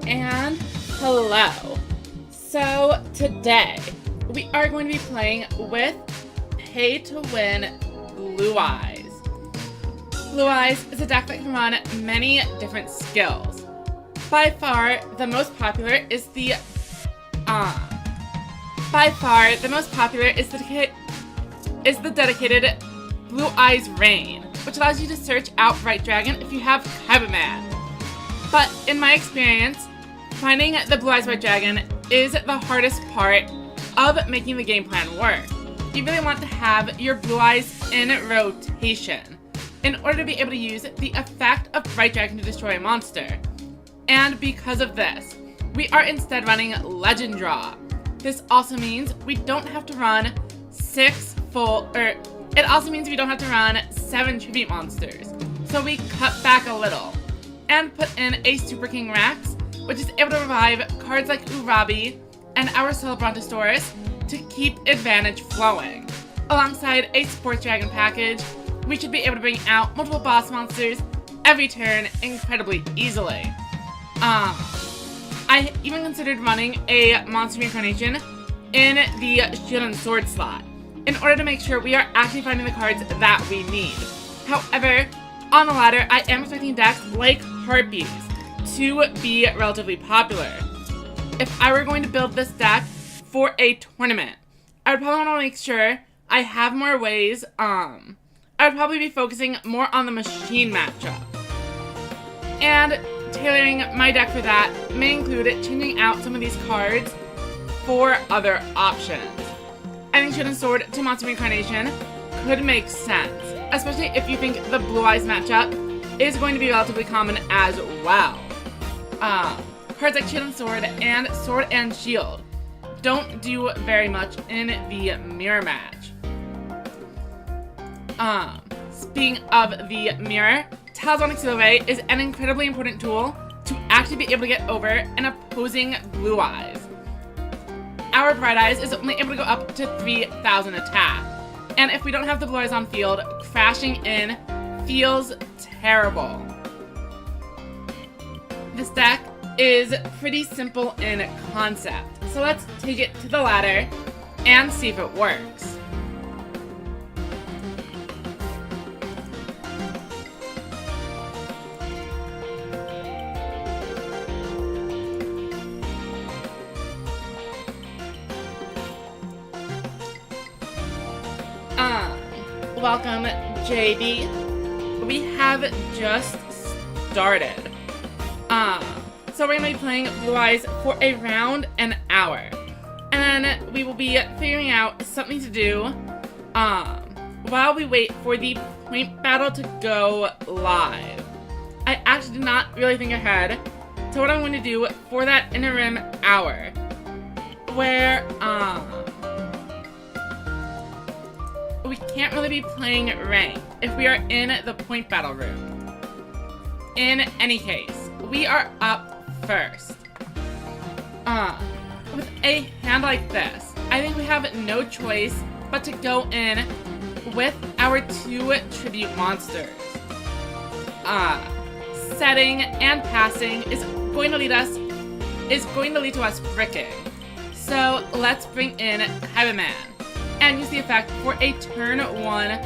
And hello. So today we are going to be playing with Pay to Win Blue Eyes. Blue Eyes is a deck that can run many different skills. By far the most popular is the dedicated Blue Eyes Rain, which allows you to search out Bright Dragon if you have Kyberman. But in my experience, finding the Blue Eyes Bright Dragon is the hardest part of making the game plan work. You really want to have your Blue Eyes in rotation in order to be able to use the effect of Bright Dragon to destroy a monster. And because of this, we are instead running Legend Draw. This also means we don't have to run 7 tribute monsters. So we cut back a little and put in a Super King Rex, which is able to revive cards like Urabi and our Celebrontosaurus to keep advantage flowing. Alongside a Sports Dragon package, we should be able to bring out multiple boss monsters every turn incredibly easily. I even considered running a Monster Reincarnation in the Shield and Sword slot in order to make sure we are actually finding the cards that we need. However, on the latter, I am expecting decks like Harpies to be relatively popular. If I were going to build this deck for a tournament, I would probably want to make sure I have more ways. I would probably be focusing more on the machine matchup. And tailoring my deck for that may include changing out some of these cards for other options. Adding Shield and Sword to Monster Reincarnation could make sense, especially if you think the Blue Eyes matchup is going to be relatively common as well. Cards like Shield and Sword and Shield don't do very much in the mirror match. Speaking of the mirror, Talismanic Seal Ray is an incredibly important tool to actually be able to get over an opposing Blue Eyes. Our Bright Eyes is only able to go up to 3,000 attack, and if we don't have the Blue Eyes on field, crashing in feels terrible. This deck is pretty simple in concept, so let's take it to the ladder and see if it works. Welcome, JD. We have just started. So we're gonna be playing Blue Eyes for around an hour. And then we will be figuring out something to do while we wait for the point battle to go live. I actually did not really think ahead to what I'm going to do for that interim hour. Where, we can't really be playing ranked if we are in the point battle room. In any case, we are up first. With a hand like this, I think we have no choice but to go in with our 2 tribute monsters. Setting and passing is going to lead to us bricking. So let's bring in Kyberman and use the effect for a turn 1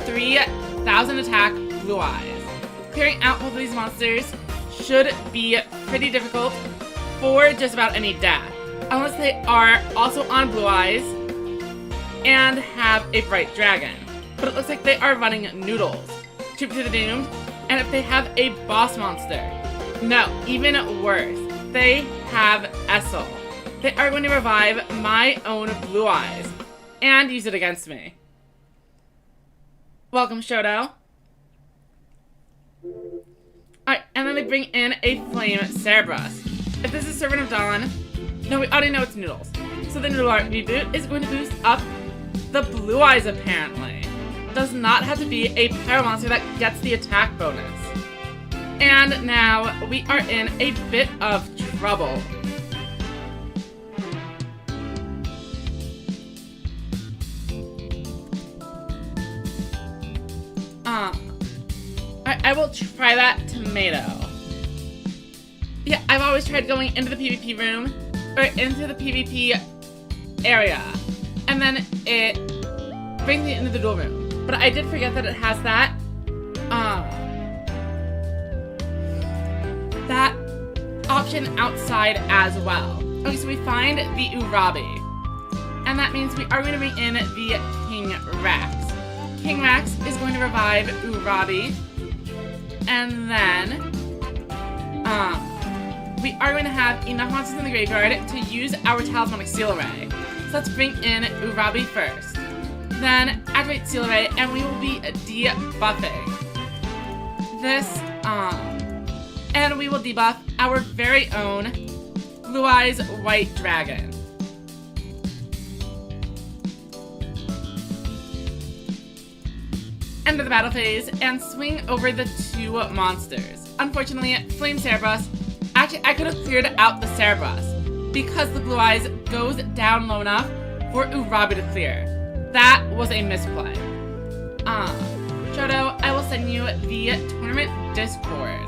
3,000 attack Blue Eyes. Clearing out both of these monsters should be pretty difficult for just about any deck, unless they are also on Blue Eyes and have a Bright Dragon. But it looks like they are running Noodles, Tribute to the Doomed, and if they have a boss monster. No, even worse, they have Essel. They are going to revive my own Blue Eyes and use it against me. Welcome, Shoto. Alright, and then they bring in a Flame Cerberus. If this is Servant of Dawn, no, we already know it's Noodles. So the Noodle Art reboot is going to boost up the Blue Eyes, apparently. Does not have to be a Pyro monster that gets the attack bonus. And now we are in a bit of trouble. I will try that tomato. Yeah, I've always tried going into the PvP room, or into the PvP area, and then it brings me into the duel room. But I did forget that it has that option outside as well. Okay, so we find the Urabi. And that means we are going to bring in the King Rex. King Rex is going to revive Urabi. And then we are going to have enough monsters in the graveyard to use our Talismanic Seal Array. So let's bring in Urabi first. Then activate Seal Array, and we will be debuffing this, and we will debuff our very own Blue Eyes White Dragon. Enter the battle phase and swing over the two monsters. Unfortunately, Flame Cerebrus. Actually, I could have cleared out the Cerebrus because the Blue Eyes goes down low enough for Urabi to clear. That was a misplay. Jodo, I will send you the tournament Discord.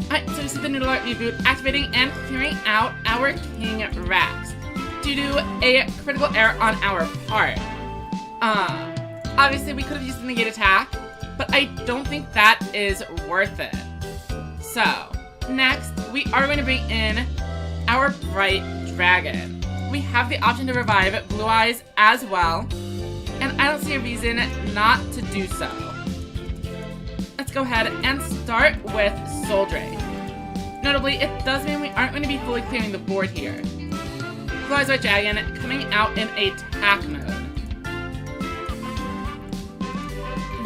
Alright, so we see the Noodle Art reboot activating and clearing out our King Rex due to a critical error on our part. Obviously we could have used the negate attack, but I don't think that is worth it. So, next, we are going to bring in our Bright Dragon. We have the option to revive Blue Eyes as well, and I don't see a reason not to do so. Let's go ahead and start with Soul Drake. Notably, it does mean we aren't going to be fully clearing the board here. Blue Eyes White Dragon coming out in attack mode.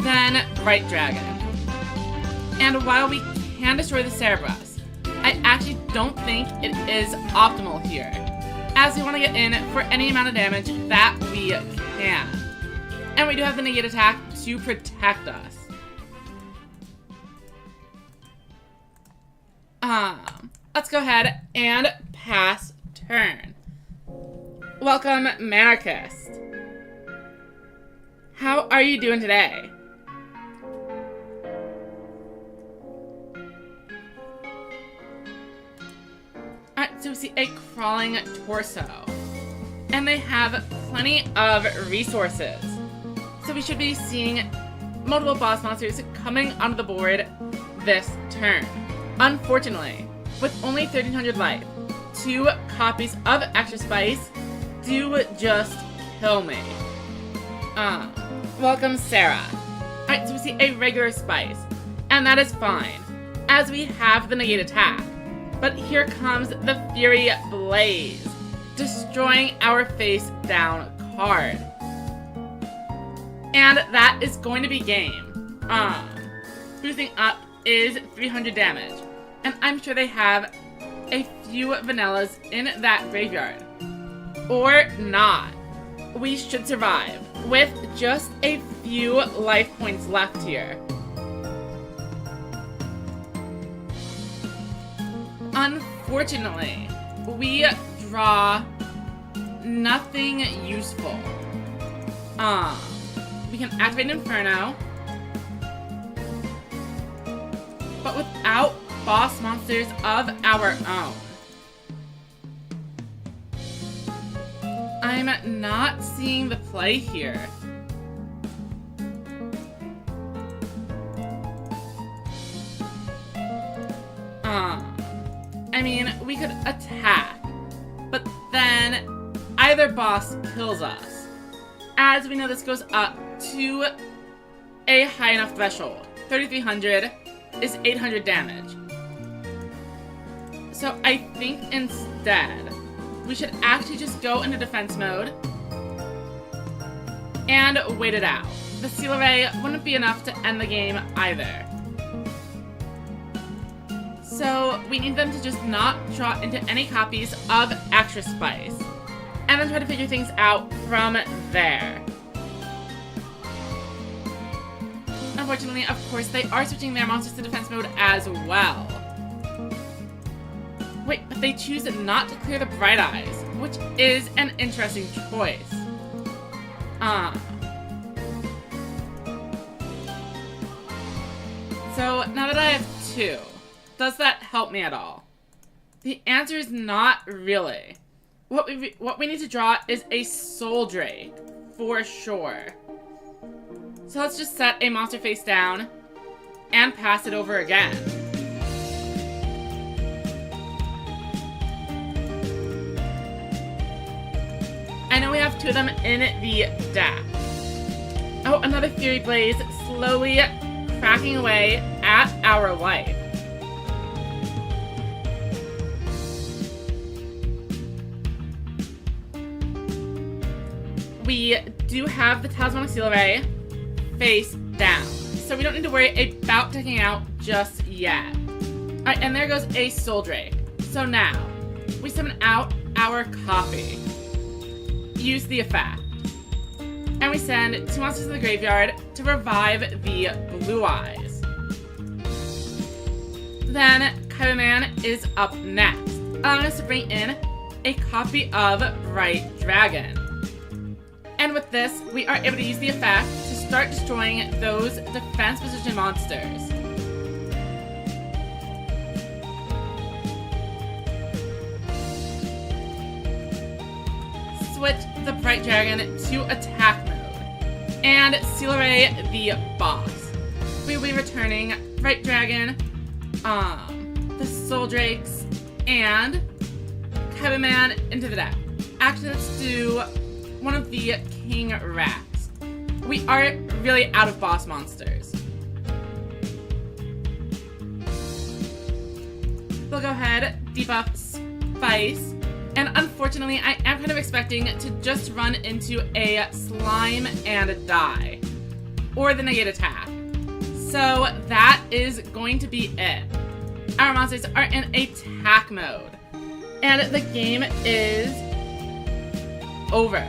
Then Bright Dragon. And while we can destroy the Cerebrus, I actually don't think it is optimal here, as we want to get in for any amount of damage that we can. And we do have the negate attack to protect us. Let's go ahead and pass turn. Welcome, Manarchist. How are you doing today? Alright, so we see a crawling torso. And they have plenty of resources. So we should be seeing multiple boss monsters coming onto the board this turn. Unfortunately, with only 1300 life, 2 copies of Extra Spice do just kill me. Welcome, Sarah. Alright, so we see a regular Spice, and that is fine, as we have the negate attack. But here comes the Fury Blaze, destroying our face down card. And that is going to be game. Boosting up is 300 damage. And I'm sure they have a few vanillas in that graveyard. Or not. We should survive with just a few life points left here. Unfortunately, we draw nothing useful. We can activate Inferno, but without boss monsters of our own. I'm not seeing the play here. I mean, we could attack, but then either boss kills us. As we know, this goes up to a high enough threshold. 3300 is 800 damage. So I think instead, we should actually just go into defense mode and wait it out. The Seal Array wouldn't be enough to end the game either. So we need them to just not draw into any copies of Extra Spice, and then try to figure things out from there. Unfortunately, of course, they are switching their monsters to defense mode as well. Wait, but they choose not to clear the Bright Eyes, which is an interesting choice. So now that I have 2, does that help me at all? The answer is not really. What we need to draw is a Soul Drake, for sure. So let's just set a monster face down and pass it over again. I know we have 2 of them in the deck. Oh, another Fury Blaze slowly cracking away at our life. We do have the Talismanic Seal Ray face down, so we don't need to worry about taking out just yet. Alright, and there goes a Soul Drake. So now, we summon out our copy. Use the effect. And we send 2 monsters to the graveyard to revive the Blue Eyes. Then, Kaiba is up next, allowing us to bring in a copy of Bright Dragon. And with this, we are able to use the effect to start destroying those defense position monsters. Switch the Bright Dragon to attack mode, and seal array the boss. We will be returning Bright Dragon, the Soul Drakes, and Kaiba into the deck. Actually, let's do one of the King Rats. We are really out of boss monsters. We'll go ahead, debuff Spice, and unfortunately I am kind of expecting to just run into a slime and die, or the negate attack. So that is going to be it. Our monsters are in attack mode, and the game is over.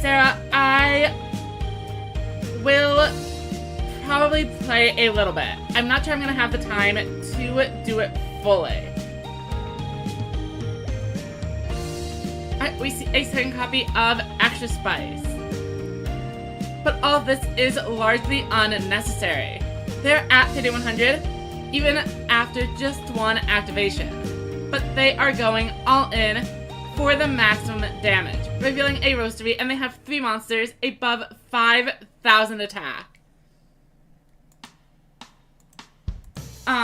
Sarah, I will probably play a little bit. I'm not sure I'm gonna have the time to do it fully. Alright, we see a second copy of Extra Spice. But all of this is largely unnecessary. They're at 3100, even after just 1 activation. But they are going all in for the maximum damage, revealing a Roastery, and they have 3 monsters above 5,000 attack. So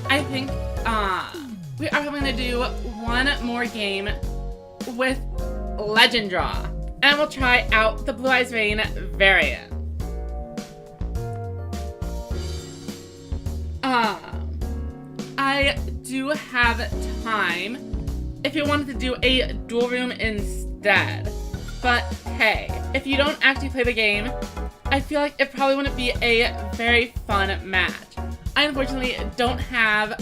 I think we are going to do one more game with Legend Draw, and we'll try out the Blue Eyes Rain variant. I do have time if you wanted to do a dual room instead, but hey, if you don't actually play the game, I feel like it probably wouldn't be a very fun match. I unfortunately don't have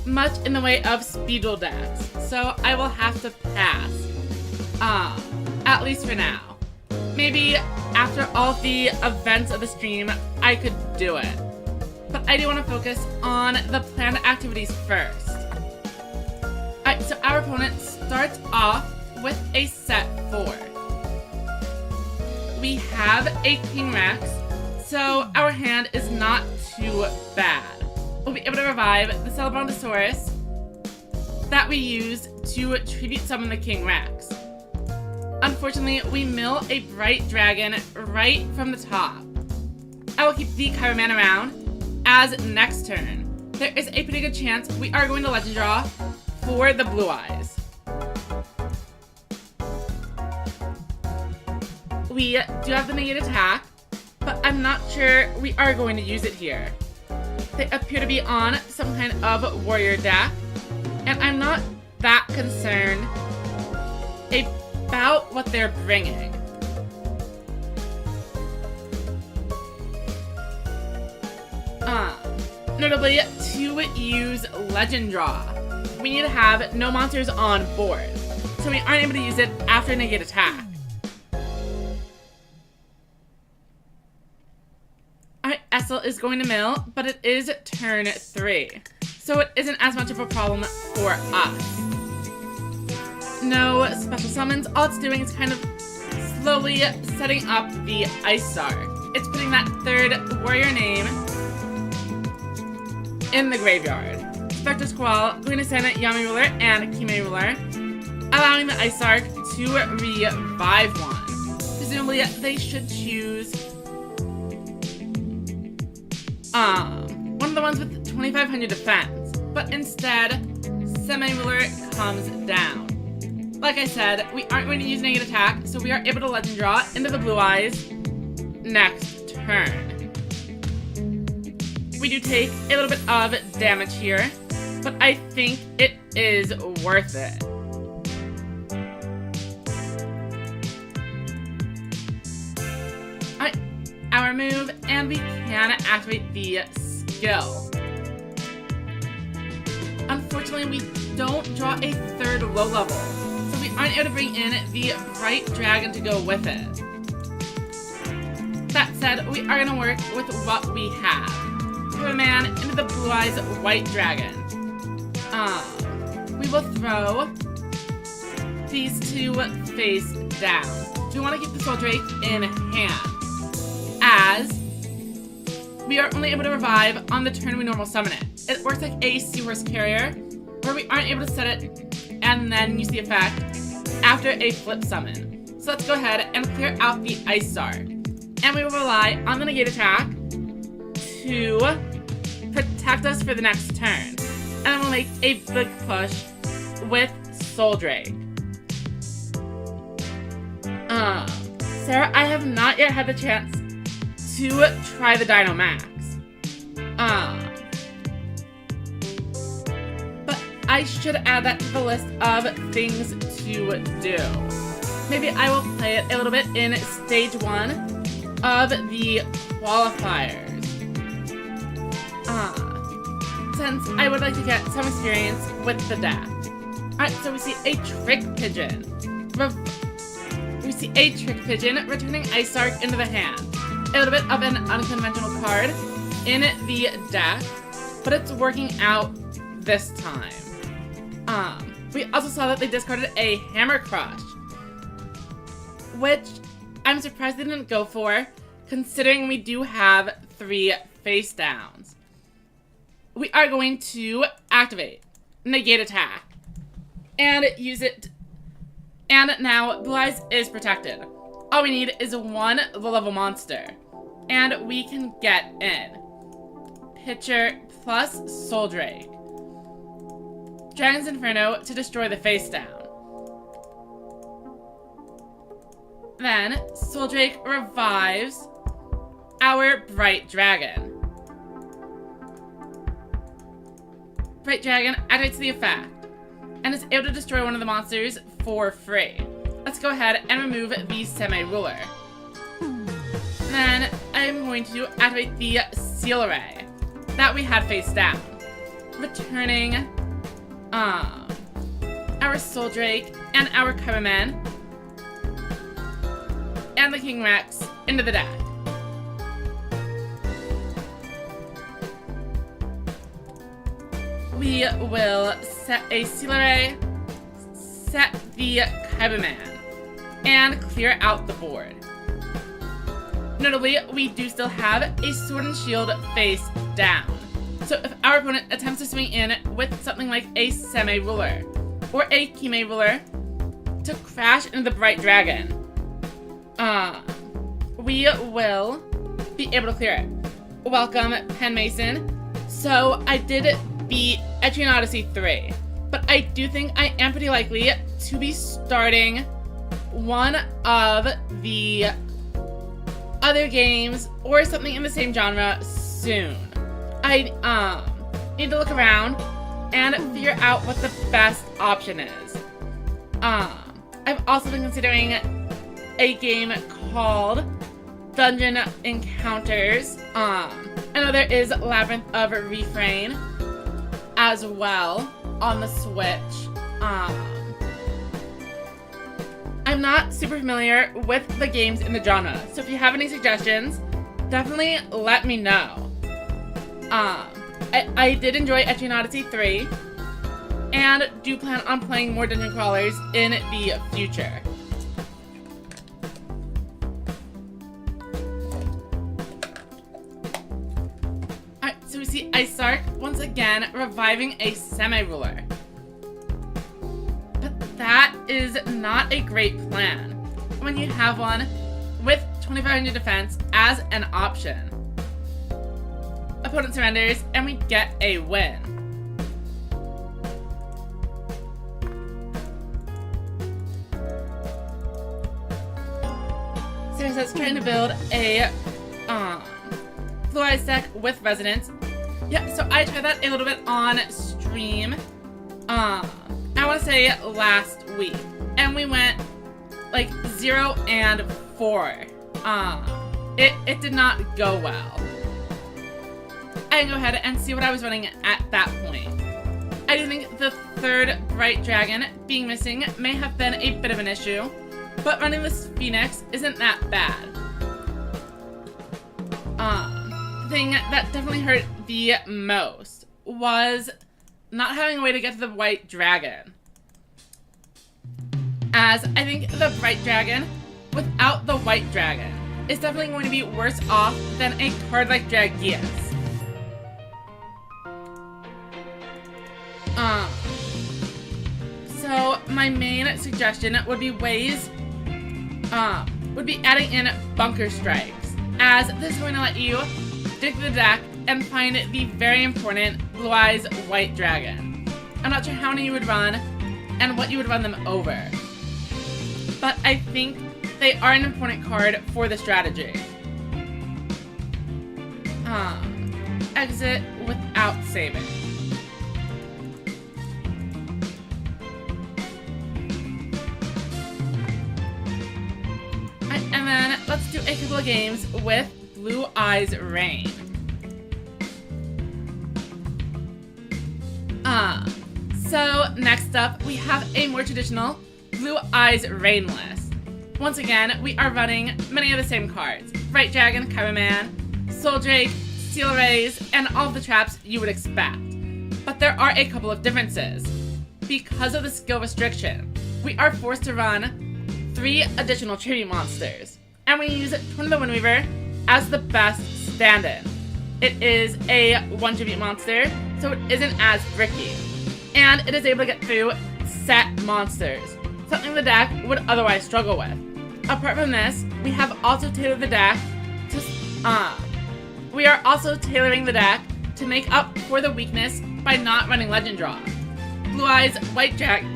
much in the way of speed duel decks, so I will have to pass, at least for now. Maybe after all the events of the stream, I could do it. But I do want to focus on the planned activities first. Alright, so our opponent starts off with a set 4. We have a King Rex, so our hand is not too bad. We'll be able to revive the Tomatosaurs that we used to tribute summon the King Rex. Unfortunately, we mill a Bright Dragon right from the top. I will keep the Kaiba Man around, as next turn, there is a pretty good chance we are going to Legend Draw for the Blue Eyes. We do have the negate attack, but I'm not sure we are going to use it here. They appear to be on some kind of warrior deck, and I'm not that concerned about what they're bringing. Notably, to use Legend Draw, we need to have no monsters on board, so we aren't able to use it after negate attack. Alright, Essel is going to mill, but it is turn 3, so it isn't as much of a problem for us. No special summons, all it's doing is kind of slowly setting up the Ice Star. It's putting that third warrior name in the graveyard. Spectre Squall, going to send Yami Ruler and Kime Ruler, allowing the Ice Star to revive one. Presumably, they should choose one of the ones with 2500 defense, but instead, Semi-Ruler comes down. Like I said, we aren't going to use negative attack, so we are able to Legend Draw into the Blue Eyes next turn. We do take a little bit of damage here, but I think it is worth it. Alright, our move, and we can activate the skill. Unfortunately, we don't draw a third low level, so we aren't able to bring in the Bright Dragon to go with it. That said, we are going to work with what we have. Man into the Blue Eyes White Dragon. We will throw these two face down. We want to keep the Soul Drake in hand, as we are only able to revive on the turn we normal summon it. It works like a Seahorse Carrier, where we aren't able to set it and then use the effect after a flip summon. So let's go ahead and clear out the Ice Star. And we will rely on the negate attack to protect us for the next turn. And then we'll make a big push with Soul Drake. Sarah, I have not yet had the chance to try the Dino Max. But I should add that to the list of things to do. Maybe I will play it a little bit in stage 1 of the qualifiers. Since I would like to get some experience with the deck. Alright, so we see a Trick Pigeon. We see a Trick Pigeon returning Ice Arc into the hand. A little bit of an unconventional card in the deck, but it's working out this time. We also saw that they discarded a Hammer Crush, which I'm surprised they didn't go for, considering we do have 3 face downs. We are going to activate negate attack and use it, and now Blue Eyes is protected. All we need is 1 low-level monster, and we can get in Pitcher plus Soul Drake, Dragon's Inferno to destroy the face down. Then Soul Drake revives our Bright Dragon. Bright Dragon activates the effect and is able to destroy one of the monsters for free. Let's go ahead and remove the Semi-Ruler. Then I'm going to activate the Seal Array that we had face down, returning our Soul Drake and our Cyberman and the King Rex into the deck. We will set a Seal Array, set the Cyberman, and clear out the board. Notably, we do still have a Sword and Shield face down. So if our opponent attempts to swing in with something like a Semi-Ruler or a Kime Ruler to crash into the Bright Dragon, we will be able to clear it. Welcome, Pen Mason. So I did beat Etrian Odyssey 3, but I do think I am pretty likely to be starting one of the other games or something in the same genre soon. I need to look around and figure out what the best option is. I've also been considering a game called Dungeon Encounters, and I know there is Labyrinth of Refrain as well on the Switch. I'm not super familiar with the games in the genre, so if you have any suggestions, definitely let me know. I did enjoy Etrian Odyssey 3, and do plan on playing more dungeon crawlers in the future. Alright, so we see Ice once again reviving a semi-ruler. But that is not a great plan when you have one with 2500 defense as an option. Opponent surrenders, and we get a win. Sarah's trying to build a Blue Eyes deck with Resonance. Yeah, so I tried that a little bit on stream. I want to say last week, and we went like 0 and 4. It did not go well. I can go ahead and see what I was running at that point. I do think the third Bright Dragon being missing may have been a bit of an issue, but running this Phoenix isn't that bad. The thing that definitely hurt the most was not having a way to get to the White Dragon. As I think the Bright Dragon, without the White Dragon, is definitely going to be worse off than a card like Dragias. So my main suggestion would be adding in Bunker Strikes, as this is going to let you dig through the deck and find the very important Blue Eyes White Dragon. I'm not sure how many you would run and what you would run them over, but I think they are an important card for the strategy. Exit without saving. And then let's do a couple of games with Blue Eyes Rain. So next up we have a more traditional Blue Eyes Rain list. Once again, we are running many of the same cards. Bright Dragon, Kyberman, Soul Drake, Steel Rays, and all of the traps you would expect. But there are a couple of differences. Because of the skill restriction, we are forced to run 3 additional tribute monsters, and we use Twin of the Windweaver as the best stand-in. It is a 1 tribute monster, so it isn't as bricky, and it is able to get through set monsters, something the deck would otherwise struggle with. Apart from this, we have also tailored the deck to we are also tailoring the deck to make up for the weakness by not running Legend Draw. Blue Eyes White Dragon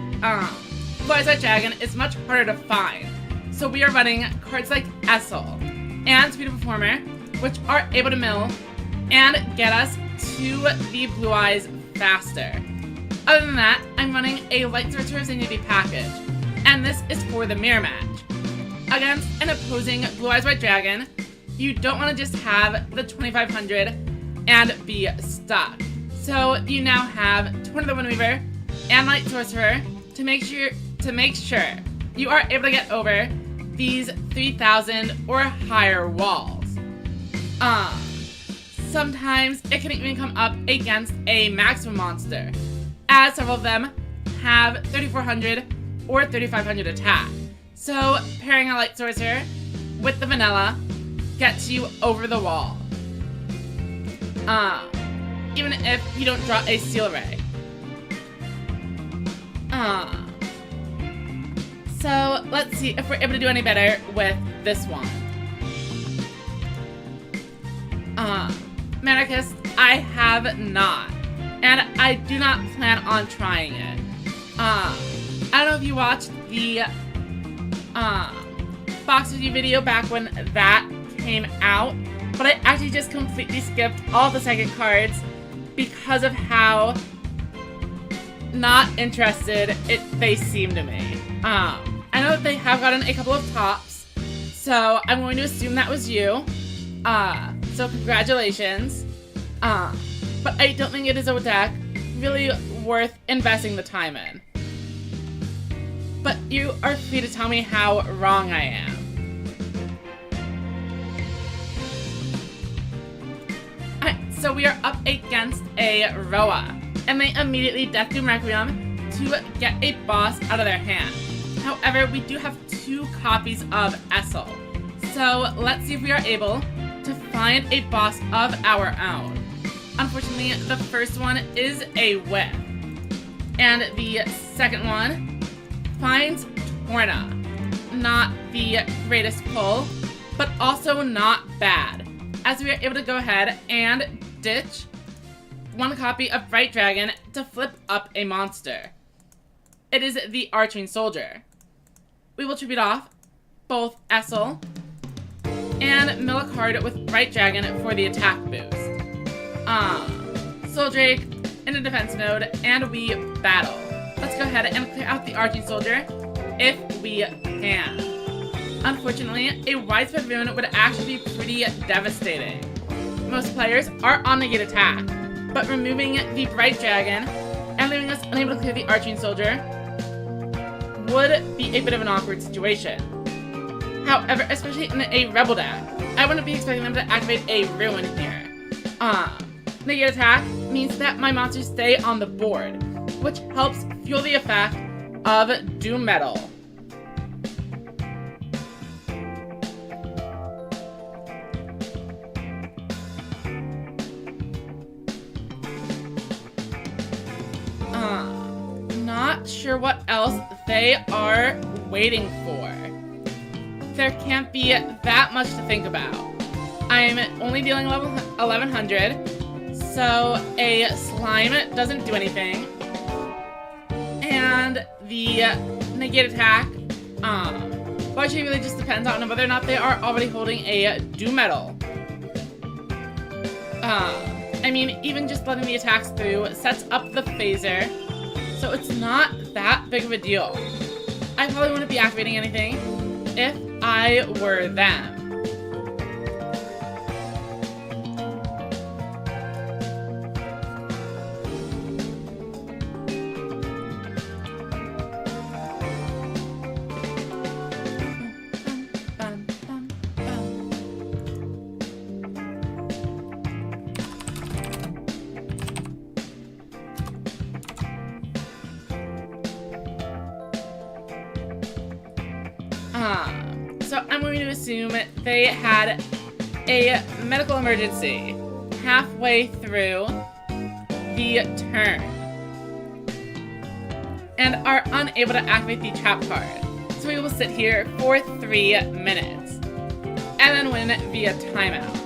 is much harder to find, so we are running cards like Essel and Speed of Performer, which are able to mill and get us to the Blue Eyes faster. Other than that, I'm running a Light Sorcerer Zenity package, and this is for the mirror match. Against an opposing Blue Eyes White Dragon, you don't want to just have the 2500 and be stuck. So you now have Twin of the Windweaver and Light Sorcerer to make sure you are able to get over these 3000 or higher walls. Sometimes it can even come up against a maximum monster, as several of them have 3400 or 3500 attack. So pairing a Light Sorcerer with the vanilla gets you over the wall. Even if you don't draw a Steel Ray. So let's see if we're able to do any better with this one. Manarchist, I have not. And I do not plan on trying it. I don't know if you watched the Box Review video back when that came out, but I actually just completely skipped all the second cards because of how not interested they seem to me. I know that they have gotten a couple of tops, so I'm going to assume that was you. So congratulations. But I don't think it is a deck really worth investing the time in. But you are free to tell me how wrong I am. Alright, so we are up against a Roa, and they immediately Death Doom Requiem to get a boss out of their hand. However, we do have 2 copies of Essel, so let's see if we are able to find a boss of our own. Unfortunately, the first one is a whiff, and the second one finds Torna. Not the greatest pull, but also not bad, as we are able to go ahead and ditch 1 copy of Bright Dragon to flip up a monster. It is the Arching Soldier. We will tribute off both Essel and mill a card with Bright Dragon for the attack boost. Soul Drake in a defense node, and we battle. Let's go ahead and clear out the Arching Soldier if we can. Unfortunately, a widespread rune would actually be pretty devastating. Most players are on negate attack, but removing the Bright Dragon and leaving us unable to clear the Arching Soldier would be a bit of an awkward situation. However, especially in a Rebel deck, I wouldn't be expecting them to activate a rune here. Negate attack means that my monsters stay on the board, which helps fuel the effect of Doom Metal. Not sure what else they are waiting for. There can't be that much to think about. I'm only dealing level 1100, so a slime doesn't do anything. And the negate attack, largely really just depends on whether or not they are already holding a Doom Metal. I mean, even just letting the attacks through sets up the phaser, so it's not that big of a deal. I probably wouldn't be activating anything if I were them. So I'm going to assume they had a medical emergency halfway through the turn and are unable to activate the trap card. So we will sit here for 3 minutes and then win via timeout.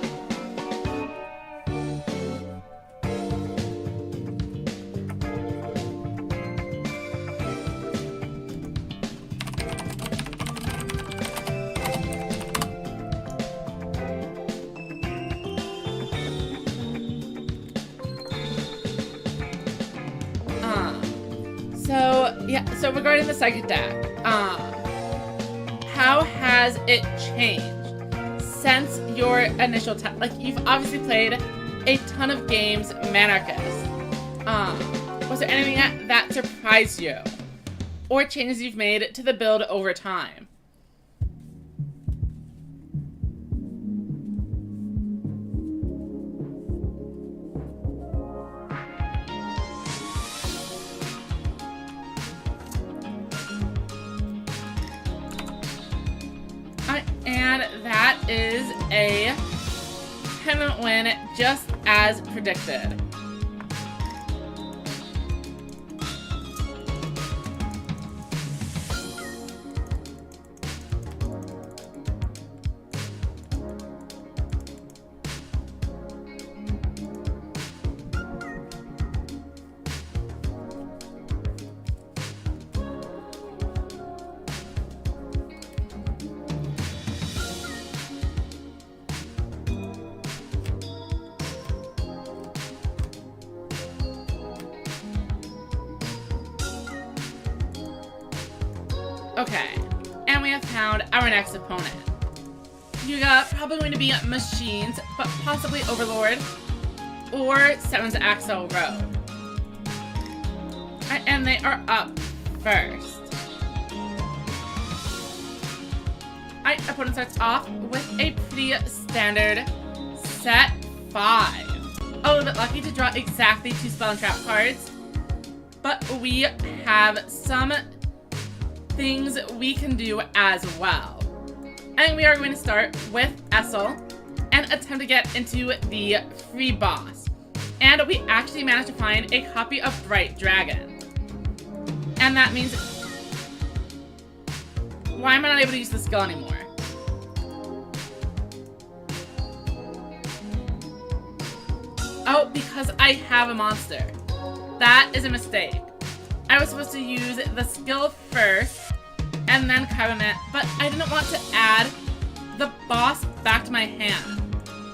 So regarding the Psychic deck, how has it changed since your initial like, you've obviously played a ton of games Manarchist. Was there anything that surprised you? Or changes you've made to the build over time? And that is a tournament win, just as predicted. Okay, and we have found our next opponent. You got probably going to be Machines, but possibly Overlord. or 7's Axel Road. Alright, and they are up first. Alright, opponent starts off with a pretty standard set 5. A little bit lucky to draw exactly 2 spell and trap cards, but we have some things we can do as well. And we are going to start with Essel and attempt to get into the free boss. And we actually managed to find a copy of Bright Dragon. And that means... Why am I not able to use the skill anymore? Oh, because I have a monster. That is a mistake. I was supposed to use the skill first and then Kaibaman, but I didn't want to add the boss back to my hand.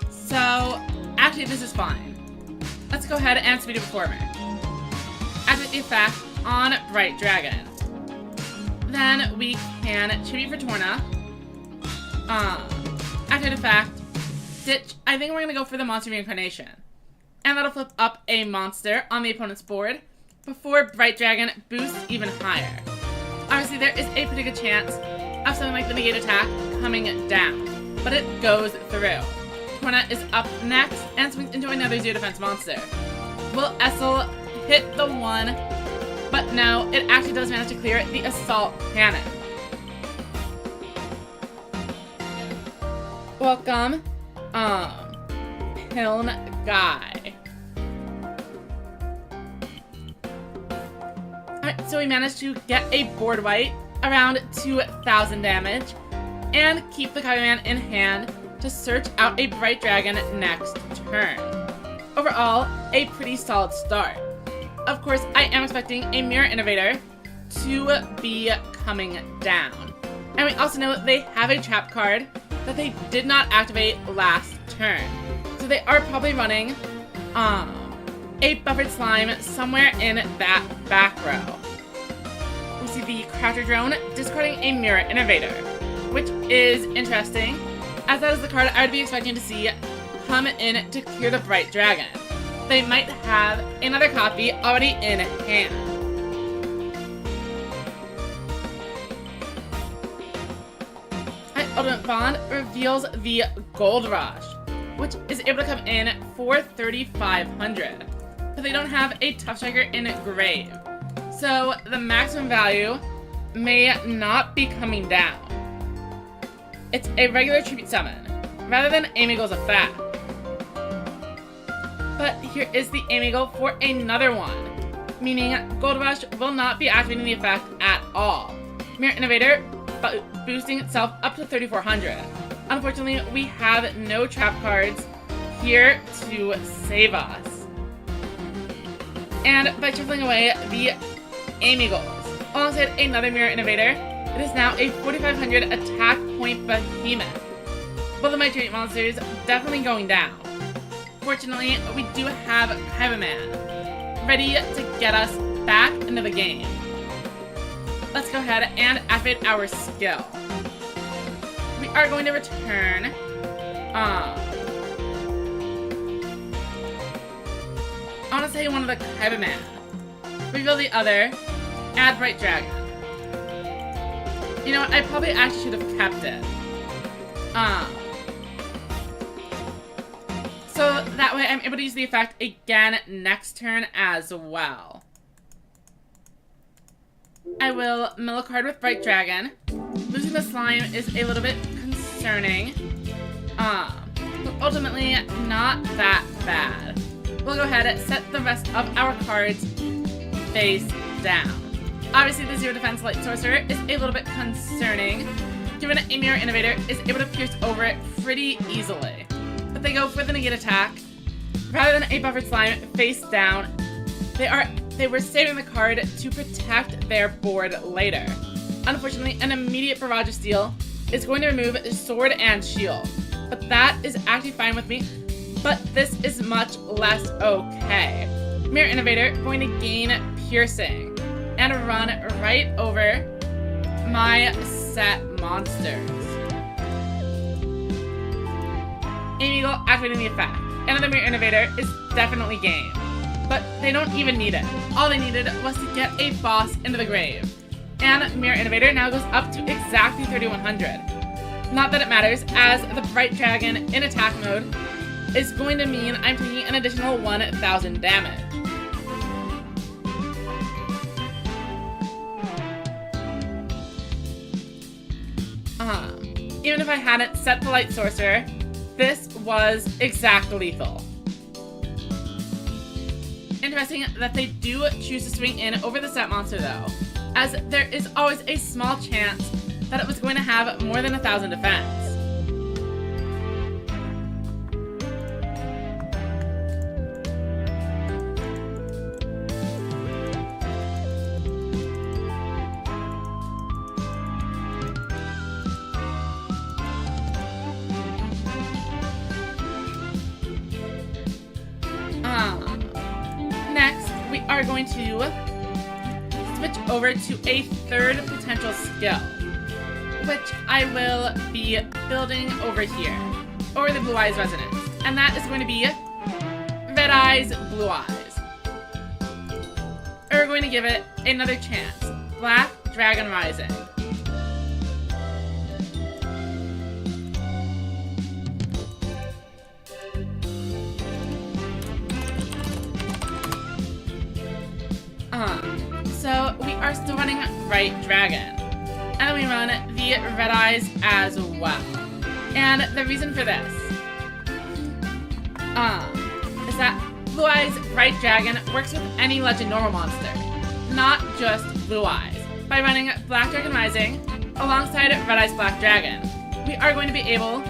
So, actually this is fine. Let's go ahead and speed performer. Activate the effect on Bright Dragon. Then we can tribute for Torna. Activate effect. Ditch. I think we're gonna go for the monster reincarnation. And that'll flip up a monster on the opponent's board before Bright Dragon boosts even higher. Obviously, there is a pretty good chance of something like the negate attack coming down, but it goes through. Torna is up next and swings into another 0 defense monster. Will Essel hit the 1? But no, it actually does manage to clear the assault cannon. Welcome, Piln Guy. Alright, so we managed to get a board wipe around 2,000 damage and keep the Kaibaman in hand to search out a Bright Dragon next turn. Overall, a pretty solid start. Of course, I am expecting a Mirror Innovator to be coming down. And we also know they have a trap card that they did not activate last turn. So they are probably running a buffered slime somewhere in that back row. We see the Crafter Drone discarding a Mirror Innovator, which is interesting, as that is the card I would be expecting to see come in to clear the Bright Dragon. They might have another copy already in hand. Ultimate Bond reveals the Gold Rush, which is able to come in for 3,500. But they don't have a Tough Striker in Grave, so the maximum value may not be coming down. It's a regular tribute summon, rather than Amigle's effect. But here is the Amigle for another one, meaning Gold Rush will not be activating the effect at all. Mirror Innovator boosting itself up to 3,400. Unfortunately, we have no trap cards here to save us. And by shuffling away the Amigles, alongside another Mirror Innovator, it is now a 4,500 attack point behemoth. Both of my tribute monsters definitely going down. Fortunately, we do have Kaibaman ready to get us back into the game. Let's go ahead and activate our skill. We are going to return I want to say one of the Kaibaman. Reveal the other. Add Bright Dragon. You know what? I probably actually should have kept it. So that way I'm able to use the effect again next turn as well. I will mill a card with Bright Dragon. Losing the slime is a little bit concerning. But ultimately, not that bad. We'll go ahead and set the rest of our cards face down. Obviously, the 0 defense Light Sorcerer is a little bit concerning, given that a Mirror Innovator is able to pierce over it pretty easily. But they go for the negate attack. Rather than a buffered slime face down, they were saving the card to protect their board later. Unfortunately, an immediate Barrage of Steel is going to remove Sword and Shield. But that is actually fine with me. But this is much less okay. Mirror Innovator going to gain Piercing and run right over my set monsters. Amigle activating the effect. and the Mirror Innovator is definitely game. But they don't even need it. All they needed was to get a boss into the grave. And Mirror Innovator now goes up to exactly 3100. Not that it matters, as the Bright Dragon in attack mode is going to mean I'm taking an additional 1000 damage. Even if I hadn't set the Light Sorcerer, this was exactly lethal. Interesting that they do choose to swing in over the set monster though, as there is always a small chance that it was going to have more than 1000 defense. Next, we are going to switch over to a third potential skill, which I will be building over here, over the Blue Eyes Resonance, and that is going to be Red Eyes, Blue Eyes. We're going to give it another chance, Black Dragon Rising. So we are still running Bright Dragon, and then we run the Red Eyes as well. And the reason for this is that Blue Eyes Bright Dragon works with any Legend normal monster, not just Blue Eyes. By running Black Dragon Rising alongside Red Eyes Black Dragon, we are going to be able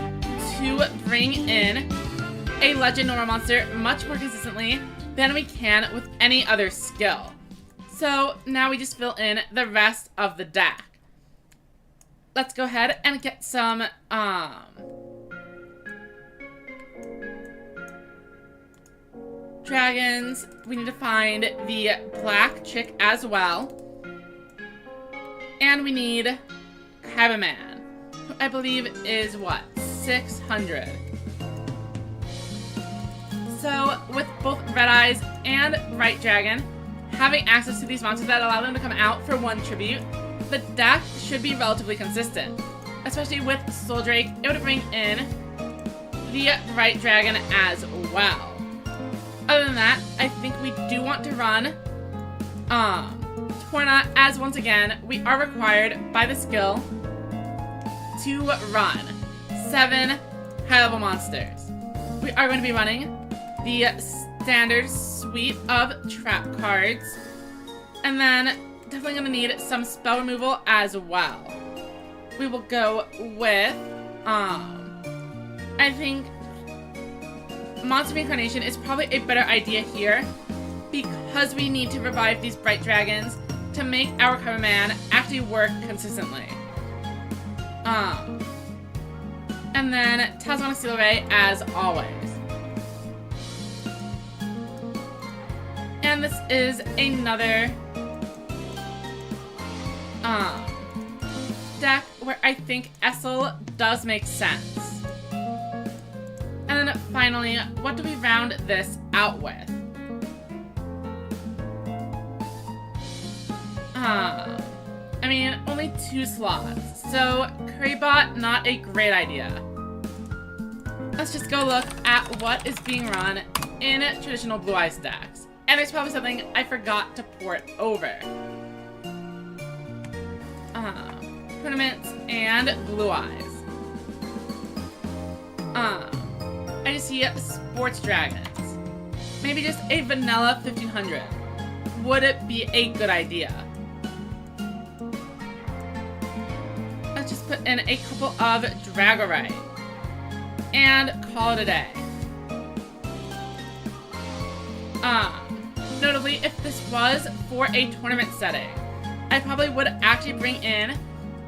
to bring in a Legend normal monster much more consistently than we can with any other skill. So now we just fill in the rest of the deck. Let's go ahead and get some dragons. We need to find the black chick as well. And we need Crabman, who I believe is what, 600. So with both Red Eyes and Bright Dragon having access to these monsters that allow them to come out for one tribute, the deck should be relatively consistent. Especially with Soul Drake, it would bring in the Bright Dragon as well. Other than that, I think we do want to run Torna, as once again, we are required by the skill to run 7 high-level monsters. We are going to be running the standard suite of trap cards, and then definitely going to need some spell removal as well. We will go with I think Monster Reincarnation is probably a better idea here, because we need to revive these Bright Dragons to make our Crabman actually work consistently. And then Talismanic Seal Ray as always. And this is another deck where I think Essel does make sense. And then finally, what do we round this out with? I mean, only 2 slots, so Currybot, not a great idea. Let's just go look at what is being run in traditional Blue Eyes decks. And there's probably something I forgot to port over. Tournaments and Blue Eyes. I just see Sports Dragons. Maybe just a vanilla 1500. Would it be a good idea? Let's just put in a couple of Dragorite and call it a day. Notably, if this was for a tournament setting, I probably would actually bring in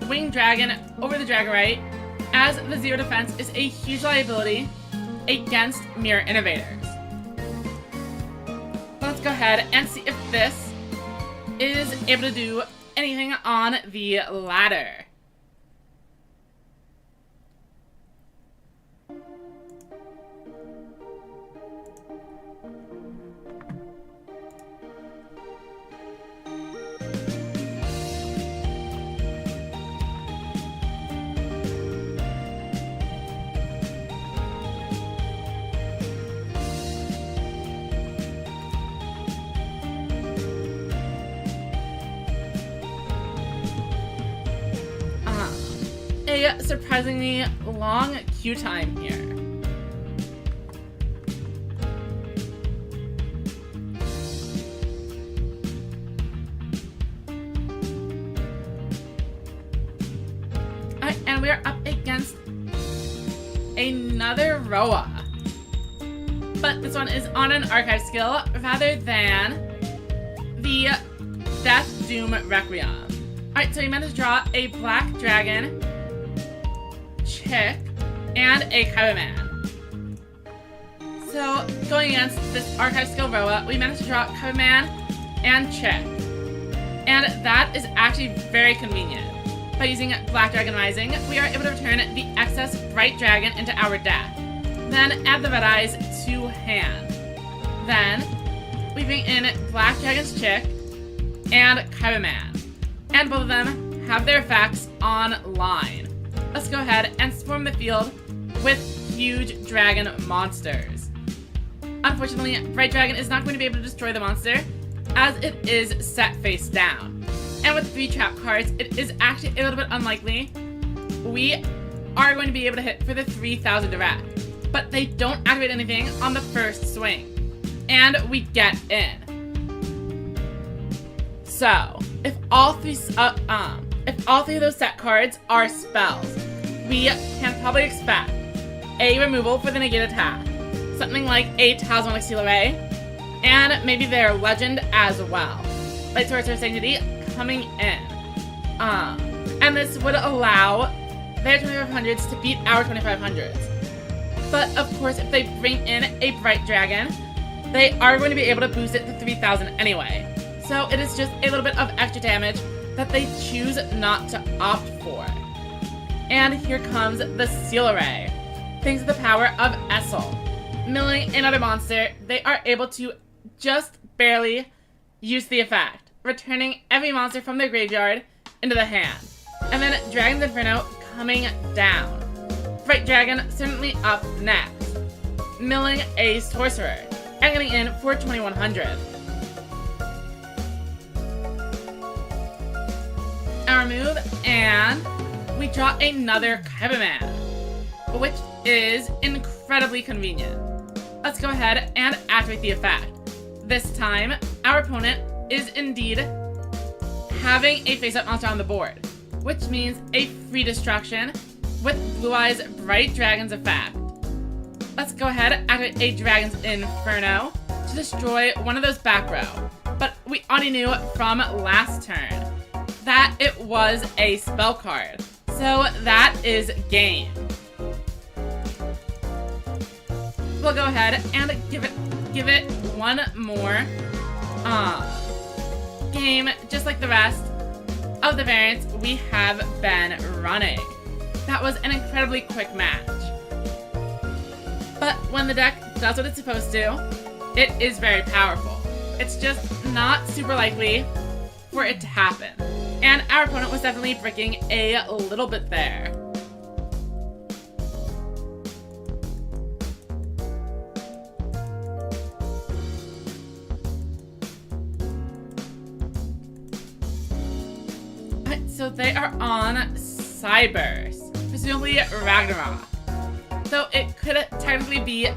Winged Dragon over the Dragorite, as the 0 defense is a huge liability against Mirror Innovators. Let's go ahead and see if this is able to do anything on the ladder. a surprisingly long queue time here. Alright, and we are up against another Roa. But this one is on an archive skill rather than the Death Doom Requiem. Alright, so we managed to draw a Black Dragon, Chick, and a Kaiba-Man. So, going against this archive skill Roa, we managed to draw Kaiba-Man and Chick. And that is actually very convenient. By using Black Dragon Rising, we are able to return the excess Bright Dragon into our deck. Then add the Red Eyes to hand. Then we bring in Black Dragon's Chick and Kaiba-Man. And both of them have their effects online. Let's go ahead and swarm the field with huge dragon monsters. Unfortunately, Bright Dragon is not going to be able to destroy the monster as it is set face down. And with 3 trap cards, it is actually a little bit unlikely we are going to be able to hit for the 3000 direct. But they don't activate anything on the first swing. And we get in. So, if all three of those set cards are spells, we can probably expect a removal for the negate attack. Something like a Talismanic Seal Array, and maybe their legend as well. Light Sorcerer Sanctity coming in. And this would allow their 2500s to beat our 2500s. But of course, if they bring in a Bright Dragon, they are going to be able to boost it to 3000 anyway. So it is just a little bit of extra damage that they choose not to opt for. And here comes the Seal Array. Thanks to the power of Essel. Milling another monster, they are able to just barely use the effect, returning every monster from their graveyard into the hand. And then Dragon's Inferno coming down. Bright Dragon certainly up next, milling a Sorcerer, and getting in for 2100. Our move, and we draw another Kaiba-Man, which is incredibly convenient. Let's go ahead and activate the effect. This time, our opponent is indeed having a face-up monster on the board, which means a free destruction with Blue Eyes Bright Dragon's effect. Let's go ahead and activate a Dragon's Inferno to destroy one of those back row. But we already knew from last turn that it was a spell card. So that is game. We'll go ahead and give it one more game, just like the rest of the variants we have been running. That was an incredibly quick match. But when the deck does what it's supposed to, it is very powerful. It's just not super likely for it to happen. And our opponent was definitely bricking a little bit there. So they are on Cyberse, presumably Ragnarok. So it could technically be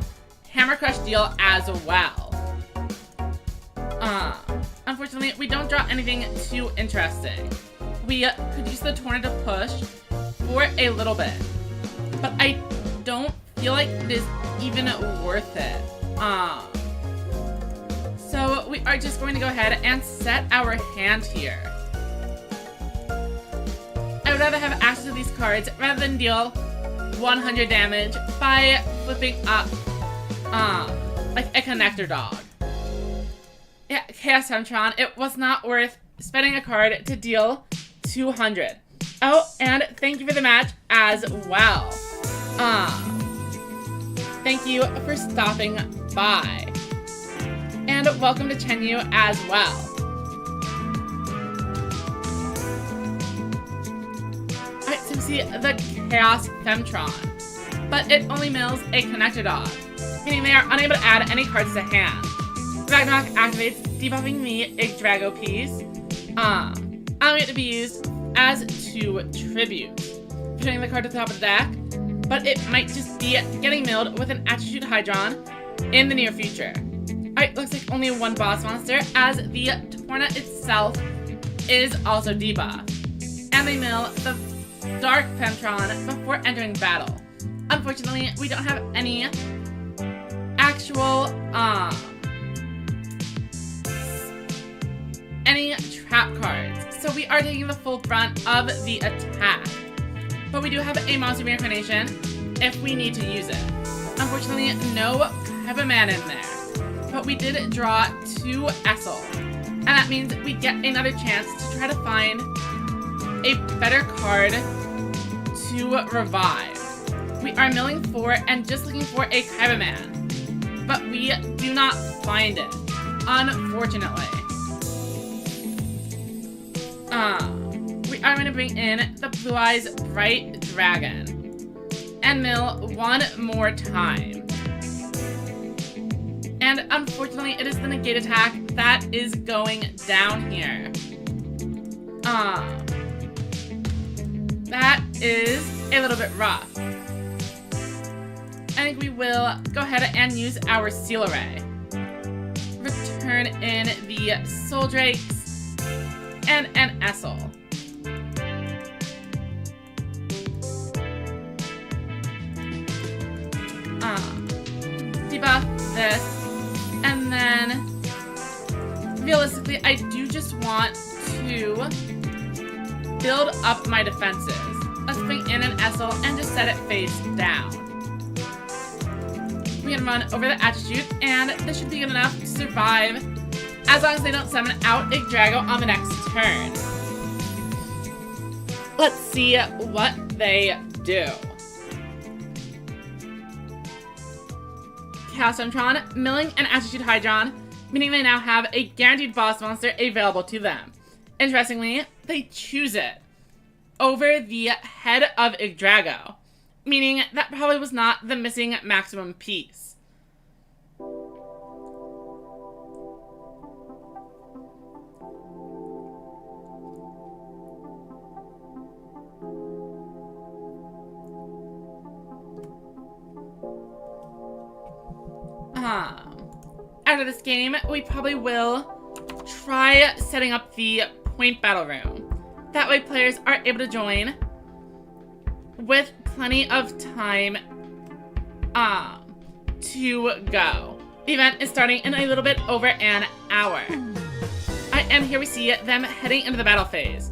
Hammer Crush Deal as well. Unfortunately, we don't draw anything too interesting. We could use the Tornado to push for a little bit, but I don't feel like it is even worth it. So we are just going to go ahead and set our hand here. I would rather have access to these cards rather than deal 100 damage by flipping up, like a connector dog. Yeah, Chaos Femtron, it was not worth spending a card to deal 200. Oh, and thank you for the match as well. Thank you for stopping by. And welcome to Chenyu as well. Alright, so we see the Chaos Femtron, but it only mills a connector dog, meaning they are unable to add any cards to hand. Ragnarok activates, debuffing me a Drago piece, allowing it to be used as 2 tributes. pushing the card to the top of the deck, but it might just be getting milled with an Attitude Hydron in the near future. Alright, looks like only one boss monster, as the Torna itself is also debuffed. And they mill the Dark Femtron before entering battle. Unfortunately, we don't have any actual, any trap cards, so we are taking the full brunt of the attack. But we do have a Monster Reincarnation if we need to use it. Unfortunately, no KP05 in there. But we did draw 2 Essel, and that means we get another chance to try to find a better card to revive. We are milling 4 and just looking for a KP05, but we do not find it, unfortunately. We are going to bring in the Blue Eyes Bright Dragon and mill 1 more time. And unfortunately, it is the negate attack that is going down here. That is a little bit rough. I think we will go ahead and use our Seal Array. Return in the Soul Drakes and an Essel. Debuff this, and then realistically, I do just want to build up my defenses. Let's bring in an Essel and just set it face down. We can run over the Attitude, and this should be good enough to survive as long as they don't summon out Yggdrago on the next turn. Let's see what they do. Chaos Femtron, milling an Attitude Hydron, meaning they now have a guaranteed boss monster available to them. Interestingly, they choose it over the head of Yggdrago, meaning that probably was not the missing maximum piece. After this game, we probably will try setting up the point battle room. That way players are able to join with plenty of time to go. The event is starting in a little bit over an hour. And here we see them heading into the battle phase.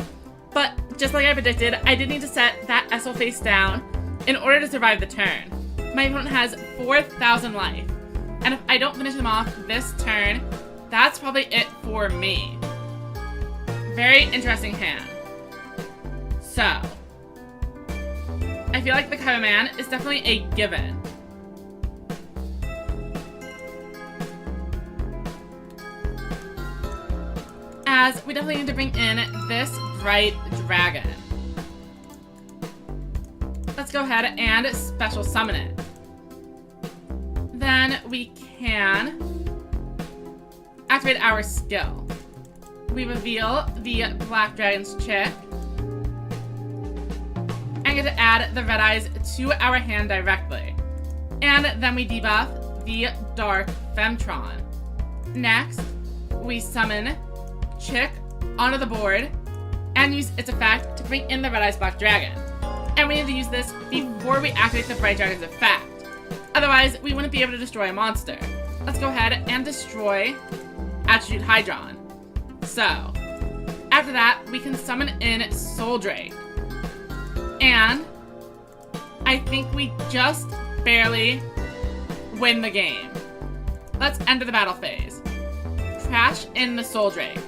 But just like I predicted, I did need to set that Essel face down in order to survive the turn. My opponent has 4,000 life. And if I don't finish them off this turn, that's probably it for me. Very interesting hand. So, I feel like the KP05 is definitely a given. As we definitely need to bring in this Bright Dragon. Let's go ahead and special summon it. Then we can activate our skill. We reveal the Black Dragon's Chick and get to add the Red Eyes to our hand directly. And then we debuff the Dark Femtron. Next, we summon Chick onto the board and use its effect to bring in the Red Eyes Black Dragon. And we need to use this before we activate the Bright Dragon's effect. Otherwise, we wouldn't be able to destroy a monster. Let's go ahead and destroy Attitude Hydron. So, after that, we can summon in Soul Drake. And I think we just barely win the game. Let's enter the battle phase. Crash in the Soul Drake.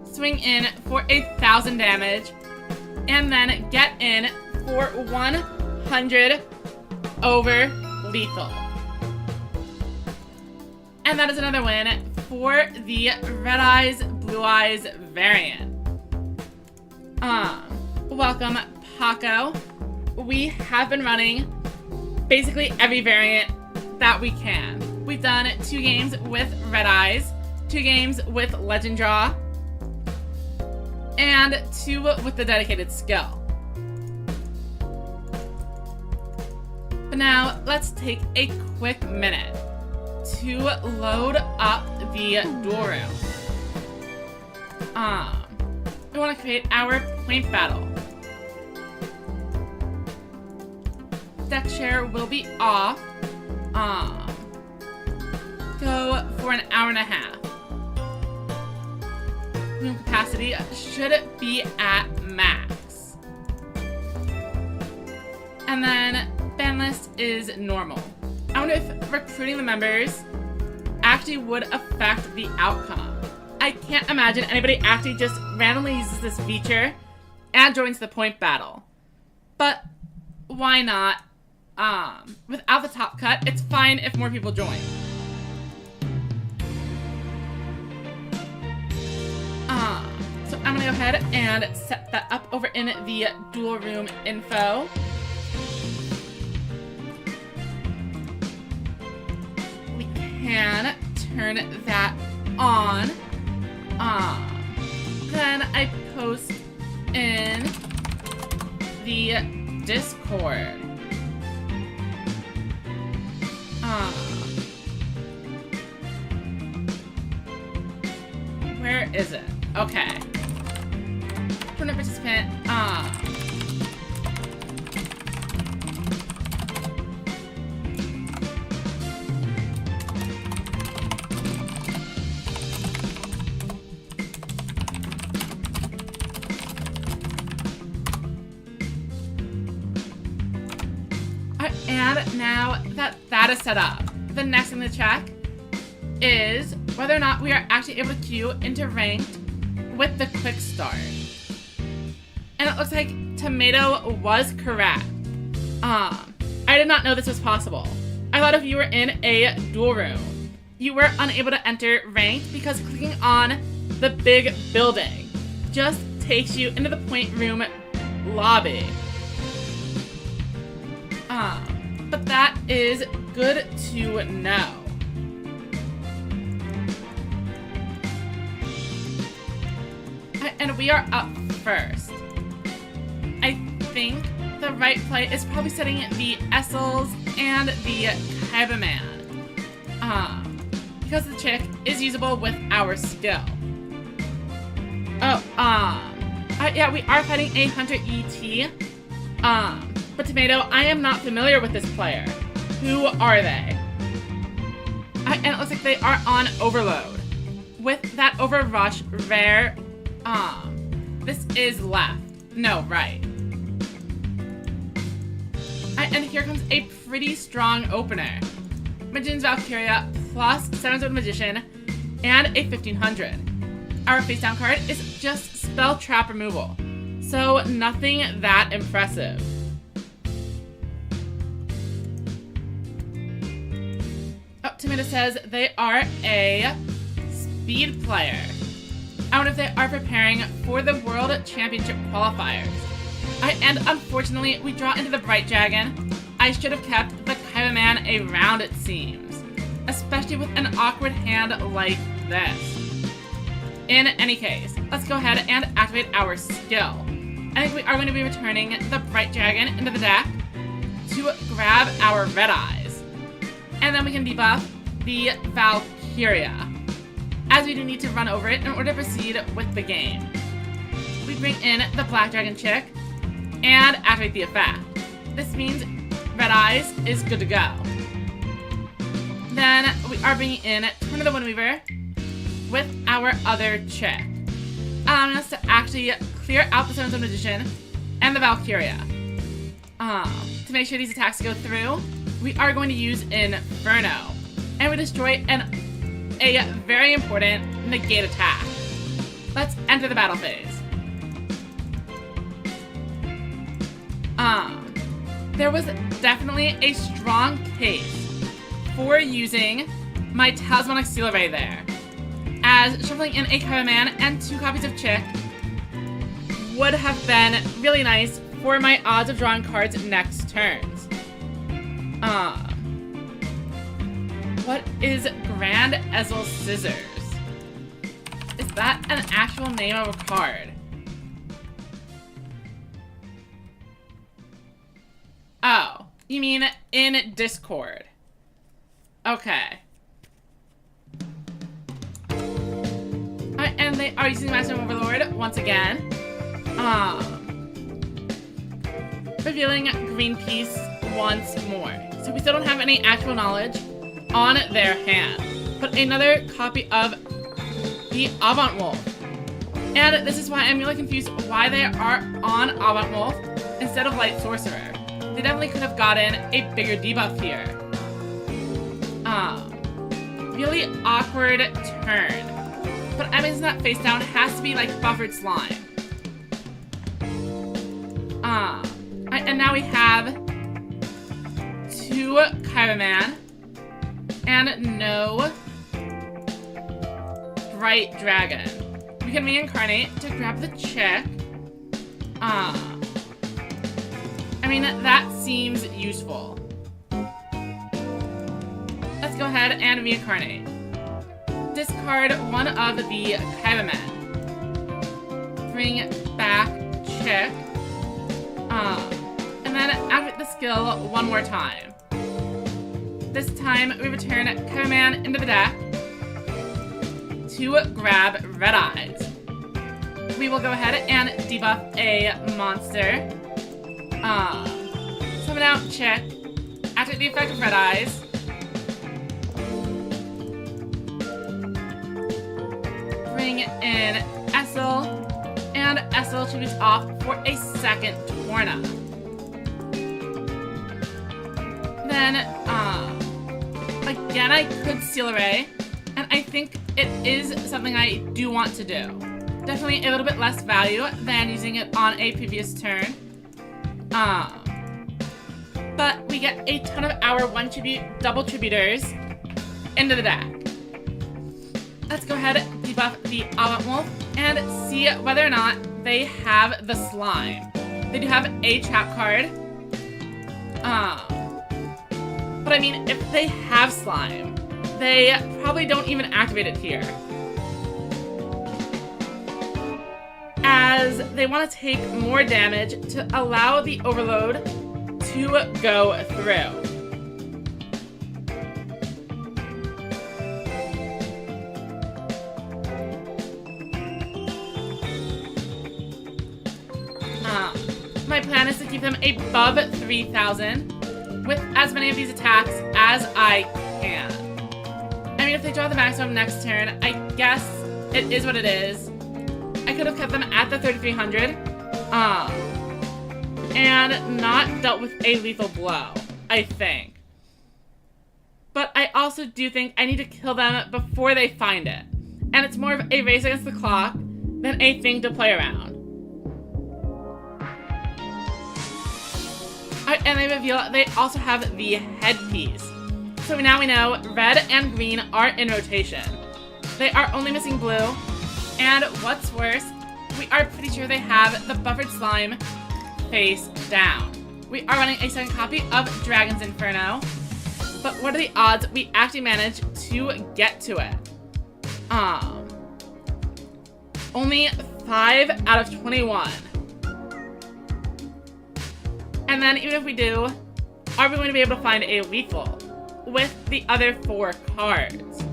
Swing in for 1,000 damage. And then get in for 100 over lethal. And that is another win for the Red Eyes, Blue Eyes variant. Welcome, Paco. We have been running basically every variant that we can. We've done 2 games with Red Eyes, 2 games with Legend Draw, and 2 with the dedicated skill. But now, let's take a quick minute to load up the duel room. We want to create our point battle. Deck share will be off. Go for an hour and a half. Room capacity should be at max. And then ban list is normal. I wonder if recruiting the members actually would affect the outcome. I can't imagine anybody actually just randomly uses this feature and joins the point battle. But why not? Without the top cut, it's fine if more people join. So I'm gonna go ahead and set that up over in the duel room info. We can turn that on. Then I post in the Discord. Where is it? Okay. Tournament participant. And now that is set up, the next thing to check is whether or not we are actually able to queue into ranked with the quick start. And it looks like Tomato was correct. I did not know this was possible. I thought if you were in a duel room, you were unable to enter ranked because clicking on the big building just takes you into the point room lobby. But that is good to know. And we are up first. I think the right play is probably setting the Essels and the Cyberman. Because the chick is usable with our skill. Yeah, we are fighting a Hunter ET. But Tomato, I am not familiar with this player. Who are they? And it looks like they are on Overload. With that Overrush rare, this is left. No, right. And here comes a pretty strong opener. Magician's Valkyria plus 7-sword Magician and a 1500. Our face down card is just spell trap removal. So nothing that impressive. Tomato says they are a speed player. I wonder if they are preparing for the World Championship qualifiers. And unfortunately, we draw into the Bright Dragon. I should have kept the Cyberman around, it seems. Especially with an awkward hand like this. In any case, let's go ahead and activate our skill. I think we are going to be returning the Bright Dragon into the deck to grab our Red Eyes. And then we can debuff the Valkyria, as we do need to run over it in order to proceed with the game. We bring in the Black Dragon chick and activate the effect. This means Red Eyes is good to go. Then we are bringing in Turn of the Windweaver with our other chick, allowing us to actually clear out the 7-sword Magician and the Valkyria. To make sure these attacks go through, we are going to use Inferno, and we destroy a very important negate attack. Let's enter the battle phase. There was definitely a strong case for using my Talismanic Seal Array there, as shuffling in a Cyberman and 2 copies of Chick would have been really nice for my odds of drawing cards next turns. What is Grand Ezel Scissors? Is that an actual name of a card? Oh, You mean in Discord? Okay. Alright, and they are using Maximum Overlord once again. Revealing Greenpeace once more. So we still don't have any actual knowledge on their hand. But another copy of the Avant Wolf. And this is why I'm really confused why they are on Avant Wolf instead of Light Sorcerer. They definitely could have gotten a bigger debuff here. Really awkward turn. But enemies that face down has to be like buffered slime. And now we have 2 Kyberman and no Bright Dragon. We can reincarnate to grab the chick. I mean, that seems useful. Let's go ahead and reincarnate. Discard one of the Kybermen. Bring back chick. And then activate the skill one more time. This time, we return Kyberman into the deck to grab Red Eyes. We will go ahead and debuff a monster. Summon out Chick. Activate the effect of Red Eyes. Bring in Essel. And Essel tributes off for a second Torna. Then, again, I could Seal Array. And I think it is something I do want to do. Definitely a little bit less value than using it on a previous turn. But we get a ton of our 1 tribute double tributors into the deck. Let's go ahead and debuff the Avant Wolf and see whether or not they have the slime. They do have a trap card. But I mean, if they have slime, they probably don't even activate it here. As they want to take more damage to allow the overload to go through. My plan is to keep them above 3,000 with as many of these attacks as I can. I mean, if they draw the maximum next turn, I guess it is what it is. I could have kept them at the 3,300 and not dealt with a lethal blow, I think. But I also do think I need to kill them before they find it. And it's more of a race against the clock than a thing to play around. Alright, and they reveal they also have the headpiece. So now we know red and green are in rotation. They are only missing blue. And what's worse, we are pretty sure they have the buffered slime face down. We are running a second copy of Dragon's Inferno. But what are the odds we actually manage to get to it? Only 5 out of 21. And then even if we do, are we going to be able to find a lethal with the other 4 cards?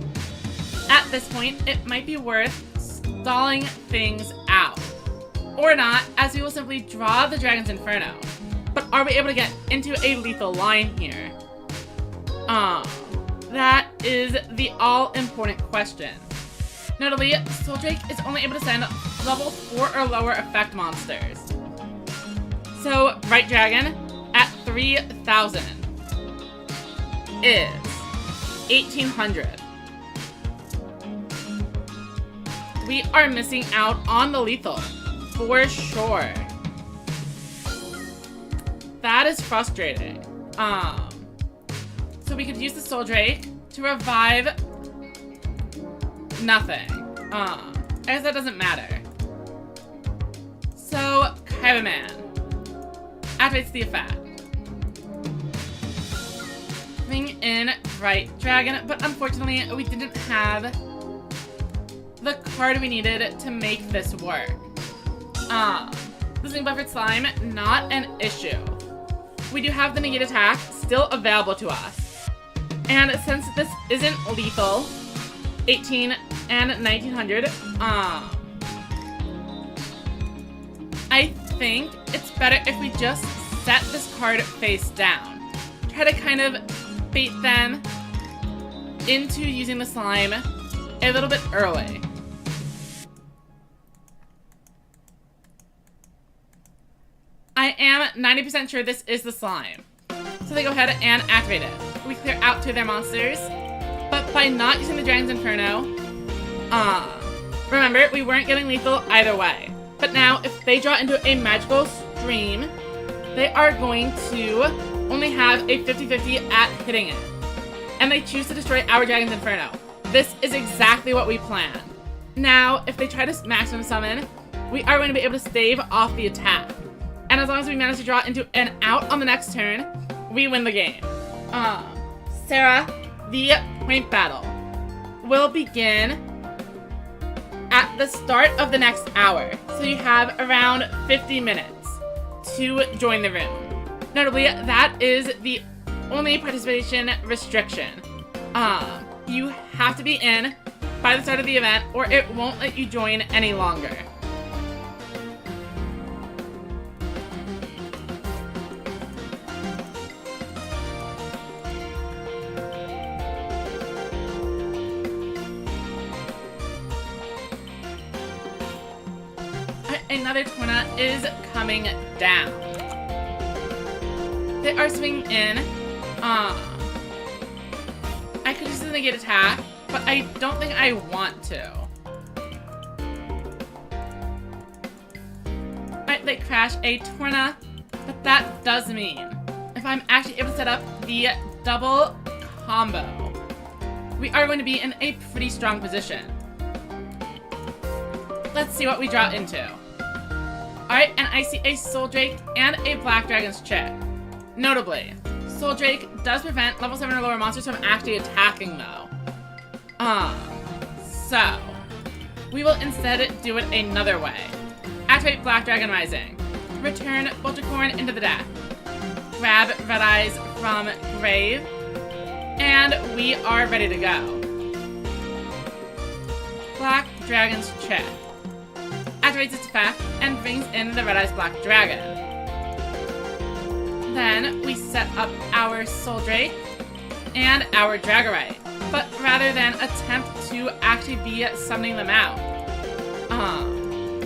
At this point, it might be worth stalling things out. Or not, as we will simply draw the Dragon's Inferno. But are we able to get into a lethal line here? That is the all-important question. Notably, Soul Drake is only able to send level 4 or lower effect monsters. So, Bright Dragon at 3,000 is 1,800. We are missing out on the lethal, for sure. That is frustrating. So we could use the Soul Drake to revive nothing. I guess that doesn't matter. So, Kyberman activates the effect. Bring in Bright Dragon, but unfortunately we didn't have the card we needed to make this work. Losing buffered slime, not an issue. we do have the negate attack still available to us. And since this isn't lethal, 18 and 1900, I think it's better if we just set this card face down. Try to kind of bait them into using the slime a little bit early. I am 90% sure this is the slime. So they go ahead and activate it. We clear out 2 of their monsters, but by not using the Dragon's Inferno, remember, we weren't getting lethal either way. But now, if they draw into a magical stream, they are going to only have a 50-50 at hitting it. And they choose to destroy our Dragon's Inferno. This is exactly what we planned. Now, if they try to maximum summon, we are going to be able to stave off the attack. And as long as we manage to draw into an out on the next turn, we win the game. Sarah, the point battle will begin at the start of the next hour. So you have around 50 minutes to join the room. Notably, that is the only participation restriction. You have to be in by the start of the event or it won't let you join any longer. Another Torna is coming down. They are swinging in. I could use the negate attack, but I don't think I want to. Alright, they crash a Torna, but that does mean if I'm actually able to set up the double combo, we are going to be in a pretty strong position. Let's see what we draw into. Alright, and I see a Soul Drake and a Black Dragon's Chick. Notably, Soul Drake does prevent level 7 or lower monsters from actually attacking though. So we will instead do it another way. Activate Black Dragon Rising. Return Ultracorn into the deck. Grab Red Eyes from Grave. And we are ready to go. Black Dragon's Chick activates its effect and brings in the Red Eyes Black Dragon. Then we set up our Soul Drake and our Dragorite, but rather than attempt to actually be summoning them out,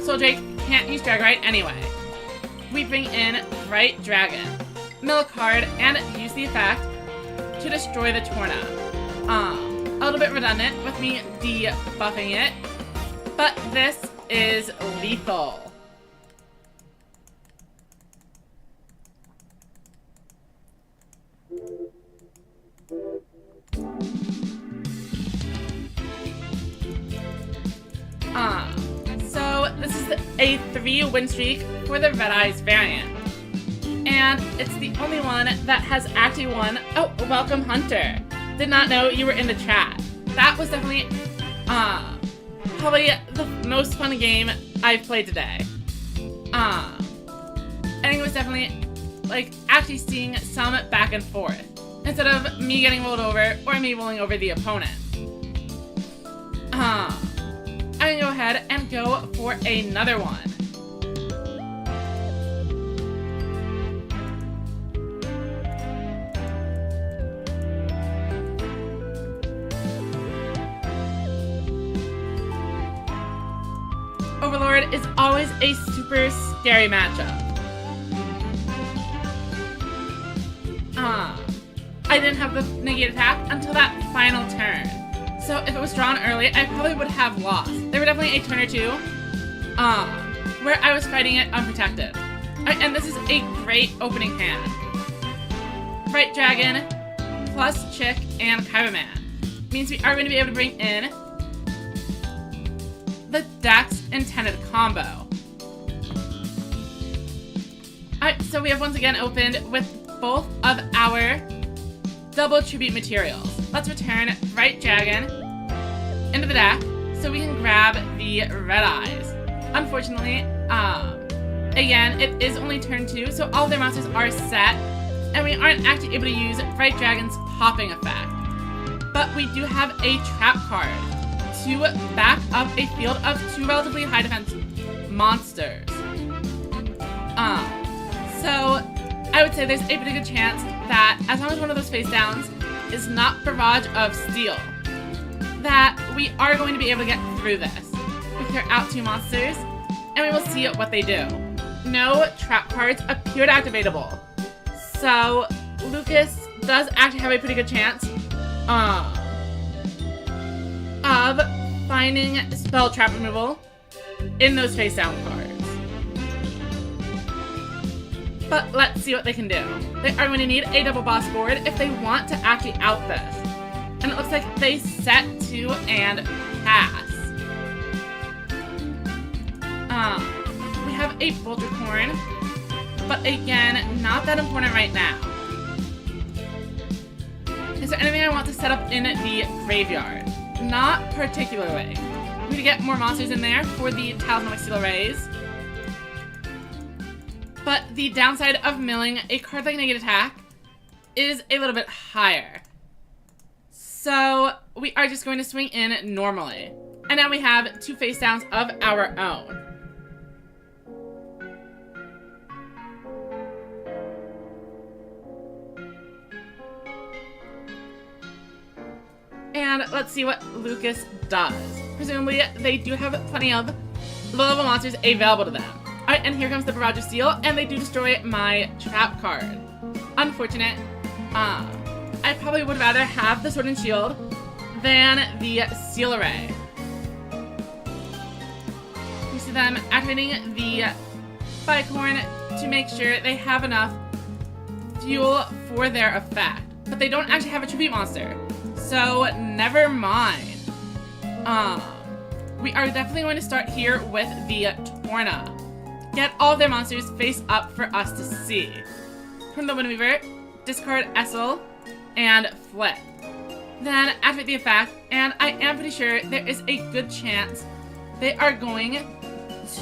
Soul Drake can't use Dragorite anyway. We bring in Bright Dragon, mill a card, and use the effect to destroy the Torna. A little bit redundant with me debuffing it, but this is lethal. So this is a 3-win streak for the Red Eyes variant. And it's the only one that has actually won. Oh, welcome Hunter. Did not know you were in the chat. That was definitely, probably the most fun game I've played today. I think it was definitely, like, actually seeing some back and forth, instead of me getting rolled over or me rolling over the opponent. I'm gonna go ahead and go for another one. Overlord is always a super scary matchup. I didn't have the negate attack until that final turn. So if it was drawn early, I probably would have lost. There were definitely a turn or two where I was fighting it unprotected. And this is a great opening hand. Bright Dragon plus Chick and Kyberman means we are going to be able to bring in the Dex intended combo. Alright, so we have once again opened with both of our double tribute materials. Let's return Bright Dragon into the deck so we can grab the Red Eyes. Unfortunately, again, it is only turn 2, so all their monsters are set and we aren't actually able to use Bright Dragon's popping effect. But we do have a trap card to back up a field of 2 relatively high defense monsters. So I would say there's a pretty good chance that as long as one of those face downs is not Barrage of Steel, that we are going to be able to get through this. We clear out 2 monsters, and we will see what they do. No trap cards appeared activatable. So Lucas does actually have a pretty good chance of finding spell trap removal in those face down cards. But let's see what they can do. They are going to need a double boss board if they want to actually out this. And it looks like they set 2 and pass. We have a Boltercorn, but again, not that important right now. Is there anything I want to set up in the graveyard? Not particularly. I'm going to get more monsters in there for the Talismanic Steel Rays. But the downside of milling a card like Negative Attack is a little bit higher. So we are just going to swing in normally. And now we have 2 face downs of our own. And let's see what Lucas does. Presumably, they do have plenty of low-level monsters available to them. Alright, and here comes the Barrage of Steel, and they do destroy my trap card. Unfortunate. I probably would rather have the Sword and Shield than the Seal Array. You see them activating the Bicorn to make sure they have enough fuel for their effect. But they don't actually have a Tribute Monster. So, never mind. We are definitely going to start here with the Torna. Get all of their monsters face up for us to see. From the Windweaver, discard Essel, and flip. Then activate the effect, and I am pretty sure there is a good chance they are going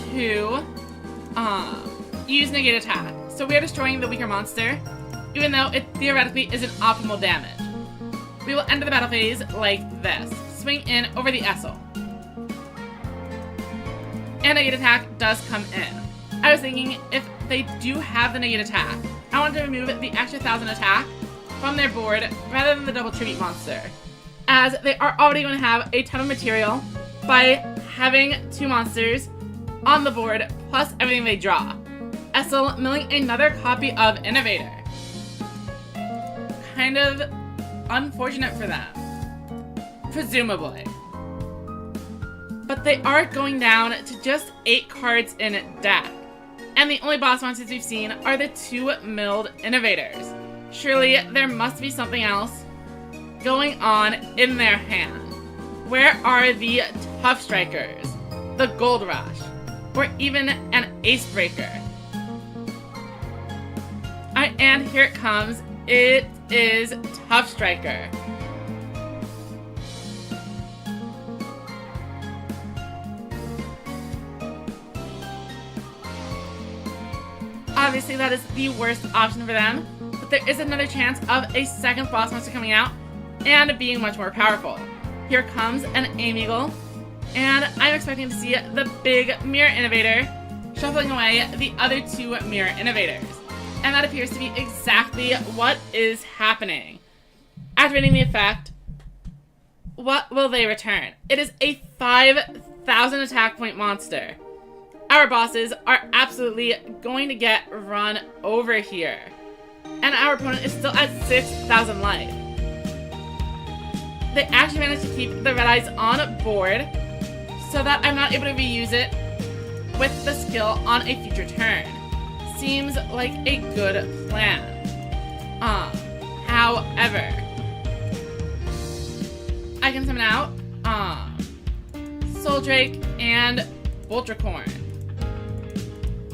to use Negate Attack. So we are destroying the weaker monster, even though it theoretically isn't optimal damage. We will enter the battle phase like this. Swing in over the Essel. And Negate Attack does come in. I was thinking if they do have the Negate Attack, I want to remove the extra 1,000 attack from their board rather than the double tribute monster, as they are already going to have a ton of material by having 2 monsters on the board plus everything they draw. Essel milling another copy of Innovator. Kind of unfortunate for them, presumably. But they are going down to just 8 cards in deck. And the only boss monsters we've seen are the 2 milled Innovators. Surely there must be something else going on in their hand. Where are the Tough Strikers, the Gold Rush, or even an Ace Breaker? And here it comes. It is Tough Striker. Obviously, that is the worst option for them, but there is another chance of a second boss monster coming out and being much more powerful. Here comes an Aim Eagle, and I'm expecting to see the big Mirror Innovator shuffling away the other 2 Mirror Innovators. And that appears to be exactly what is happening. Activating the effect, what will they return? It is a 5,000 attack point monster. Our bosses are absolutely going to get run over here. And our opponent is still at 6,000 life. They actually managed to keep the Red Eyes on board so that I'm not able to reuse it with the skill on a future turn. Seems like a good plan. However, I can summon out Soul Drake and Boltercorn.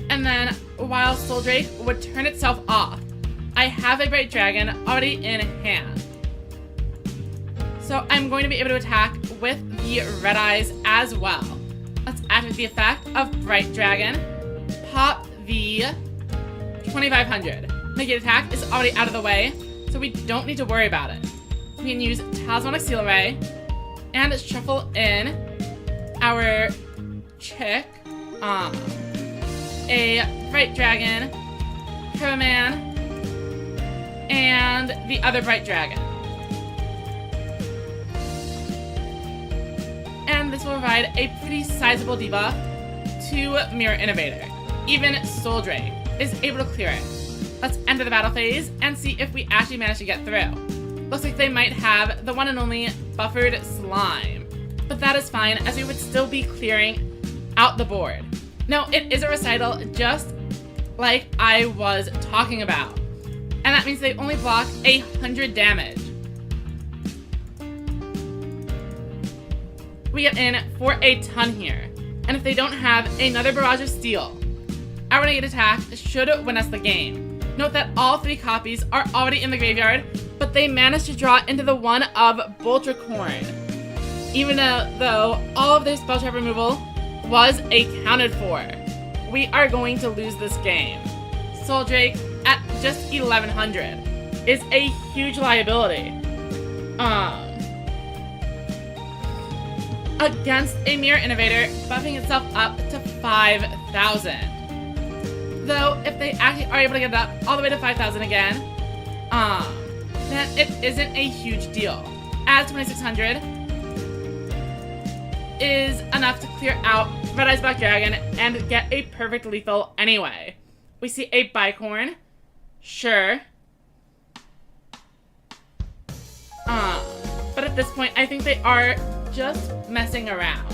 And then, while Soul Drake would turn itself off, I have a Bright Dragon already in hand. So I'm going to be able to attack with the Red Eyes as well. Let's activate the effect of Bright Dragon. Pop the 2500. Negate attack is already out of the way, so we don't need to worry about it. We can use Talismanic Seal Ray and shuffle in our chick, a Bright Dragon, Crowman, and the other Bright Dragon. And this will provide a pretty sizable debuff to Mirror Innovator. Even Soldrake is able to clear it. Let's enter the battle phase and see if we actually manage to get through. Looks like they might have the one and only Buffered Slime, but that is fine as we would still be clearing out the board. No, it is a recital just like I was talking about, and that means they only block 100 damage. We get in for a ton here, and if they don't have another Barrage of Steel, our Negate attack should win us the game. Note that all 3 copies are already in the graveyard, but they managed to draw into the one of Boltricorn, even though all of their spell trap removal was accounted for. We are going to lose this game. Soldrake at just 1100 is a huge liability. Against a Mirror Innovator, buffing itself up to 5,000. Though, if they actually are able to get it up all the way to 5,000 again, then it isn't a huge deal, as 2,600 is enough to clear out Red Eyes Black Dragon and get a perfect lethal anyway. We see a Bicorn, sure. But at this point, I think they are just messing around.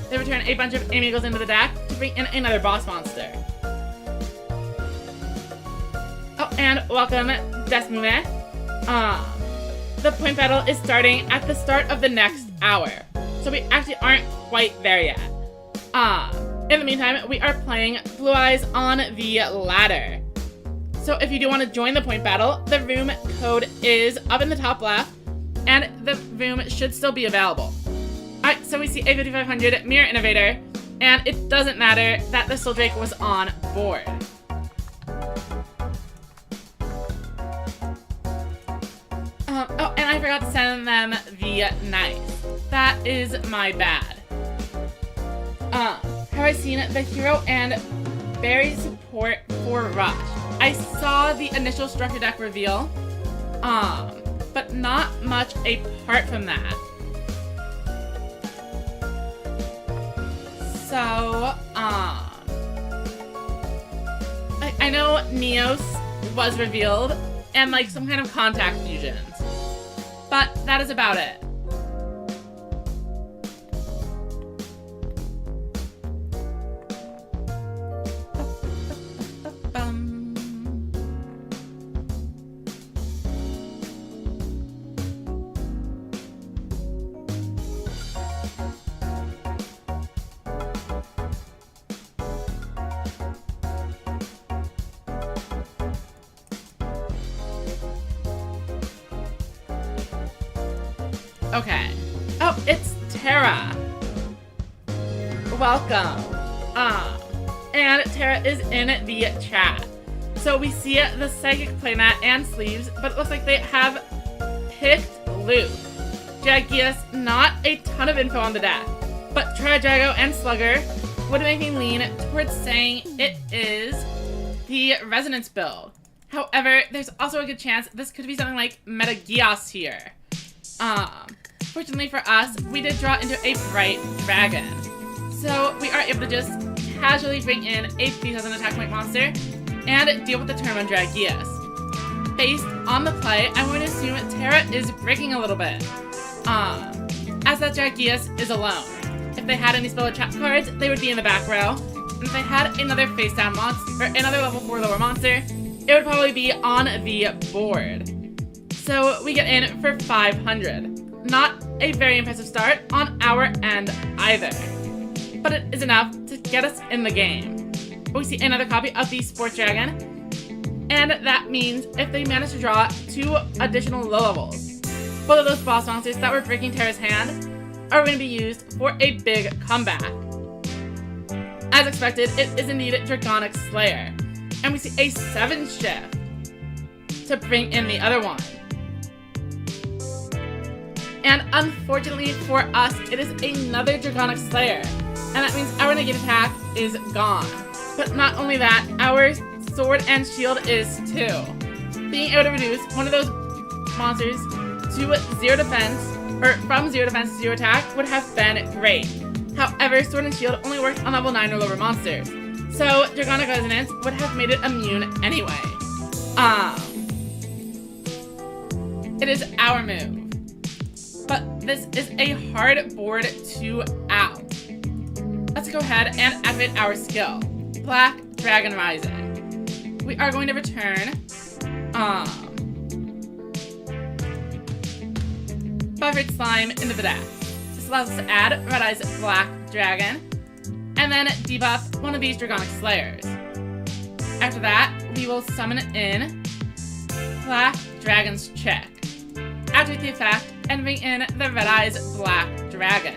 They return a bunch of Amigos into the deck to bring in another boss monster. Oh, and welcome, Desmune. The point battle is starting at the start of the next hour, so we actually aren't quite there yet. In the meantime, we are playing Blue Eyes on the ladder. So if you do want to join the point battle, the room code is up in the top left, and the room should still be available. Alright, so we see a 5500 Mirror Innovator, and it doesn't matter that the Soldrake was on board. Oh, and I forgot to send them the Nice. That is my bad. Have I seen the hero and berry support for Rush? I saw the initial structure deck reveal, but not much apart from that. So, I know Neos was revealed, and like some kind of contact fusions. But that is about it. Okay. Oh, it's Tara. Welcome. And Tara is in the chat. So we see the Psychic playmat and sleeves, but it looks like they have picked loot. Jagius, not a ton of info on the deck, but Tridrago and Slugger would make me lean towards saying it is the Resonance build. However, there's also a good chance this could be something like Metagios here. Fortunately for us, we did draw into a Bright Dragon. So we are able to just casually bring in a 3,000 attack point monster and deal with the turn on Dragius. Based on the play, I'm going to assume Tara is breaking a little bit, as that Dragius is alone. If they had any spell trap cards, they would be in the back row. And if they had another face down monster, or another level 4 lower monster, it would probably be on the board. So we get in for 500. Not a very impressive start on our end either, but it is enough to get us in the game. We see another copy of the Sport Dragon, and that means if they manage to draw 2 additional low levels, both of those boss monsters that were breaking Tara's hand are going to be used for a big comeback. As expected, it is indeed Dragonic Slayer, and we see a 7 shift. to bring in the other one. And unfortunately for us, it is another Dragonic Slayer. And that means our negative attack is gone. But not only that, our sword and shield is too. Being able to reduce one of those monsters to 0 defense, or from 0 defense to 0 attack, would have been great. However, sword and shield only worked on level 9 or lower monsters. So Dragonic Resonance would have made it immune anyway. It is our move. But this is a hard board to out. Let's go ahead and activate our skill. Black Dragon Rising. We are going to return Favorite Slime into the deck. This allows us to add Red Eyes Black Dragon, and then debuff one of these Dragonic Slayers. After that, we will summon in Black Dragon's Chick. Activate the effect and bring in the Red Eyes Black Dragon.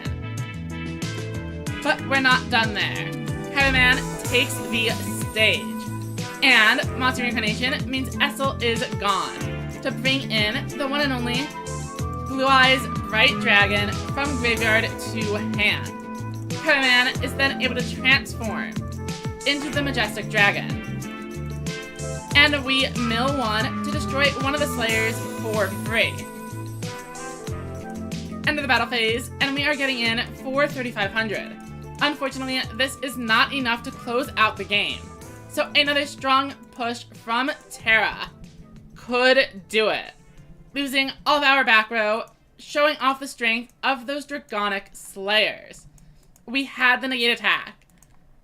But we're not done there. Caravan takes the stage. And Monster Reincarnation means Essel is gone. To bring in the one and only Blue Eyes Bright Dragon from graveyard to hand. Caravan is then able to transform into the Majestic Dragon. And we mill one to destroy one of the Slayers for free. End of the battle phase, and we are getting in for 3,500. Unfortunately, this is not enough to close out the game. So another strong push from Terra could do it. Losing all of our back row, showing off the strength of those Dragonic Slayers. We had the negate attack.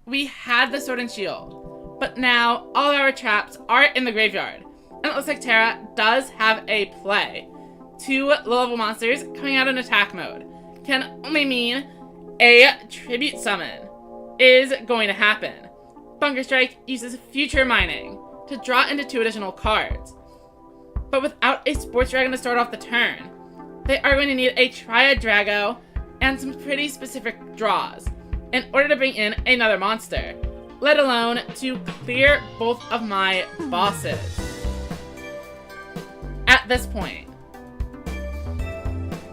We had the sword and shield. But now all of our traps are in the graveyard. And it looks like Terra does have a play. 2 low-level monsters coming out in attack mode can only mean a tribute summon is going to happen. Bunker Strike uses future mining to draw into 2 additional cards. But without a Sports Dragon to start off the turn, they are going to need a Triad Drago and some pretty specific draws in order to bring in another monster, let alone to clear both of my bosses. At this point,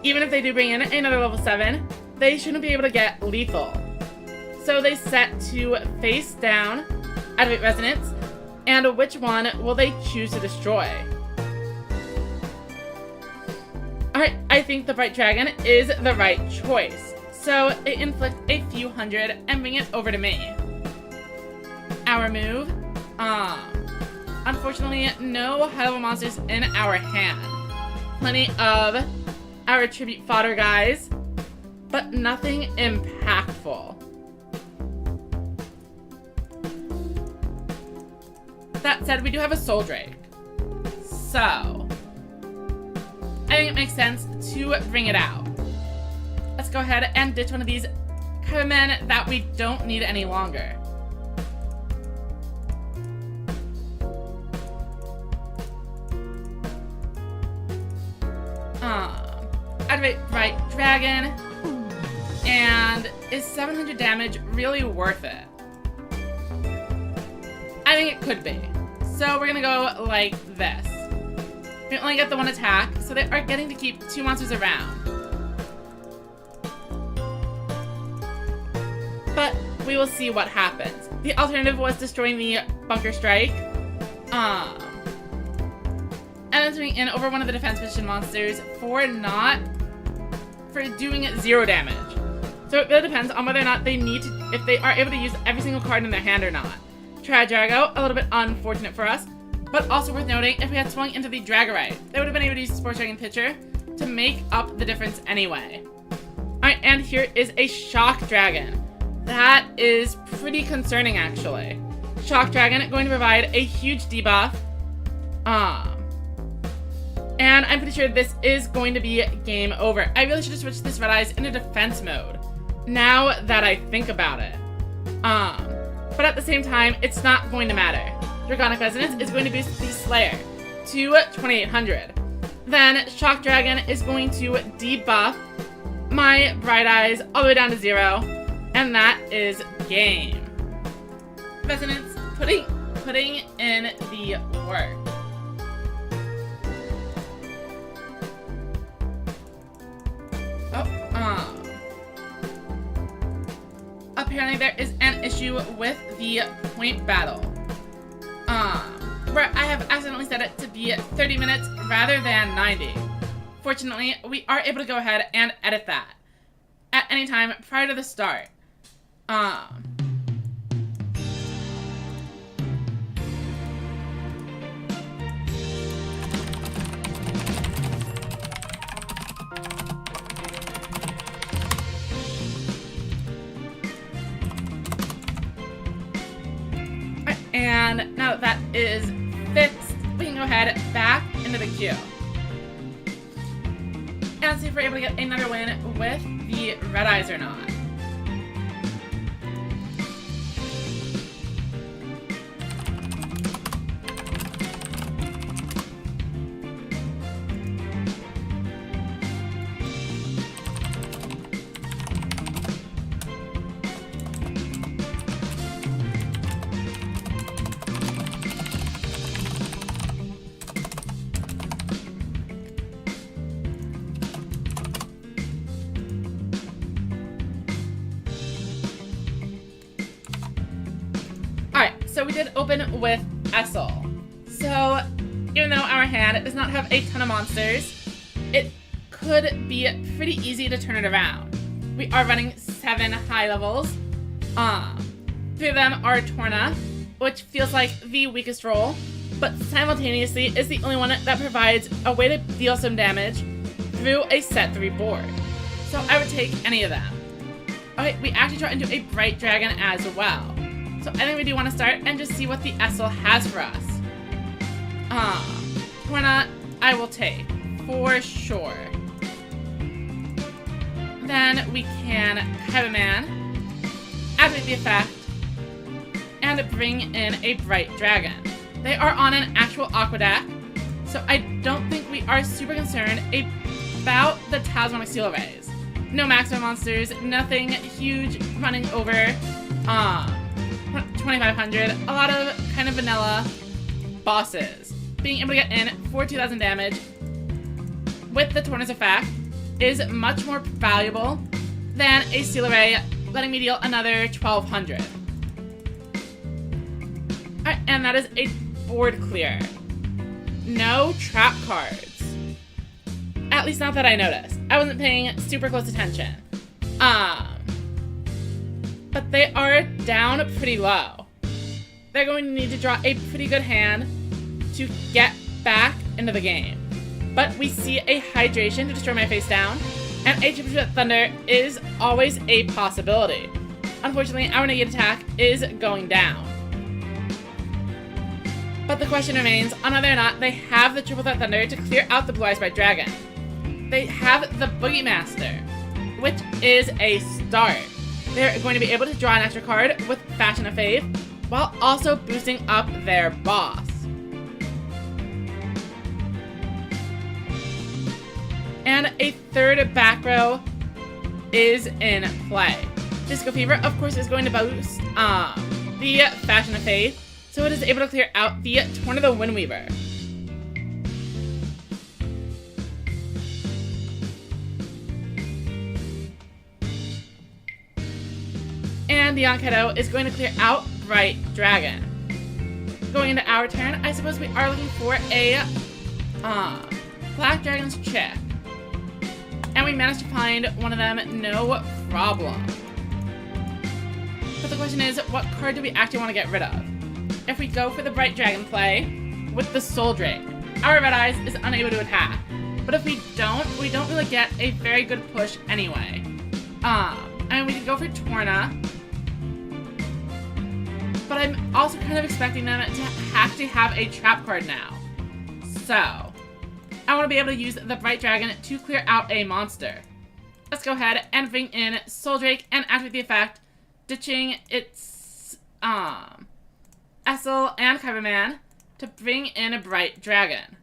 even if they do bring in another level 7, they shouldn't be able to get lethal. So they set to face down, activate Resonance, and which one will they choose to destroy? Alright, I think the Bright Dragon is the right choice. So they inflict a few hundred and bring it over to me. Our move, unfortunately, no high-level monsters in our hand. Plenty of our tribute fodder guys, but nothing impactful. That said, we do have a Soul Drake. So I think it makes sense to bring it out. Let's go ahead and ditch one of these Caramen that we don't need any longer. Activate Bright Dragon. And is 700 damage really worth it? I think it could be. So we're gonna go like this. We only get the 1 attack, so they are getting to keep 2 monsters around. But we will see what happens. The alternative was destroying the Bunker Strike. And then swinging in over one of the defense position monsters for doing 0 damage. So it really depends on whether or not they need to, if they are able to use every single card in their hand or not. Triad Drago, a little bit unfortunate for us, but also worth noting, if we had swung into the Dragorite, they would have been able to use the Sports Dragon pitcher to make up the difference anyway. Alright, and here is a Shock Dragon. That is pretty concerning, actually. Shock Dragon going to provide a huge debuff. And I'm pretty sure this is going to be game over. I really should have switched this Red Eyes into defense mode, now that I think about it. But at the same time, it's not going to matter. Dragonic Resonance is going to boost the Slayer to 2,800. Then Shock Dragon is going to debuff my Bright Eyes all the way down to 0, and that is game. Resonance putting in the work. Oh, apparently there is an issue with the point battle. Where I have accidentally set it to be 30 minutes rather than 90. Fortunately, we are able to go ahead and edit that at any time prior to the start. And now that that is fixed, we can go ahead back into the queue. And see if we're able to get another win with the red eyes or not. So we did open with Essel. So even though our hand does not have a ton of monsters, it could be pretty easy to turn it around. We are running 7 high levels. 3 of them are Torna, which feels like the weakest role, but simultaneously is the only one that provides a way to deal some damage through a set 3 board. So I would take any of them. Okay, we actually try into a Bright Dragon as well. So I think we do want to start and just see what the Essel has for us. Torna, I will take, for sure. Then we can Kaibaman, activate the effect, and bring in a Bright Dragon. They are on an actual Aqua deck, so I don't think we are super concerned about the Talismanic Seal Rays. No maximum monsters, nothing huge running over 2,500, a lot of kind of vanilla bosses. Being able to get in for 2,000 damage with the Torna's effect is much more valuable than a Seal Ray letting me deal another 1,200. Alright, and that is a board clear. No trap cards. At least not that I noticed. I wasn't paying super close attention. But they are down pretty low. They're going to need to draw a pretty good hand to get back into the game. But we see a Hydration to destroy my face down, and a Triple Thunder is always a possibility. Unfortunately, our negative attack is going down. But the question remains on whether or not they have the Triple Threat Thunder to clear out the Blue Eyes Bright Dragon. They have the Boogie Master, which is a start. They're going to be able to draw an extra card with Fashion of Faith, while also boosting up their boss. And a third back row is in play. Disco Fever, of course, is going to boost the Fashion of Faith, so it is able to clear out the Torn of the Windweaver. And the Yonkaido is going to clear out Bright Dragon. Going into our turn, I suppose we are looking for a Black Dragon's Chick. And we managed to find one of them, no problem. But the question is, what card do we actually want to get rid of? If we go for the Bright Dragon play with the Soul Drake, our Red Eyes is unable to attack. But if we don't really get a very good push anyway. And we could go for Torna. But I'm also kind of expecting them to actually have a trap card now. So, I want to be able to use the Bright Dragon to clear out a monster. Let's go ahead and bring in Soul Drake and activate the effect, ditching its Essel and Kaibaman to bring in a Bright Dragon.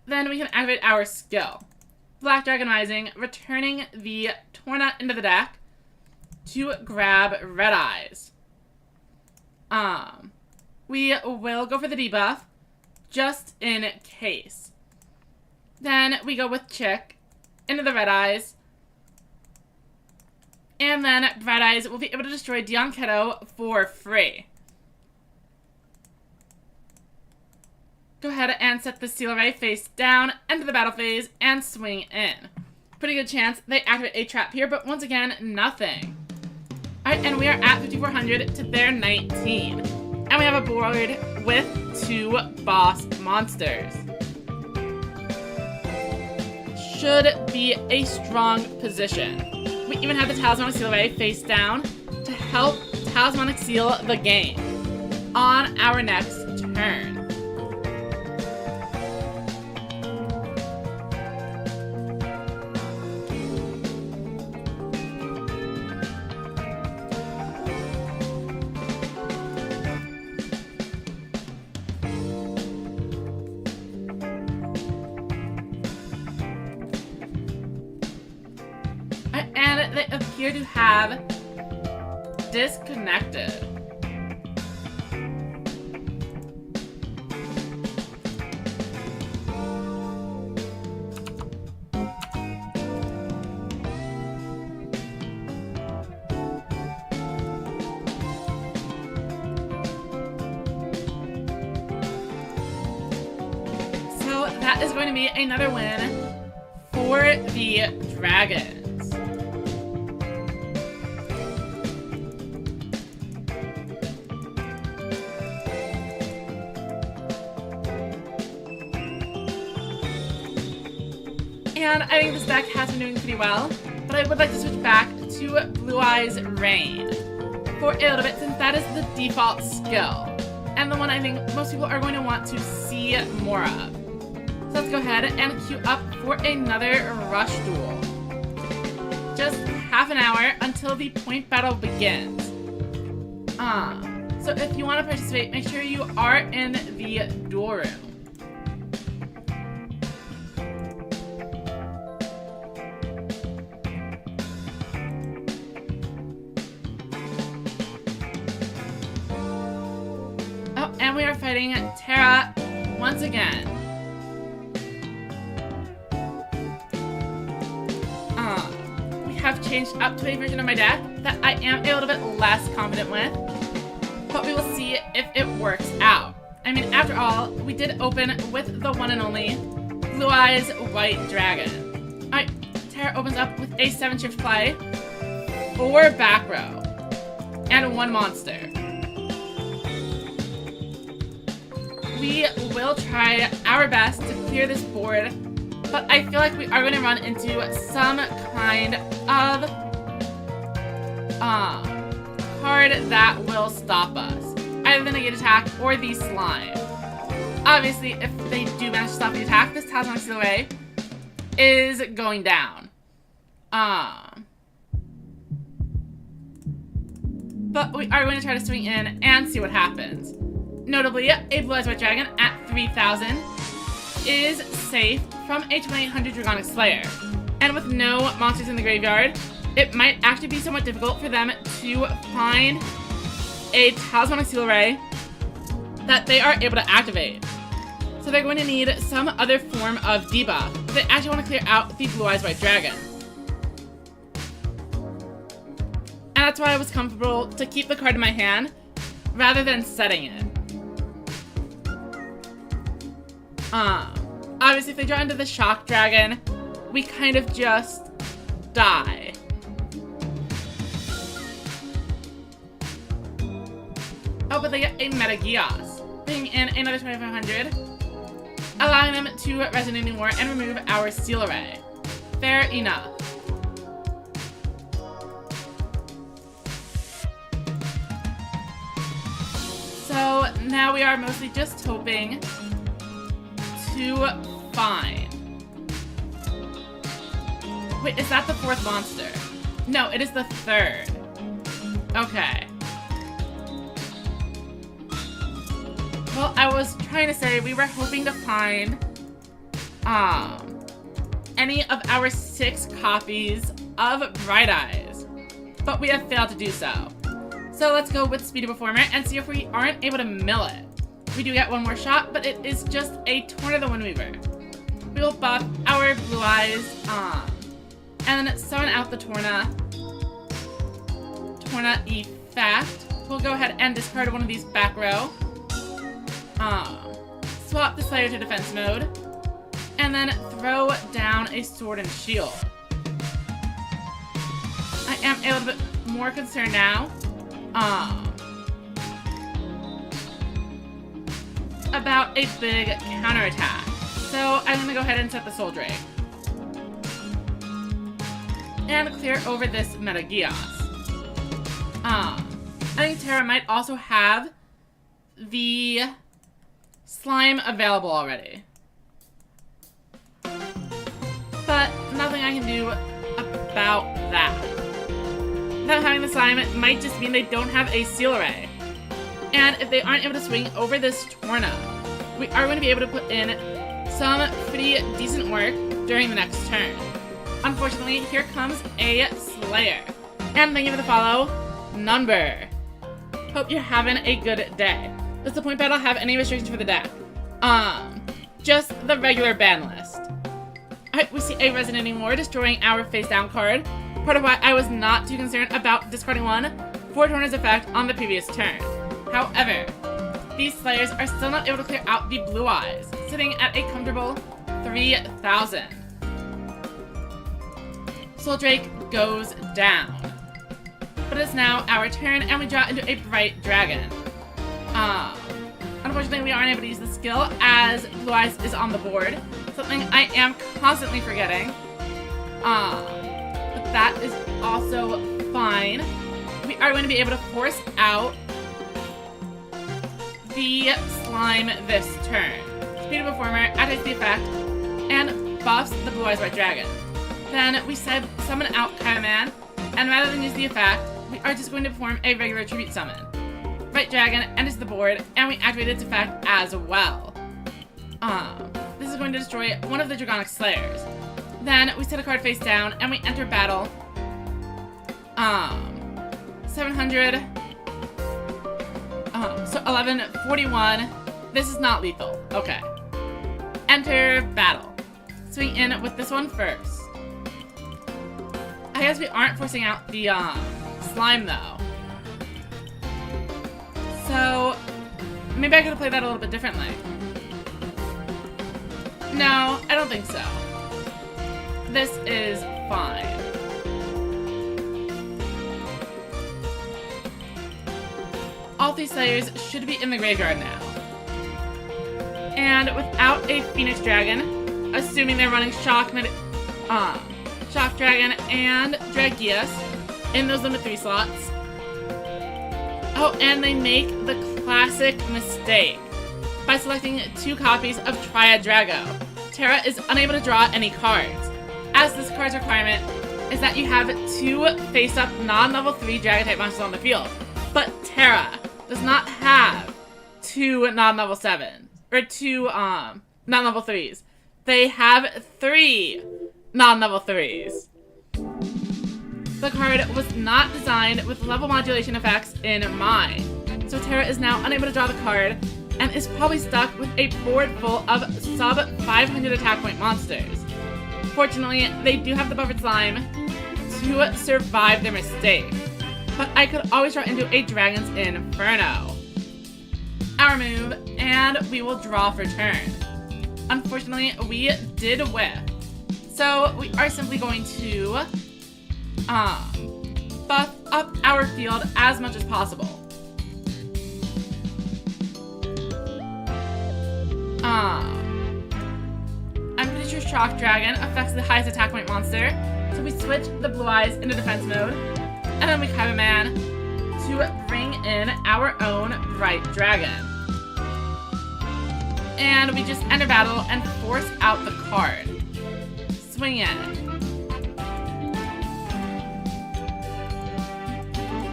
Then we can activate our skill. Black Dragon Rising, returning the Torna into the deck to grab Red Eyes. We will go for the debuff, just in case. Then we go with Chick, into the Red Eyes. And then Red Eyes will be able to destroy Dionketo for free. Go ahead and set the Steel Ray face down, enter the battle phase, and swing in. Pretty good chance they activate a trap here, but once again, nothing. Alright, and we are at 5,400 to their 19. And we have a board with 2 boss monsters. Should be a strong position. We even have the Talismanic Seal Ray face down to help Talismanic Seal the game on our next turn. And they appear to have disconnected. So that is going to be another win for the Dragons. And I think this deck has been doing pretty well, but I would like to switch back to Blue Eyes Rain for a little bit, since that is the default skill, and the one I think most people are going to want to see more of. So let's go ahead and queue up for another Rush Duel. Just half an hour until the point battle begins. So if you want to participate, make sure you are in the duel room. And we are fighting Terra once again. We have changed up to a version of my deck that I am a little bit less confident with, but we will see if it works out. I mean, after all, we did open with the one and only Blue Eyes White Dragon. Alright, Terra opens up with a 7-shift play, 4 back row, and 1 monster. We will try our best to clear this board, but I feel like we are going to run into some kind of card that will stop us. Either the negate attack or the slime. Obviously, if they do manage to stop the attack, this Talismanic Seal Ray is going down. But we are going to try to swing in and see what happens. Notably, a Blue Eyes White Dragon at 3,000 is safe from a 2,800 Dragonic Slayer. And with no monsters in the graveyard, it might actually be somewhat difficult for them to find a Talismanic Seal Ray that they are able to activate. So they're going to need some other form of debuff if they actually want to clear out the Blue Eyes White Dragon. And that's why I was comfortable to keep the card in my hand rather than setting it. Obviously, if they draw into the Shock Dragon, we kind of just die. Oh, but they get a Meta Geass, bringing in another 2,500, allowing them to resonate anymore and remove our Seal Ray. Fair enough. So now we are mostly just hoping to find... Wait, is that the 4th monster? No, it is the 3rd. Okay. Well, I was trying to say we were hoping to find any of our 6 copies of Bright Eyes, but we have failed to do so. So let's go with Speedy Performer and see if we aren't able to mill it. We do get one more shot, but it is just a Torn of the Windweaver. We will buff our Blue Eyes And then summon out the Torna effect. We'll go ahead and discard one of these back row. Swap the Slayer to defense mode. And then throw down a sword and shield. I am a little bit more concerned now. About a big counterattack. So I'm gonna go ahead and set the Soul Drake. And clear over this Metageos. I think Terra might also have the slime available already. But nothing I can do about that. Them having the slime, it might just mean they don't have a Seal Array. And if they aren't able to swing over this Torna, we are going to be able to put in some pretty decent work during the next turn. Unfortunately, here comes a Slayer. And thank you for the follow, Number. Hope you're having a good day. Does the point battle have any restrictions for the deck? Just the regular ban list. Alright, we see a Resonating War destroying our face down card. Part of why I was not too concerned about discarding one for Torna's effect on the previous turn. However, these Slayers are still not able to clear out the Blue Eyes, sitting at a comfortable 3,000. Soul Drake goes down. But it's now our turn, and we draw into a Bright Dragon. Unfortunately, we aren't able to use the skill as Blue Eyes is on the board. Something I am constantly forgetting. But that is also fine. We are going to be able to force out the slime this turn. Speed of Performer activates the effect and buffs the Blue Eyes White Dragon. Then we summon out Kaiman, and rather than use the effect, we are just going to perform a regular tribute summon. White Dragon enters the board, and we activate its effect as well. This is going to destroy one of the Dragonic Slayers. Then we set a card face down, and we enter battle. 700. So 1141. This is not lethal. Okay. Enter battle. Swing in with this one first. I guess we aren't forcing out the slime though. So maybe I could have played that a little bit differently. No, I don't think so. This is fine. All three Slayers should be in the graveyard now. And without a Phoenix Dragon, assuming they're running Shock Dragon and Dragius in those limit 3 slots. Oh, and they make the classic mistake by selecting 2 copies of Triad Drago. Terra is unable to draw any cards, as this card's requirement is that you have 2 face-up non-level 3 Dragon-type monsters on the field. But Terra does not have 2 non-level 7s, or 2 non-level 3s. They have 3 non-level 3s. The card was not designed with level modulation effects in mind, so Terra is now unable to draw the card and is probably stuck with a board full of sub 500 attack point monsters. Fortunately, they do have the buffered slime to survive their mistake, but I could always draw into a Dragon's Inferno. Our move, and we will draw for turn. Unfortunately, we did whiff, so we are simply going to buff up our field as much as possible. I'm pretty sure Shock Dragon affects the highest attack point monster, so we switch the Blue Eyes into defense mode, and then we Kaiba to bring in our own Bright Dragon. And we just enter battle and force out the card. Swing in.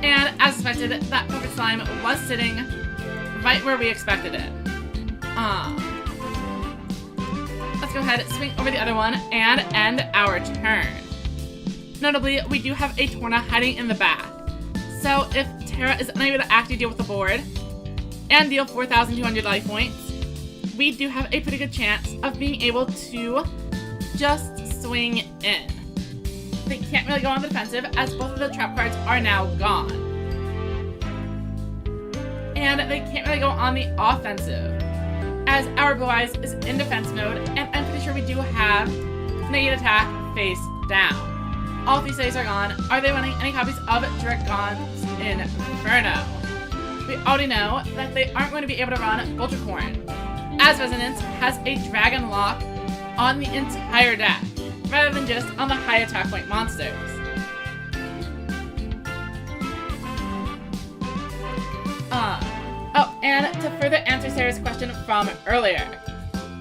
And as expected, that perfect slime was sitting right where we expected it. Let's go ahead, swing over the other one, and end our turn. Notably, we do have a Torna hiding in the back. So if Terra is unable to actually deal with the board and deal 4,200 life points, we do have a pretty good chance of being able to just swing in. they can't really go on the defensive as both of the trap cards are now gone. And they can't really go on the offensive as our Blue Eyes is in defense mode, and I'm pretty sure we do have negative attack face down. All three slaves are gone. Are they running any copies of Dragon's Inferno? We already know that they aren't going to be able to run Voltricorn, as Resonance has a Dragon Lock on the entire deck, rather than just on the high attack point monsters. And to further answer Sarah's question from earlier,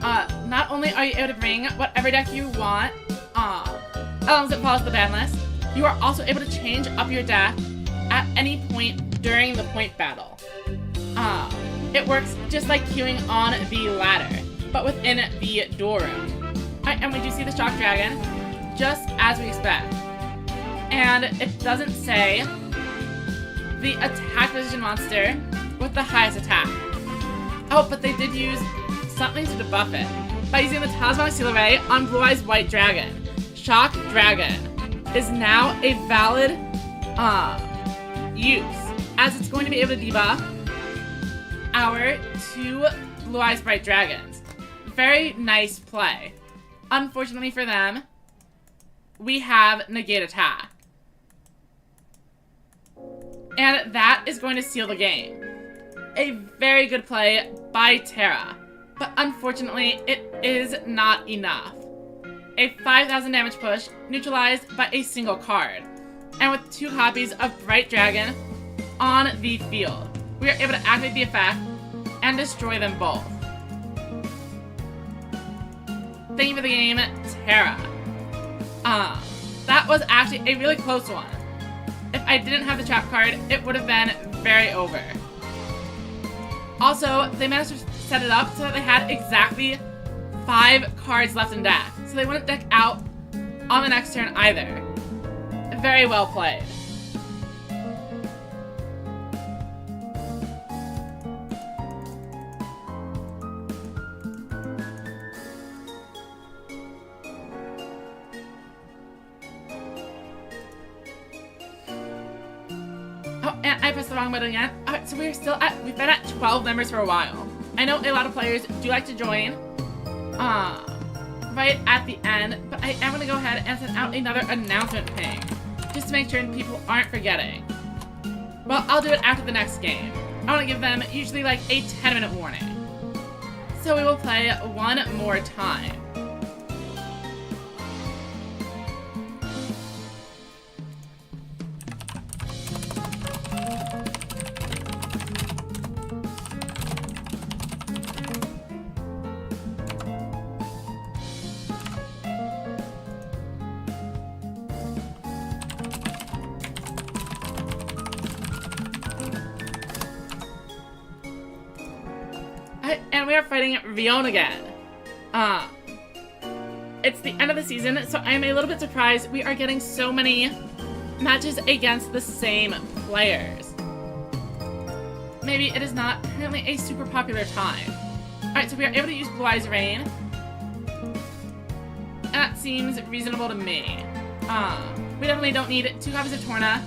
not only are you able to bring whatever deck you want, as long as it follows the ban list, you are also able to change up your deck at any point during the point battle. It works just like queuing on the ladder, but within the door room. And we do see the Shock Dragon, just as we expect. And it doesn't say the attack position monster with the highest attack. Oh, but they did use something to debuff it by using the Talismanic Seal Array on Blue Eyes White Dragon. Shock Dragon is now a valid use, as it's going to be able to debuff our two Blue Eyes Bright Dragons. Very nice play. Unfortunately for them, we have negate attack. And that is going to seal the game. A very good play by Terra, but unfortunately it is not enough. A 5,000 damage push neutralized by a single card, and with 2 copies of Bright Dragon on the field, we are able to activate the effect and destroy them both. Thank you for the game, Terra. That was actually a really close one. If I didn't have the trap card, it would have been very over. Also, they managed to set it up so that they had exactly 5 cards left in deck, so they wouldn't deck out on the next turn either. Very well played. Oh, and I pressed the wrong button again. Alright, so we've been at 12 members for a while. I know a lot of players do like to join right at the end, but I am going to go ahead and send out another announcement ping, just to make sure people aren't forgetting. Well, I'll do it after the next game. I want to give them usually like a 10-minute warning. So we will play one more time. And we are fighting Rion again. It's the end of the season, so I am a little bit surprised we are getting so many matches against the same players. Maybe it is not currently a super popular time. Alright, so we are able to use Blue Eyes Rain. That seems reasonable to me. We definitely don't need 2 copies of Torna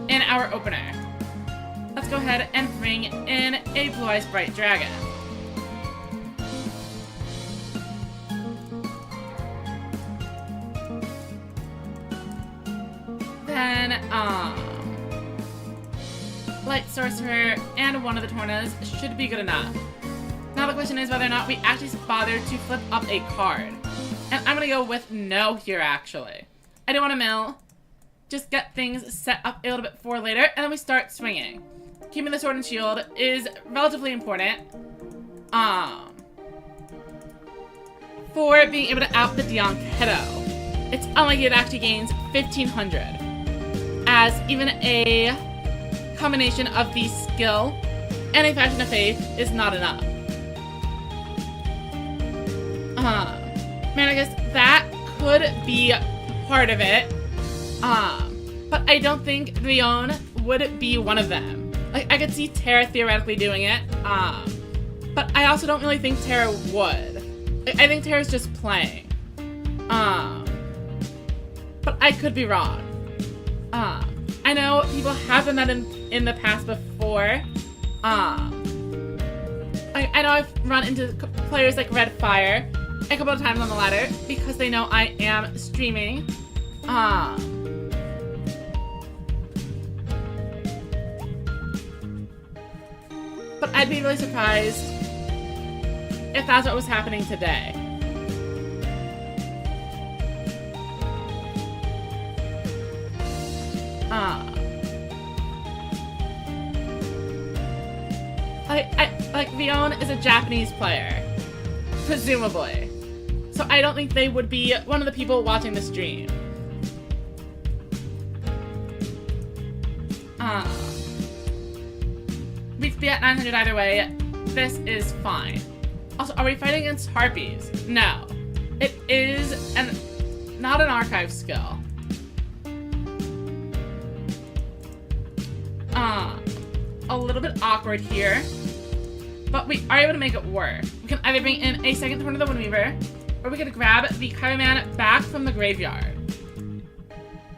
in our opener. Let's go ahead and bring in a Blue Eyes Bright Dragon. Then, Light Sorcerer and one of the Tornas should be good enough. Now the question is whether or not we actually bother to flip up a card. And I'm gonna go with no here, actually. I don't want to mill. Just get things set up a little bit for later, and then we start swinging. Keeping the Sword and Shield is relatively important. For being able to out the Dion Kiddo. It's unlikely it actually gains 1,500. As even a combination of the skill and a Fashion of Faith is not enough. Man, I guess that could be part of it. But I don't think Rion would be one of them. Like, I could see Terra theoretically doing it, but I also don't really think Terra would. I think Terra's just playing. but I could be wrong. I know people have done that in the past before. I know I've run into players like Red Fire a couple of times on the ladder because they know I am streaming. But I'd be really surprised if that's what was happening today. Like Vion is a Japanese player, presumably. So I don't think they would be one of the people watching the stream. We'd be at 900 either way. This is fine. Also, are we fighting against harpies? No. It is not an archive skill. A little bit awkward here, but we are able to make it work. We can either bring in a second Torn of the Windweaver, or we could grab the Kaibaman back from the graveyard.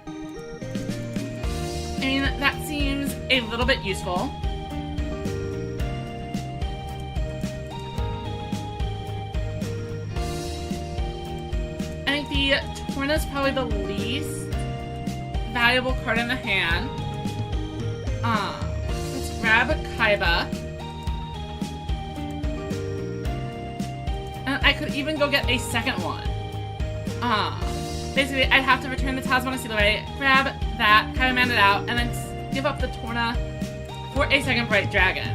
I mean, that seems a little bit useful. I think the Torna is probably the least valuable card in the hand. Let's grab a Kaiba. And I could even go get a second one. Basically, I'd have to return the Talisman of Seal Array, grab that, Kaibaman it out, and then give up the Torna for a second Bright Dragon.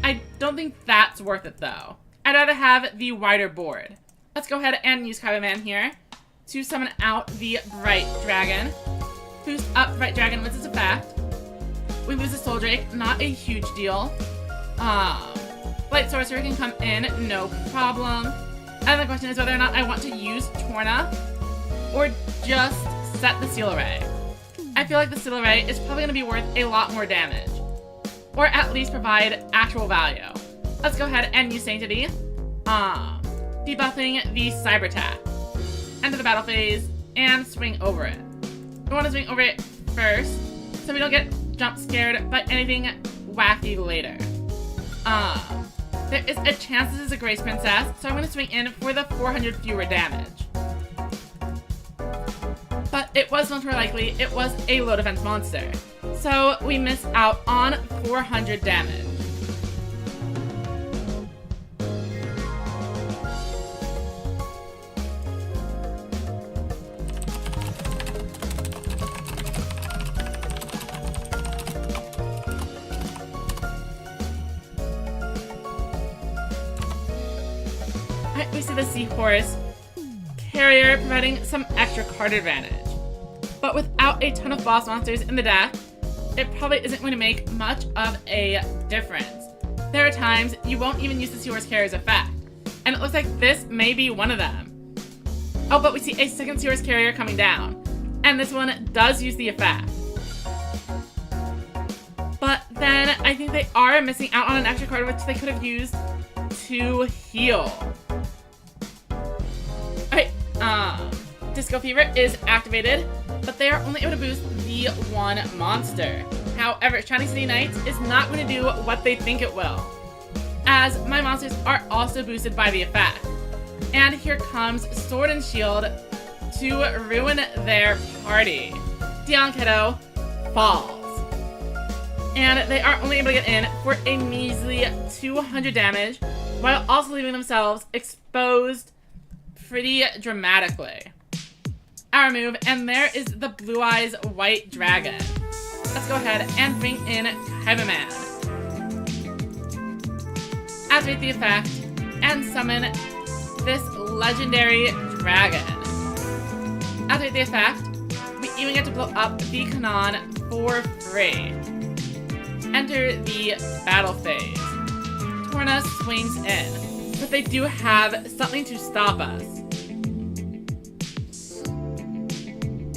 I don't think that's worth it, though. I'd rather have the wider board. Let's go ahead and use Kaibaman here to summon out the Bright Dragon. Boost up Bright Dragon with its effect. We lose a Soul Drake, not a huge deal. Light Sorcerer can come in, no problem. And the question is whether or not I want to use Torna or just set the Seal Array. I feel like the Seal Array is probably going to be worth a lot more damage, or at least provide actual value. Let's go ahead and use Sanctity. Debuffing the Cyber Attack. Enter the battle phase and swing over it. We want to swing over it first so we don't get jump scared by anything wacky later. There is a chance this is a Grace Princess, so I'm going to swing in for the 400 fewer damage. But it was much more likely it was a low defense monster, so we miss out on 400 damage. We see the Seahorse Carrier providing some extra card advantage. But without a ton of boss monsters in the deck, it probably isn't going to make much of a difference. There are times you won't even use the Seahorse Carrier's effect, and it looks like this may be one of them. Oh, but we see a second Seahorse Carrier coming down, and this one does use the effect. But then I think they are missing out on an extra card which they could have used to heal. Okay, Disco Fever is activated, but they are only able to boost the one monster. However, Shining City Knights is not going to do what they think it will, as my monsters are also boosted by the effect. And here comes Sword and Shield to ruin their party. Dianketo falls. And they are only able to get in for a measly 200 damage, while also leaving themselves exposed pretty dramatically. Our move, and there is the Blue Eyes White Dragon. Let's go ahead and bring in Kaibaman. Activate the effect and summon this legendary dragon. Activate the effect. We even get to blow up the Kanon for free. Enter the battle phase. Torna swings in, but they do have something to stop us.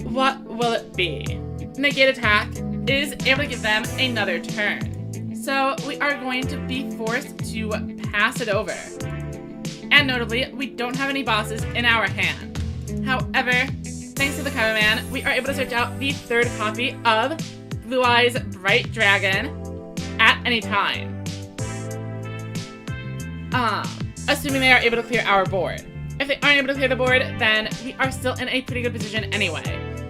What will it be? Negate attack is able to give them another turn, so we are going to be forced to pass it over. And notably, we don't have any bosses in our hand. However, thanks to the cameraman, we are able to search out the third copy of Blue Eyes Bright Dragon at any time. Assuming they are able to clear our board. If they aren't able to clear the board, then we are still in a pretty good position anyway.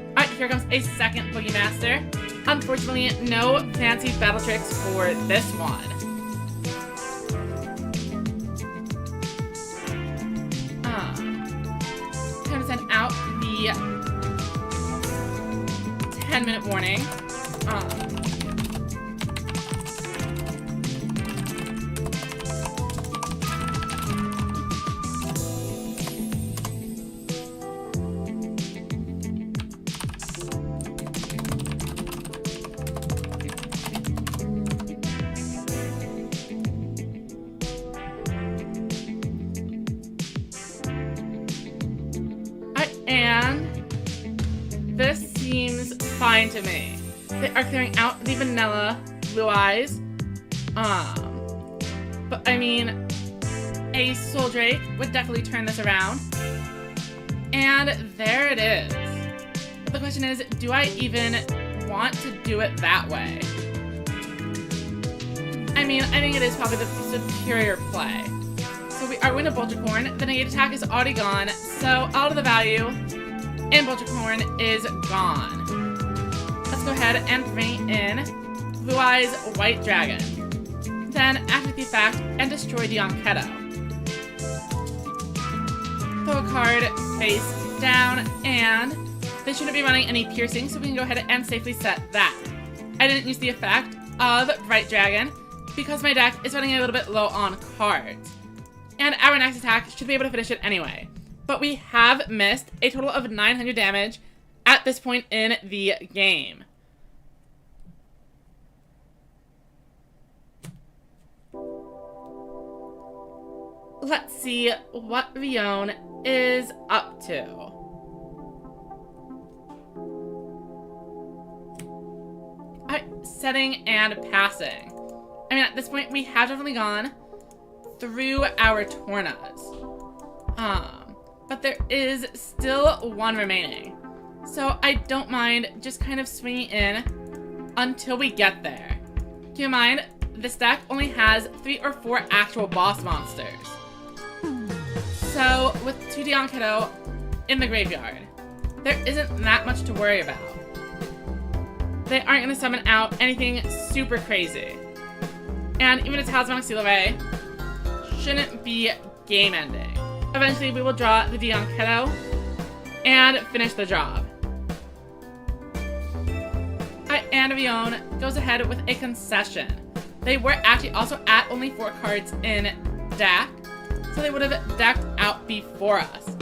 Alright, here comes a second Boogie Master. Unfortunately, no fancy battle tricks for this one. Time to send out the 10-minute warning. And this seems fine to me. They are clearing out the vanilla Blue Eyes. But I mean, a Soul Drake would definitely turn this around. And there it is. But the question is, do I even want to do it that way? I mean, I think it is probably the superior play. So we are going to Boltricorn. The negate attack is already gone, so all of the value in Boltricorn is gone. Let's go ahead and bring in Blue Eyes White Dragon. Then activate the effect and destroy the Onketo. Throw a card face down, and they shouldn't be running any piercing, so we can go ahead and safely set that. I didn't use the effect of Bright Dragon because my deck is running a little bit low on cards. And our next attack should be able to finish it anyway. But we have missed a total of 900 damage at this point in the game. Let's see what Rion is up to. Alright, setting and passing. I mean, at this point, we have definitely gone through our Tornas. But there is still one remaining. So I don't mind just kind of swinging in until we get there. Keep in mind, this deck only has 3 or 4 actual boss monsters. So with 2D Onketo in the graveyard, there isn't that much to worry about. They aren't going to summon out anything super crazy. And even a Talismanic Seal Array shouldn't be game ending. Eventually we will draw the Onketo and finish the job. And Rion goes ahead with a concession. They were actually also at only 4 cards in deck, so they would have decked out before us.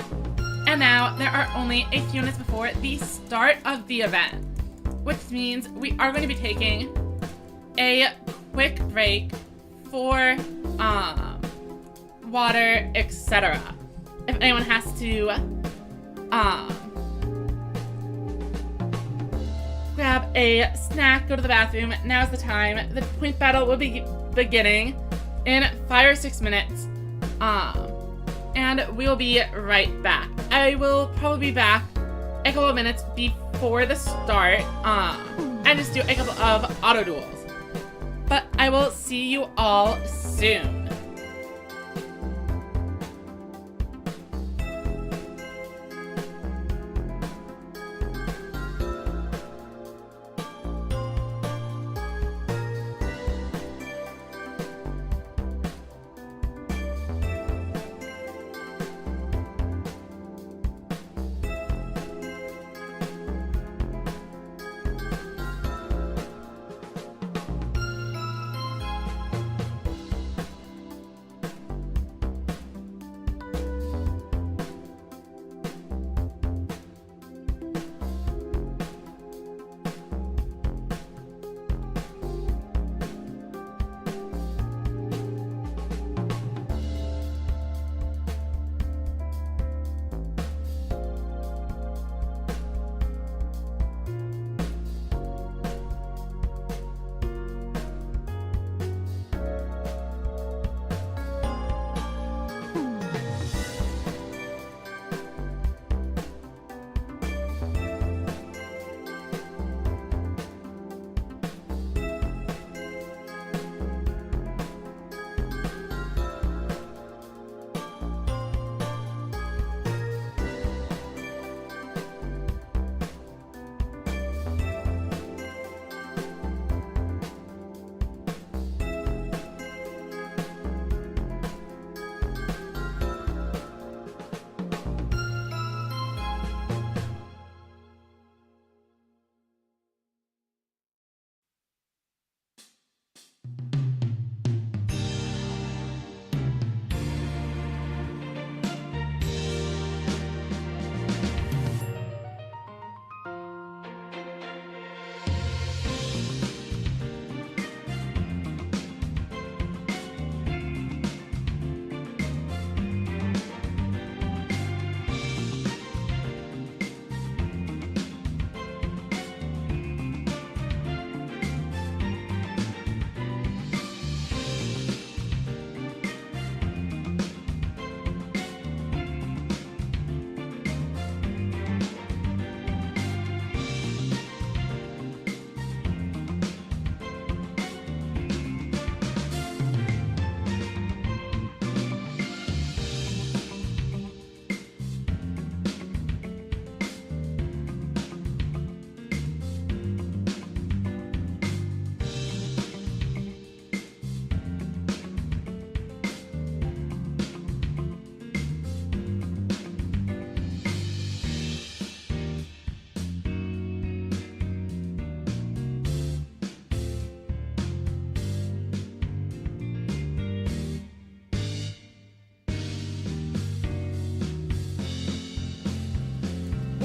And now there are only a few minutes before the start of the event, which means we are going to be taking a quick break for water, etc. If anyone has to grab a snack, go to the bathroom, now's the time. The point battle will be beginning in 5 or 6 minutes. And we'll be right back. I will probably be back a couple of minutes before the start, and just do a couple of auto duels. But I will see you all soon.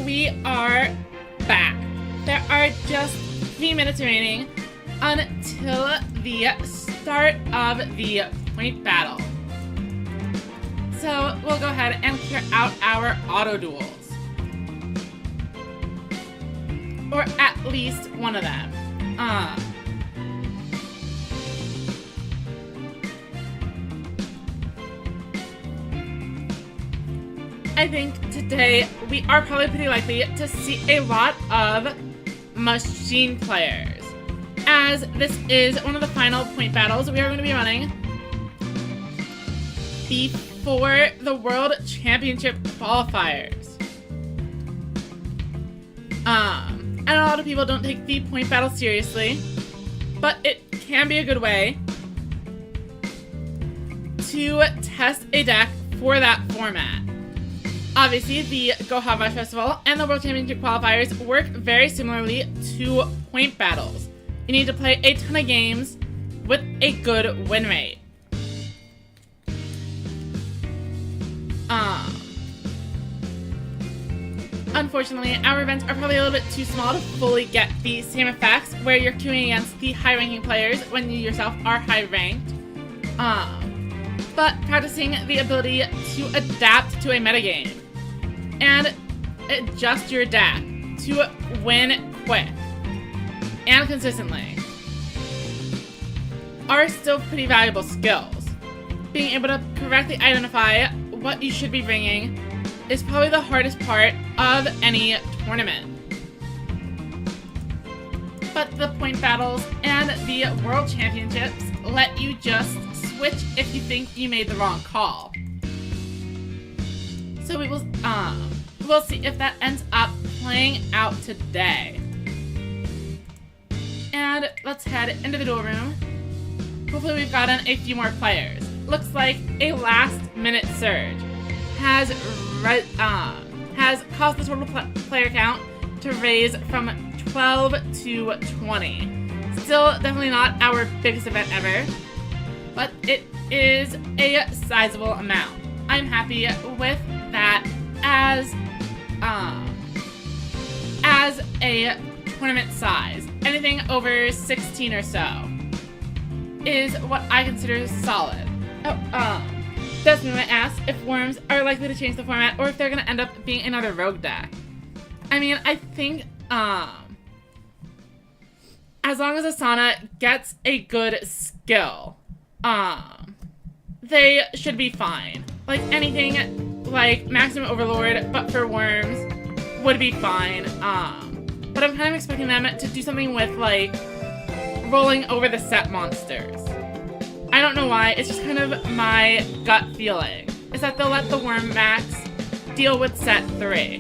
we are back. There are just 3 minutes remaining until the start of the point battle. So we'll go ahead and clear out our auto duels. Or at least one of them. I think today we are probably pretty likely to see a lot of machine players, as this is one of the final point battles we are going to be running before the World Championship qualifiers. And a lot of people don't take the point battle seriously, but it can be a good way to test a deck for that format. Obviously, the KP05 Festival and the World Championship qualifiers work very similarly to point battles. You need to play a ton of games with a good win rate. Unfortunately, our events are probably a little bit too small to fully get the same effects where you're queuing against the high-ranking players when you yourself are high-ranked. But practicing the ability to adapt to a metagame and adjust your deck to win quick and consistently are still pretty valuable skills. Being able to correctly identify what you should be bringing is probably the hardest part of any tournament. But the point battles and the World Championships let you just switch if you think you made the wrong call. So we'll see if that ends up playing out today. And let's head into the duel room. Hopefully we've gotten a few more players. Looks like a last-minute surge has caused the total player count to raise from 12 to 20. Still definitely not our biggest event ever, but it is a sizable amount. I'm happy with that as a tournament size. Anything over 16 or so is what I consider solid. Desmond might ask if Worms are likely to change the format or if they're going to end up being another rogue deck. I mean, I think as long as Asana gets a good skill, they should be fine. Like anything like Maximum Overlord, but for Worms, would be fine. But I'm kind of expecting them to do something with like rolling over the set monsters. I don't know why, it's just kind of my gut feeling, is that they'll let the Worm Max deal with set 3.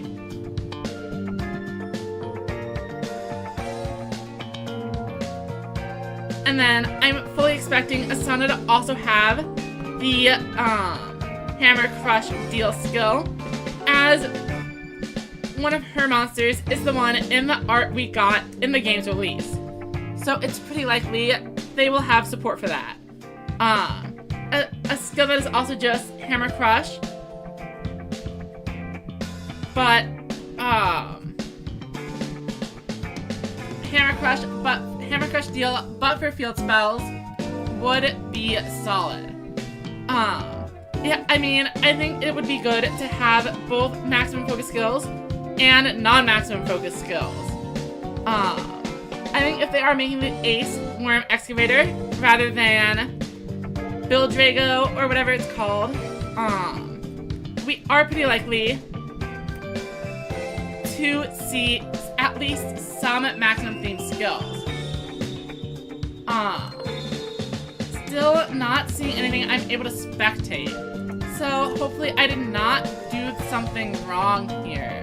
And then I'm fully expecting Asana to also have the Hammer Crush deal skill, as one of her monsters is the one in the art we got in the game's release. So it's pretty likely they will have support for that. A skill that is also just Hammer Crush, but Hammer Crush deal, but for field spells, would be solid. Yeah, I mean, I think it would be good to have both maximum focus skills and non-maximum focus skills. I think if they are making the Ace Worm Excavator rather than Build Drago or whatever it's called, we are pretty likely to see at least some maximum themed skills. Still not seeing anything I'm able to spectate. So hopefully I did not do something wrong here.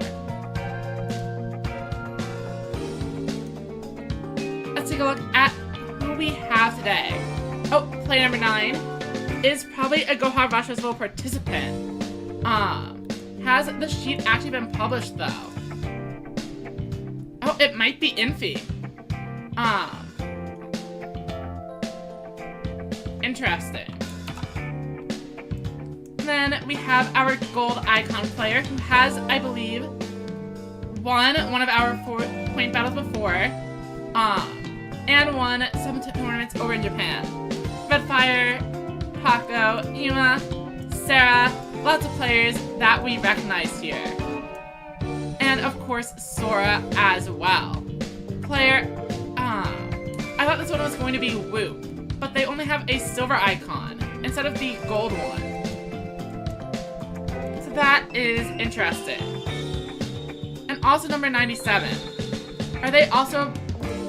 Let's take a look at who we have today. Oh, player number 9 is probably a KP05 Festival participant. Has the sheet actually been published though? Oh, it might be Infi. Interesting. Then we have our gold icon player who has, I believe, won one of our 4-point battles before, and won some tournaments over in Japan. Redfire, Paco, Yuma, Sarah, lots of players that we recognize here. And of course, Sora as well. I thought this one was going to be Whoop, but they only have a silver icon instead of the gold one. So that is interesting. And also number 97. Are they also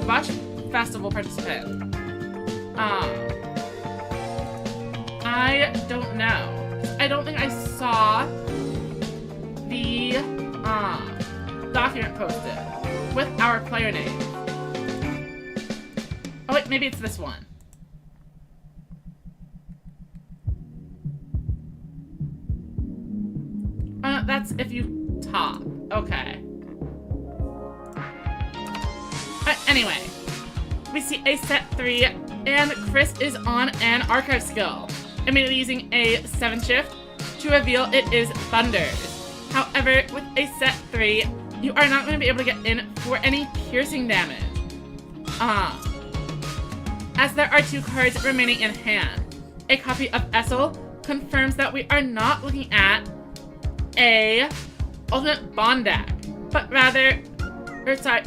Rush Festival participant? I don't know. I don't think I saw the document posted with our player name. Oh wait, maybe it's this one. That's if you top. Okay. Anyway, we see a set 3, and Chris is on an archive skill, immediately using a 7 shift to reveal it is Thunders. However, with a set 3, you are not going to be able to get in for any piercing damage. As there are 2 cards remaining in hand. A copy of Essel confirms that we are not looking at a Ultimate Bond deck, but rather,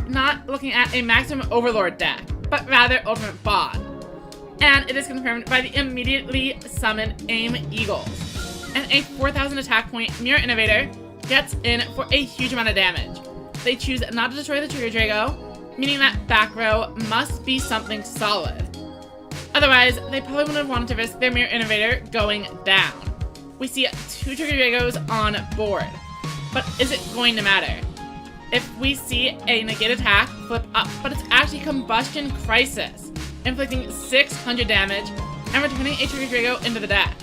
not looking at a Maximum Overlord deck, but rather Ultimate Bond. And it is confirmed by the immediately summoned Aim Eagles. And a 4,000 attack point Mirror Innovator gets in for a huge amount of damage. They choose not to destroy the Trigger Drago, meaning that back row must be something solid. Otherwise, they probably wouldn't have wanted to risk their Mirror Innovator going down. We see 2 Trigger Dragos on board, but is it going to matter? If we see a negate attack flip up, but it's actually Combustion Crisis, inflicting 600 damage and returning a Trigger Drago into the deck.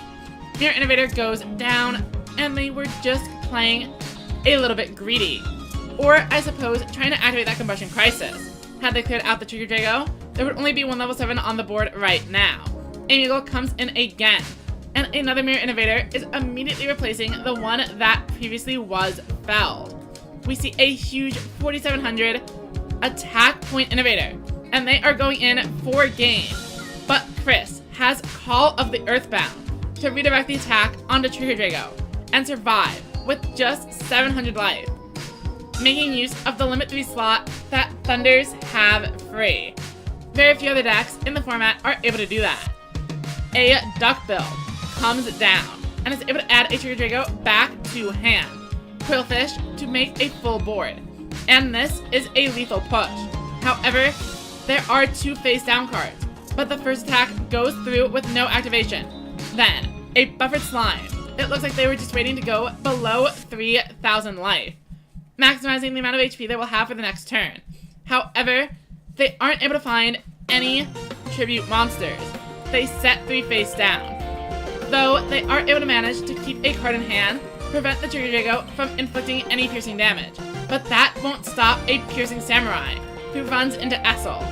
Mirror Innovator goes down, and they were just playing a little bit greedy. Or, I suppose, trying to activate that Combustion Crisis. Had they cleared out the Trigger Drago, there would only be 1 level 7 on the board right now. Aim Eagle comes in again, and another Mirror Innovator is immediately replacing the one that previously was felled. We see a huge 4,700 attack point Innovator, and they are going in for game. But Chris has Call of the Earthbound to redirect the attack onto Trigger Drago and survive with just 700 life, making use of the limit 3 slot that Thunders have free. Very few other decks in the format are able to do that. A Duckbill comes down and is able to add a Trigger Drago back to hand. Quillfish to make a full board. And this is a lethal push. However, there are 2 face down cards, but the first attack goes through with no activation. Then, a Buffered Slime. It looks like they were just waiting to go below 3,000 life, maximizing the amount of HP they will have for the next turn. However, they aren't able to find any tribute monsters. They set 3 face down. Though they are able to manage to keep a card in hand, prevent the Trigger Drago from inflicting any piercing damage. But that won't stop a Piercing Samurai, who runs into Essel,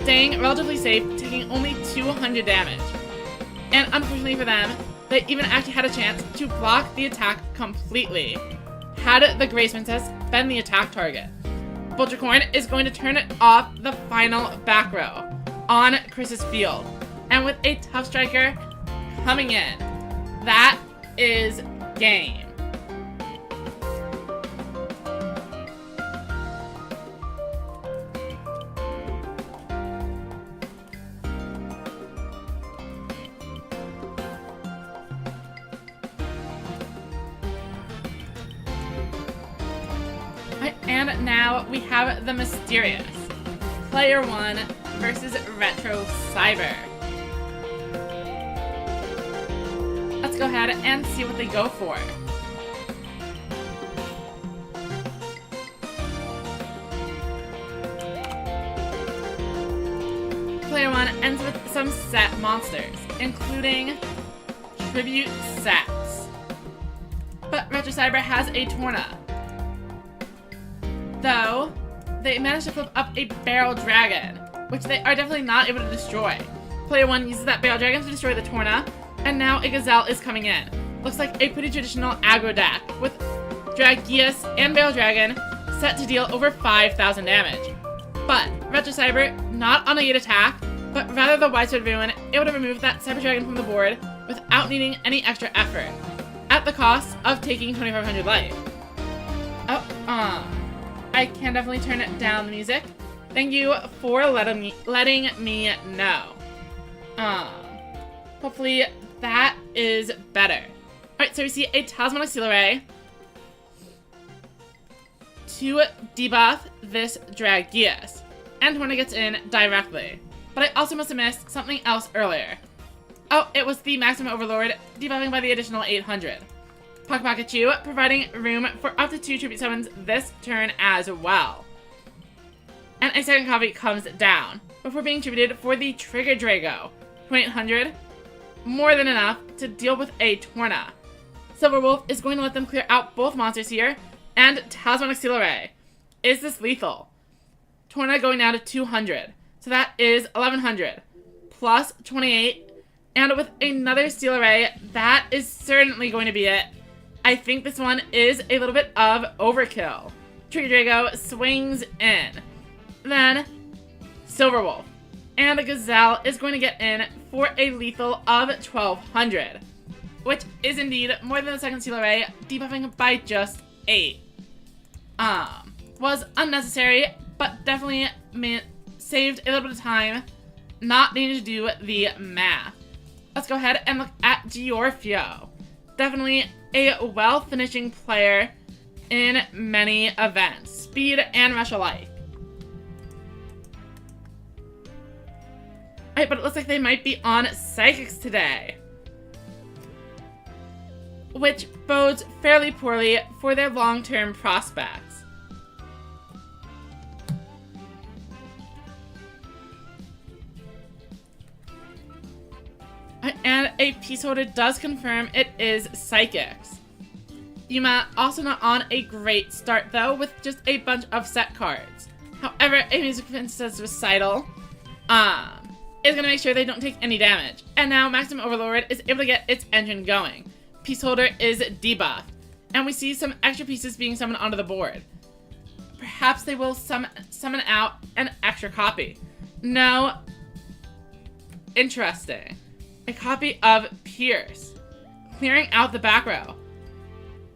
staying relatively safe, taking only 200 damage. And unfortunately for them, they even actually had a chance to block the attack completely, had the Grace Princess been the attack target. Vulturecorn is going to turn it off the final back row on Chris's field. And with a Tough Striker coming in, that is game. And now we have the mysterious Player 1 versus Retro Cyber. Let's go ahead and see what they go for. Player 1 ends with some set monsters, including tribute sets. But Retro Cyber has a Torna. Though, they managed to flip up a Barrel Dragon, which they are definitely not able to destroy. Player 1 uses that Barrel Dragon to destroy the Torna, and now a Gazelle is coming in. Looks like a pretty traditional aggro deck, with Dragius and Barrel Dragon set to deal over 5,000 damage. But Retro Cyber, not on a gate attack, but rather the widespread ruin, able to remove that Cyber Dragon from the board without needing any extra effort, at the cost of taking 2,500 life. I can definitely turn down the music. Thank you for letting me know. Hopefully that is better. Alright, so we see a Talismanic Seal Array to debuff this Dragius. And Torna gets in directly. But I also must have missed something else earlier. Oh, it was the Maximum Overlord, debuffing by the additional 800. Pocket Pikachu, providing room for up to 2 tribute summons this turn as well. And a second copy comes down, before being tributed for the Trigger Drago. 2,800, more than enough to deal with a Torna. Silverwolf is going to let them clear out both monsters here, and Talismanic Seal Array. Is this lethal? Torna going down to 200, so that is 1,100, plus 28, and with another Seal Array, that is certainly going to be it. I think this one is a little bit of overkill. Trigger Drago swings in. Then, Silverwolf. And the Gazelle is going to get in for a lethal of 1,200. Which is indeed more than the second Seal Array, debuffing by just 8. Was unnecessary, but definitely saved a little bit of time, not needing to do the math. Let's go ahead and look at Giorfio. Definitely a well-finishing player in many events. Speed and rush alike. Alright, but it looks like they might be on Psychics today, which bodes fairly poorly for their long-term prospects. And a piece holder does confirm it is Psychics. Yuma also not on a great start though, with just a bunch of set cards. However, a Music Princess Recital is going to make sure they don't take any damage. And now Maximum Overlord is able to get its engine going. Piece holder is debuffed, and we see some extra pieces being summoned onto the board. Perhaps they will summon out an extra copy. No. Interesting. A copy of Pierce, clearing out the back row.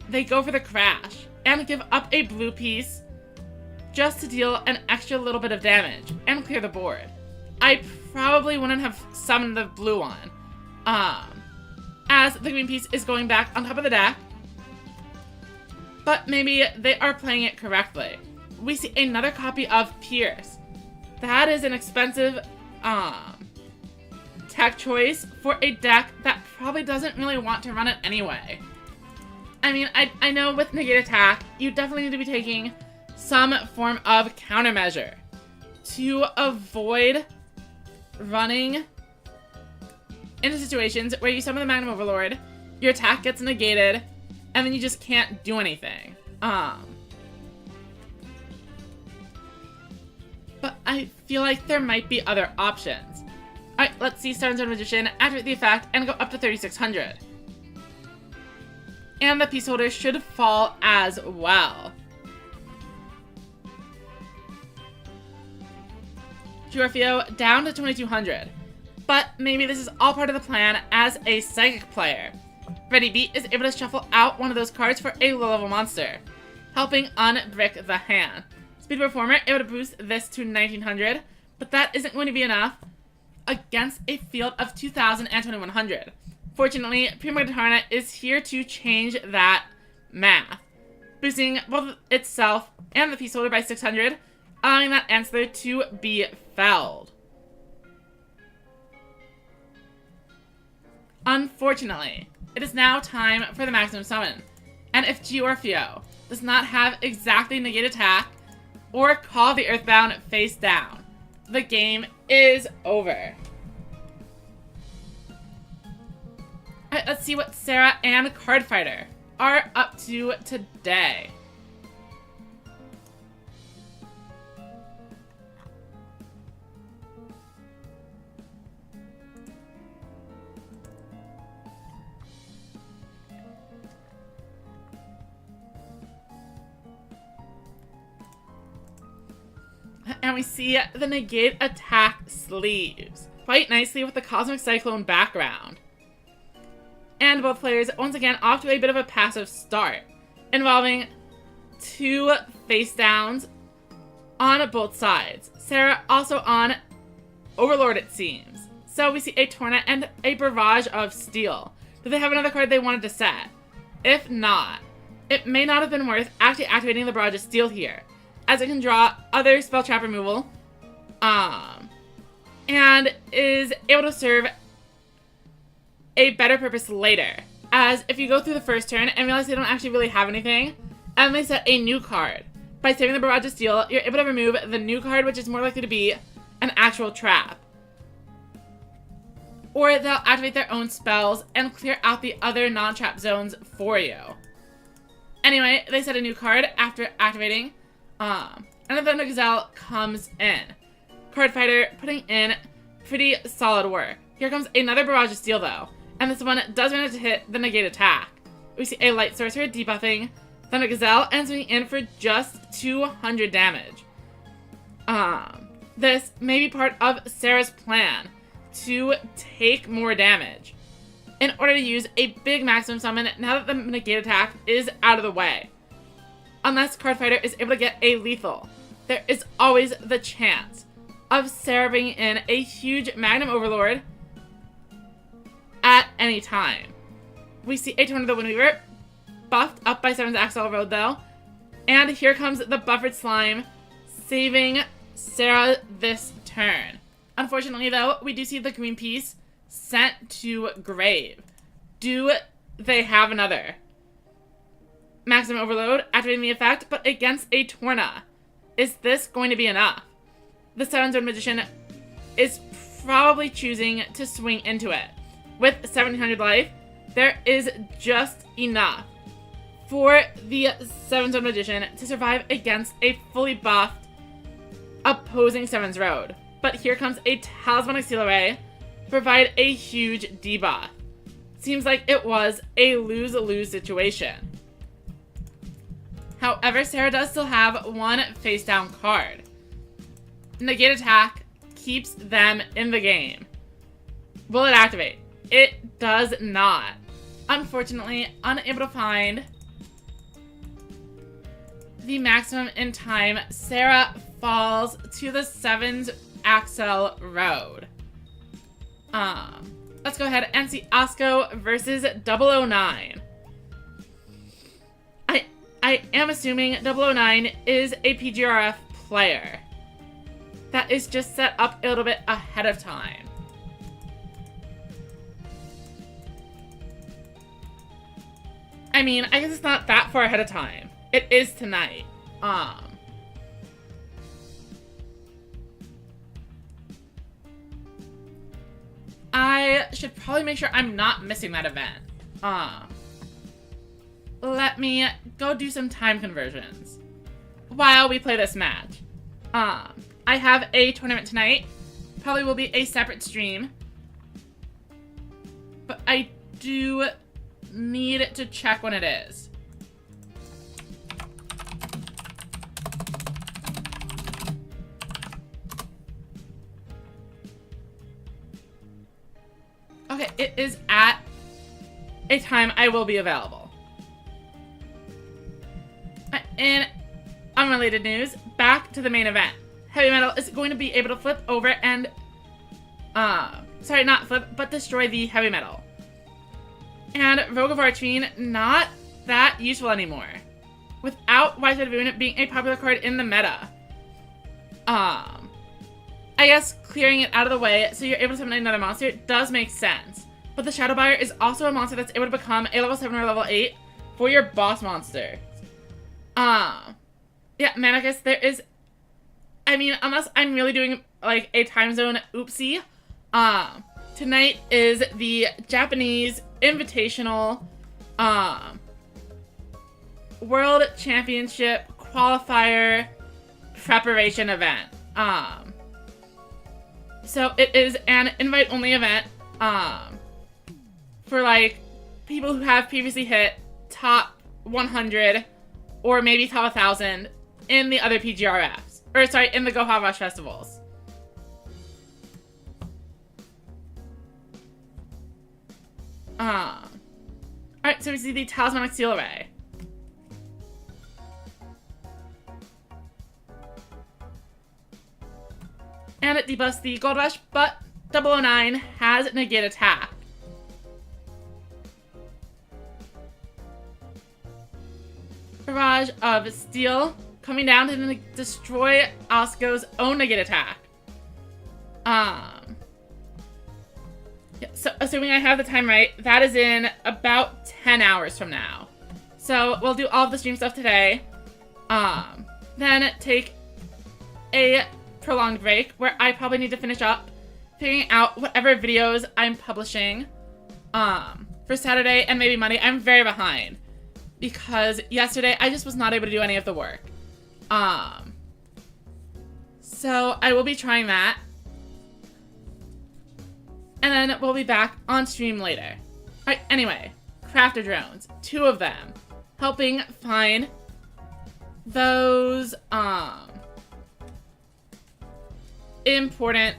They go for the Crash, and give up a blue piece just to deal an extra little bit of damage, and clear the board. I probably wouldn't have summoned the blue one, as the green piece is going back on top of the deck, but maybe they are playing it correctly. We see another copy of Pierce. That is an expensive, tech choice for a deck that probably doesn't really want to run it anyway. I mean, I know with Negate Attack, you definitely need to be taking some form of countermeasure to avoid running into situations where you summon the Magnum Overlord, your attack gets negated, and then you just can't do anything. But I feel like there might be other options. Alright, let's see Stone Magician activate the effect and go up to 3,600. And the piece holder should fall as well. Giorfio down to 2,200. But maybe this is all part of the plan as a Psychic player. Ready Beat is able to shuffle out one of those cards for a low-level monster, helping unbrick the hand. Speed Performer able to boost this to 1,900, but that isn't going to be enough against a field of 2,000 and 2,100. Fortunately, Prima Guitarna is here to change that math, boosting both itself and the piece holder by 600, allowing that answer to be felled. Unfortunately, it is now time for the maximum summon, and if Giorfio does not have exactly negate attack or call the Earthbound face down, the game is over. Alright, let's see what Sarah and Cardfighter are up to today. and we see the negate attack sleeves quite nicely with the Cosmic Cyclone background. And both players, once again, off to a bit of a passive start, involving 2 face downs on both sides. Sarah also on Overlord, it seems. So we see a Torna and a Barrage of Steel. Do they have another card they wanted to set? If not, it may not have been worth actually activating the Barrage of Steel here, as it can draw other spell trap removal, and is able to serve a better purpose later. As if you go through the first turn and realize they don't actually really have anything, and they set a new card. By saving the Barrage of Steel, you're able to remove the new card, which is more likely to be an actual trap. Or they'll activate their own spells and clear out the other non-trap zones for you. Anyway, they set a new card after activating, and the Thunder Gazelle comes in. Card Fighter putting in pretty solid work. Here comes another Barrage of Steel though, and this one does manage to hit the negate attack. We see a Light Sorcerer debuffing Thunder Gazelle and swinging in for just 200 damage. This may be part of Sarah's plan to take more damage in order to use a big maximum summon now that the negate attack is out of the way. Unless Card Fighter is able to get a lethal, there is always the chance of Sarah bringing in a huge Magnum Overlord at any time. We see a Torn of the Windweaver buffed up by 7's Axel Road though, and here comes the Buffered Slime saving Sarah this turn. Unfortunately though, we do see the green piece sent to grave. Do they have another? Maximum Overload activating the effect, but against a Torna. Is this going to be enough? The 7-zone Magician is probably choosing to swing into it. With 1700 life, there is just enough for the 7-zone Magician to survive against a fully buffed opposing 7's Road. But here comes a Talismanic Seal Array to provide a huge debuff. Seems like it was a lose-lose situation. However, Sarah does still have one face-down card. Negate attack keeps them in the game. Will it activate? It does not. Unfortunately, unable to find the maximum in time, Sarah falls to the 7's Axel Road. Let's go ahead and see Osco versus 009. I am assuming 009 is a PGRF player that is just set up a little bit ahead of time. I mean, I guess it's not that far ahead of time. It is tonight. I should probably make sure I'm not missing that event. Let me go do some time conversions while we play this match. I have a tournament tonight. Probably will be a separate stream. But I do need to check when it is. Okay, it is at a time I will be available. In unrelated news, back to the main event. Heavy Metal is going to be able to flip over and, sorry, not flip, but destroy the Heavy Metal. And Rogue of Archfiend, not that useful anymore. Without Widespread Boon being a popular card in the meta. I guess clearing it out of the way so you're able to summon another monster does make sense. But the Shadow Buyer is also a monster that's able to become a level 7 or level 8 for your boss monster. Yeah, Manicus, there is, I mean, unless I'm really doing, like, a time zone oopsie, tonight is the Japanese Invitational, World Championship Qualifier Preparation event. So it is an invite-only event, for, like, people who have previously hit top 100 or maybe top 1,000 in the other PGRFs. Or, sorry, in the Go Hot Rush festivals. Alright, so we see the Talismanic Seal Array. And it debuffs the Gold Rush, but 009 has negate attack. Barrage of Steel coming down to destroy Osco's own negate attack. Yeah, so assuming I have the time right, that is in about 10 hours from now. So we'll do all of the stream stuff today. Then take a prolonged break where I probably need to finish up figuring out whatever videos I'm publishing for Saturday and maybe Monday. I'm very behind because yesterday I just was not able to do any of the work. So I will be trying that. And then we'll be back on stream later. Alright, anyway, crafter drones, 2 of them, helping find those important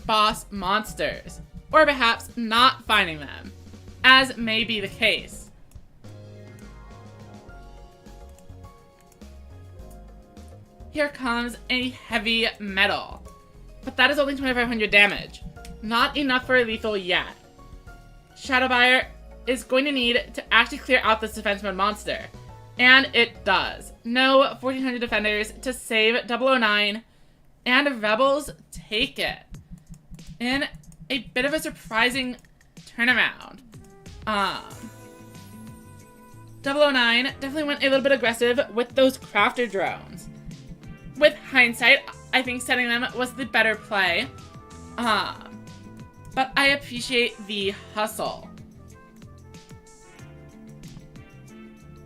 boss monsters, or perhaps not finding them, as may be the case. Here comes a heavy metal, but that is only 2500 damage. Not enough for a lethal yet. Shadowbuyer is going to need to actually clear out this defense mode monster, and it does. No 1400 defenders to save 009, and Rebels take it in a bit of a surprising turnaround. 009 definitely went a little bit aggressive with those crafter drones. With hindsight, I think setting them was the better play. But I appreciate the hustle.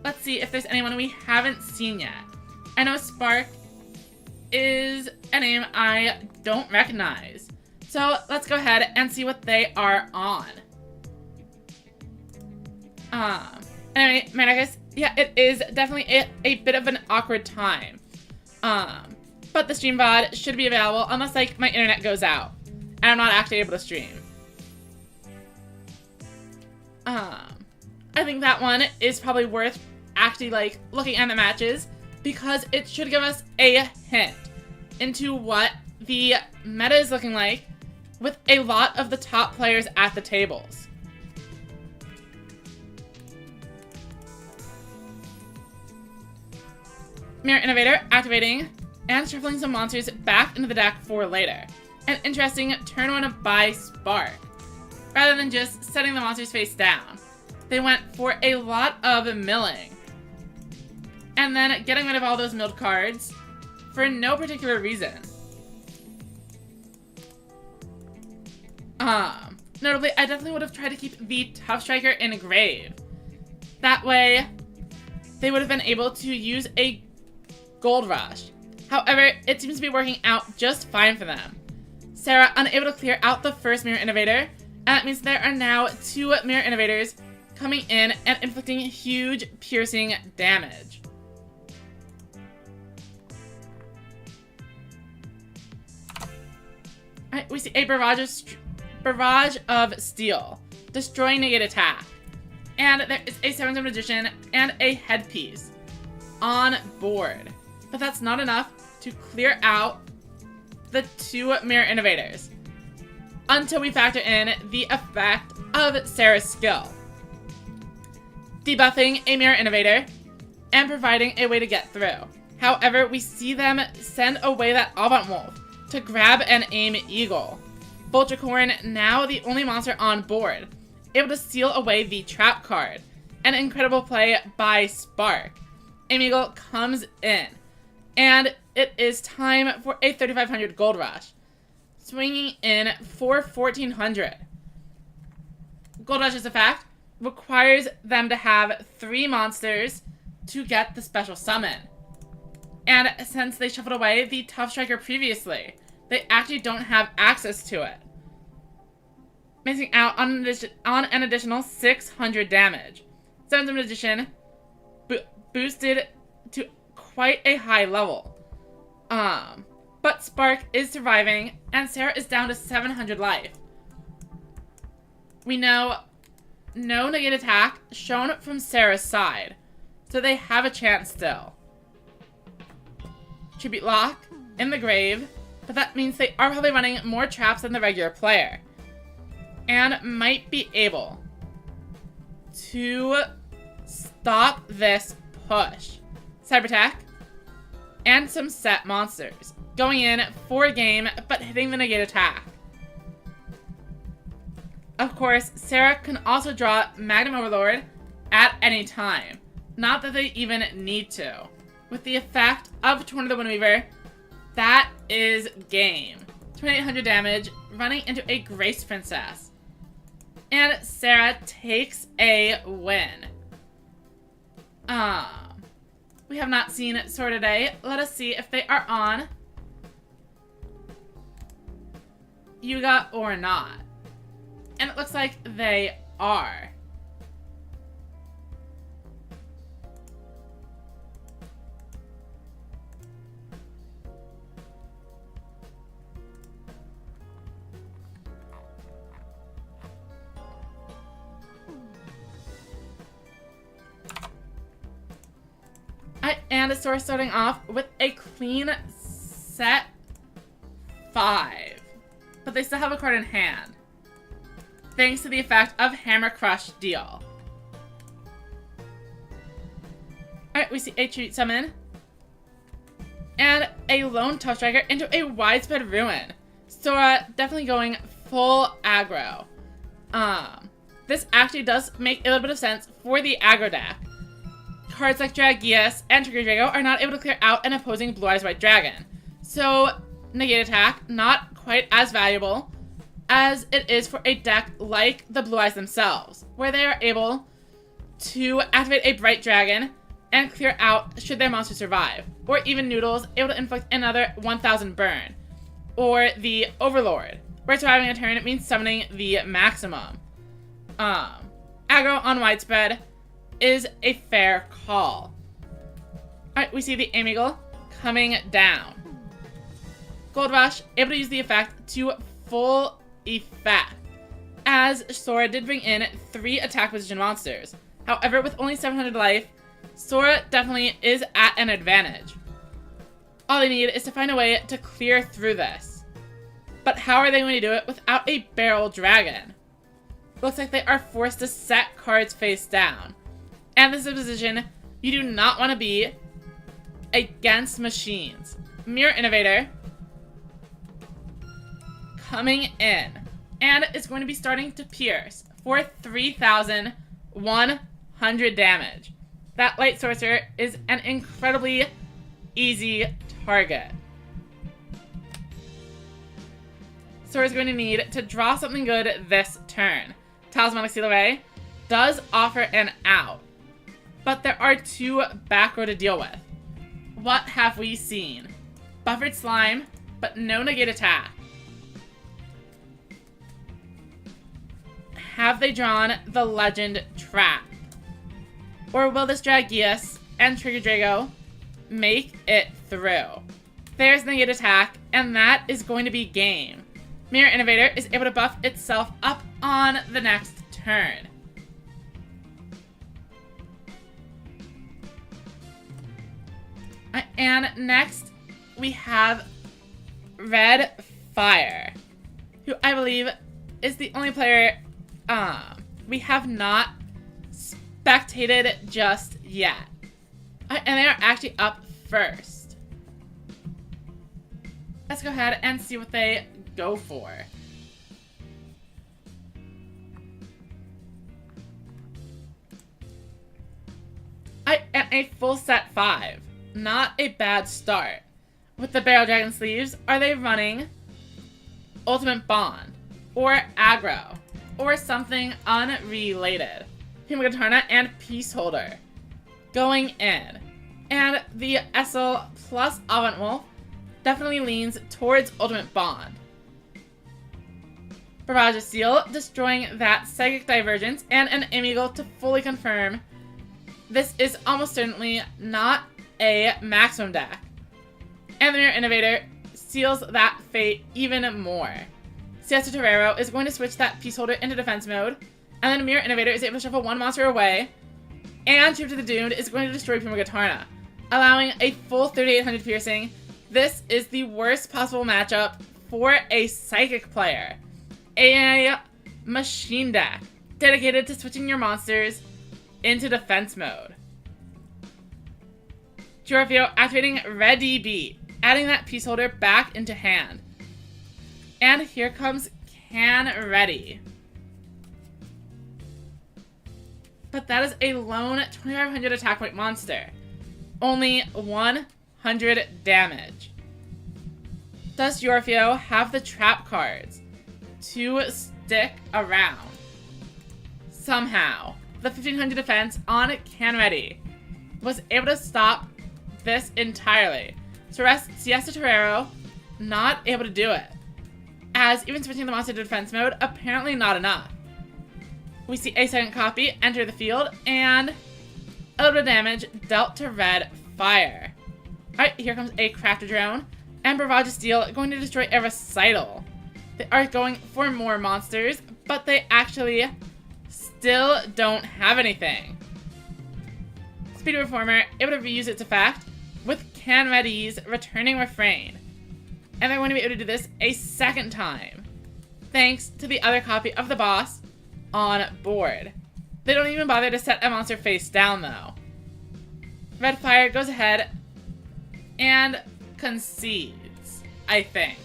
Let's see if there's anyone we haven't seen yet. I know Spark is a name I don't recognize. So let's go ahead and see what they are on. Anyway, Manacus, yeah, it is definitely a bit of an awkward time. But the stream VOD should be available unless, like, my internet goes out and I'm not actually able to stream. I think that one is probably worth actually, like, looking at the matches because it should give us a hint into what the meta is looking like with a lot of the top players at the tables. Mirror Innovator activating and shuffling some monsters back into the deck for later. An interesting turn one by Spark. Rather than just setting the monsters face down, they went for a lot of milling. And then getting rid of all those milled cards for no particular reason. Notably, I definitely would have tried to keep the Tough Striker in Grave. That way, they would have been able to use a Gold Rush. However, it seems to be working out just fine for them. Sarah unable to clear out the first Mirror Innovator, and that means there are now 2 Mirror Innovators coming in and inflicting huge piercing damage. Alright, we see a barrage of Steel, destroying negate attack. And there is a 7th Magician and a headpiece on board. But that's not enough to clear out the 2 Mirror Innovators until we factor in the effect of Sarah's skill. Debuffing a Mirror Innovator and providing a way to get through. However, we see them send away that Avant Wolf to grab and aim Eagle. Vultricorn, now the only monster on board, able to seal away the trap card. An incredible play by Spark. Aim Eagle comes in, and it is time for a 3,500 Gold Rush, swinging in for 1,400. Gold Rush's effect requires them to have 3 monsters to get the special summon. And since they shuffled away the Tough Striker previously, they actually don't have access to it. Missing out on an additional 600 damage. 7th Magician boosted to quite a high level. But Spark is surviving, and Sarah is down to 700 life. We know no negative attack shown from Sarah's side, so they have a chance still. Tribute Lock in the grave, but that means they are probably running more traps than the regular player, and might be able to stop this push. Cyber Attack and some set monsters going in for a game, but hitting the negate attack. Of course, Sarah can also draw Magnum Overlord at any time. Not that they even need to. With the effect of Tornado the Windweaver, that is game. 2800 damage, running into a Grace Princess. And Sarah takes a win. We have not seen Sora today. Let us see if they are on Yuga or not. And it looks like they are. And a Sora starting off with a clean set 5. But they still have a card in hand, thanks to the effect of Hammer Crush Deal. Alright, we see a Treat Summon and a Lone Tough Striker into a Widespread Ruin. Sora definitely going full aggro. This actually does make a little bit of sense for the aggro deck. Cards like Dragius and Trigger Drago are not able to clear out an opposing Blue Eyes White Dragon. So, negate attack, not quite as valuable as it is for a deck like the Blue Eyes themselves, where they are able to activate a Bright Dragon and clear out should their monster survive. Or even Noodles, able to inflict another 1000 burn. Or the Overlord, where surviving a turn means summoning the maximum. Aggro on Widespread is a fair call. Alright, we see the Amigal coming down. Gold Rush, able to use the effect to full effect, as Sora did bring in 3 attack position monsters. However, with only 700 life, Sora definitely is at an advantage. All they need is to find a way to clear through this. But how are they going to do it without a Barrel Dragon? Looks like they are forced to set cards face down. And this is a position you do not want to be against machines. Mirror Innovator coming in, and is going to be starting to pierce for 3,100 damage. That Light Sorcerer is an incredibly easy target. Sora's going to need to draw something good this turn. Talismanic Seal Away does offer an out, but there are 2 back row to deal with. What have we seen? Buffered Slime, but no negate attack. Have they drawn the Legend Trap? Or will this Dragius and Trigger Drago make it through? There's negate attack, and that is going to be game. Mirror Innovator is able to buff itself up on the next turn. And next, we have Red Fire, who I believe is the only player we have not spectated just yet. And they are actually up first. Let's go ahead and see what they go for. And a full set 5. Not a bad start. With the Barrel Dragon sleeves, are they running Ultimate Bond or Aggro or something unrelated? Himagatana and Peaceholder going in. And the SL plus Avant Wolf definitely leans towards Ultimate Bond. Barrage of Seal destroying that Psychic Divergence, and an Amigal to fully confirm this is almost certainly not a maximum deck. And the Mirror Innovator seals that fate even more. Siesta Torero is going to switch that piece holder into defense mode, and then Mirror Innovator is able to shuffle one monster away, and Trip to the Doomed is going to destroy Primogatarna, allowing a full 3800 piercing. This is the worst possible matchup for a Psychic player. A machine deck dedicated to switching your monsters into defense mode. Jorvio activating Red DB, adding that piece holder back into hand. And here comes Can Ready. But that is a lone 2500 attack point monster. Only 100 damage. Does Jorvio have the trap cards to stick around? Somehow, the 1500 defense on Can Ready was able to stop this entirely. So rest Siesta Torero, not able to do it. As even switching the monster to defense mode, apparently not enough. We see a second copy enter the field, and a little bit of damage dealt to Red Fire. Alright, here comes a Crafter Drone, and Barrage of Steel going to destroy a Recital. They are going for more monsters, but they actually still don't have anything. Speed Reformer able to reuse its effect with Can Ready's Returning Refrain. And they're going to be able to do this a second time, thanks to the other copy of the boss on board. They don't even bother to set a monster face down though. Red Fire goes ahead and concedes, I think.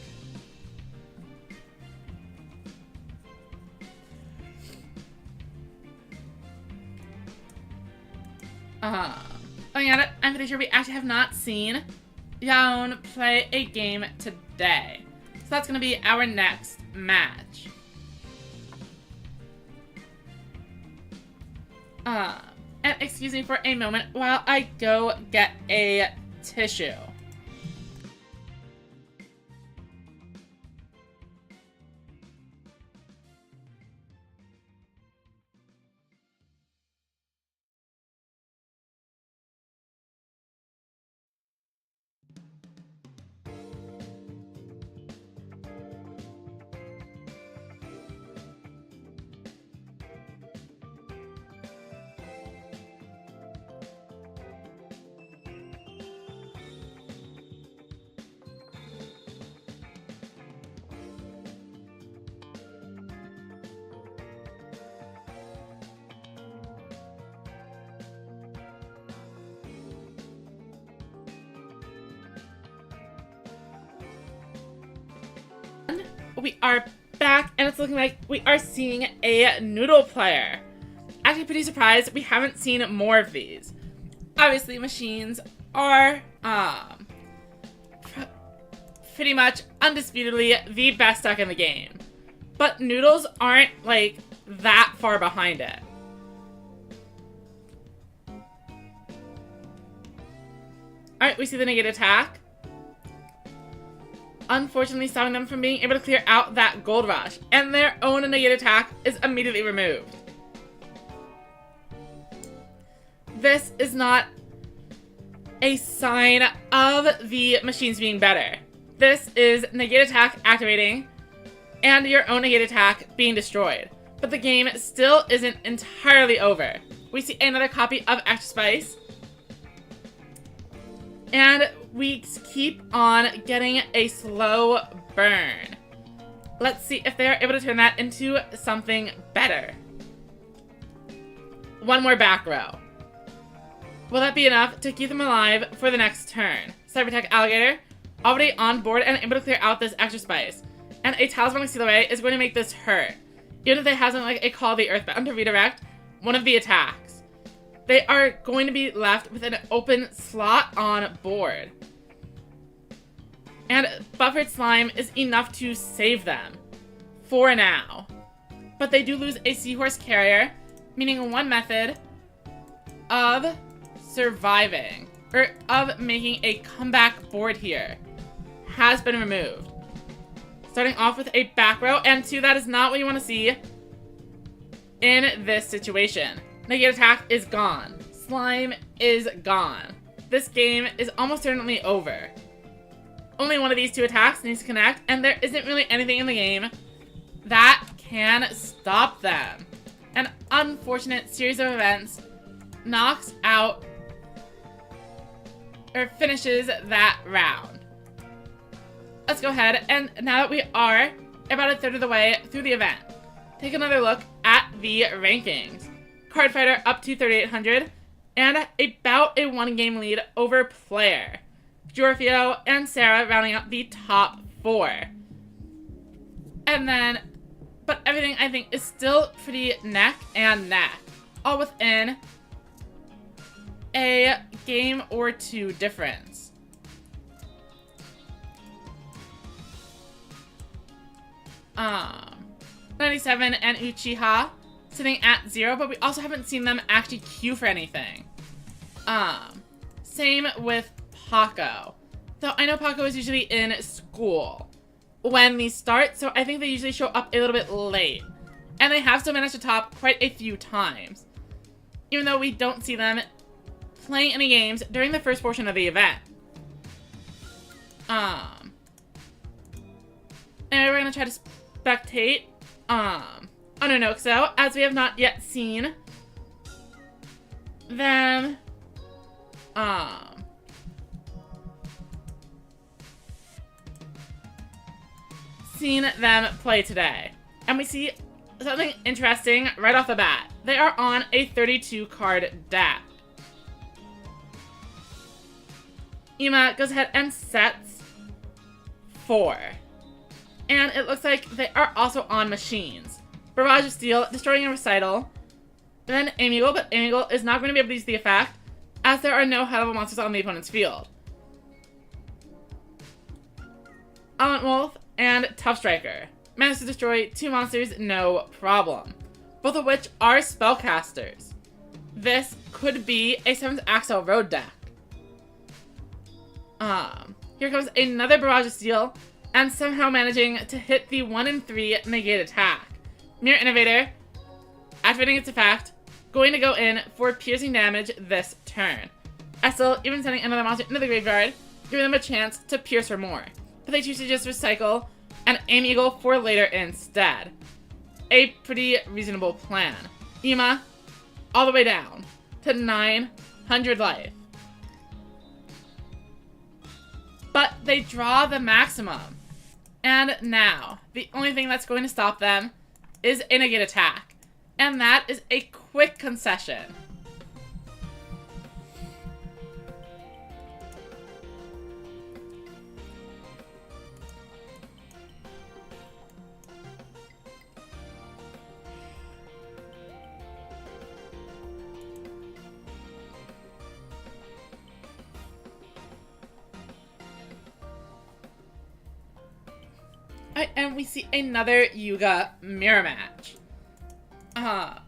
Looking at it, I'm pretty sure we actually have not seen Yaon play a game today. So that's going to be our next match. And excuse me for a moment while I go get a tissue. We are back, and it's looking like we are seeing a Noodle player. Actually, pretty surprised we haven't seen more of these. Obviously, machines are pretty much undisputedly the best deck in the game, but Noodles aren't like that far behind it. Alright, we see the negative attack, unfortunately stopping them from being able to clear out that Gold Rush, and their own negative attack is immediately removed. This is not a sign of the machines being better. This is negative attack activating and your own negative attack being destroyed. But the game still isn't entirely over. We see another copy of Extra Spice, and we keep on getting a slow burn. Let's see if they're able to turn that into something better. One more back row. Will that be enough to keep them alive for the next turn? Cybertech Alligator, already on board and able to clear out this Extra Spice. And a Talismanic Seal Away is going to make this hurt. Even if they have something like a Call of the Earthbound to redirect one of the attacks. They are going to be left with an open slot on board. And Buffered Slime is enough to save them. For now. But they do lose a Seahorse Carrier, meaning one method of surviving, or of making a comeback board here, has been removed. Starting off with a back row, and two, that is not what you want to see in this situation. Negative attack is gone. Slime is gone. This game is almost certainly over. only one of these two attacks needs to connect, and there isn't really anything in the game that can stop them. An unfortunate series of events knocks out or finishes that round. Let's go ahead, and now that we are about a third of the way through the event, take another look at the rankings. Card Fighter up to 3,800 and about a 1-game lead over Player. Jorfio and Sarah rounding out the top 4. And then, but everything I think is still pretty neck and neck, all within a game or two difference. Um, 97 and Uchiha sitting at 0, but we also haven't seen them actually queue for anything. Same with Paco. Though I know Paco is usually in school when these start, so I think they usually show up a little bit late. And they have still managed to top quite a few times, even though we don't see them playing any games during the first portion of the event. And we're gonna try to spectate on Onoxo, as we have not yet seen them play today. And we see something interesting right off the bat. They are on a 32 card deck. Ima goes ahead and sets 4. And it looks like they are also on machines. Barrage of Steel, destroying a recital. Then Amigal, but Amigal is not going to be able to use the effect, as there are no high-level monsters on the opponent's field. Almond Wolf and Tough Striker managed to destroy 2 monsters, no problem. Both of which are spellcasters. This could be a 7th Axel Road deck. Here comes another Barrage of Steel, and somehow managing to hit the 1 in 3 negate attack. Mirror Innovator, activating its effect, going to go in for piercing damage this turn. Essel even sending another monster into the graveyard, giving them a chance to pierce for more. But they choose to just recycle and aim Eagle for later instead. A pretty reasonable plan. Ima, all the way down to 900 life. But they draw the maximum. And now, the only thing that's going to stop them is a negate attack. And that is a quick concession. And we see another Yuga mirror match. I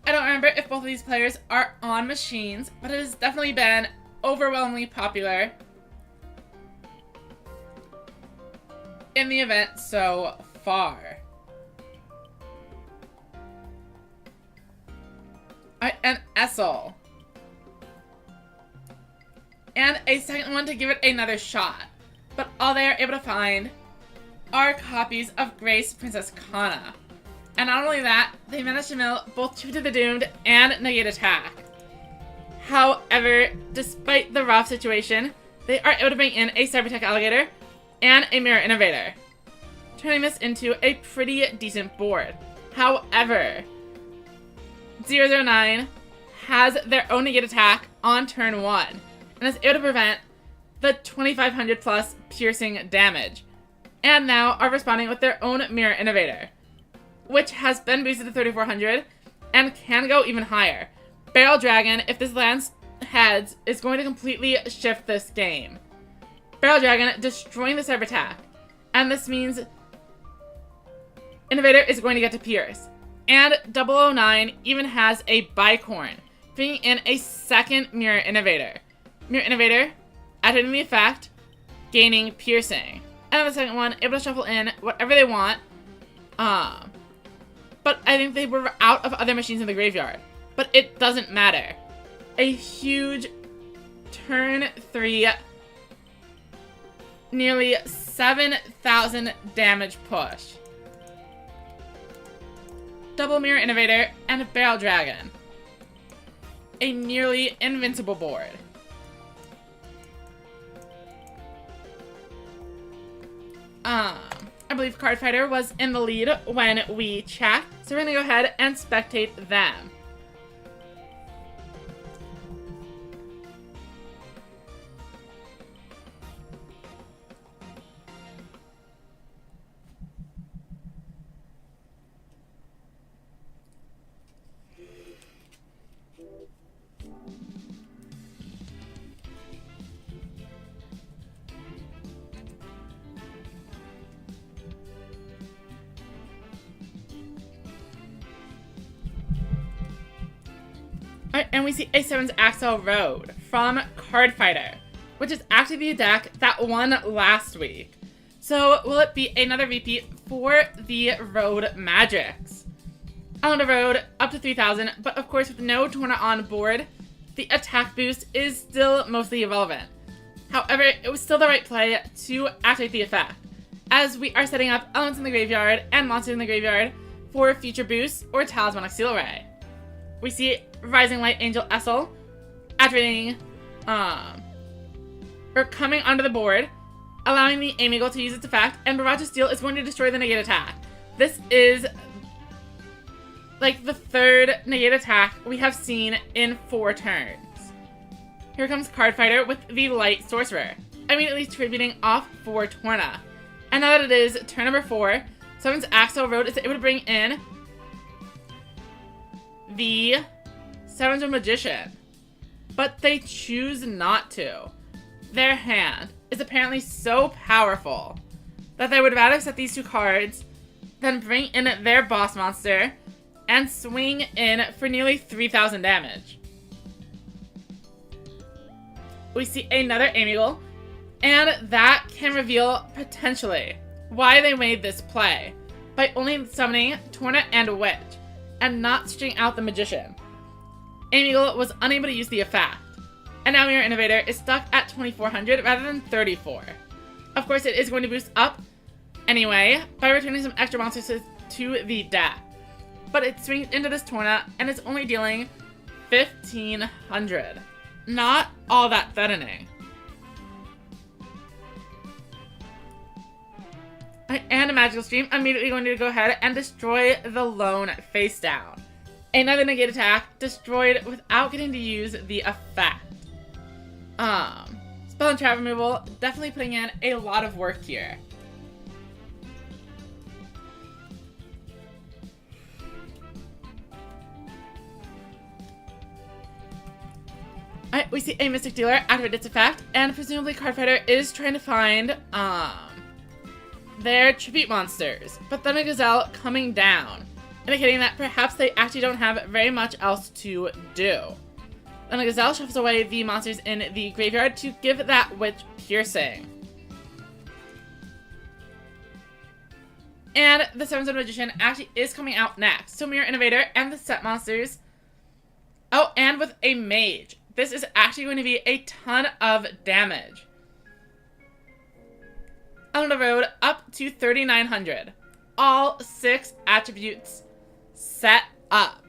don't remember if both of these players are on machines, but it has definitely been overwhelmingly popular in the event so far. And Essel. And a second one to give it another shot. But all they are able to find are copies of Grace Princess Kana. And not only that, they managed to mill both Tribute to the Doomed and Negate Attack. However, despite the rough situation, they are able to bring in a Cybertech Alligator and a Mirror Innovator, turning this into a pretty decent board. However, 009 has their own Negate Attack on turn 1, and is able to prevent the 2,500 plus piercing damage, and now are responding with their own Mirror Innovator, which has been boosted to 3,400 and can go even higher. Barrel Dragon, if this lands heads, is going to completely shift this game. Barrel Dragon destroying the Cyber Attack, and this means Innovator is going to get to pierce. And 009 even has a Bicorn, bringing in a second Mirror Innovator. Mirror Innovator, activating the effect, gaining piercing. And the second one, able to shuffle in whatever they want. But I think they were out of other machines in the graveyard. But it doesn't matter. A huge turn 3 nearly 7,000 damage push. Double Mirror Innovator, and a Barrel Dragon. A nearly invincible board. I believe Card Fighter was in the lead when we checked, so we're gonna go ahead and spectate them. Alright, and we see a 7's Axel Road from Card Fighter, which is actually the deck that won last week. So, will it be another repeat for the Road Magics? On the road, up to 3,000, but of course with no Torna on board, the attack boost is still mostly irrelevant. However, it was still the right play to activate the effect, as we are setting up elements in the graveyard and monsters in the graveyard for future boosts or Talismanic Seal Ray. We see Rising Light Angel Essel activating, or coming onto the board, allowing the Aim Eagle to use its effect, and Barrage of Steel is going to destroy the negate attack. This is like the third negate attack we have seen in 4 turns. Here comes Card Fighter with the Light Sorcerer, immediately tributing off for Torna. And now that it is turn number 4, 7's Axel Road is able to bring in the 7's Magician, but they choose not to. Their hand is apparently so powerful that they would rather set these 2 cards than bring in their boss monster and swing in for nearly 3,000 damage. We see another Aim Eagle, and that can reveal potentially why they made this play by only summoning Torna and Witch and not switching out the Magician. Aim Eagle was unable to use the effect, and now Mirror Innovator is stuck at 2,400 rather than 34. Of course, it is going to boost up anyway by returning some extra monsters to the deck, but it swings into this Torna and is only dealing 1,500. Not all that threatening. And a Magical Stream immediately going to go ahead and destroy the lone face down. Another negate attack destroyed without getting to use the effect. Spell and trap removal definitely putting in a lot of work here. Alright, we see a Mystic Dealer activate its effect, and presumably Card Fighter is trying to find their tribute monsters, but then a Gazelle coming down, indicating that perhaps they actually don't have very much else to do. Then the Gazelle shuffles away the monsters in the graveyard to give that Witch piercing. And the 7's Magician actually is coming out next. So Mirror Innovator and the set monsters. Oh, and with a Mage. This is actually going to be a ton of damage. On the road, up to 3,900. All 6 attributes set up.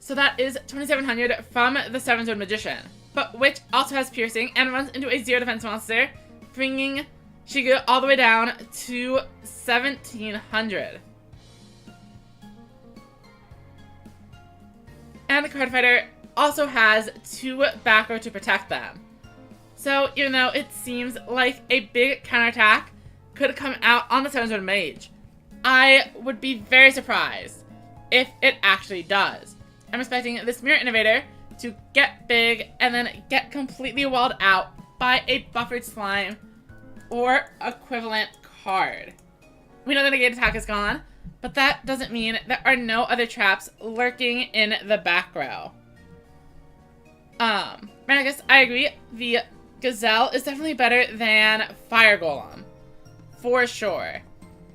So that is 2,700 from the 7's Magician. But Witch also has piercing and runs into a 0 defense monster, bringing Shigu all the way down to 1,700. And the Card Fighter also has 2 back row to protect them. So even though it seems like a big counterattack could come out on the 7's Mage, I would be very surprised if it actually does. I'm expecting this Mirror Innovator to get big and then get completely walled out by a buffered slime or equivalent card. We know that a negate attack is gone, but that doesn't mean there are no other traps lurking in the back row. I guess I agree. The Gazelle is definitely better than Fire Golem, for sure.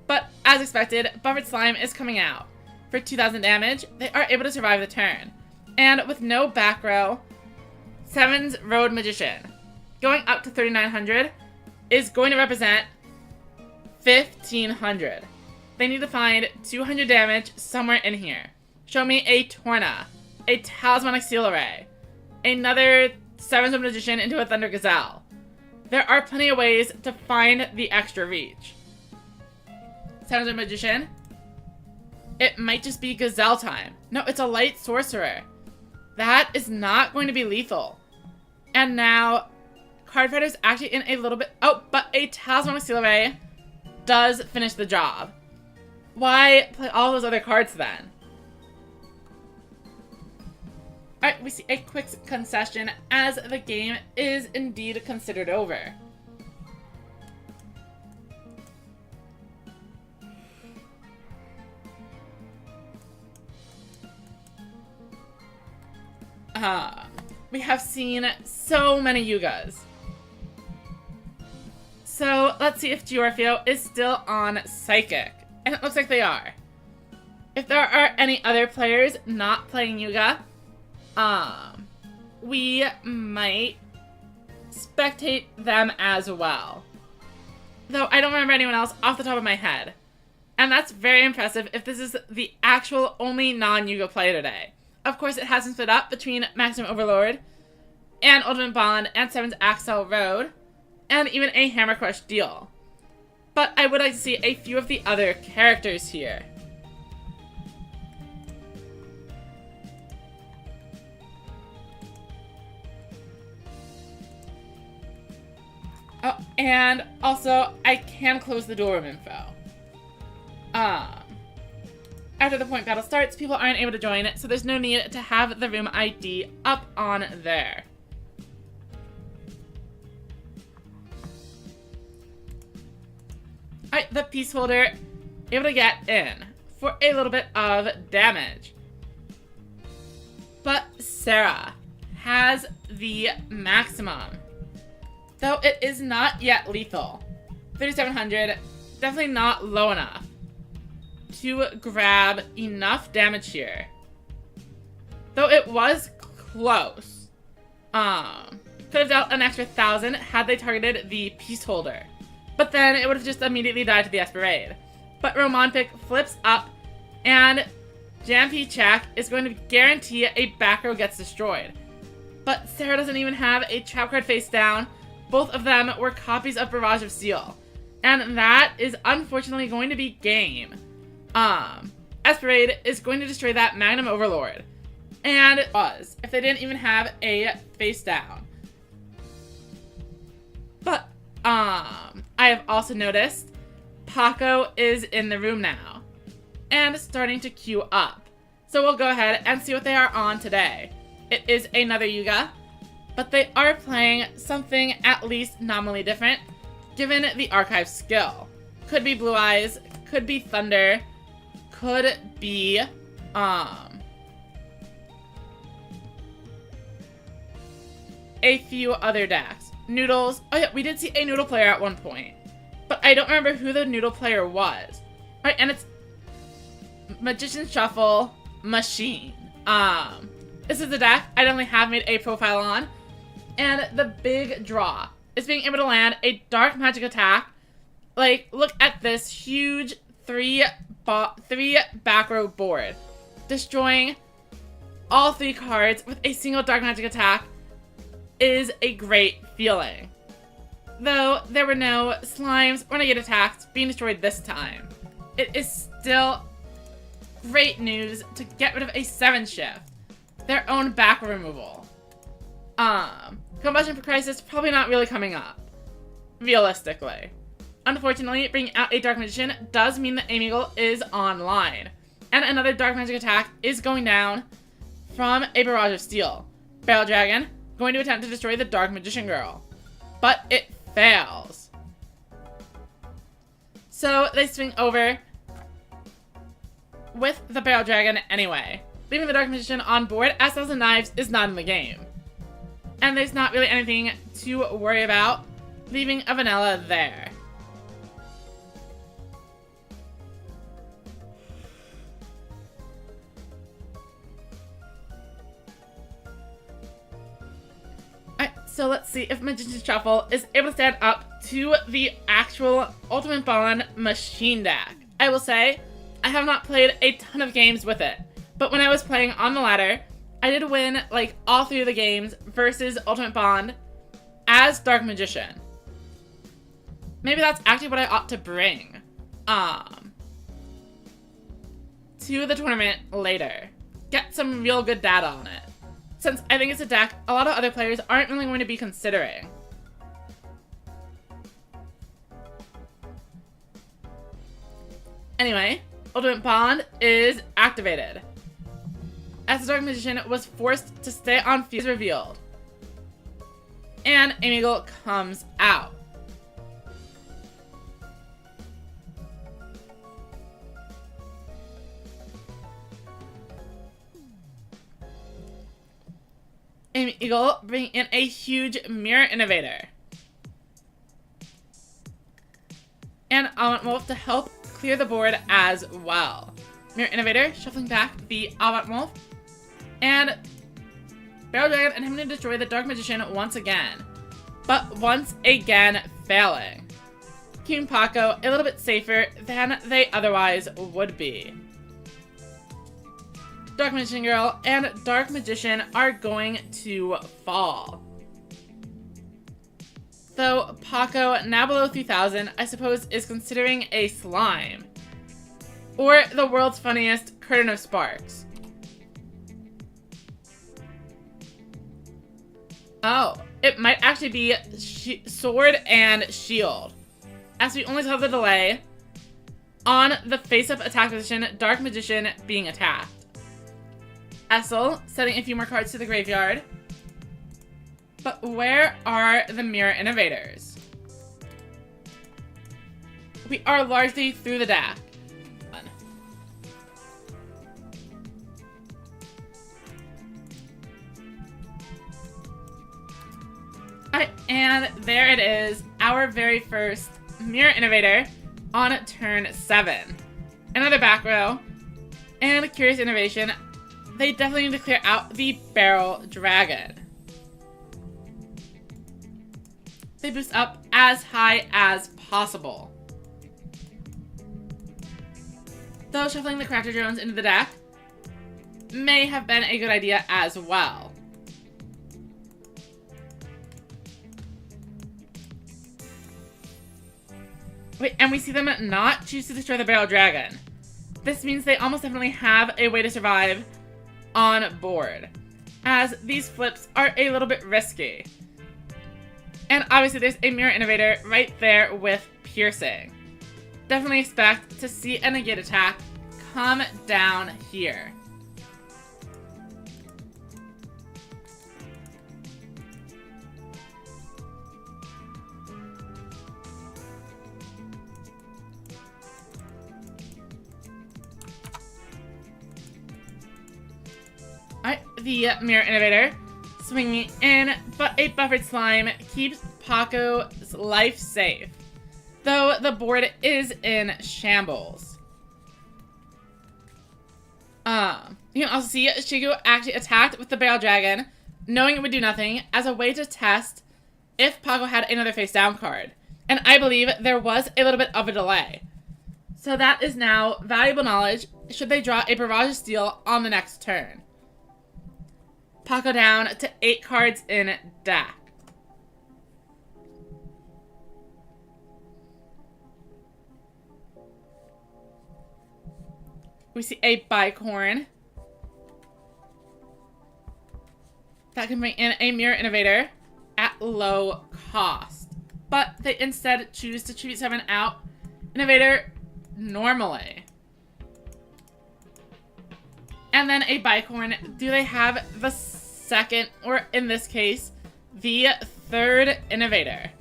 But as expected, Buffered Slime is coming out. For 2,000 damage, they are able to survive the turn. And with no back row, 7's Road Magician, going up to 3,900, is going to represent 1,500. They need to find 200 damage somewhere in here. Show me a Torna, a Talismanic Seal Array, another 7's Road Magician into a Thunder Gazelle. There are plenty of ways to find the extra reach. 7's Road Magician. It might just be Gazelle time. No, it's a Light Sorcerer. That is not going to be lethal. And now, Card Fighter's actually in a little bit... Oh, but a Talismanic Seal Array does finish the job. Why play all those other cards then? Alright, we see a quick concession as the game is indeed considered over. We have seen so many Yugas. So let's see if Giorfio is still on Psychic. And it looks like they are. If there are any other players not playing Yuga, we might spectate them as well. Though I don't remember anyone else off the top of my head. And that's very impressive if this is the actual only non-Yuga player today. Of course, it hasn't split up between Maximum Overlord and Ultimate Bond and 7's Axel Road, and even a Hammer Crush deal. But I would like to see a few of the other characters here. Oh, and also, I can close the door room info. After the point battle starts, people aren't able to join it, so there's no need to have the room ID up on there. Alright, the Peace Holder able to get in for a little bit of damage. But Sarah has the maximum, though it is not yet lethal. 3,700, definitely not low enough to grab enough damage here. Though it was close. Could have dealt an extra 1,000 had they targeted the Peace Holder. But then it would have just immediately died to the Esperade. But Romantic flips up, and Jampi Check is going to guarantee a back row gets destroyed. But Sarah doesn't even have a trap card face down. Both of them were copies of Barrage of Steel. And that is unfortunately going to be game. Esperade is going to destroy that Magnum Overlord. And it was, if they didn't even have a face down. But, I have also noticed Paco is in the room now. And starting to queue up. So we'll go ahead and see what they are on today. It is another Yuga, but they are playing something at least nominally different, given the archive skill. Could be Blue Eyes, could be Thunder, could be, a few other decks. Noodles. Oh yeah, we did see a Noodle player at one point, but I don't remember who the Noodle player was. Alright, and it's Magician Shuffle Machine. This is the deck I definitely have made a profile on, and the big draw is being able to land a Dark Magic attack. Like, look at this huge three back row board, destroying all 3 cards with a single Dark Magic attack is a great feeling. Though there were no slimes or negative attacks being destroyed this time, it is still great news to get rid of a 7 shift, their own back removal. Combustion for Crisis probably not really coming up, realistically. Unfortunately, bringing out a Dark Magician does mean that Amigal is online, and another Dark Magic attack is going down from a Barrage of Steel. Barrel Dragon going to attempt to destroy the Dark Magician Girl, but it fails. So they swing over with the Barrel Dragon anyway, leaving the Dark Magician on board as Thousand Knives is not in the game. And there's not really anything to worry about, leaving a vanilla there. So let's see if Magician's Shuffle is able to stand up to the actual Ultimate Bond machine deck. I will say, I have not played a ton of games with it, but when I was playing on the ladder, I did win like all 3 of the games versus Ultimate Bond as Dark Magician. Maybe that's actually what I ought to bring to the tournament later. Get some real good data on it, since I think it's a deck a lot of other players aren't really going to be considering. Anyway, Ultimate Bond is activated, as the Dark Magician was forced to stay on fuse revealed. And Amy Eagle comes out. Amy Eagle bringing in a huge Mirror Innovator. And Avant Wolf to help clear the board as well. Mirror Innovator shuffling back the Avant Wolf. And Barrel Dragon and him to destroy the Dark Magician once again. But once again failing. Keeping Paco a little bit safer than they otherwise would be. Dark Magician Girl and Dark Magician are going to fall. Though Paco, now below 3,000, I suppose is considering a slime. Or the world's funniest Curtain of Sparks. Oh, it might actually be Sword and Shield, as we only saw the delay on the face-up attack position, Dark Magician being attacked. Essel setting a few more cards to the graveyard. But where are the Mirror Innovators? We are largely through the deck. Alright, and there it is, our very first Mirror Innovator on turn 7. Another back row, and a curious innovation. They definitely need to clear out the Barrel Dragon. They boost up as high as possible. Though shuffling the Crafter Drones into the deck may have been a good idea as well. Wait, and we see them not choose to destroy the Barrel Dragon. This means they almost definitely have a way to survive on board, as these flips are a little bit risky. And obviously there's a Mirror Innovator right there with Piercing. Definitely expect to see a negate attack come down here. Alright, the Mirror Innovator swinging in, but a buffered slime keeps Paco's life safe, though the board is in shambles. You can also see Shigu actually attacked with the Barrel Dragon, knowing it would do nothing, as a way to test if Paco had another face down card. And I believe there was a little bit of a delay. So that is now valuable knowledge should they draw a Barrage of Steel on the next turn. Paco down to 8 cards in deck. We see a Bicorn. That can bring in a Mirror Innovator at low cost. But they instead choose to tribute 7 out Innovator normally. And then a Bicorn. Do they have the second, or in this case, the third Innovator?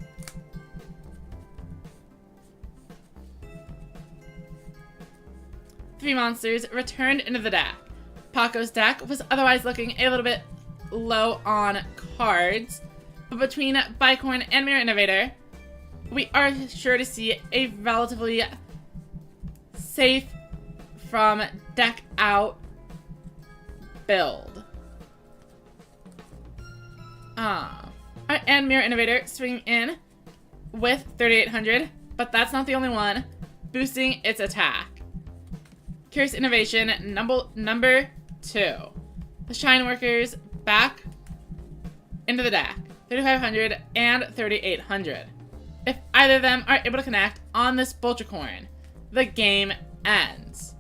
Three monsters returned into the deck. Paco's deck was otherwise looking a little bit low on cards, but between Bicorn and Mirror Innovator, we are sure to see a relatively safe from deck out build. Alright, And Mirror Innovator swinging in with 3800, but that's not the only one, boosting its attack. Curious Innovation number 2. The Shine Workers back into the deck, 3500 and 3800. If either of them are able to connect on this Boltricorn, the game ends.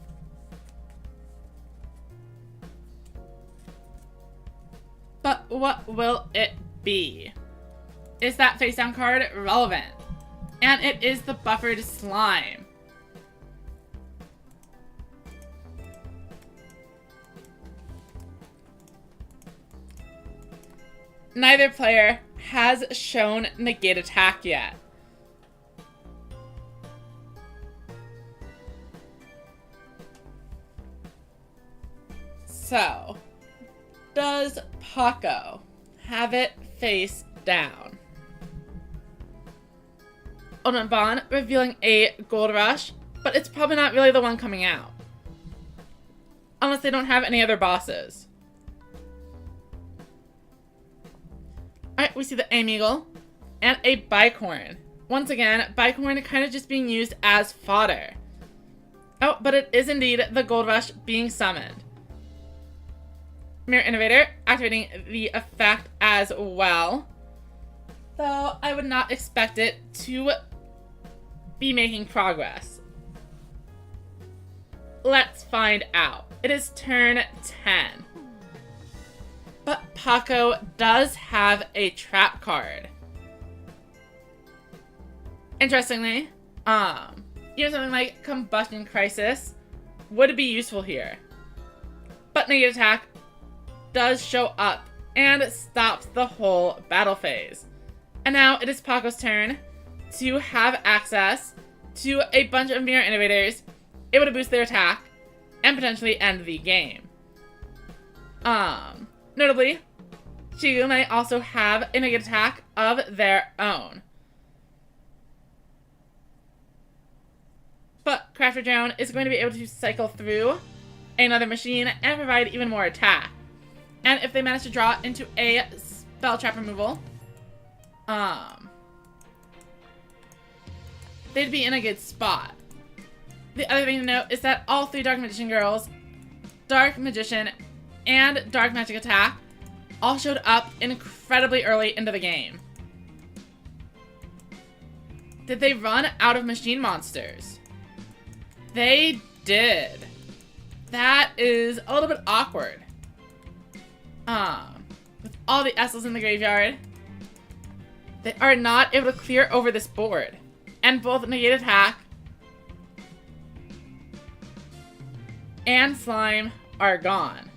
But what will it be? Is that face down card relevant? And it is the Buffered Slime. Neither player has shown Negate Attack yet. So, does Paco have it face down? Ultimate Bond revealing a Gold Rush, but it's probably not really the one coming out. Unless they don't have any other bosses. Alright, we see the Ameagle and a Bicorn. Once again, Bicorn kind of just being used as fodder. Oh, but it is indeed the Gold Rush being summoned. Mirror Innovator activating the effect as well. Though I would not expect it to be making progress. Let's find out. It is turn 10. But Paco does have a trap card. Interestingly, even something like Combustion Crisis would be useful here. But Negate Attack does show up and stops the whole battle phase. And now it is Paco's turn to have access to a bunch of Mirror Innovators, able to boost their attack, and potentially end the game. Notably, Shigu may also have a Negate Attack of their own. But Crafter Drone is going to be able to cycle through another machine and provide even more attack. And if they manage to draw into a Spell Trap removal, they'd be in a good spot. The other thing to note is that all 3 Dark Magician girls, Dark Magician, and Dark Magic Attack all showed up incredibly early into the game. Did they run out of machine monsters? They did. That is a little bit awkward. With all the Essels in the graveyard, they are not able to clear over this board. And both Negate Attack and Slime are gone.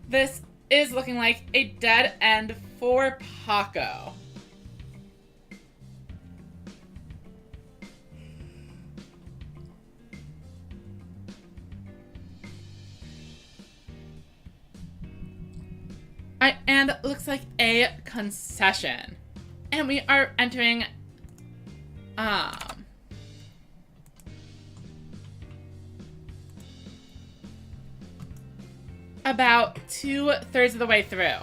This is looking like a dead end for Paco. And looks like a concession. And we are entering about 2/3 of the way through.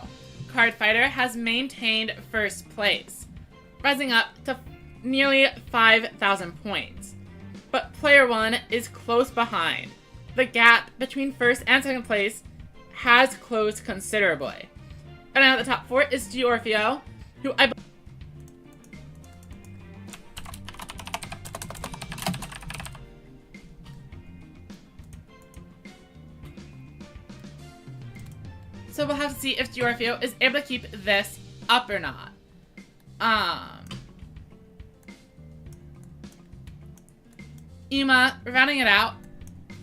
Card Fighter has maintained first place, rising up to nearly 5,000 points. But Player 1 is close behind. The gap between first and second place has closed considerably. And now the top 4 is Giorfio, who I So we'll have to see if Giorfio is able to keep this up or not. Yuma rounding it out.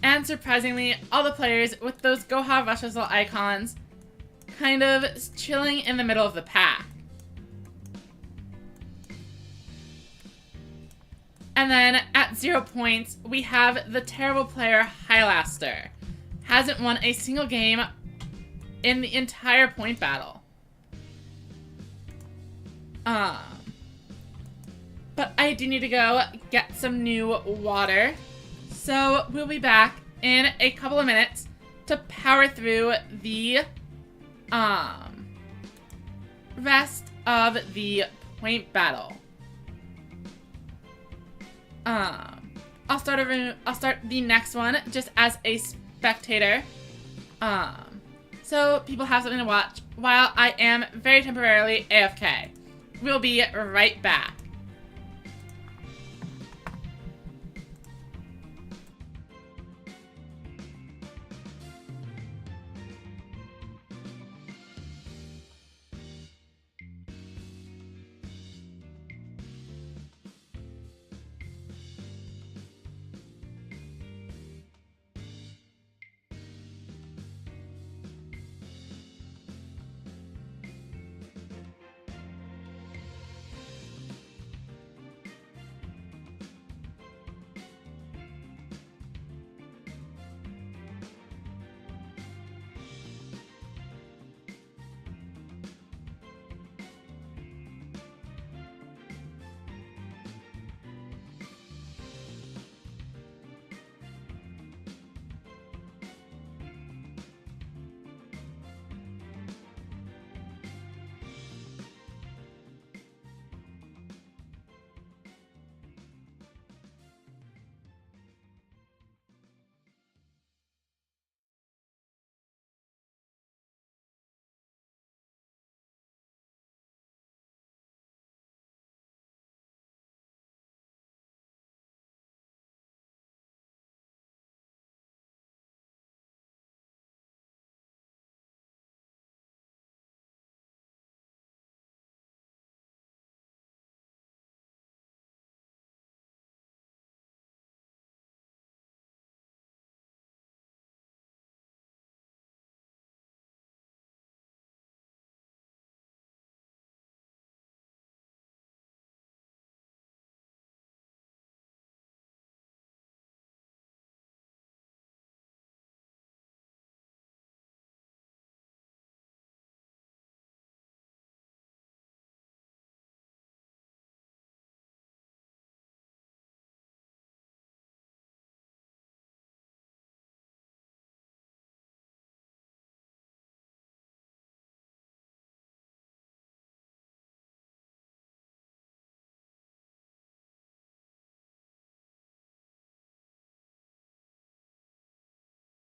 And surprisingly, all the players with those Goha Rush Whistle icons kind of chilling in the middle of the pack. And then at 0 points, we have the terrible player Hylaster. Hasn't won a single game in the entire point battle. But I do need to go get some new water. So we'll be back in a couple of minutes to power through the rest of the point battle. I'll start the next one just as a spectator. So people have something to watch while I am very temporarily AFK. We'll be right back.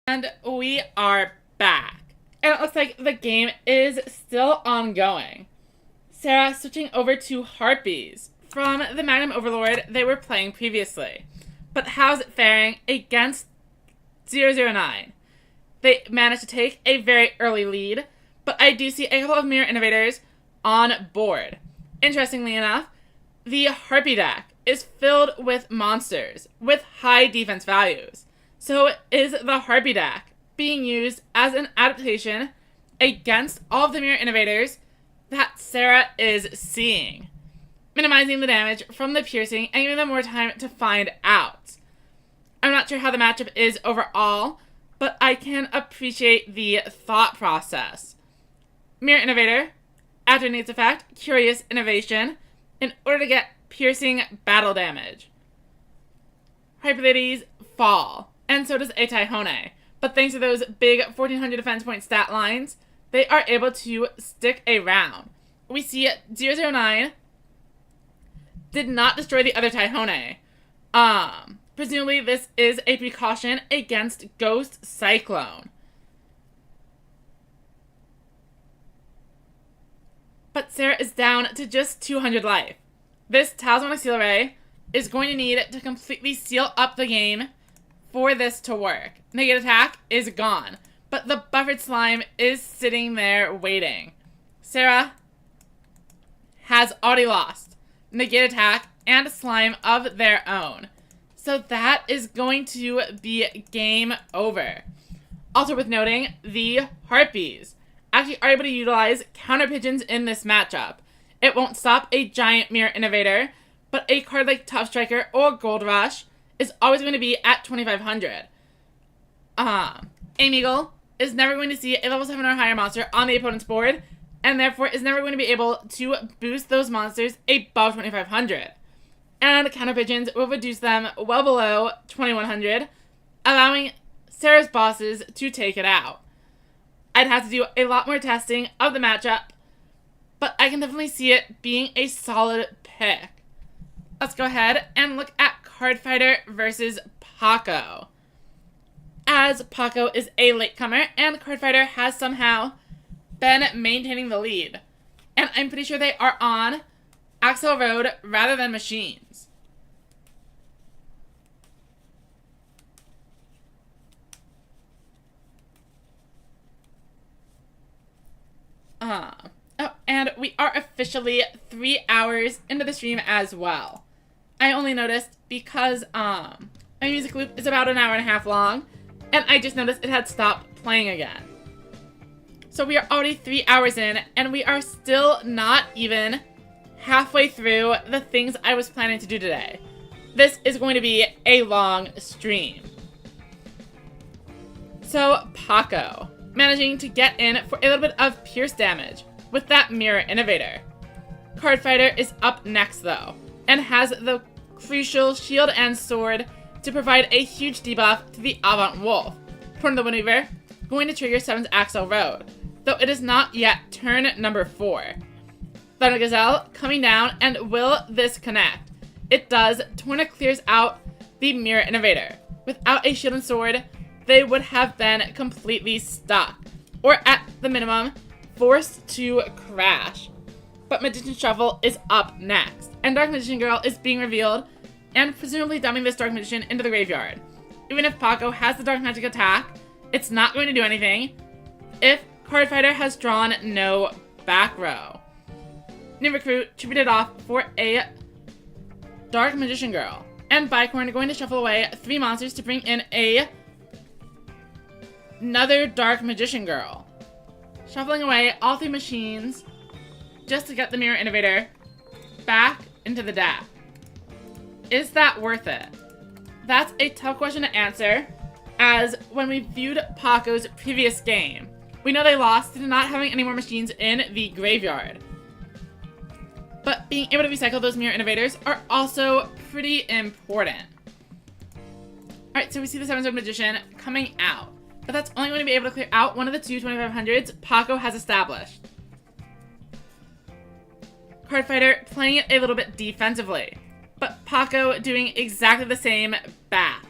And we are back. And it looks like the game is still ongoing. Sarah switching over to Harpies from the Magnum Overlord they were playing previously. But how's it faring against 009? They managed to take a very early lead, but I do see a couple of Mirror Innovators on board. Interestingly enough, the Harpy deck is filled with monsters with high defense values. So is the Harpy deck being used as an adaptation against all of the Mirror Innovators that Sarah is seeing, minimizing the damage from the piercing and giving them more time to find out. I'm not sure how the matchup is overall, but I can appreciate the thought process. Mirror Innovator, after needs effect, Curious Innovation, in order to get piercing battle damage. Hyperladies fall, and so does a Tyhone. But thanks to those big 1400 defense point stat lines, they are able to stick around. We see 009 did not destroy the other Tyhone. Presumably this is a precaution against Ghost Cyclone. But Sarah is down to just 200 life. This Talismanic Seal Ray is going to need to completely seal up the game for this to work. Negative attack is gone, but the buffered slime is sitting there waiting. Sarah has already lost negate attack and slime of their own. So that is going to be game over. Also worth noting, the Harpies actually are able to utilize counter pigeons in this matchup. It won't stop a giant Mirror Innovator, but a card like Tough Striker or Gold Rush is always going to be at 2500. Ameagle is never going to see a level 7 or higher monster on the opponent's board, and therefore is never going to be able to boost those monsters above 2500. And counter pigeons will reduce them well below 2100, allowing Sarah's bosses to take it out. I'd have to do a lot more testing of the matchup, but I can definitely see it being a solid pick. Let's go ahead and look at Cardfighter versus Paco. As Paco is a latecomer and Cardfighter has somehow been maintaining the lead. And I'm pretty sure they are on Axel Road rather than Machines. Oh, and we are officially 3 hours into the stream as well. I only noticed because my music loop is about 1.5 hours long, and I just noticed it had stopped playing again. So we are already 3 hours in, and we are still not even halfway through the things I was planning to do today. This is going to be a long stream. So Paco, managing to get in for a little bit of pierce damage with that Mirror Innovator. Cardfighter is up next though, and has the crucial shield and sword to provide a huge debuff to the Avant Wolf. Torn the Maneuver, going to trigger 7's Axel Road, though it is not yet turn number 4. Thunder Gazelle coming down, and will this connect? It does. Torna clears out the Mirror Innovator. Without a shield and sword, they would have been completely stuck, or at the minimum, forced to crash. But Magician Shuffle is up next, and Dark Magician Girl is being revealed, and presumably dumping this Dark Magician into the graveyard. Even if Paco has the Dark Magic attack, it's not going to do anything if Cardfighter has drawn no back row. New Recruit traded off for a Dark Magician Girl, and Bicorn going to shuffle away 3 monsters to bring in another Dark Magician Girl. Shuffling away all 3 machines just to get the Mirror Innovator back into the deck. Is that worth it? That's a tough question to answer, as when we viewed Paco's previous game, we know they lost to not having any more machines in the graveyard. But being able to recycle those Mirror Innovators are also pretty important. Alright, so we see the 7-sword Magician coming out, but that's only going to be able to clear out one of the 2 2500s Paco has established. Cardfighter playing it a little bit defensively, but Paco doing exactly the same back.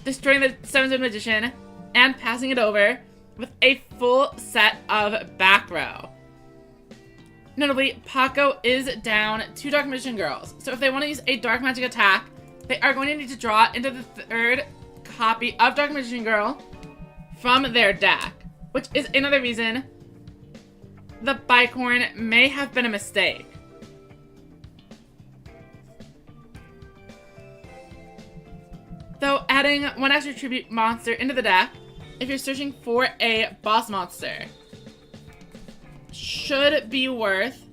Destroying the 7-sword Magician and passing it over with a full set of back row. Notably, Paco is down 2 Dark Magician Girls, so if they want to use a Dark Magic attack, they are going to need to draw into the 3rd copy of Dark Magician Girl from their deck, which is another reason the Bicorn may have been a mistake. Though adding 1 extra tribute monster into the deck, if you're searching for a boss monster, should be worth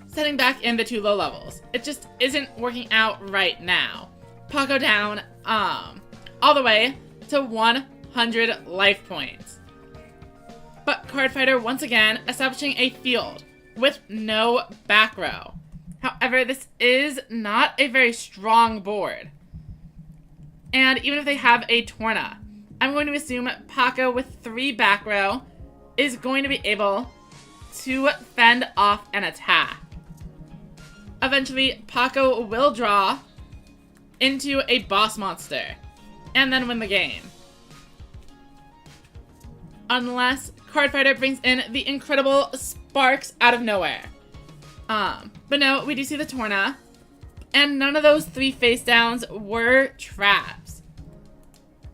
setting back in the 2 low levels. It just isn't working out right now. Paco down all the way to 100 life points. But Cardfighter once again establishing a field with no back row. However, this is not a very strong board. And even if they have a Torna, I'm going to assume Paco with 3 back row is going to be able to fend off an attack. Eventually, Paco will draw into a boss monster and then win the game. Unless Cardfighter brings in the incredible Sparks out of nowhere. But no, we do see the Torna, and none of those 3 face downs were traps.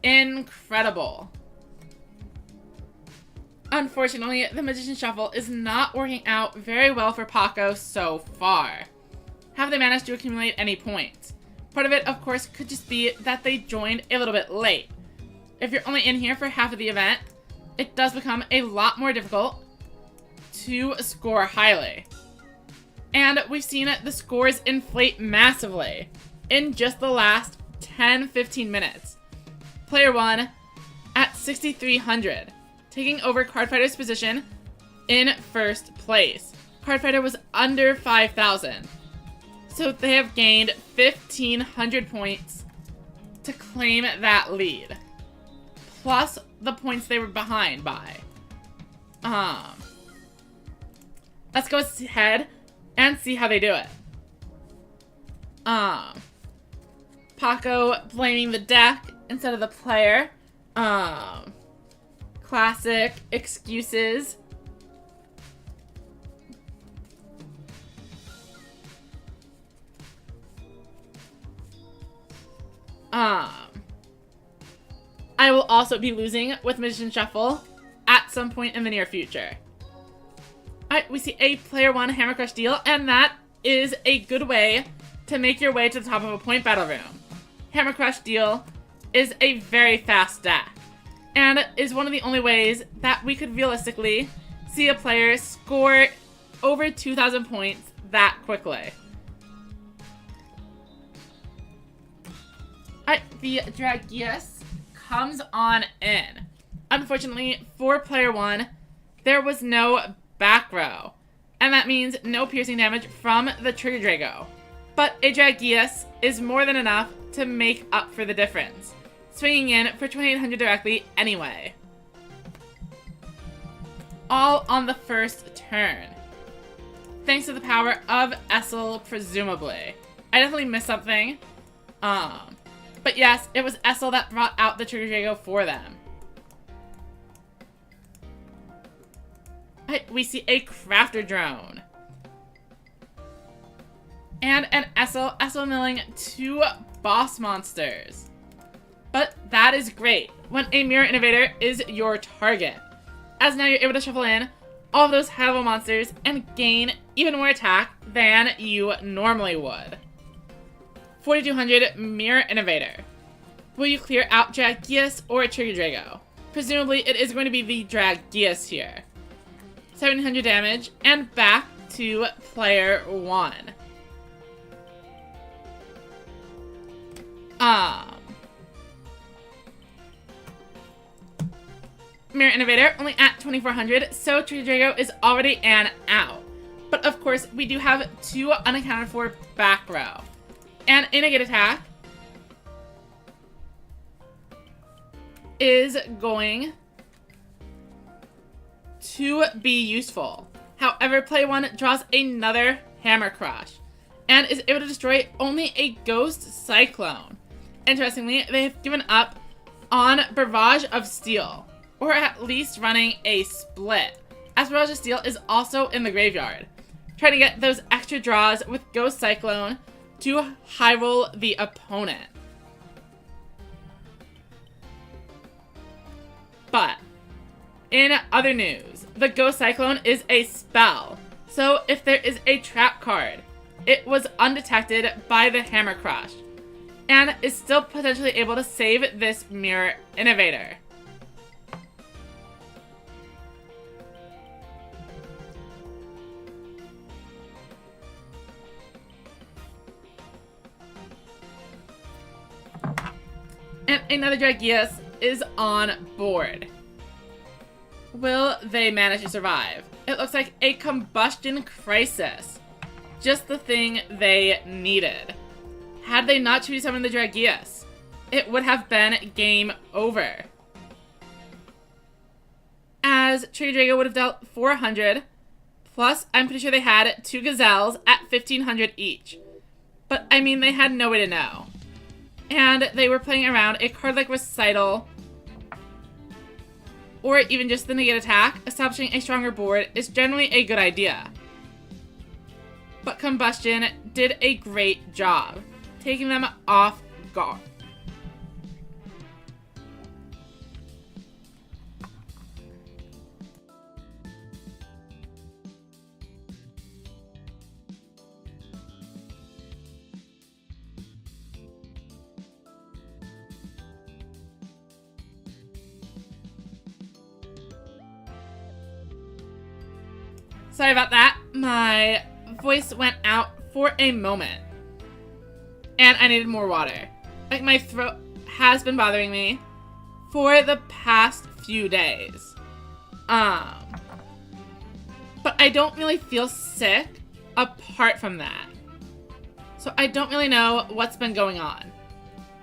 Incredible. Unfortunately, the Magician Shuffle is not working out very well for Paco so far. Have they managed to accumulate any points? Part of it, of course, could just be that they joined a little bit late. If you're only in here for half of the event, it does become a lot more difficult to score highly. And we've seen the scores inflate massively in just the last 10-15 minutes. Player 1 at 6,300, taking over Cardfighter's position in 1st place. Cardfighter was under 5,000, so they have gained 1,500 points to claim that lead. plus the points they were behind by. Let's go ahead and see how they do it. Paco blaming the deck instead of the player. Classic excuses. I will also be losing with Magician Shuffle at some point in the near future. Alright, we see a player 1 Hammer Crush deal, and that is a good way to make your way to the top of a point battle room. Hammer Crush deal is a very fast deck, and is one of the only ways that we could realistically see a player score over 2,000 points that quickly. Alright, the Dragius comes on in. Unfortunately, for player 1, there was no back row, and that means no piercing damage from the Trigger Drago. But a Dragius is more than enough to make up for the difference, swinging in for 2,800 directly anyway. All on the first turn. Thanks to the power of Essel, presumably. I definitely missed something. But yes, it was Essel that brought out the Trigger Drago for them. We see a Crafter Drone. And an Essel milling 2 boss monsters. But that is great when a Mirror Innovator is your target, as now you're able to shuffle in all of those high-level monsters and gain even more attack than you normally would. 4,200 Mirror Innovator. Will you clear out Dragius or Trigger Drago? Presumably it is going to be the Dragius here. 1,700 damage, and back to player 1. Mirror Innovator only at 2,400, so Trigger Drago is already an out. But of course, we do have 2 unaccounted for back row. And a negative attack is going to be useful. However, player 1 draws another Hammer Crush and is able to destroy only a Ghost Cyclone. Interestingly, they have given up on Barrage of Steel, or at least running a split, as Barrage of Steel is also in the graveyard, trying to get those extra draws with Ghost Cyclone to high roll the opponent. But in other news, the Ghost Cyclone is a spell, so if there is a trap card, it was undetected by the Hammer Crush, and is still potentially able to save this Mirror Innovator. And another Dragius is on board. Will they manage to survive? It looks like a Combustion Crisis. Just the thing they needed. Had they not choose summon the Dragius, it would have been game over, as Trigger Drago would have dealt 400, plus I'm pretty sure they had 2 Gazelles at 1,500 each. But I mean, they had no way to know. And they were playing around a card like Recital, or even just the negate attack. Establishing a stronger board is generally a good idea. But Combustion did a great job, taking them off guard. Sorry about that. My voice went out for a moment. And I needed more water. Like, my throat has been bothering me for the past few days. But I don't really feel sick apart from that. So I don't really know what's been going on.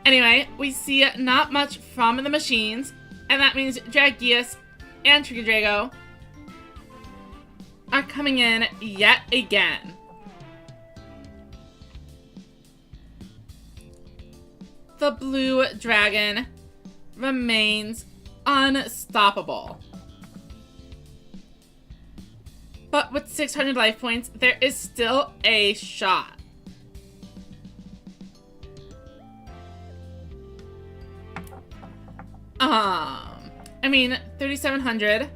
Anyway, we see not much from the machines, And that means Dragius and Trigadrago are coming in yet again. The blue dragon remains unstoppable. But with 600 life points, there is still a shot. I mean, 3,700.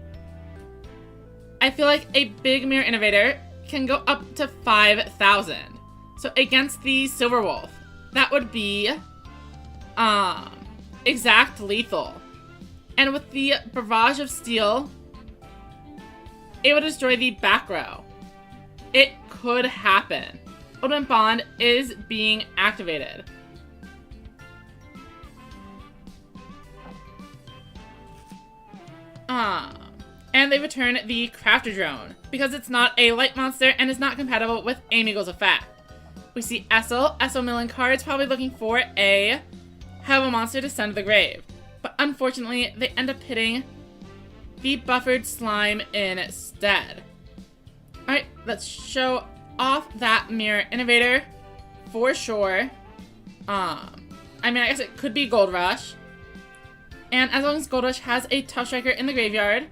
I feel like a big mirror innovator can go up to 5,000. So against the Silver Wolf, that would be exact lethal. And with the Barrage of Steel, it would destroy the back row. It could happen. Ultimate Bond is being activated. And they return the Crafter Drone, because it's not a light monster and is not compatible with Amigos effect. We see Essel milling cards, probably looking for a Hell monster to send to the grave. But unfortunately, they end up hitting the Buffered Slime instead. Alright, let's show off that Mirror Innovator for sure. I mean, I guess it could be Gold Rush. And as long as Gold Rush has a Tough Striker in the graveyard,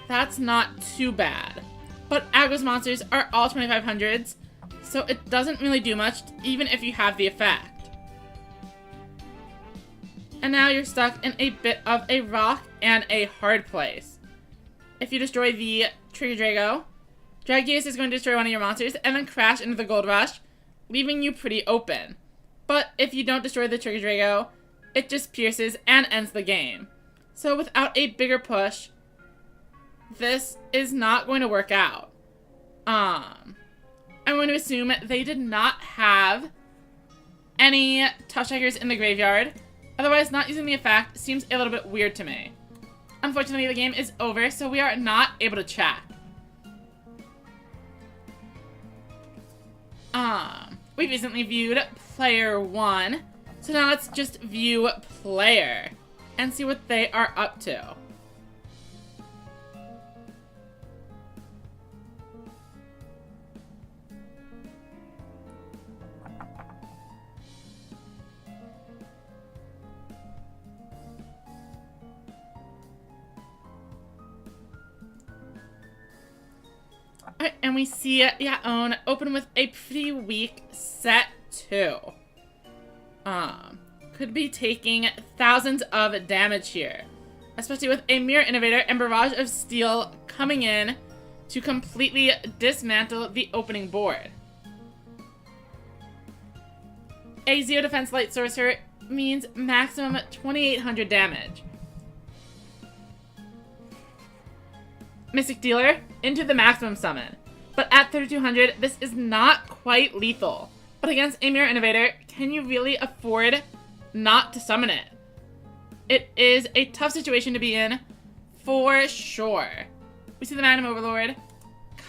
that's not too bad. But Aggro's monsters are all 2500s, so it doesn't really do much, even if you have the effect. And now you're stuck in a bit of a rock and a hard place. If you destroy the Trigadrago, Dragius is going to destroy one of your monsters and then crash into the Gold Rush, leaving you pretty open. But if you don't destroy the Trigadrago, it just pierces and ends the game. So without a bigger push, this is not going to work out. I'm going to assume they did not have any Tough Strikers in the graveyard. Otherwise, not using the effect seems a little bit weird to me. Unfortunately, the game is over, so we are not able to check. We recently viewed Player 1, so now let's just view Player and see what they are up to. Alright, and we see Yaon open with a pretty weak set 2. Could be taking thousands of damage here. Especially with a Mirror Innovator and Barrage of Steel coming in to completely dismantle the opening board. A 0 defense light sorcerer means maximum 2800 damage. Mystic Dealer into the maximum summon. But at 3200, this is not quite lethal. But against a Mirror Innovator, can you really afford not to summon it? It is a tough situation to be in, for sure. We see the Magnum Overlord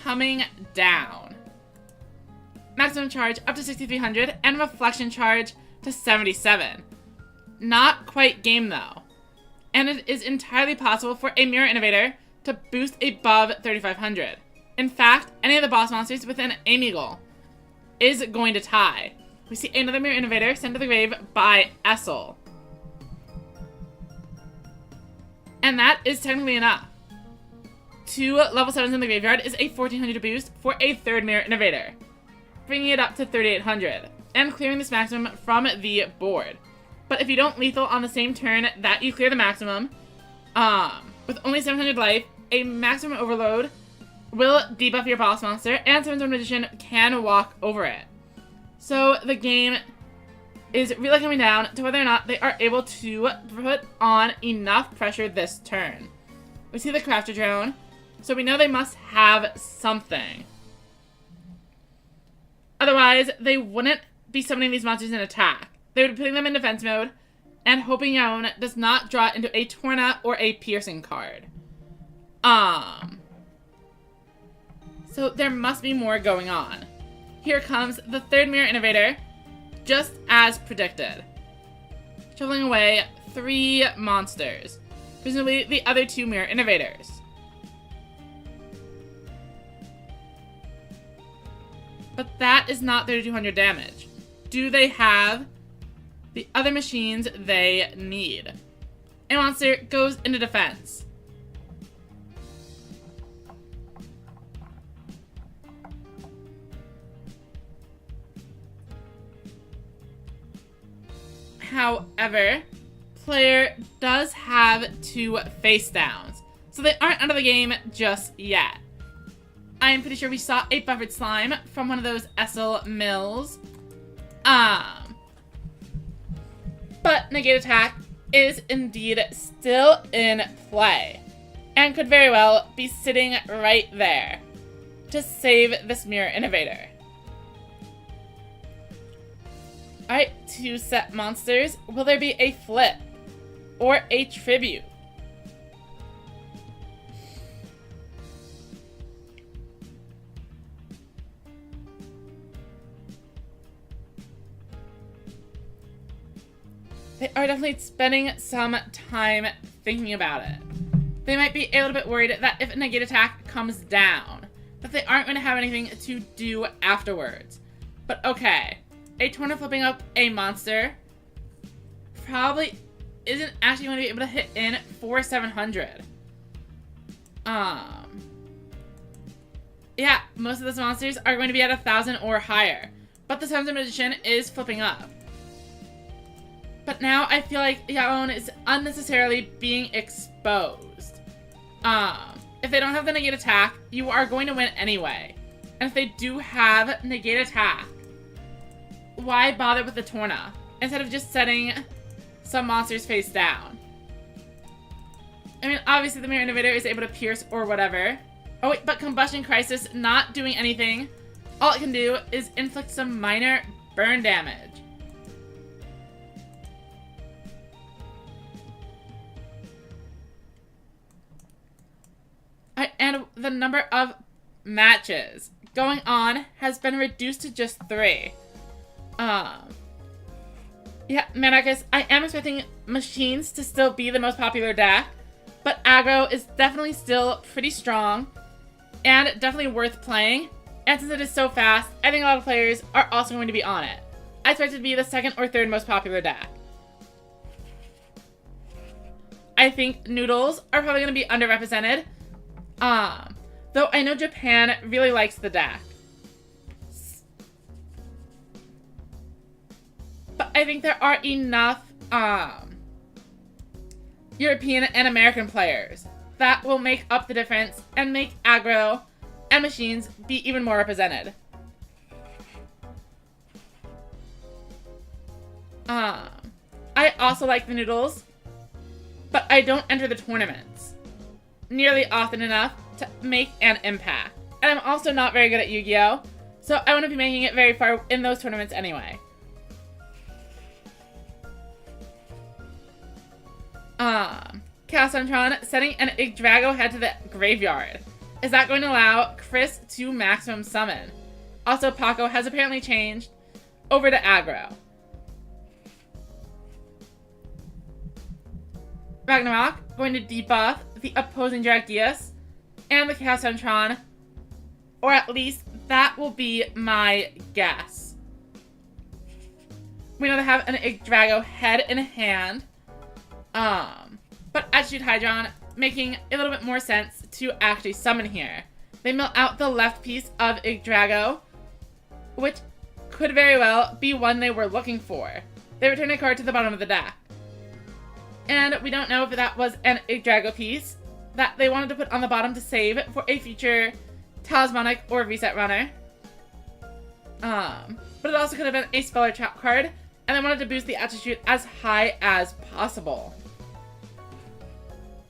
coming down. Maximum charge up to 6300 and reflection charge to 77. Not quite game though. And it is entirely possible for a Mirror Innovator to boost above 3500. In fact, any of the boss monsters within Amigal is going to tie. We see another Mirror Innovator sent to the grave by Essel. And that is technically enough. 2 level 7s in the graveyard is a 1400 boost for a third Mirror Innovator, bringing it up to 3800, and clearing this maximum from the board. But if you don't lethal on the same turn that you clear the maximum, with only 700 life, a maximum overload will debuff your boss monster, and 7-Zone Magician can walk over it. So the game is really coming down to whether or not they are able to put on enough pressure this turn. We see the Crafter Drone, so we know they must have something. Otherwise, they wouldn't be summoning these monsters in attack. They would be putting them in defense mode, and hoping Yaon does not draw into a Torna or a Piercing card. So there must be more going on. Here comes the third Mirror Innovator, just as predicted. Shoveling away 3 monsters. Presumably the other 2 mirror innovators. But that is not 3,200 damage. Do they have the other machines they need? A monster goes into defense. However, player does have 2 face downs, so they aren't out of the game just yet. I'm pretty sure we saw a buffered slime from one of those Essel mills. But negate attack is indeed still in play and could very well be sitting right there to save this mirror innovator. Alright, 2 set monsters. Will there be a flip or a tribute? They are definitely spending some time thinking about it. They might be a little bit worried that if a negate attack comes down, that they aren't going to have anything to do afterwards. But okay, a tornado flipping up a monster probably isn't actually going to be able to hit in for 700. Yeah, most of those monsters are going to be at 1,000 or higher, but the Sunset Magician is flipping up. But now I feel like Yaon is unnecessarily being exposed. If they don't have the negate attack, you are going to win anyway. And if they do have negate attack, why bother with the Torna instead of just setting some monsters face down? I mean, obviously the Mirror Innovator is able to pierce or whatever. Oh wait, but Combustion Crisis not doing anything. All it can do is inflict some minor burn damage. And the number of matches going on has been reduced to just 3. Yeah, Manarchus, I am expecting machines to still be the most popular deck, but aggro is definitely still pretty strong and definitely worth playing. And since it is so fast, I think a lot of players are also going to be on it. I expect it to be the 2nd or 3rd most popular deck. I think noodles are probably going to be underrepresented. Though I know Japan really likes the deck. But I think there are enough, European and American players that will make up the difference and make aggro and machines be even more represented. I also like the noodles, but I don't enter the tournaments nearly often enough to make an impact. And I'm also not very good at Yu-Gi-Oh! So I wouldn't be making it very far in those tournaments anyway. Calcentron sending an Yggdrago head to the graveyard. Is that going to allow Chris to maximum summon? Also, Paco has apparently changed over to aggro. Ragnarok going to debuff the opposing Dragius and the Calcentron, or at least that will be my guess. We know they have an Yggdrago head in hand, but Attitude Hydron making a little bit more sense to actually summon here. They mill out the left piece of Yggdrago, which could very well be one they were looking for. They return a card to the bottom of the deck. And we don't know if that was an Yggdrago piece that they wanted to put on the bottom to save for a future Talismanic or Reset runner. But it also could have been a Speller Trap card, and they wanted to boost the Attitude as high as possible.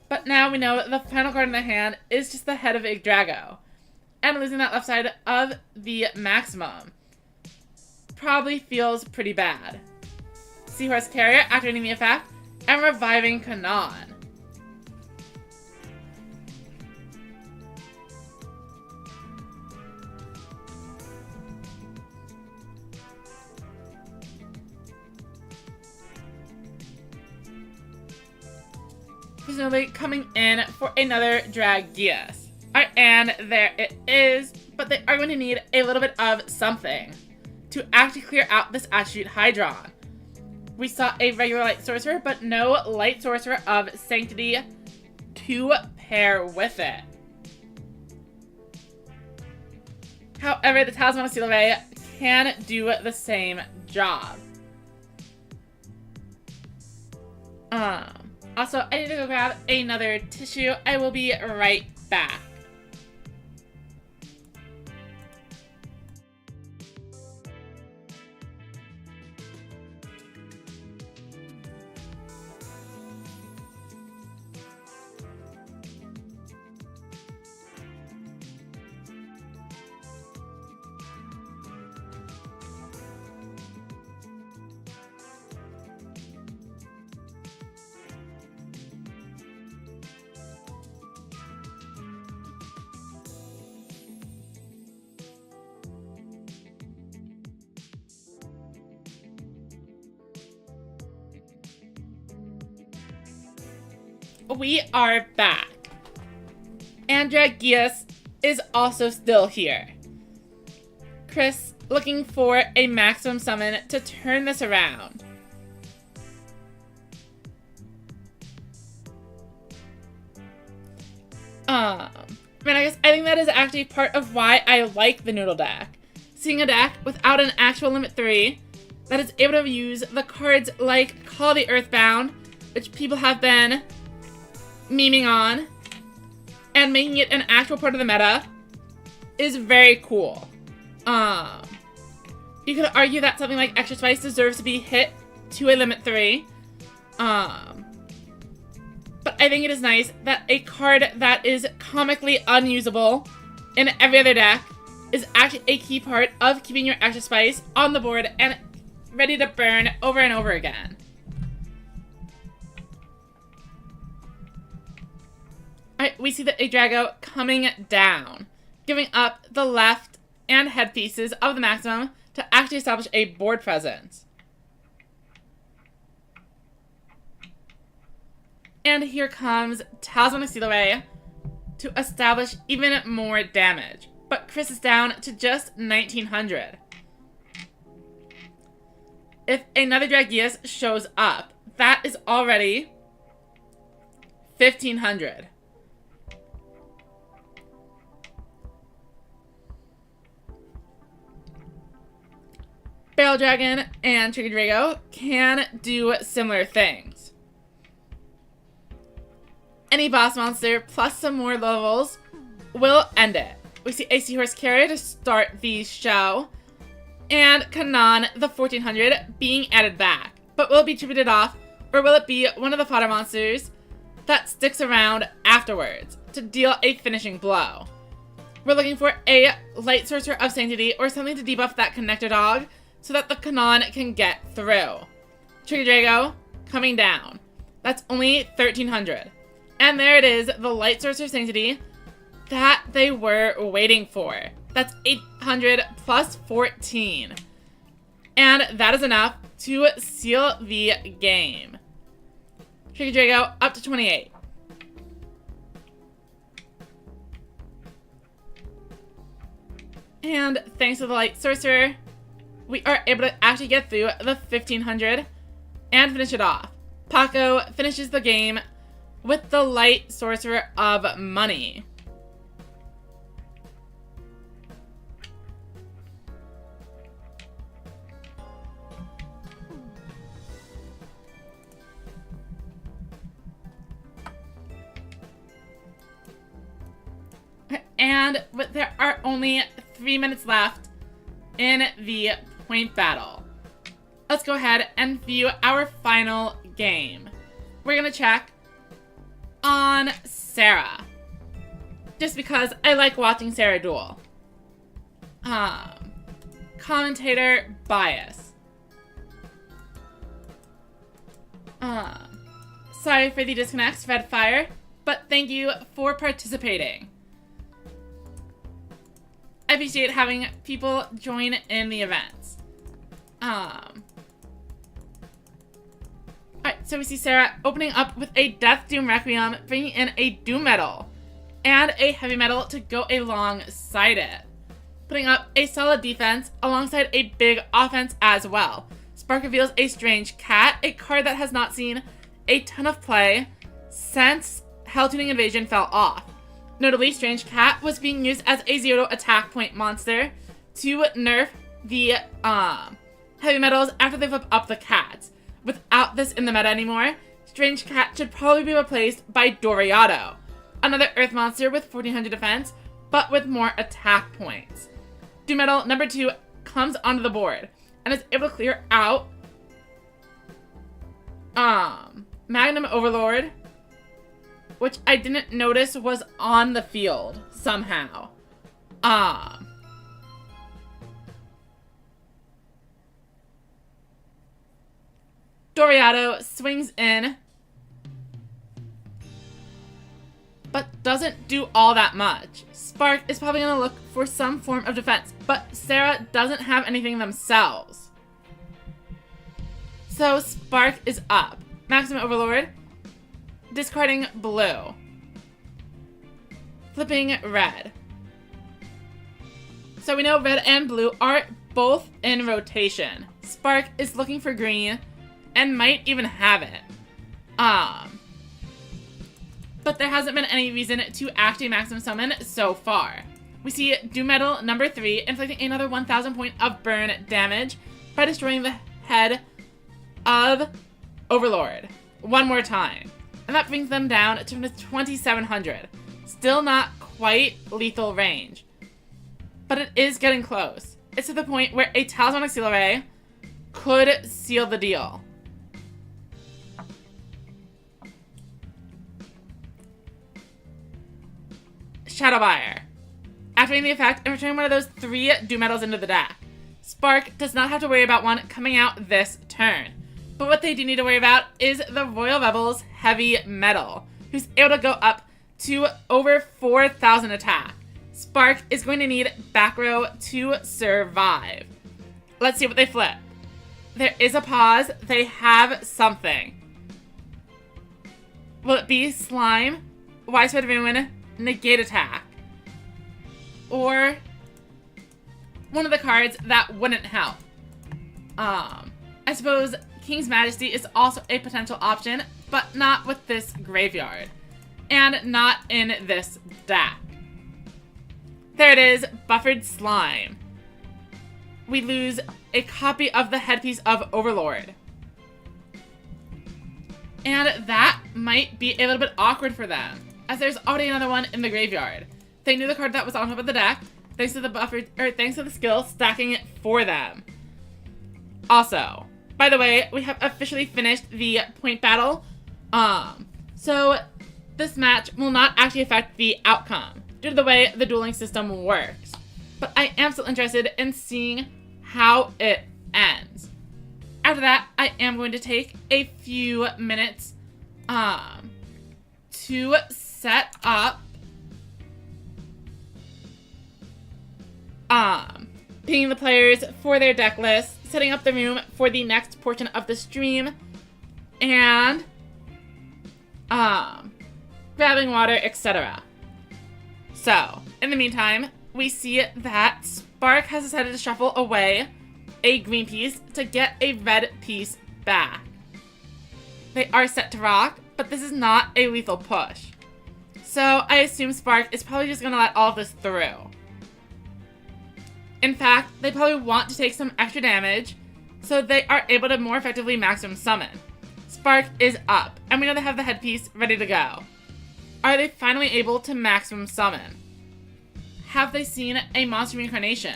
But now we know that the final card in the hand is just the head of Yggdrago. And losing that left side of the maximum probably feels pretty bad. Seahorse Carrier activating the effect and reviving Kanan. presumably coming in for another Dragius. Alright, and there it is. But they are going to need a little bit of something to actually clear out this Attribute Hydron. We saw a regular Light Sorcerer, but no Light Sorcerer of Sanctity to pair with it. However, the Talisman of Sealy can do the same job. Also, I need to go grab another tissue. I will be right back. We are back. And Dragius is also still here. Chris looking for a maximum summon to turn this around. I think that is actually part of why I like the Noodle deck. Seeing a deck without an actual limit 3 that is able to use the cards like Call the Earthbound, which people have been memeing on, and making it an actual part of the meta is very cool. You could argue that something like Extra Spice deserves to be hit to a limit 3. But I think it is nice that a card that is comically unusable in every other deck is actually a key part of keeping your Extra Spice on the board and ready to burn over and over again. Alright, we see the Drago coming down, giving up the left and headpieces of the maximum to actually establish a board presence. And here comes Talisman of Sealy to establish even more damage. But Chris is down to just 1900. If another Dragius shows up, that is already 1500. Barrel Dragon and Trigger Drago can do similar things. Any boss monster plus some more levels will end it. We see a Seahorse Carrier to start the show, and Kanan, the 1400, being added back. But will it be tributed off, or will it be one of the fodder monsters that sticks around afterwards to deal a finishing blow? We're looking for a Light Sorcerer of Sanctity or something to debuff that Connector Dog so that the Kanan can get through. Trigger Drago coming down. That's only 1300. And there it is, the Light Sorcerer Sanctity that they were waiting for. That's 800 plus 14. And that is enough to seal the game. Trigger Drago up to 28. And thanks to the Light Sorcerer, we are able to actually get through the 1500 and finish it off. Paco finishes the game with the Light Sorcerer of Money. And there are only 3 minutes left in the point battle. Let's go ahead and view our final game. We're gonna check on Sarah, just because I like watching Sarah duel. Commentator bias. Sorry for the disconnects, Redfire, but thank you for participating. I appreciate having people join in the events. Alright, So we see Sarah opening up with a Death Doom Requiem, bringing in a Doom Metal and a Heavy Metal to go alongside it, putting up a solid defense alongside a big offense as well. Spark reveals a Strange Cat, a card that has not seen a ton of play since Hell Tuning Invasion fell off. Notably, Strange Cat was being used as a 0 attack point monster to nerf the heavy metals after they flip up the cats. Without this in the meta anymore, Strange Cat should probably be replaced by Doriado, another earth monster with 1400 defense, but with more attack points. Doom Metal number 2 comes onto the board and is able to clear out Magnum Overlord, which I didn't notice was on the field somehow. Doriado swings in, but doesn't do all that much. Spark is probably going to look for some form of defense, but Sarah doesn't have anything themselves. So Spark is up. Maximum Overlord, discarding blue, flipping red. So we know red and blue are both in rotation. Spark is looking for green and might even have it. But there hasn't been any reason to actually maximum summon so far. We see Doom Metal number 3 inflicting another 1000 point of burn damage by destroying the head of Overlord one more time. And that brings them down to 2700. Still not quite lethal range, but it is getting close. It's to the point where a Talismanic Seal Array could seal the deal. Shadowbuyer, activating the effect and returning one of those 3 Doom Metals into the deck. Spark does not have to worry about one coming out this turn, but what they do need to worry about is the Royal Rebels Heavy Metal, who's able to go up to over 4000 attack. Spark is going to need back row to survive. Let's see what they flip. There is a pause. They have something. Will it be Slime, Widespread Ruin, Negate Attack, or one of the cards that wouldn't help? I suppose King's Majesty is also a potential option, but not with this graveyard, and not in this deck. There it is, Buffered Slime. We lose a copy of the headpiece of Overlord. And that might be a little bit awkward for them, as there's already another one in the graveyard. They knew the card that was on top of the deck, thanks to the skill stacking it for them. Also, by the way, we have officially finished the point battle. So this match will not actually affect the outcome due to the way the dueling system works. But I am still interested in seeing how it ends. After that, I am going to take a few minutes to set up pinging the players for their deck list, setting up the room for the next portion of the stream, and grabbing water, etc. So, in the meantime, we see that Spark has decided to shuffle away a green piece to get a red piece back. They are set to rock, but this is not a lethal push. So I assume Spark is probably just going to let all of this through. In fact, they probably want to take some extra damage so they are able to more effectively maximum summon. Spark is up, and we know they have the headpiece ready to go. Are they finally able to maximum summon? Have they seen a monster reincarnation?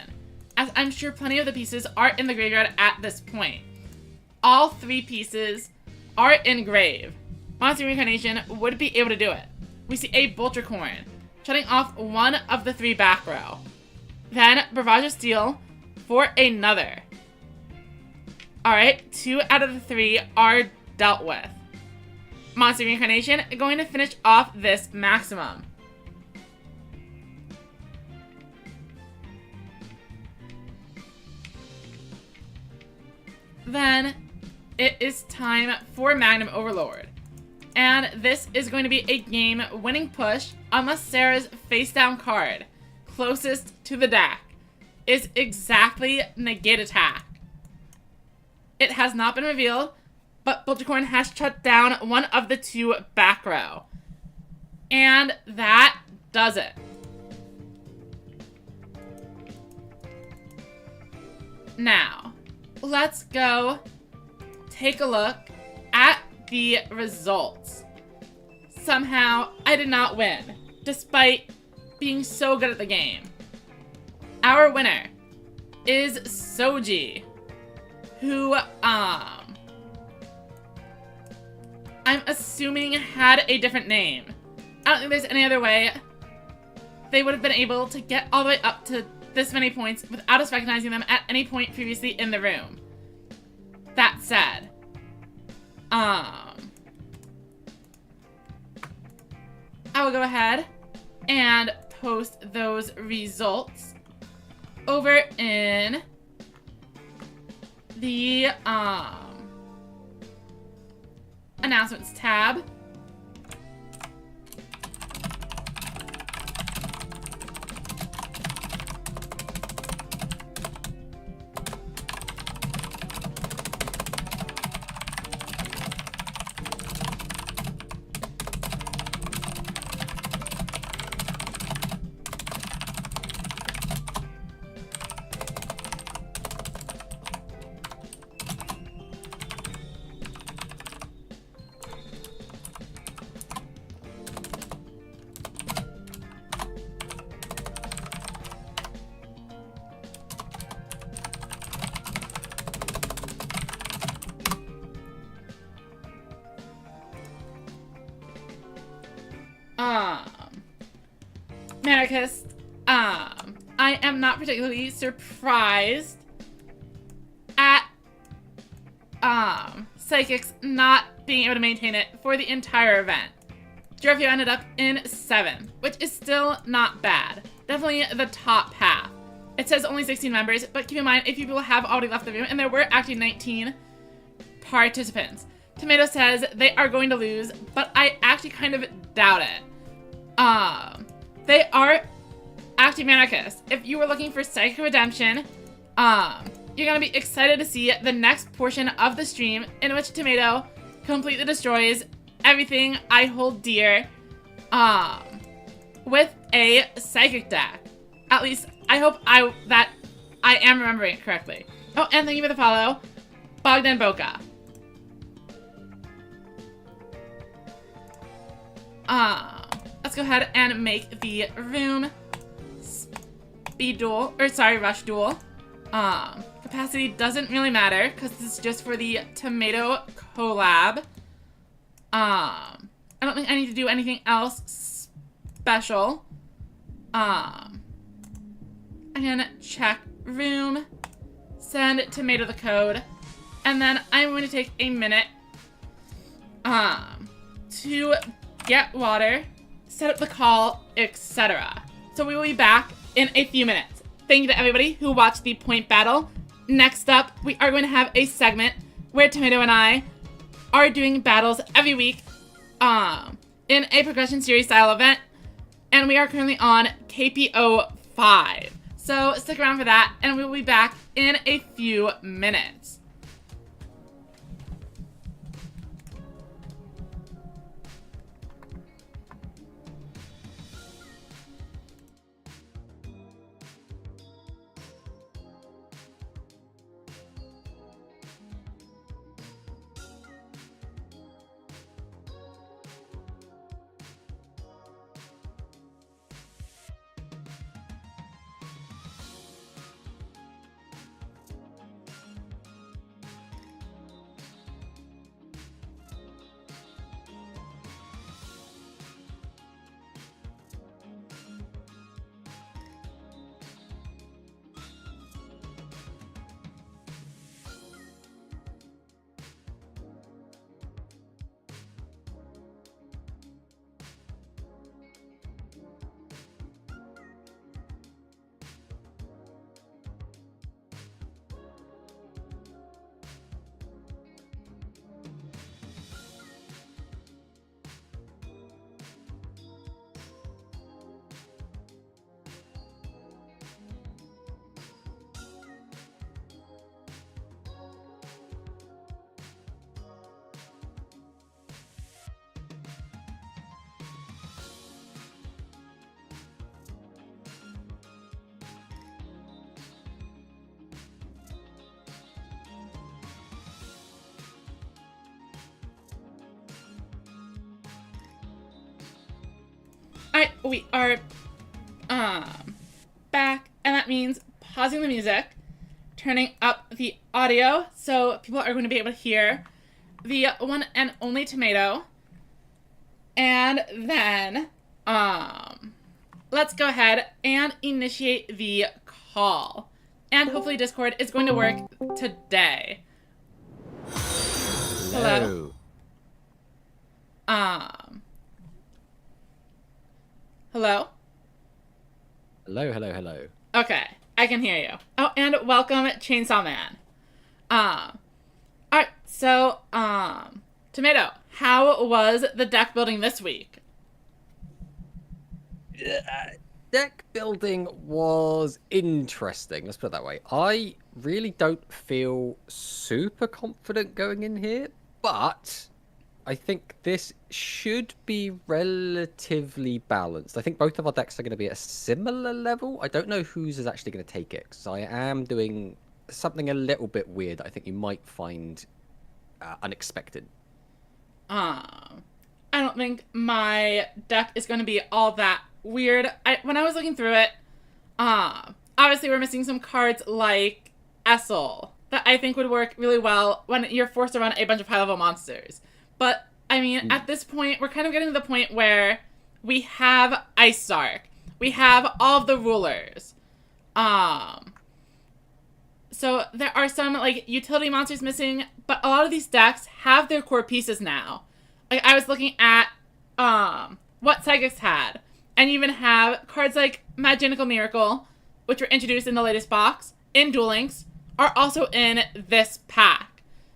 As I'm sure plenty of the pieces are in the graveyard at this point. All 3 pieces are in grave. Monster reincarnation would be able to do it. We see a Boltricorn, shutting off one of the 3 back row. Then Barrage of Steel for another. Alright, 2 out of the 3 are dealt with. Monster reincarnation going to finish off this maximum. Then it is time for Magnum Overlord. And this is going to be a game-winning push unless Sarah's face-down card, closest to the deck, is exactly Negate Attack. It has not been revealed, but Bulgercorn has shut down one of the two back row. And that does it. Now, let's go take a look at the results. Somehow, I did not win, despite being so good at the game. Our winner is Soji, who, I'm assuming had a different name. I don't think there's any other way they would have been able to get all the way up to this many points without us recognizing them at any point previously in the room. That said, I will go ahead and post those results over in the announcements tab. Manarchist, I am not particularly surprised at, Psychics not being able to maintain it for the entire event. Giraffe ended up in 7th, which is still not bad. Definitely the top half. It says only 16 members, but keep in mind, a few people have already left the room, and there were actually 19 participants. Tomato says they are going to lose, but I actually kind of doubt it. They are actually Manarchists. If you were looking for Psychic Redemption, you're gonna be excited to see the next portion of the stream in which Tomato completely destroys everything I hold dear, with a Psychic deck. At least, I hope that I am remembering it correctly. Oh, and thank you for the follow, Bogdan Boka. Let's go ahead and make the room speed duel, or sorry, rush duel. Capacity doesn't really matter because this is just for the Tomato collab. I don't think I need to do anything else special. I can check room, send Tomato the code, and then I'm going to take a minute, to get water, set up the call, etc. So we will be back in a few minutes. Thank you to everybody who watched the point battle. Next up, we are going to have a segment where Tomato and I are doing battles every week, in a progression series style event, and we are currently on KP05. So stick around for that, and we will be back in a few minutes. Alright, we are back, and that means pausing the music, turning up the audio so people are going to be able to hear the one and only Tomato. And then let's go ahead and initiate the call. And hopefully Discord is going to work today. Hello. Hello? Hello. Okay, I can hear you. Oh, and welcome, Chainsaw Man. Alright, so, Tomato, how was the deck building this week? Deck building was interesting, let's put it that way. I really don't feel super confident going in here, but I think this should be relatively balanced. I think both of our decks are going to be at a similar level. I don't know whose is actually going to take it, because I am doing something a little bit weird that I think you might find unexpected. I don't think my deck is going to be all that weird. When I was looking through it, obviously we're missing some cards like Essel that I think would work really well when you're forced to run a bunch of high-level monsters. But, I mean, at this point, we're kind of getting to the point where we have Ice Sark. We have all of the rulers. So there are some, like, utility monsters missing, but a lot of these decks have their core pieces now. Like, I was looking at, what Psychics had, and you even have cards like Magical Miracle, which were introduced in the latest box, in Duel Links, are also in this pack.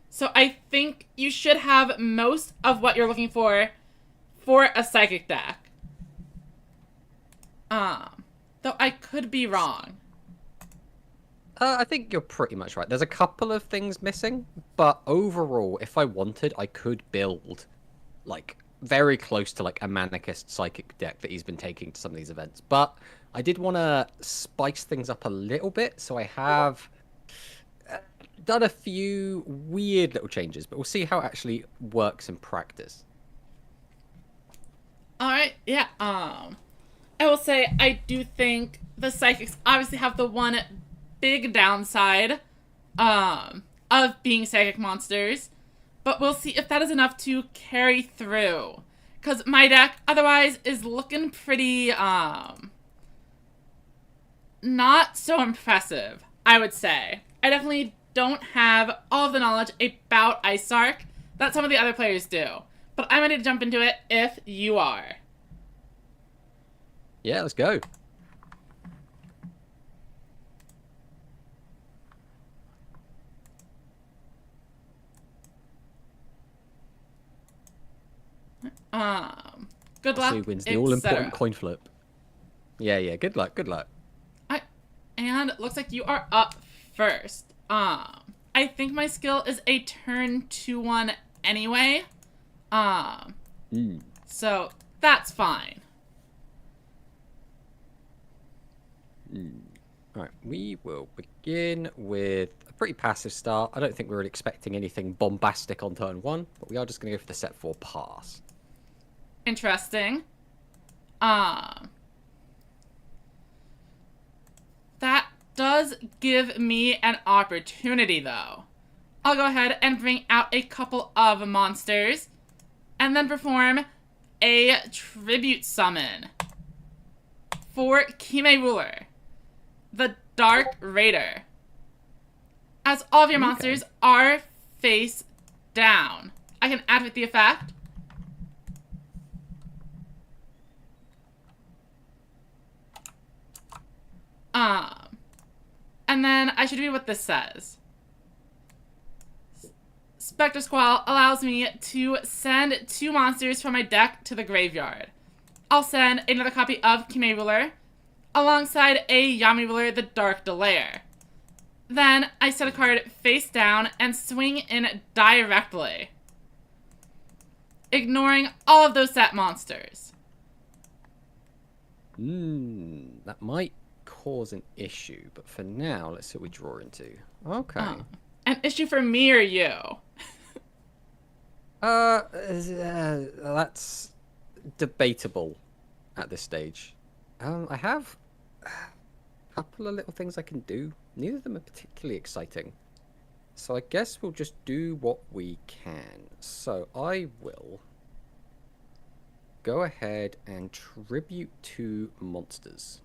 So I think you should have most of what you're looking for a Psychic deck. Though I could be wrong. I think you're pretty much right. There's a couple of things missing, but overall, if I wanted, I could build, like, very close to, like, a Manicist Psychic deck that he's been taking to some of these events. But I did want to spice things up a little bit, so I have done a few weird little changes, but we'll see how it actually works in practice. Alright, yeah, I will say I do think the Psychics obviously have the one big downside of being psychic monsters, but we'll see if that is enough to carry through, because my deck otherwise is looking pretty not so impressive, I would say. I definitely don't have all of the knowledge about Ice Sark that some of the other players do, but I'm ready to jump into it if you are. Yeah, let's go. Good luck. Who wins the all-important coin flip? Yeah. Good luck. And it looks like you are up first. I think my skill is a turn 2-1 anyway. So that's fine. Alright, we will begin with a pretty passive start. I don't think we're really expecting anything bombastic on turn 1, but we are just going to go for the set 4 pass. Interesting. That does give me an opportunity, though. I'll go ahead and bring out a couple of monsters, and then perform a tribute summon for Kime Ruler, the Dark Raider. As all of your monsters are face down, I can activate the effect. And then I should read what this says. Spectre Squall allows me to send 2 monsters from my deck to the graveyard. I'll send another copy of Kime Ruler, alongside a Yami Ruler, the Dark Delayer. Then I set a card face down and swing in directly, ignoring all of those set monsters. That might cause an issue, but for now, let's see what we draw into. Okay. An issue for me or you? That's debatable. at this stage. I have a couple of little things I can do. Neither of them are particularly exciting. So I guess we'll just do what we can. So I will go ahead and tribute 2 monsters.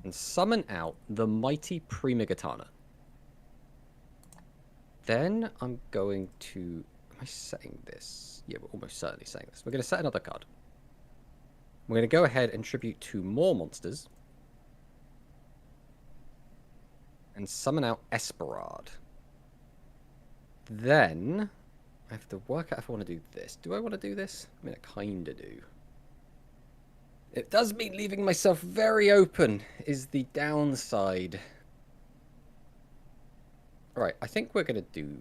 And summon out the mighty Prima-Gatana. Then I'm going to... Am I setting this? Yeah, we're almost certainly setting this. We're going to set another card. We're going to go ahead and tribute 2 more monsters. And summon out Esperard. Then... I have to work out if I want to do this. Do I want to do this? I mean, I kind of do. It does mean leaving myself very open is the downside. Alright, I think we're going to do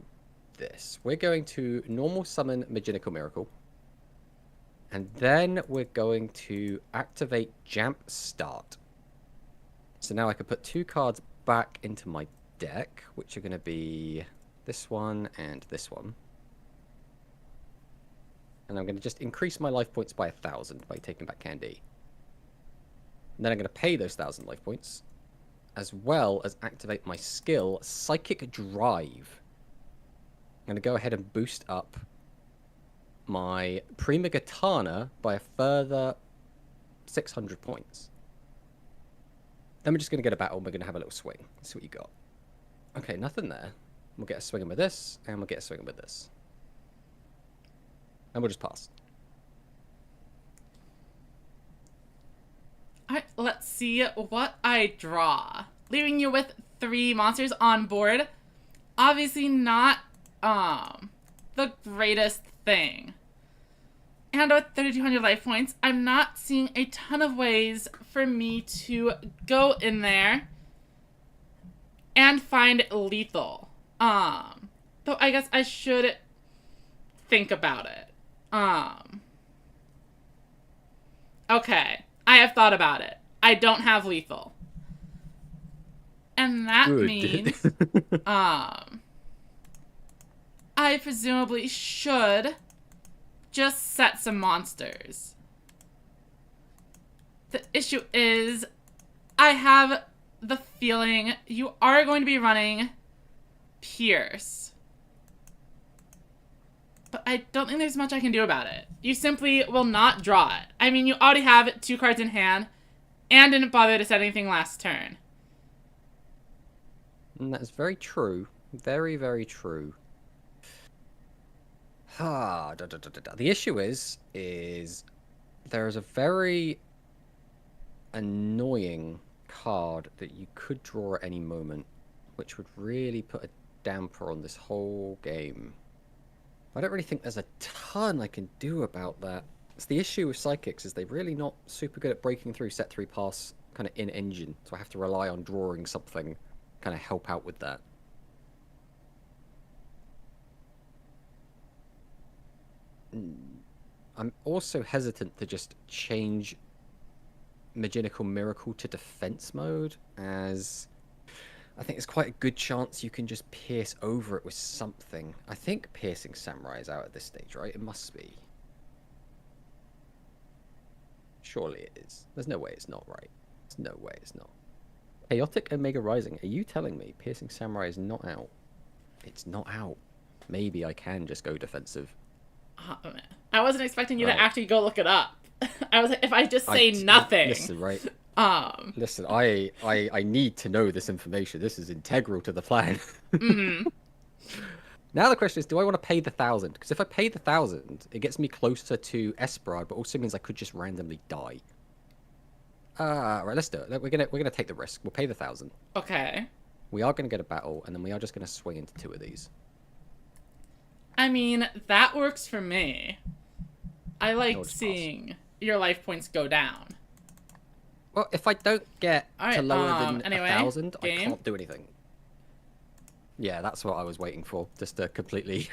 this. We're going to normal summon Magical Miracle. And then we're going to activate Jamp Start. So now I can put 2 cards back into my deck, which are going to be this one and this one. And I'm going to just increase my life points by 1,000 by taking back Candy. And then I'm going to pay those 1,000 life points, as well as activate my skill, Psychic Drive. I'm going to go ahead and boost up my Prima-Gatana by a further 600 points. Then we're just going to get a battle and we're going to have a little swing. Let's see what you got. Okay, nothing there. We'll get a swing with this, and we'll get a swing with this. And we'll just pass. Alright, let's see what I draw. Leaving you with 3 monsters on board. Obviously not the greatest thing. And with 3,200 life points, I'm not seeing a ton of ways for me to go in there and find lethal. Though I guess I should think about it. Okay, I have thought about it. I don't have lethal. And that means, I presumably should just set some monsters. The issue is, I have the feeling you are going to be running Pierce. But I don't think there's much I can do about it. You simply will not draw it. I mean, you already have 2 cards in hand, and didn't bother to set anything last turn. And that is very true. Very, very true. The issue is there is a very annoying card that you could draw at any moment, which would really put a damper on this whole game. I don't really think there's a ton I can do about that. It's the issue with Psychics is they're really not super good at breaking through set 3 pass kind of in engine, so I have to rely on drawing something kind of help out with that. I'm also hesitant to just change Magical Miracle to defense mode, as I think there's quite a good chance you can just pierce over it with something. I think Piercing Samurai is out at this stage, right? It must be. Surely it is. There's no way it's not, right? There's no way it's not. Chaotic Omega Rising. Are you telling me Piercing Samurai is not out? It's not out. Maybe I can just go defensive. I wasn't expecting you to actually go look it up. I was like, if I just say nothing. Listen, right? Listen, I need to know this information. This is integral to the plan. Mm-hmm. Now the question is, do I want to pay the 1,000? Because if I pay the 1,000, it gets me closer to Esperard, but also means I could just randomly die. Right, let's do it. We're gonna take the risk. We'll pay the 1,000. Okay. We are gonna get a battle, and then we are just gonna swing into 2 of these. I mean, that works for me. I like seeing your life points go down. Well, if I don't get to lower than anyway, 1,000, I can't do anything. Yeah, that's what I was waiting for, just to completely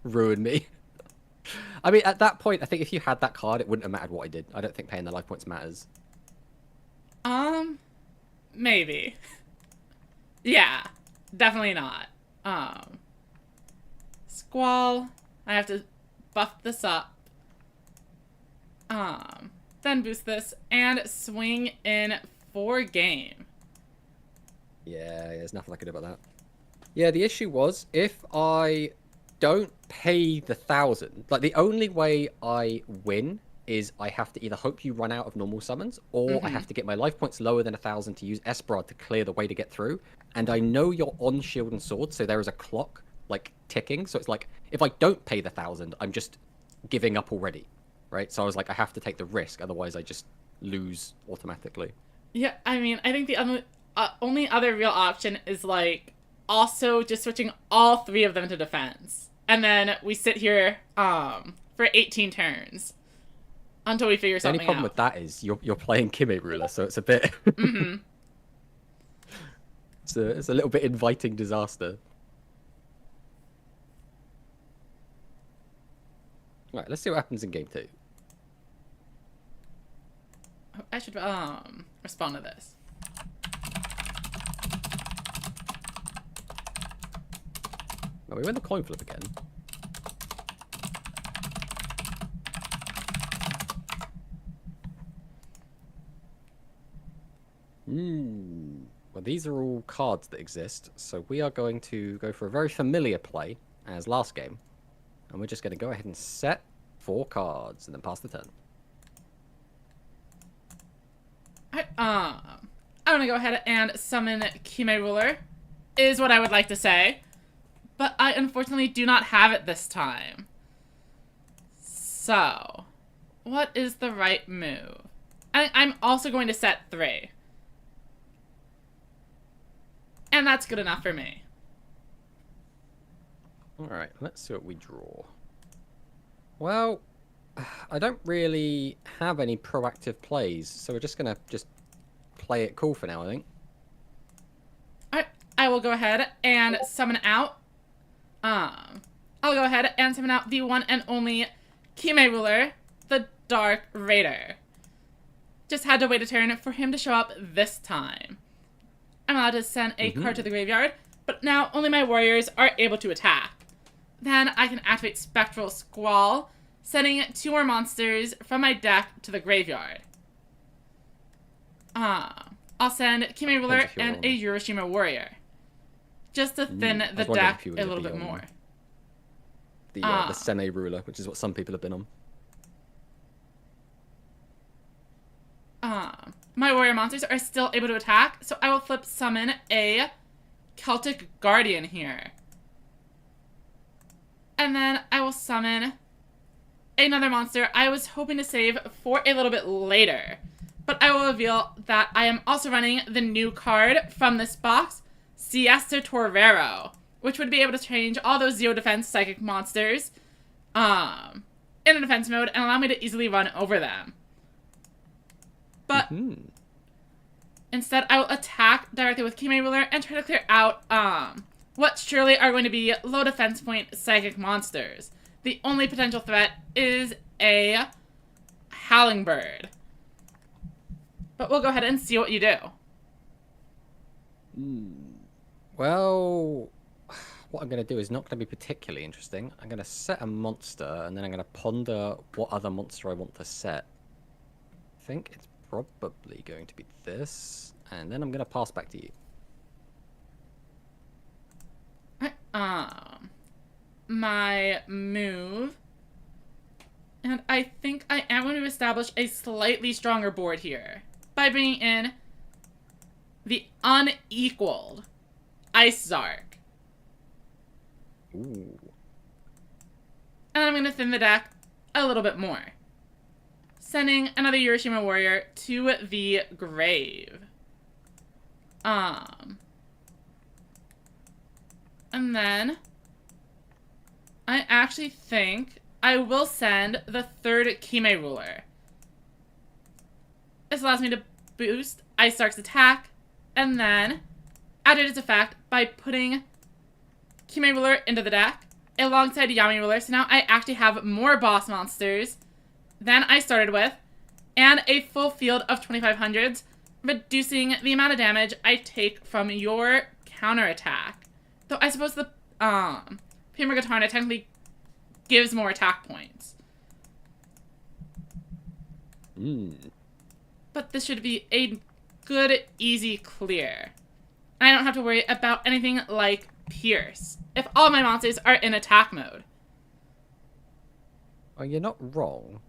ruin me. I mean, at that point, I think if you had that card, it wouldn't have mattered what I did. I don't think paying the life points matters. Maybe. Yeah, definitely not. Squall. I have to buff this up. Then boost this and swing in for game. Yeah, there's nothing I can do about that. Yeah, the issue was if I don't pay the 1,000, like the only way I win is I have to either hope you run out of normal summons, or I have to get my life points lower than 1,000 to use Esperard to clear the way to get through. And I know you're on shield and sword, so there is a clock like ticking. So it's like if I don't pay the 1,000, I'm just giving up already, right? So I was like, I have to take the risk, otherwise I just lose automatically. Yeah, I mean, I think the only other real option is like also just switching all 3 of them to defense, and then we sit here for 18 turns until we figure something out. The only problem with that is you're playing Kime Ruler, so it's a bit. It's a little bit inviting disaster. All right, let's see what happens in game 2. I should respond to this. Oh, we win the coin flip again. Well, these are all cards that exist, so we are going to go for a very familiar play as last game. And we're just going to go ahead and set 4 cards and then pass the turn. I'm gonna go ahead and summon Kime Ruler, is what I would like to say. But I unfortunately do not have it this time. So, what is the right move? I'm also going to set 3. And that's good enough for me. Alright, let's see what we draw. Well, I don't really have any proactive plays, so we're just going to play it cool for now, I think. I will go ahead and summon out. I'll go ahead and summon out the one and only Kime Ruler, the Dark Raider. Just had to wait a turn for him to show up this time. I'm allowed to send a card to the graveyard, but now only my warriors are able to attack. Then I can activate Spectral Squall, sending 2 more monsters from my deck to the graveyard. I'll send Kime Ruler and a Hiroshima Warrior, just to thin the deck a little bit more. The Seme Ruler, which is what some people have been on. My warrior monsters are still able to attack, so I will flip summon a Celtic Guardian here. And then I will summon another monster I was hoping to save for a little bit later. But I will reveal that I am also running the new card from this box, Siesta Torvero, which would be able to change all those 0 defense psychic monsters in a defense mode and allow me to easily run over them. But instead, I will attack directly with Kime Ruler and try to clear out what surely are going to be low defense point psychic monsters. The only potential threat is a Howling Bird. But we'll go ahead and see what you do. Well, what I'm going to do is not going to be particularly interesting. I'm going to set a monster, and then I'm going to ponder what other monster I want to set. I think it's probably going to be this, and then I'm going to pass back to you. My move, and I think I am going to establish a slightly stronger board here by bringing in the unequaled Ice Zark. Ooh. And I'm going to thin the deck a little bit more, sending another Hiroshima Warrior to the grave. And then I actually think I will send the 3rd Kime Ruler. This allows me to boost Ice Zark's attack, and then added its effect by putting Kime Ruler into the deck alongside Yami Ruler. So now I actually have more boss monsters than I started with, and a full field of 2500s, reducing the amount of damage I take from your counterattack. Though I suppose the Prima-Gatana technically gives more attack points. But this should be a good, easy clear. And I don't have to worry about anything like Pierce if all my monsters are in attack mode. Oh, you're not wrong.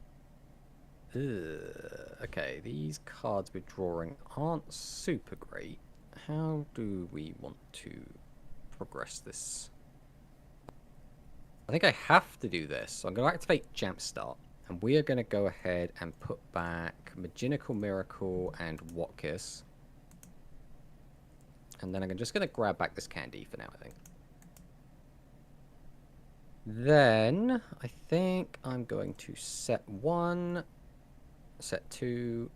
Okay, these cards we're drawing aren't super great. How do we want to progress this? I think I have to do this. So I'm going to activate Jumpstart. And we are going to go ahead and put back Maginical Miracle and Watkiss. And then I'm just going to grab back this candy for now, I think. Then, I think I'm going to set 1, set 2,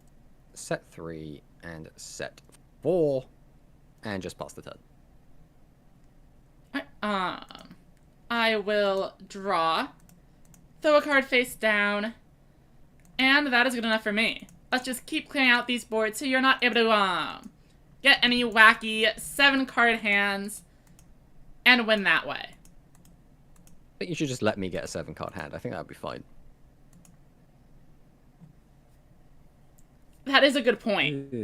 set 3, and set 4. And just pass the turn. I will draw, throw a card face down, and that is good enough for me. Let's just keep clearing out these boards so you're not able to, get any wacky 7-card hands and win that way. I think you should just let me get a 7-card hand. I think that would be fine. That is a good point.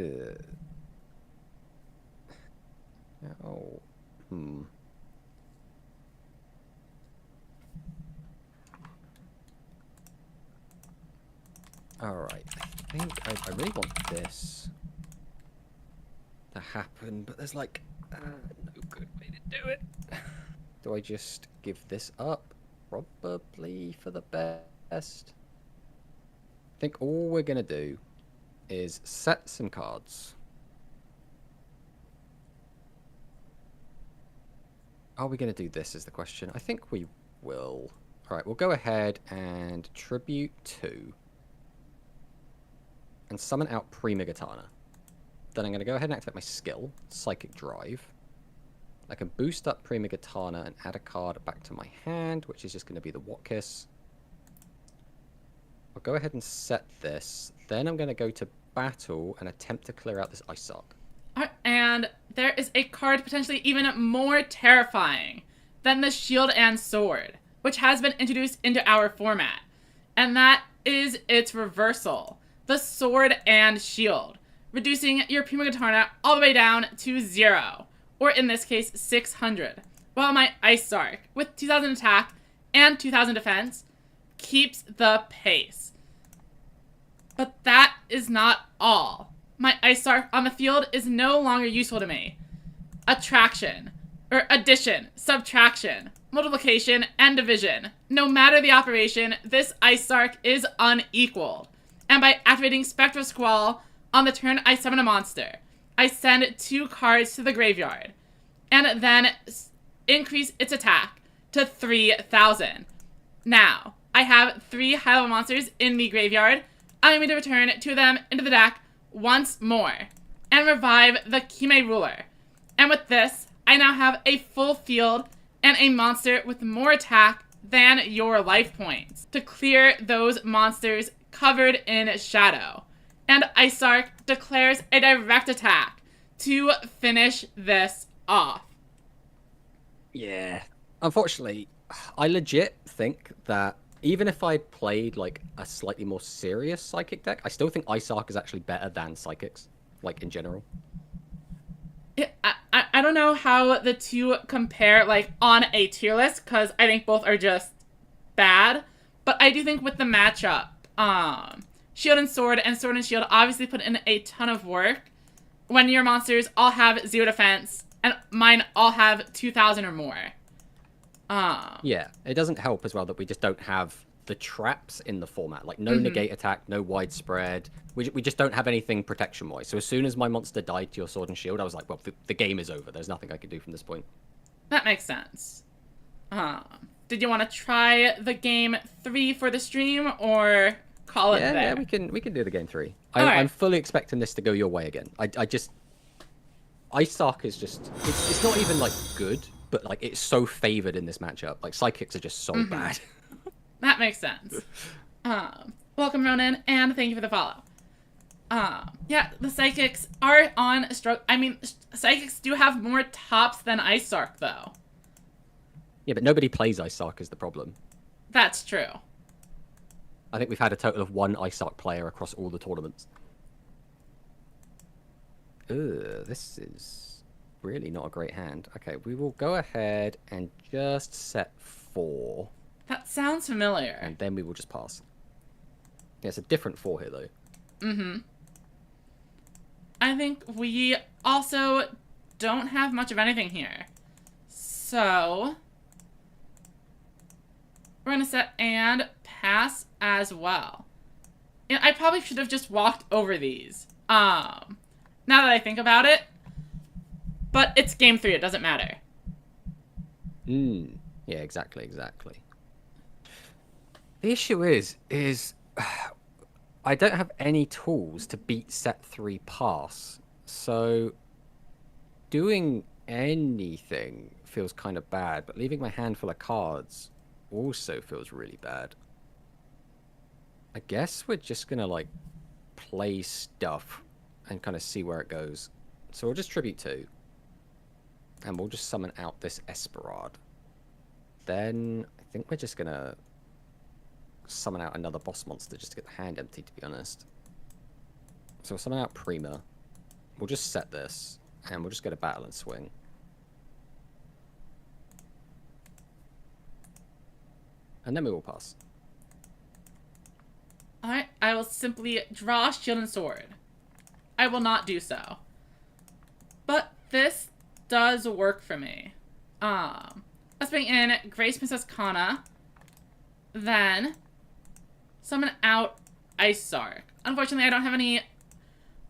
Oh. Alright, I think I really want this to happen, but there's like no good way to do it. Do I just give this up? Probably for the best. I think all we're going to do is set some cards. Are we going to do this is the question. I think we will. Alright, we'll go ahead and tribute 2. And summon out Prima-Gatana. Then I'm going to go ahead and activate my skill, Psychic Drive. I can boost up Prima-Gatana and add a card back to my hand, which is just going to be the Watkiss. I'll go ahead and set this. Then I'm going to go to battle and attempt to clear out this Ice Arc. And there is a card potentially even more terrifying than the Shield and Sword, which has been introduced into our format. And that is its reversal, the Sword and Shield, reducing your Prima-Gatana all the way down to 0, or in this case 600, while my Ice Arc, with 2000 attack and 2000 defense, keeps the pace. But that is not all. My Ice Arc on the field is no longer useful to me. Attraction, or addition, subtraction, multiplication, and division. No matter the operation, this Ice Arc is unequaled. And by activating Spectral Squall on the turn I summon a monster, I send 2 cards to the graveyard, and then increase its attack to 3,000. Now, I have 3 high-level monsters in the graveyard. I'm going to return 2 of them into the deck once more, and revive the Kime Ruler. And with this, I now have a full field and a monster with more attack than your life points to clear those monsters covered in shadow. And Ice Arc declares a direct attack to finish this off. Yeah. Unfortunately, I legit think that even if I played like a slightly more serious Psychic deck, I still think Ice Arc is actually better than Psychics, like in general. I don't know how the two compare like on a tier list, because I think both are just bad. But I do think with the matchup, Shield and Sword and Shield obviously put in a ton of work when your monsters all have 0 defense and mine all have 2,000 or more. Yeah, it doesn't help as well that we just don't have the traps in the format. Like, no negate attack, no widespread. We just don't have anything protection-wise. So as soon as my monster died to your Sword and Shield, I was like, well, the game is over. There's nothing I can do from this point. That makes sense. Did you want to try the game 3 for the stream, or call it there? Yeah, we can do the game 3. Right. I'm fully expecting this to go your way again. I just... Ice Arc is just... It's not even, like, good, but, like, it's so favored in this matchup. Like, Psychics are just so bad. That makes sense. Welcome, Ronan, and thank you for the follow. Yeah, the Psychics are on a stroke. I mean, Psychics do have more tops than Ice Arc, though. Yeah, but nobody plays Ice Arc is the problem. That's true. I think we've had a total of 1 Ice Arc player across all the tournaments. Ugh, this is really not a great hand. Okay, we will go ahead and just set 4. That sounds familiar. And then we will just pass. Yeah, it's a different 4 here, though. Mm-hmm. I think we also don't have much of anything here. So we're going to set and pass as well. And I probably should have just walked over these. Now that I think about it. But it's game 3, it doesn't matter. Yeah, exactly. The issue is I don't have any tools to beat set 3 pass. So doing anything feels kind of bad, but leaving my hand full of cards also feels really bad. I guess we're just gonna like play stuff and kind of see where it goes. So we'll just tribute 2. And we'll just summon out this Esperard. Then I think we're just gonna summon out another boss monster just to get the hand empty, to be honest. So we'll summon out Prima. We'll just set this, and we'll just go to battle and swing. And then we will pass. Alright, I will simply draw Shield and Sword. I will not do so. But this does work for me. Let's bring in Grace Princess Kana. Then summon out Ice Arc. Unfortunately, I don't have any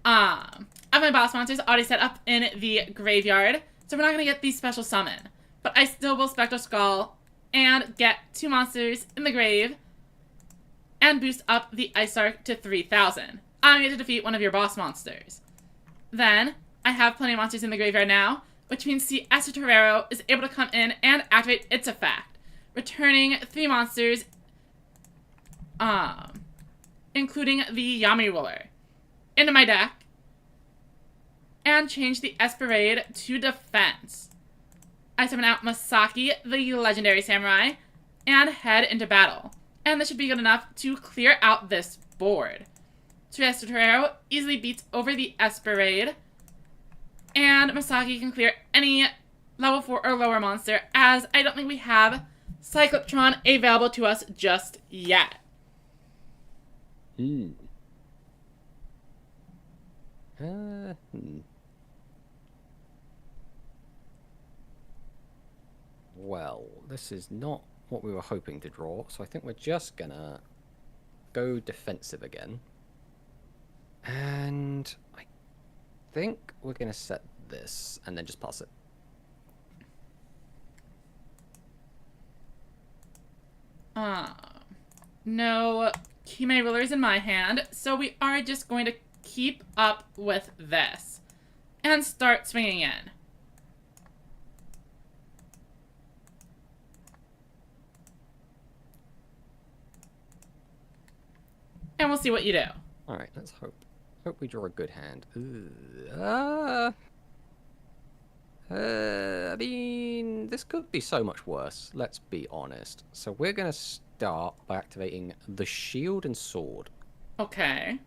of my boss monsters already set up in the graveyard, so we're not gonna get the special summon. But I still will Spectral Skull and get 2 monsters in the grave and boost up the Ice Arc to 3,000. I'm going to defeat one of your boss monsters. Then I have plenty of monsters in the graveyard now, which means the Esther Torero is able to come in and activate its effect, returning 3 monsters, including the Yami Ruler, into my deck, and change the Esperade to defense. I summon out Masaki, the legendary samurai, and head into battle. And this should be good enough to clear out this board. So Esther Torero easily beats over the Esperade, and Masaki can clear any level 4 or lower monster, as I don't think we have Cycloptron available to us just yet. Well, this is not what we were hoping to draw, so I think we're just gonna go defensive again. And I think we're gonna set this and then just pass it. No Kime Rulers in my hand, so we are just going to keep up with this and start swinging in. And we'll see what you do. Alright, let's hope. Hope we draw a good hand. I mean, this could be so much worse, let's be honest. So we're going to start by activating the Shield and Sword. Okay.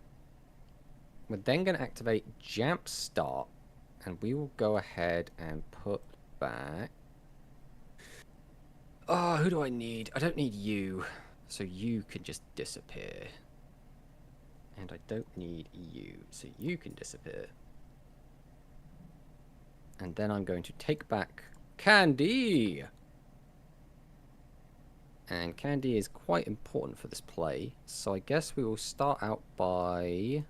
We're then going to activate Jamp Start, and we will go ahead and put back... Oh, who do I need? I don't need you, so you can just disappear. And I don't need you, so you can disappear. And then I'm going to take back Candy! And Candy is quite important for this play, so I guess we will start out by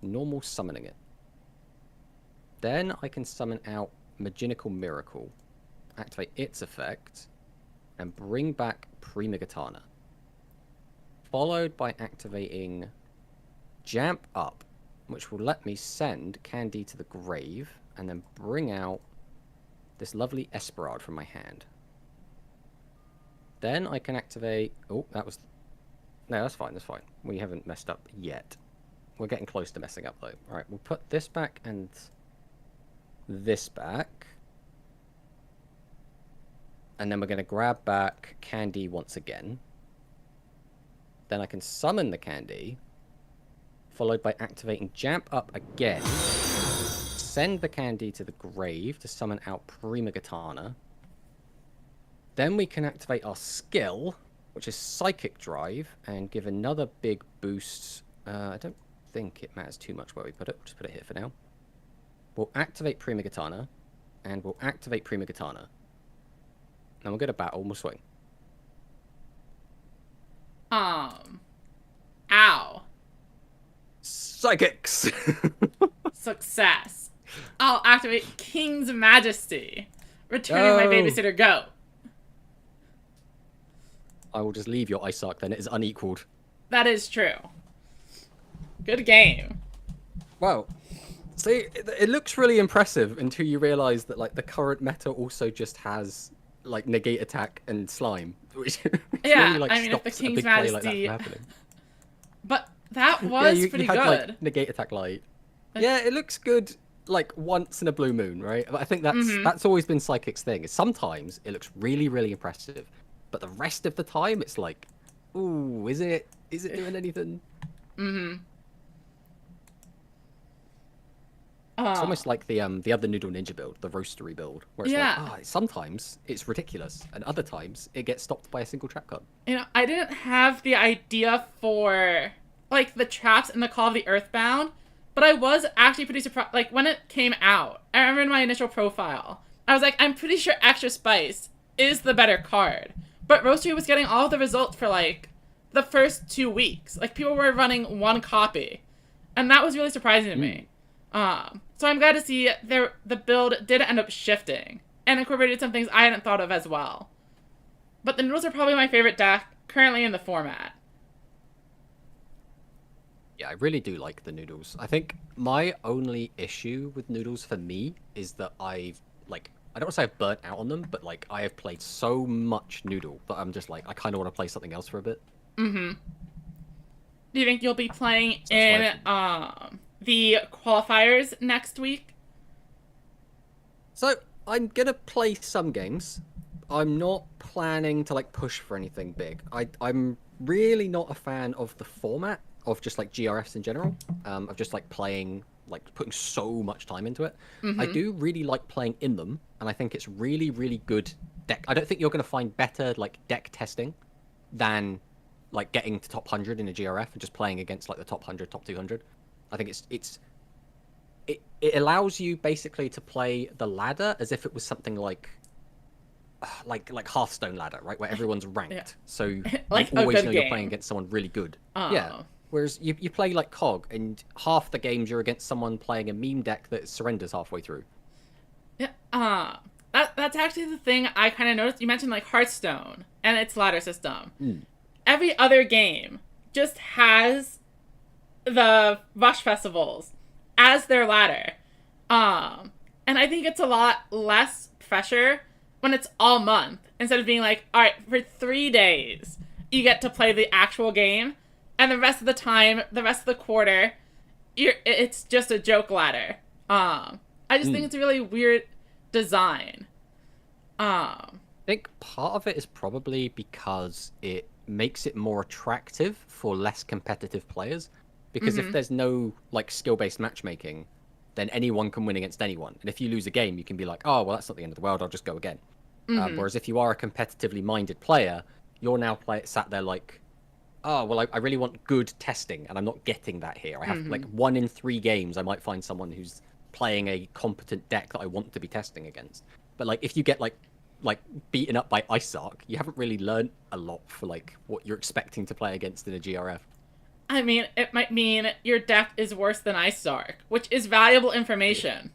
normal summoning it. Then I can summon out Maginical Miracle, activate its effect, and bring back Prima-Gatana. Followed by activating Jamp Up, which will let me send Candy to the grave and then bring out this lovely Esperard from my hand. Then I can activate... Oh, that was... No, that's fine, that's fine. We haven't messed up yet. We're getting close to messing up, though. Alright, we'll put this back and this back. And then we're going to grab back Candy once again. Then I can summon the candy, followed by activating Jump Up again. Send the candy to the grave to summon out Prima Gitana. Then we can activate our skill, which is Psychic Drive, and give another big boost. I don't think it matters too much where we put it. We'll just put it here for now. We'll activate Prima Gitana, and we'll activate Prima Gitana. And we'll go to battle, and we'll swing. Ow. Psychics! Success. I'll activate King's Majesty. Returning my babysitter goat. I will just leave your Ice Arc then. It is unequaled. That is true. Good game. Wow. See, it looks really impressive until you realise that like the current meta also just has like negate attack and slime, which Yeah, really, like, I mean, if the stops a King's big play like that Majesty... from happening. But that was you pretty had, good. like, negate attack light. Yeah, it looks good like once in a blue moon, right? But I think that's always been Psychic's thing. Is sometimes it looks really, really impressive, but the rest of the time it's like, ooh, is it doing anything? It's almost like the other Noodle Ninja build, the roastery build, where it's like, sometimes it's ridiculous, and other times it gets stopped by a single trap card. You know, I didn't have the idea for like the traps in the Call of the Earthbound, but I was actually pretty surprised. Like when it came out, I remember in my initial profile, I was like, I'm pretty sure Extra Spice is the better card, but Roastery was getting all the results for like the first 2 weeks. Like people were running one copy, and that was really surprising to me. So I'm glad to see the build did end up shifting and incorporated some things I hadn't thought of as well. But the Noodles are probably my favorite deck currently in the format. Yeah, I really do like the Noodles. I think my only issue with Noodles for me is that I don't want to say I've burnt out on them, but like I have played so much Noodle that I'm just like, I kind of want to play something else for a bit. Do you think you'll be playing in the qualifiers next week? So I'm gonna play some games. I'm not planning to like push for anything big. I'm really not a fan of the format of just like GRFs in general. Of just like playing, like putting so much time into it. I do really like playing in them, and I think it's really, really good deck. I don't think you're gonna find better like deck testing than like getting to top 100 in a GRF and just playing against like the top 100, top 200. I think it allows you basically to play the ladder as if it was something like Hearthstone ladder, right, where everyone's ranked. Yeah. So Like you always know game. you're playing against someone really good. Oh. Yeah. Whereas you play like COG, and half the games you're against someone playing a meme deck that surrenders halfway through. Yeah. That's actually the thing I kind of noticed. You mentioned like Hearthstone and its ladder system. Every other game just has the Rush Festivals as their ladder. And I think it's a lot less pressure when it's all month, instead of being like, all right, for 3 days, you get to play the actual game, and the rest of the time, the rest of the quarter, it's just a joke ladder. I just think it's a really weird design. I think part of it is probably because it makes it more attractive for less competitive players. Because if there's no like skill-based matchmaking, then anyone can win against anyone. And if you lose a game, you can be like, oh, well, that's not the end of the world. I'll just go again. Whereas if you are a competitively minded player, you're now sat there like, oh, well, I really want good testing, and I'm not getting that here. I have like 1 in 3 games, I might find someone who's playing a competent deck that I want to be testing against. But like if you get like beaten up by Ice Arc, you haven't really learned a lot for like what you're expecting to play against in a GRF. I mean, it might mean your deck is worse than Ice Arc, which is valuable information.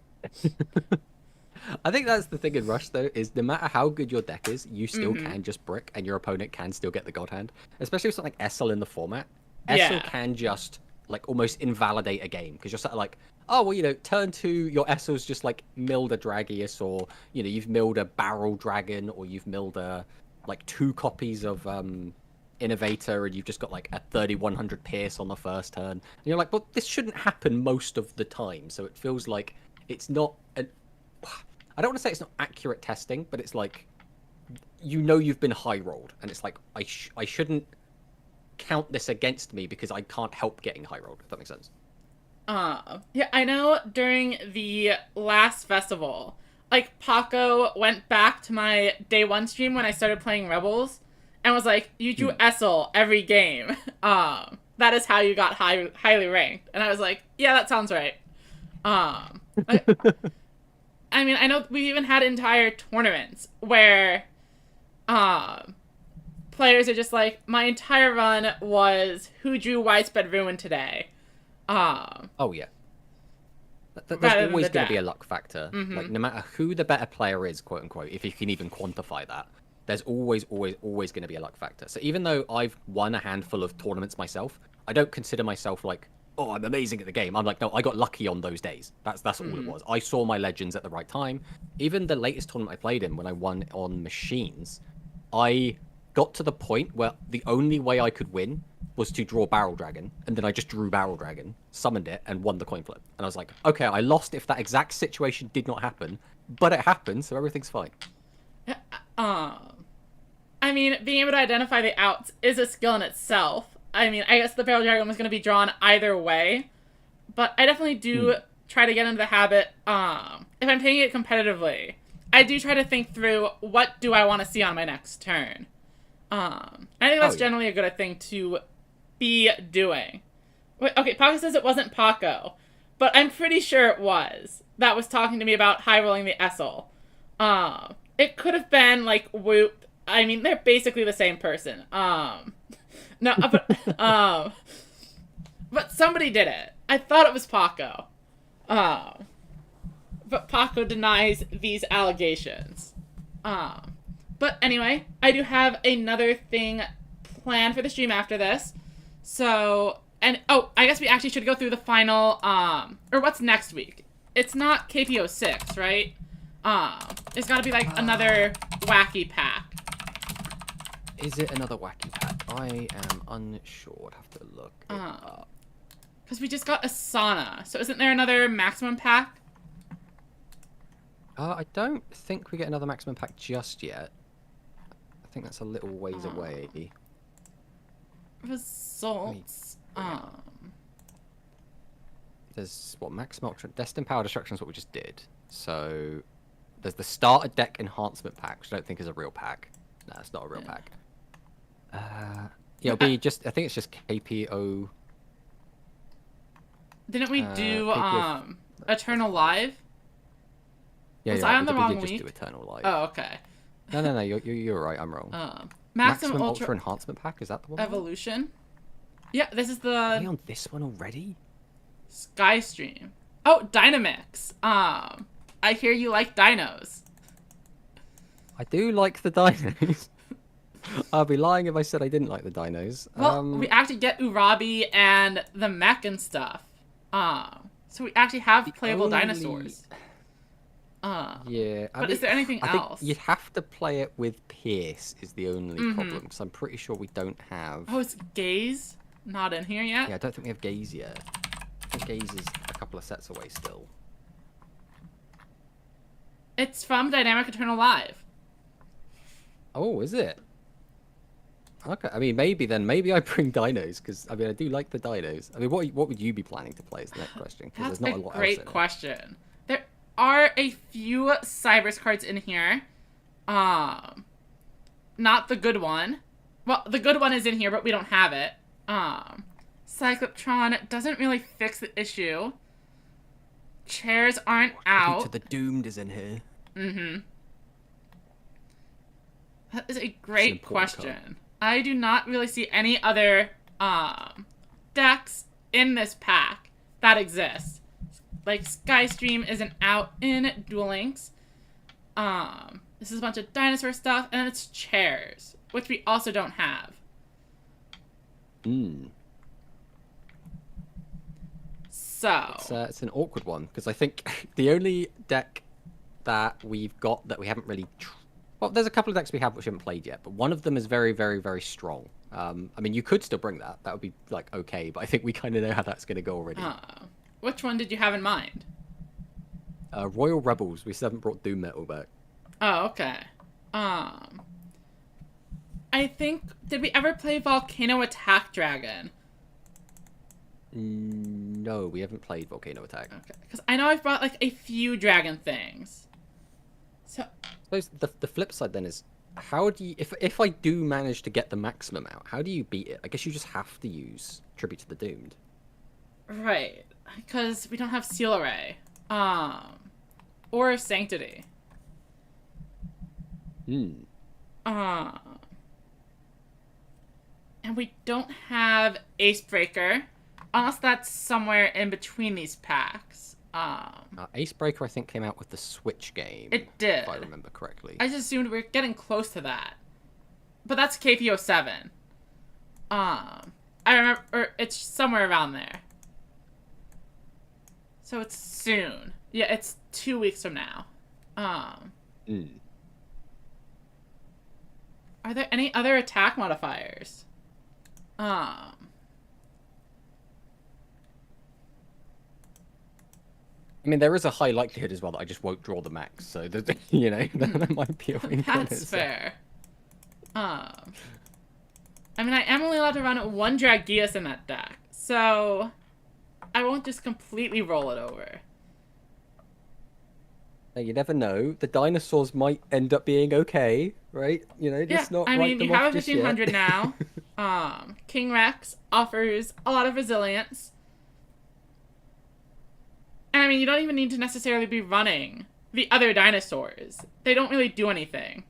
I think that's the thing in Rush, though, is no matter how good your deck is, you still can just brick, and your opponent can still get the God Hand. Especially with something like Essel in the format. Essel can just, like, almost invalidate a game, because you're sort of like, oh, well, you know, turn 2, your Essel's just, like, milled a Dragius, or, you know, you've milled a Barrel Dragon, or you've milled a, like, 2 copies of, Innovator, and you've just got like a 3100 Pierce on the first turn, and you're like, well, this shouldn't happen most of the time. So it feels like it's not I don't want to say it's not accurate testing, but it's like, you know, you've been high rolled, and it's like I shouldn't count this against me because I can't help getting high rolled. If that makes sense. Yeah, I know during the last festival, like, Paco went back to my day 1 stream when I started playing Rebels and was like, you drew Essel every game. That is how you got highly ranked. And I was like, yeah, that sounds right. I mean, I know we even had entire tournaments where players are just like, my entire run was who drew Widespread Ruin today. Oh, yeah. There's always going to be a luck factor. Like, no matter who the better player is, quote unquote, if you can even quantify that, there's always going to be a luck factor. So even though I've won a handful of tournaments myself, I don't consider myself like, oh, I'm amazing at the game. I'm like, no, I got lucky on those days. That's all it was. I saw my legends at the right time. Even the latest tournament I played in, when I won on machines, I got to the point where the only way I could win was to draw Barrel Dragon, and then I just drew Barrel Dragon, summoned it, and won the coin flip. And I was like, okay, I lost if that exact situation did not happen, but it happened, so everything's fine. I mean, being able to identify the outs is a skill in itself. I mean, I guess the Barrel Dragon was going to be drawn either way, but I definitely do try to get into the habit, if I'm playing it competitively, I do try to think through, what do I want to see on my next turn? I think that's generally a good thing to be doing. Wait, okay, Paco says it wasn't Paco, but I'm pretty sure it was. That was talking to me about high rolling the Essel. It could have been like Whoop. I mean, they're basically the same person. No, but somebody did it. I thought it was Paco. But Paco denies these allegations. But anyway, I do have another thing planned for the stream after this. So, and, I guess we actually should go through the final, or what's next week? It's not KP06, right? It's gotta be, like, another wacky pack. Is it another wacky pack? I am unsure. I'd have to look it up. Because we just got Asana. So isn't there another maximum pack? I don't think we get another maximum pack just yet. I think that's a little ways away. Results. There's what maximum Destined Power Destruction is what we just did. So there's the starter deck enhancement pack, which I don't think is a real pack. No, it's not a real pack. Yeah, it'll be just. I think it's just KP0. Didn't we do Eternal Live? Yeah, Was yeah, I on the wrong just week? do Eternal Life. Oh, okay. No, you're right. I'm wrong. Maximum Ultra Enhancement Pack, is that the one? Evolution. Yeah, this is the. Are we on this one already? Skystream. Oh, Dynamix. I hear you like dinos. I do like the dinos. I'll be lying if I said I didn't like the dinos. Well, we actually get Urabi and the mech and stuff. So we actually have playable dinosaurs. Yeah. But is there anything else? Think you'd have to play it with Pierce is the only problem, because I'm pretty sure we don't have... Oh, is Gaze not in here yet? Yeah, I don't think we have Gaze yet. I think Gaze is a couple of sets away still. It's from Dynamic Eternal Live. Oh, is it? Okay, I mean, maybe I bring dinos, because, I mean, I do like the dinos. I mean, what would you be planning to play is the next question, because there's not a lot else in it. That's a great question. There are a few Cybers cards in here. Not the good one. Well, the good one is in here, but we don't have it. Cyclotron doesn't really fix the issue. Chairs aren't out. To the Doomed is in here. That is a great question. I do not really see any other decks in this pack that exist. Like, Skystream isn't out in Duel Links. This is a bunch of dinosaur stuff, and then it's chairs, which we also don't have. So it's an awkward one, because I think the only deck that we've got that we haven't really... Well, there's a couple of decks we have which we haven't played yet, but one of them is very, very, very strong. I mean, you could still bring that. That would be, like, okay, but I think we kind of know how that's going to go already. Which one did you have in mind? Royal Rebels. We still haven't brought Doom Metal back. Oh, okay. I think, did we ever play Volcano Attack Dragon? No, we haven't played Volcano Attack. Okay, because I know I've brought like a few dragon things. So I suppose the flip side then is, how do you, if I do manage to get the maximum out, how do you beat it? I guess you just have to use Tribute to the Doomed. right, because we don't have Seal Array, or Sanctity. Hmm. And we don't have Acebreaker, unless that's somewhere in between these packs. Acebreaker, I think, came out with the Switch game. It did. If I remember correctly. I just assumed we were getting close to that. But that's KP07. I remember, or it's somewhere around there. So it's soon. Yeah, it's 2 weeks from now. Are there any other attack modifiers? I mean, there is a high likelihood as well that I just won't draw the max, so you know that might be a win. That's fair. I mean, I am only allowed to run one Dragius in that deck, so I won't just completely roll it over. Now, you never know. The dinosaurs might end up being okay, right? You know, just not. I mean, them you have off a just 1500 yet. now. King Rex offers a lot of resilience. And I mean, you don't even need to necessarily be running the other dinosaurs. They don't really do anything.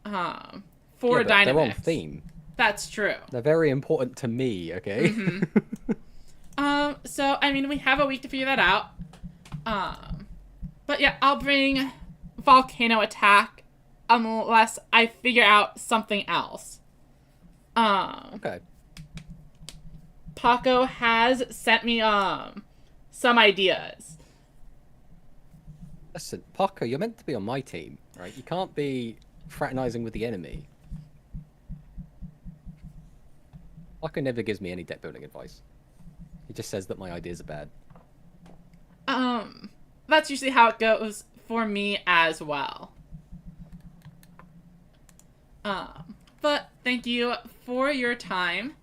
For Yeah, but Dynamix. they're on theme. That's true. They're very important to me, okay? So, I mean, we have a week to figure that out. But yeah, I'll bring Volcano Attack unless I figure out something else. Okay. Paco has sent me, some ideas. Listen, Paco, you're meant to be on my team, right? You can't be fraternizing with the enemy. Paco never gives me any deck building advice. He just says that my ideas are bad. That's usually how it goes for me as well. But thank you for your time,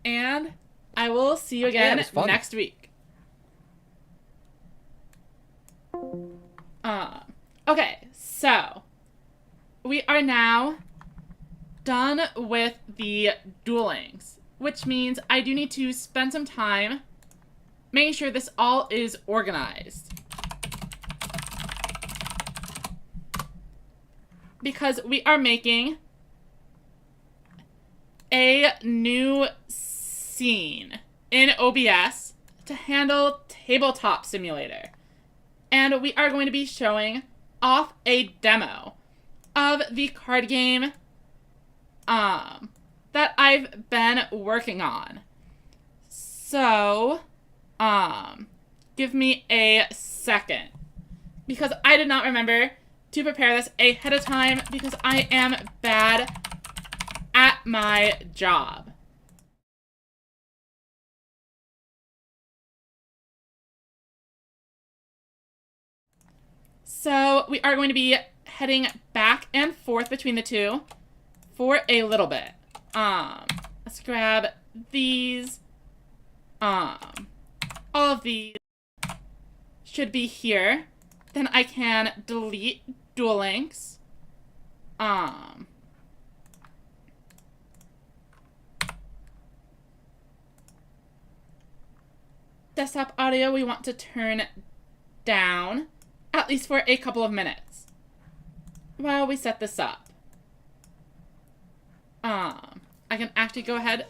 and I will see you again next week. Okay, so we are now done with the duelings, which means I do need to spend some time making sure this all is organized. Because we are making a new scene in OBS to handle Tabletop Simulator. And we are going to be showing off a demo of the card game that I've been working on. So, give me a second. Because I did not remember to prepare this ahead of time because I am bad at my job. So we are going to be heading back and forth between the two for a little bit. Let's grab these. All of these should be here. Then I can delete Duel Links. Desktop audio we want to turn down, at least for a couple of minutes, while we set this up. I can actually go ahead,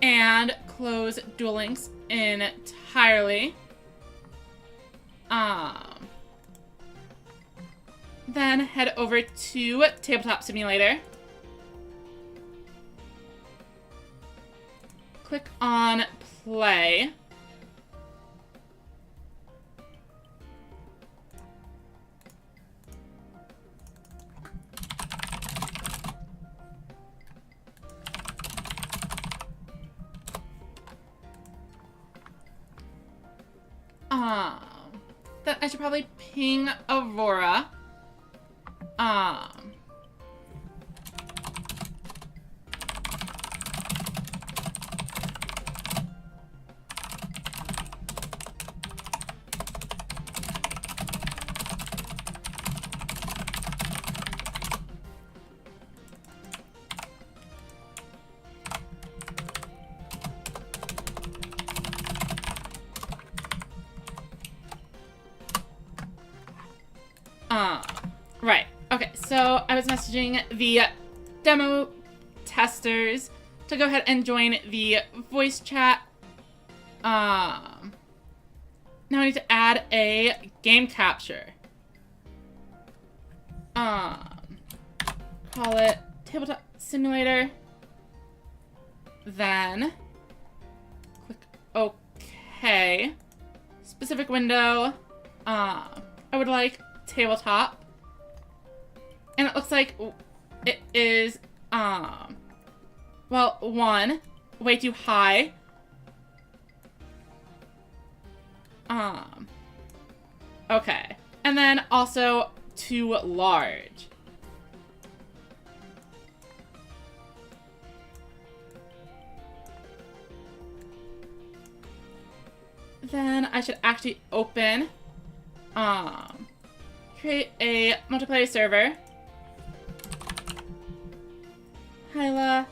and close Duel Links entirely. Then head over to Tabletop Simulator. Click on play. Then I should probably ping Aurora. Right. Okay, so I was messaging the demo testers to go ahead and join the voice chat. Now I need to add a game capture. Call it Tabletop Simulator. Then click OK. Specific window. I would like tabletop. And it looks like it is, well, 1, way too high. Okay. And then also too large. Then I should actually open, create a multiplayer server. Hyla,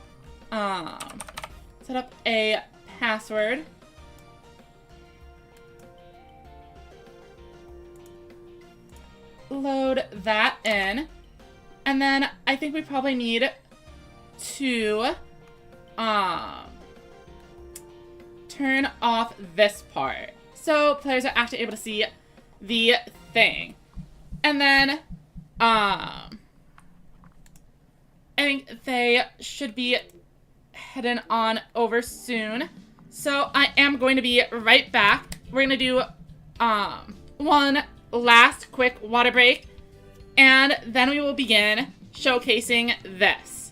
set up a password. Load that in. And then I think we probably need to, turn off this part. So players are actually able to see the thing. And then, I think they should be heading on over soon. So I am going to be right back. We're going to do, one last quick water break. And then we will begin showcasing this.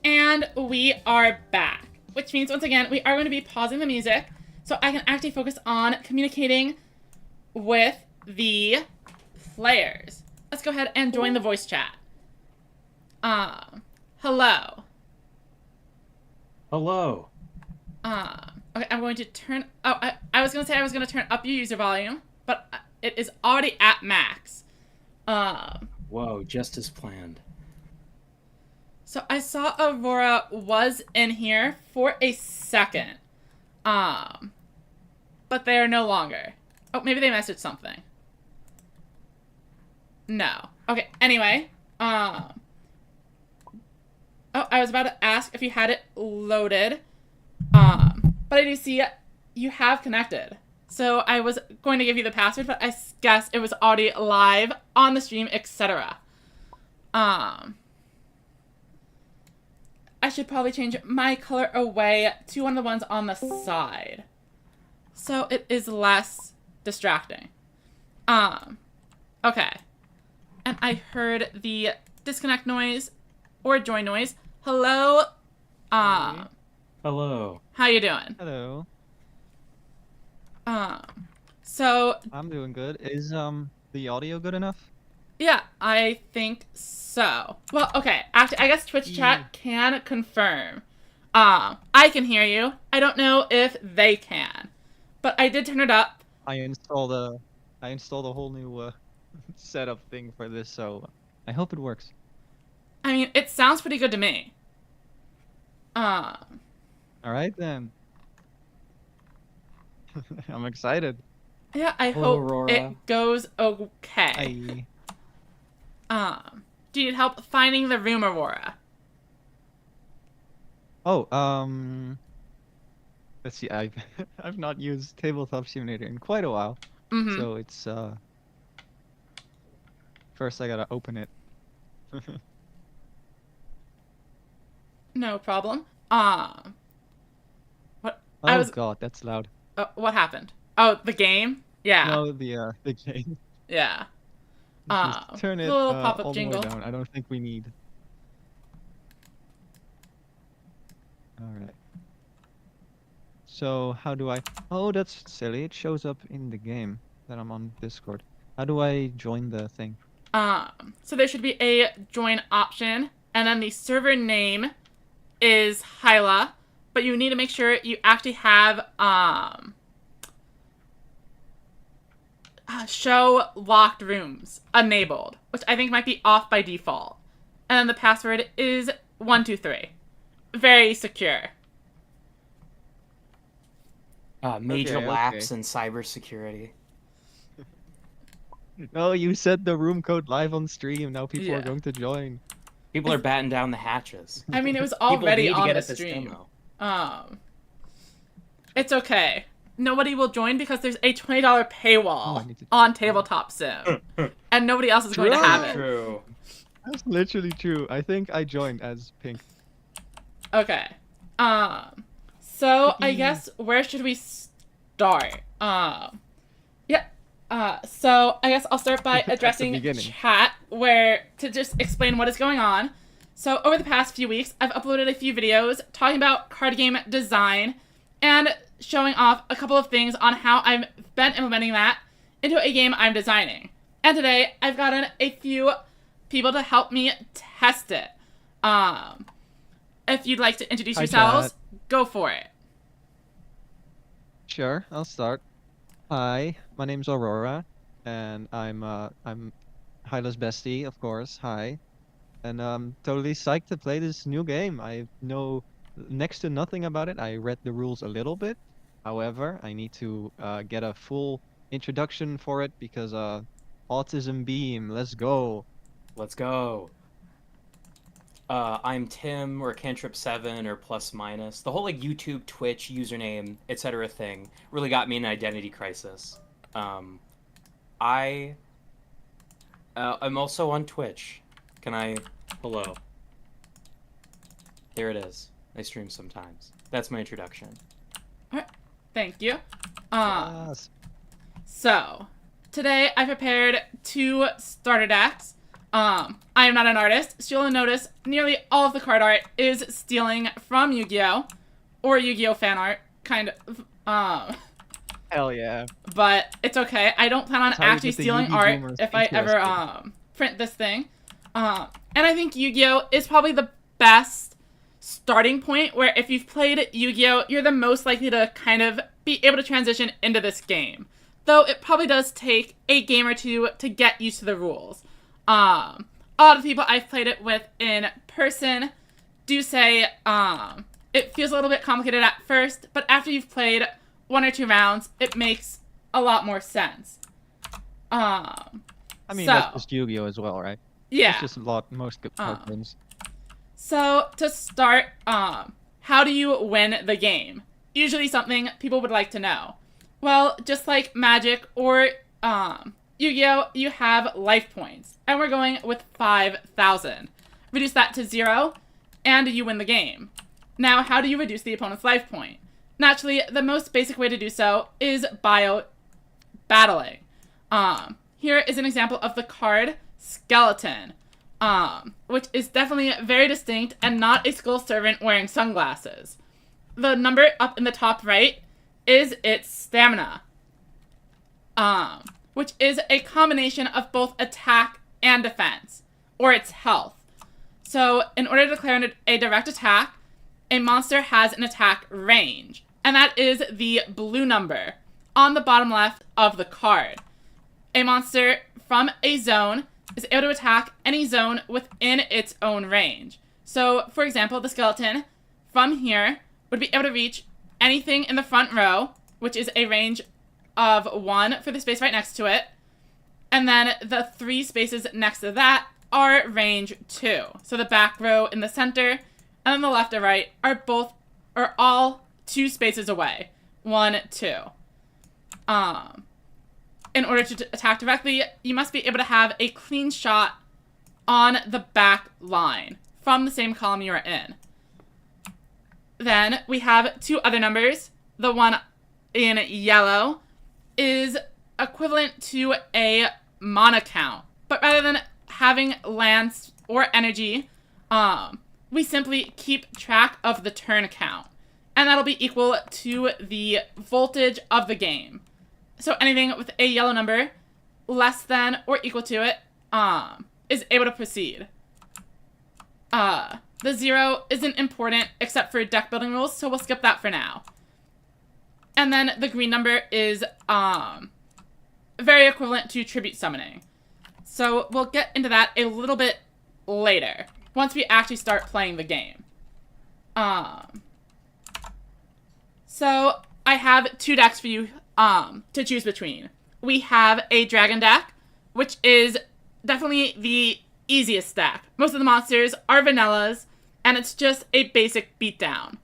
And we are back, which means once again, we are going to be pausing the music so I can actually focus on communicating with the players. Let's go ahead and join the voice chat. Hello. Hello. Okay, I'm going to turn, I was going to say I was going to turn up your user volume, but it is already at max. Whoa, just as planned. So I saw Aurora was in here for a second. But they are no longer. Oh, maybe they messaged something. No. Okay, anyway. Oh, I was about to ask if you had it loaded. But I do see you have connected. So I was going to give you the password, but I guess it was already live on the stream, etc. I should probably change my color away to one of the ones on the side. So it is less distracting. Okay. And I heard the disconnect noise or join noise. Hello. Hello. How you doing? Hello. So I'm doing good. Is the audio good enough? yeah, I think so. Well, okay. Actually, I guess Twitch chat can confirm. I can hear you. I don't know if they can, but I did turn it up. I installed a whole new setup thing for this, so I hope it works. I mean, it sounds pretty good to me. All right then. I'm excited. Yeah, I Hello, hope Aurora. it goes okay. I Do you need help finding the room, Aurora? Oh, let's see. I've I've not used Tabletop Simulator in quite a while, Mm-hmm. so it's first I gotta open it. No problem. What? Oh God, that's loud. What happened? Oh, the game? Yeah. No, the game. Yeah. Just turn it the little pop-up all the way jingle. down. I don't think we need. All right. So how do I? Oh, that's silly. It shows up in the game that I'm on Discord. How do I join the thing? So there should be a join option, and then the server name is Hyla, but you need to make sure you actually have show locked rooms enabled, which I think might be off by default. And then the password is 123. Very secure. Major Okay, lapse okay. in cybersecurity. Oh, you said the room code live on stream. Now people Yeah. are going to join. People are batting down the hatches. I mean, it was People already need to on get the at this stream. demo. It's okay. Nobody will join because there's a $20 paywall I need to- on Tabletop Sim. And nobody else is going to have it. True. That's literally true. I think I joined as Pink. Okay. So I guess where should we start? So I guess I'll start by addressing beginning. chat to just explain what is going on. So over the past few weeks, I've uploaded a few videos talking about card game design and showing off a couple of things on how I've been implementing that into a game I'm designing. And today I've gotten a few people to help me test it. If you'd like to introduce Hi, yourselves, chat. go for it. Sure, I'll start. Hi, my name's Aurora, and I'm Hyla's bestie, of course. Hi, and I'm totally psyched to play this new game. I know next to nothing about it. I read the rules a little bit. However, I need to get a full introduction for it because Autism Beam. Let's go. Let's go. I'm Tim or Cantrip7 or plus minus. The whole like YouTube, Twitch, username, etc. thing really got me in an identity crisis. I'm also on Twitch. Can I? Hello. There it is. I stream sometimes. That's my introduction. Thank you. Yes. So, today I prepared 2 starter decks. I am not an artist, so you'll notice nearly all of the card art is stealing from Yu-Gi-Oh! Or Yu-Gi-Oh! Fan art, kind of. Hell yeah. But it's okay. I don't plan on That's how you actually get the stealing Yu-Gi art boomers if I ever interested. print this thing. And I think Yu-Gi-Oh! Is probably the best starting point where if you've played Yu-Gi-Oh! You're the most likely to kind of be able to transition into this game. Though it probably does take a game or two to get used to the rules. A lot of people I've played it with in person do say it feels a little bit complicated at first, but after you've played 1 or 2 rounds, it makes a lot more sense. I mean, so, that's just Yu-Gi-Oh! As well, right? yeah. It's just a lot, most good card games. So, to start, how do you win the game? Usually something people would like to know. Well, just like Magic or Yu-Gi-Oh!, you have life points, and we're going with 5,000. Reduce that to 0, and you win the game. Now, how do you reduce the opponent's life point? Naturally, the most basic way to do so is battling. Here is an example of the card Skeleton, which is definitely very distinct and not a skull servant wearing sunglasses. The number up in the top right is its stamina, which is a combination of both attack and defense, or its health. So, in order to declare a direct attack, a monster has an attack range, and that is the blue number on the bottom left of the card. A monster from a zone is able to attack any zone within its own range. So, for example, the skeleton from here would be able to reach anything in the front row, which is a range of 1 for the space right next to it, and then the 3 spaces next to that are range 2. So the back row in the center and then the left and right are all 2 spaces away. 1, 2. In order to attack directly, you must be able to have a clean shot on the back line from the same column you are in. Then we have 2 other numbers. The one in yellow is equivalent to a mana count. But rather than having lands or energy, we simply keep track of the turn count. And that'll be equal to the voltage of the game. So anything with a yellow number less than or equal to it is able to proceed. The 0 isn't important except for deck building rules, so we'll skip that for now. And then the green number is very equivalent to tribute summoning. So we'll get into that a little bit later, once we actually start playing the game. So I have 2 decks for you to choose between. We have a dragon deck, which is definitely the easiest deck. Most of the monsters are vanillas, and it's just a basic beatdown.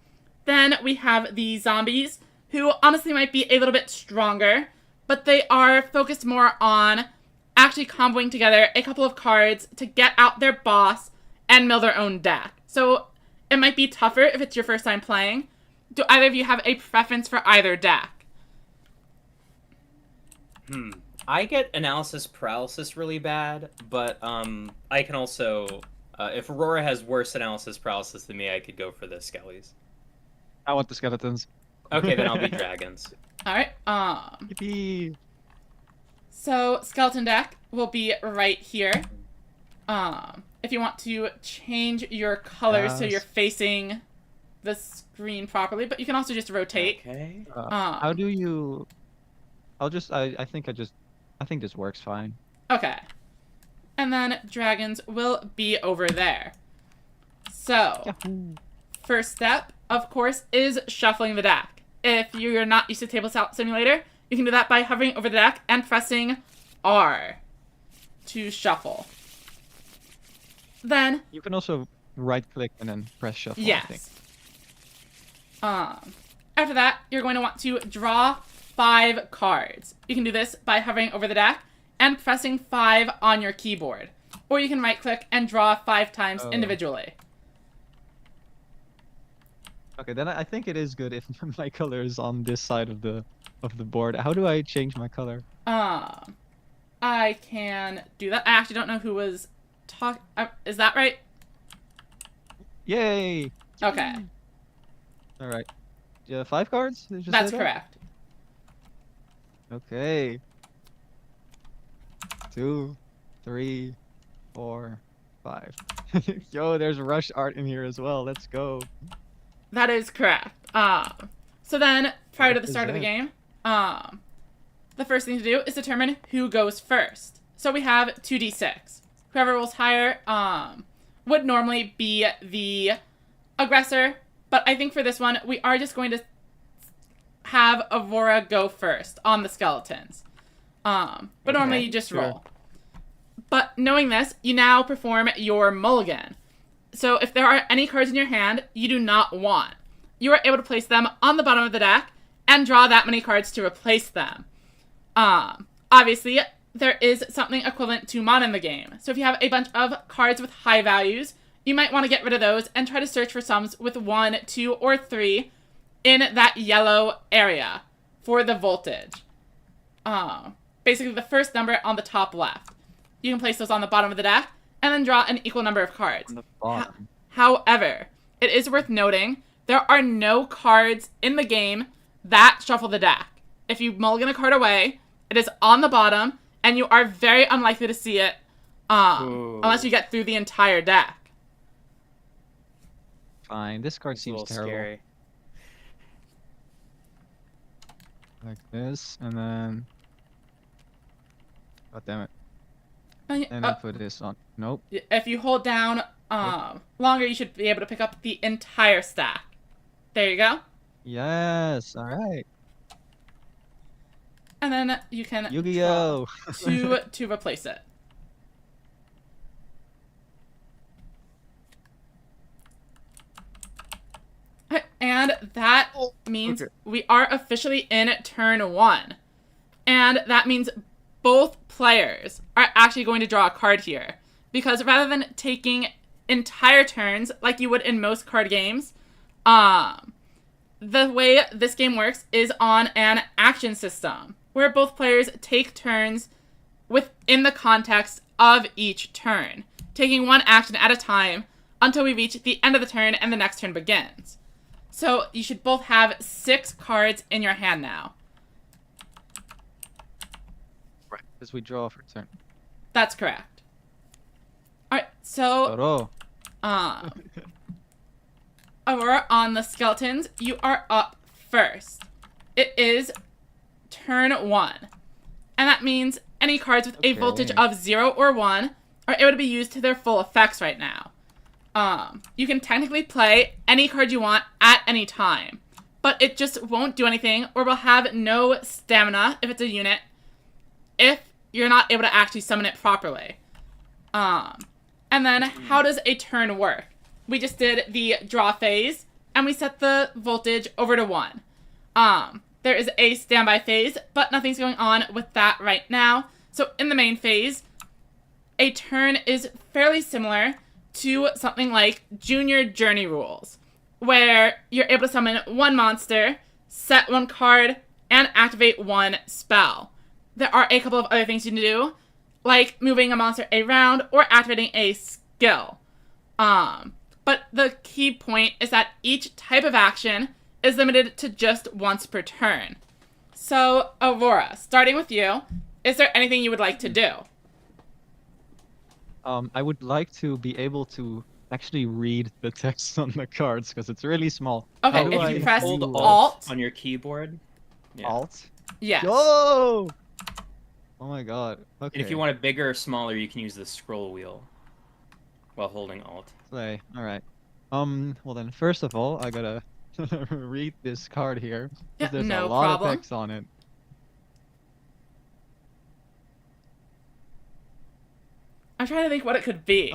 Then we have the zombies, who honestly might be a little bit stronger, but they are focused more on actually comboing together a couple of cards to get out their boss and mill their own deck. So it might be tougher if it's your first time playing. Do either of you have a preference for either deck? I get analysis paralysis really bad, but I can also, if Aurora has worse analysis paralysis than me, I could go for the skellies. I want the skeletons. Okay, then I'll be dragons. Alright, Yippee! so skeleton deck will be right here. If you want to change your colors so Yes. you're facing the screen properly, but you can also just rotate. Okay. How do you? I think this works fine. Okay. And then dragons will be over there. So, first step, of course, is shuffling the deck. If you're not used to Tabletop Simulator, you can do that by hovering over the deck and pressing R to shuffle. Then, You can also right-click and then press shuffle. I think. yes. After that, you're going to want to draw 5 cards. You can do this by hovering over the deck and pressing 5 on your keyboard. Or you can right-click and draw 5 times individually. Okay, then I think it is good if my color is on this side of the board. How do I change my color? I can do that. I actually don't know who was is that right? Yay! Okay, All right. Yeah, 5 cards? Did you that's say that? correct. Okay. 2, 3, 4, 5. Yo, there's rush art in here as well. Let's go. That is correct. So then, prior to the What start is of the that? game, the first thing to do is determine who goes first. So we have 2d6. Whoever rolls higher would normally be the aggressor, but I think for this one, we are just going to have Aurora go first on the skeletons. But normally you just sure. roll. But knowing this, you now perform your mulligan. So if there are any cards in your hand you do not want, you are able to place them on the bottom of the deck and draw that many cards to replace them. Obviously, there is something equivalent to mana in the game. So if you have a bunch of cards with high values, you might want to get rid of those and try to search for sums with 1, 2, or 3 in that yellow area for the voltage. Basically the first number on the top left. You can place those on the bottom of the deck and then draw an equal number of cards. On the bottom. However, it is worth noting there are no cards in the game that shuffle the deck. If you mulligan a card away, it is on the bottom, and you are very unlikely to see it unless you get through the entire deck. Fine. This card It's a seems little terrible. scary. Like this, and then. God damn it. And I put this on. Nope. If you hold down longer, you should be able to pick up the entire stack. There you go. Yes. All right. And then you can Yu-Gi-Oh. draw to replace it. means Okay. we are officially in turn 1. And that means both players are actually going to draw a card here. Because rather than taking entire turns like you would in most card games, the way this game works is on an action system, where both players take turns within the context of each turn, taking one action at a time until we reach the end of the turn and the next turn begins. So you should both have 6 cards in your hand now. Right. Because we draw for turn. That's correct. Alright, so Oh. Aurora, on the skeletons, you are up first. It is turn 1. And that means any cards with a Okay. voltage of 0 or 1 are able to be used to their full effects right now. You can technically play any card you want at any time, but it just won't do anything or will have no stamina if it's a unit if you're not able to actually summon it properly. And then how does a turn work? We just did the draw phase and we set the voltage over to 1. There is a standby phase, but nothing's going on with that right now. So in the main phase, a turn is fairly similar to something like Junior Journey rules, where you're able to summon 1 monster, set 1 card, and activate 1 spell. There are a couple of other things you can do, like moving a monster around or activating a skill. But the key point is that each type of action is limited to just once per turn. So, Aurora, starting with you, is there anything you would like to do? I would like to be able to actually read the text on the cards because it's really small. Okay, How do if I you press do Hold that? Alt, on your keyboard. Yeah. Alt. yes. Yo! Oh my god. Okay. And if you want it bigger or smaller, you can use the scroll wheel while holding Alt. play, all right. Well then, first of all, I gotta read this card here. 'Cause Yeah, there's no a lot problem. of text on it. I'm trying to think what it could be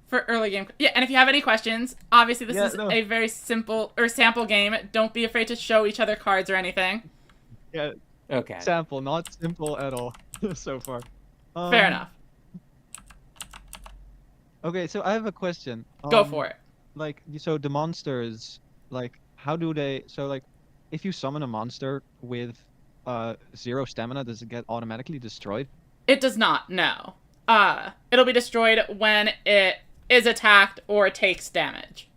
for early game. Yeah, and if you have any questions, obviously this Yeah, is no. a very simple or sample game. Don't be afraid to show each other cards or anything. Yeah, Okay. sample, not simple at all so far. Fair enough. Okay, so I have a question. Go for it. Like, so the monsters, like, how do they? So, like, if you summon a monster with 0 stamina, does it get automatically destroyed? It does not, no. It'll be destroyed when it is attacked or takes damage.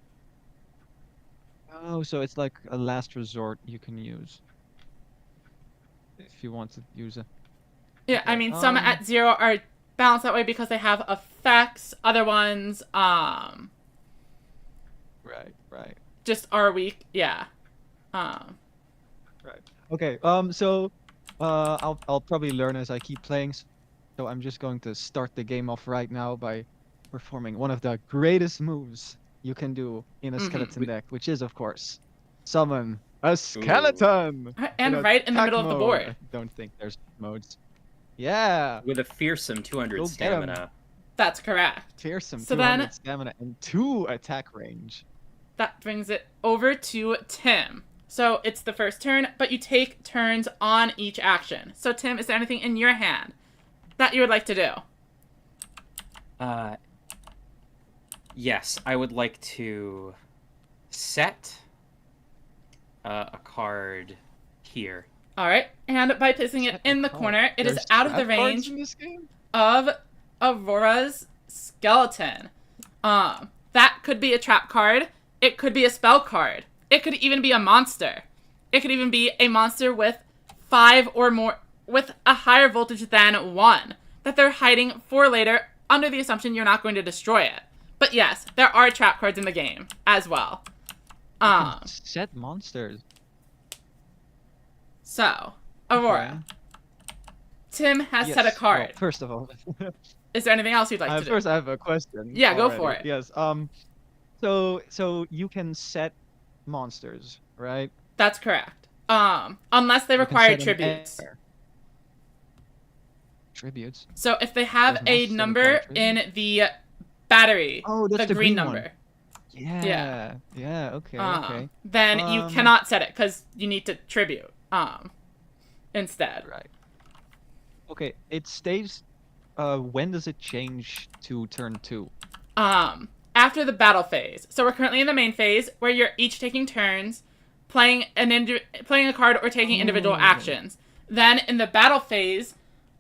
Oh, so it's like a last resort you can use if you want to use it. Yeah, I Okay, mean, some at 0 are balanced that way because they have effects. Other ones, Right. just are weak. Yeah. Right. Okay. So, I'll probably learn as I keep playing. So I'm just going to start the game off right now by performing one of the greatest moves you can do in a Mhm. skeleton deck, which is, of course, summon a skeleton. And right in the attack middle of the mode. board. I don't think there's modes. Yeah. With a fearsome 200 Go get 'em. stamina. That's correct. Fearsome So 200 then- stamina and 2 attack range. That brings it over to Tim. So it's the first turn, but you take turns on each action. So Tim, is there anything in your hand that you would like to do? Yes, I would like to set a card here. All right, and by placing it Set in a the card. corner, it is There's out of the trap cards range in this game? of Aurora's skeleton. That could be a trap card. It could be a spell card. It could even be a monster. It could even be a monster with 5 or more, with a higher voltage than 1, that they're hiding for later under the assumption you're not going to destroy it. But yes, there are trap cards in the game as well. Set monsters. So, Aurora, Tim has set a Yes, card. well, first of all, Is there anything else you'd like to do? first I have a question. Yeah, go already. for it. Yes. So you can set monsters, right? That's correct. Unless they You can require set 'em tributes. anywhere. Tributes. So if they have Does a monster number require in the battery, Oh, that's the the green green one. number. Yeah. Yeah. Okay. Okay. Then you cannot set it because you need to tribute instead. Right. Okay. It stays. When does it change to turn 2? After the battle phase. So we're currently in the main phase where you're each taking turns, playing playing a card or taking individual actions. Then in the battle phase,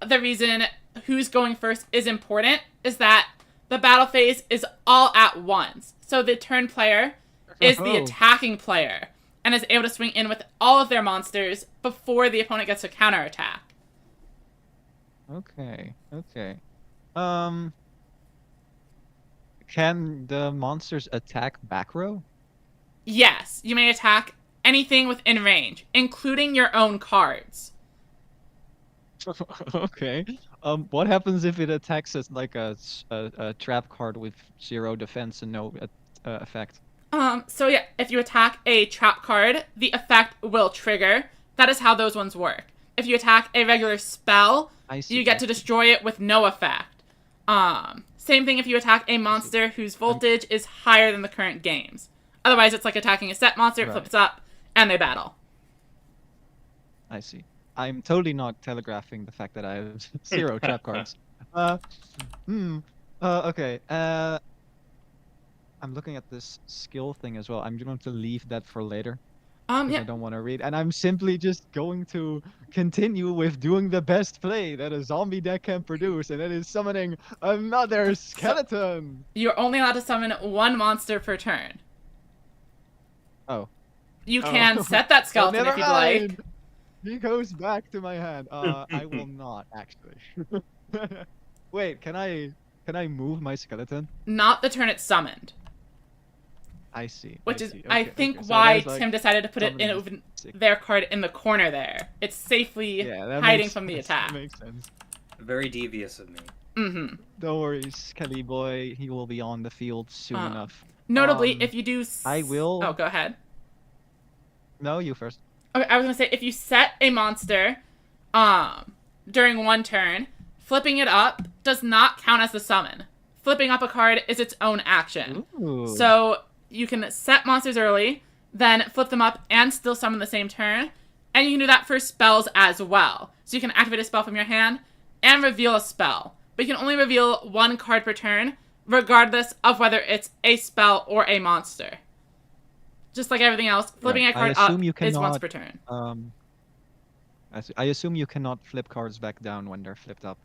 the reason who's going first is important is that the battle phase is all at once. So the turn player is the attacking player and is able to swing in with all of their monsters before the opponent gets to counterattack. Okay. Okay. Can the monsters attack back row? Yes, you may attack anything within range, including your own cards. Okay. What happens if it attacks us like a trap card with 0 defense and no effect? So yeah, if you attack a trap card, the effect will trigger. That is how those ones work. If you attack a regular spell, you get to destroy it with no effect. Same thing if you attack a monster whose voltage is higher than the current game's. Otherwise, it's like attacking a set monster, it flips up, and they battle. I see. I'm totally not telegraphing the fact that I have 0 trap cards. Okay. I'm looking at this skill thing as well. I'm going to leave that for later. Yeah. I don't want to read. And I'm simply just going to continue with doing the best play that a zombie deck can produce, and that is summoning another skeleton. You're only allowed to summon one monster per turn. Oh. You can set that skeleton if you'd like. He goes back to my hand. I will not actually. Wait, can I move my skeleton? Not the turn it's summoned. I see. Which is, Okay, I think, okay. So why there's, like, Tim decided to put it in their card in the corner there. It's safely hiding from the attack. That makes sense. Very devious of me. Mm-hmm. Don't worry, Skelly boy. He will be on the field soon enough. Notably, if you do... I will... Oh, go ahead. No, you first. Okay, I was going to say, if you set a monster during one turn, flipping it up does not count as the summon. Flipping up a card is its own action. Ooh. So you can set monsters early, then flip them up and still summon the same turn. And you can do that for spells as well. So you can activate a spell from your hand and reveal a spell. But you can only reveal one card per turn, regardless of whether it's a spell or a monster. Just like everything else, flipping a card up is once per turn. I assume you cannot flip cards back down when they're flipped up.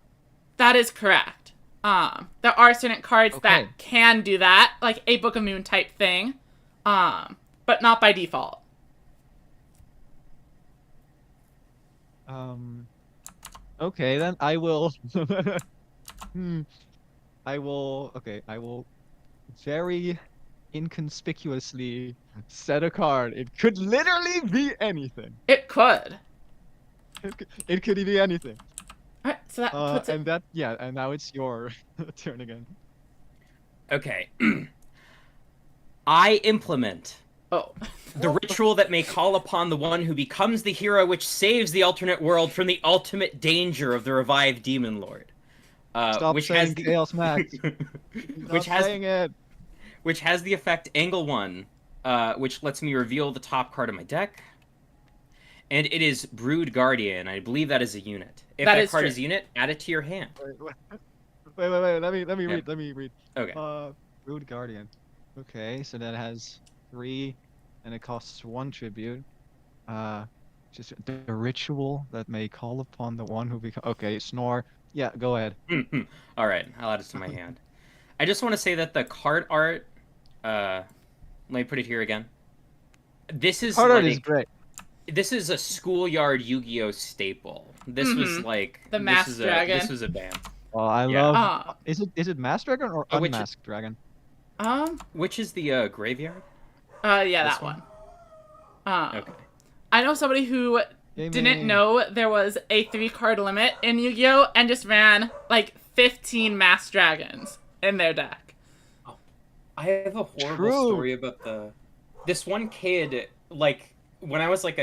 That is correct. There are certain cards that can do that, like a Book of Moon type thing, but not by default. Okay, then I will. I will very inconspicuously set a card. It could literally be anything. It could. It could be anything. Alright, so that puts it... And now it's your turn again. Okay. I implement the ritual that may call upon the one who becomes the hero which saves the alternate world from the ultimate danger of the revived demon lord. Stop which saying has the... Chaos Max. Which has the effect Angle 1, which lets me reveal the top card of my deck. And it is Brood Guardian. I believe that is a unit. If that card is a unit, add it to your hand. Wait. Let me read. Okay. Brood Guardian. Okay, so that has 3, and it costs 1 tribute. Just the ritual that may call upon the one who becomes... Okay, Snore. Yeah, go ahead. All right, I'll add it to my hand. I just want to say that the card art... let me put it here again. This is Card art is great. This is a schoolyard Yu-Gi-Oh staple. This was like... The Masked Dragon. This was a bam. Oh, I love... Is it Masked Dragon or Unmasked Dragon? Which is the graveyard? Yeah, that one. Okay. I know somebody who didn't know there was a 3-card limit in Yu-Gi-Oh! And just ran, like, 15 Masked Dragons in their deck. Oh, I have a horrible story about this one kid, like, when I was, like,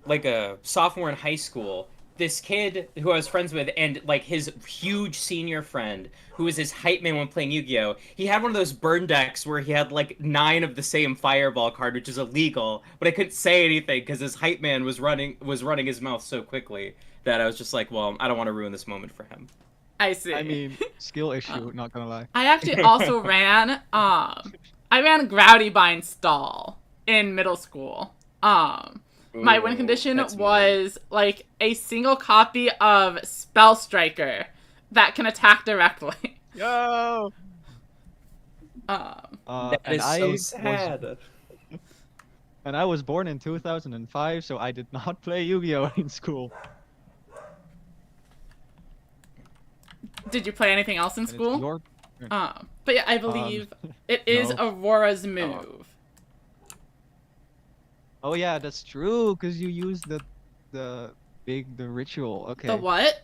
like a sophomore in high school, this kid who I was friends with, and like his huge senior friend, who was his hype man when playing Yu-Gi-Oh. He had one of those burn decks where he had like 9 of the same Fireball card, which is illegal. But I couldn't say anything because his hype man was running his mouth so quickly that I was just like, well, I don't want to ruin this moment for him. I see. I mean, skill issue. Not gonna lie. I actually also ran. I ran Grouty Bind Stall in middle school. My win condition was like a single copy of Spell Striker that can attack directly. Yo. That is so sad. And I was born in 2005, so I did not play Yu-Gi-Oh in school. Did you play anything else in And it's school? your turn. But yeah, I believe it is no. Aurora's move. Oh yeah, that's true, because you used the ritual. Okay. The what?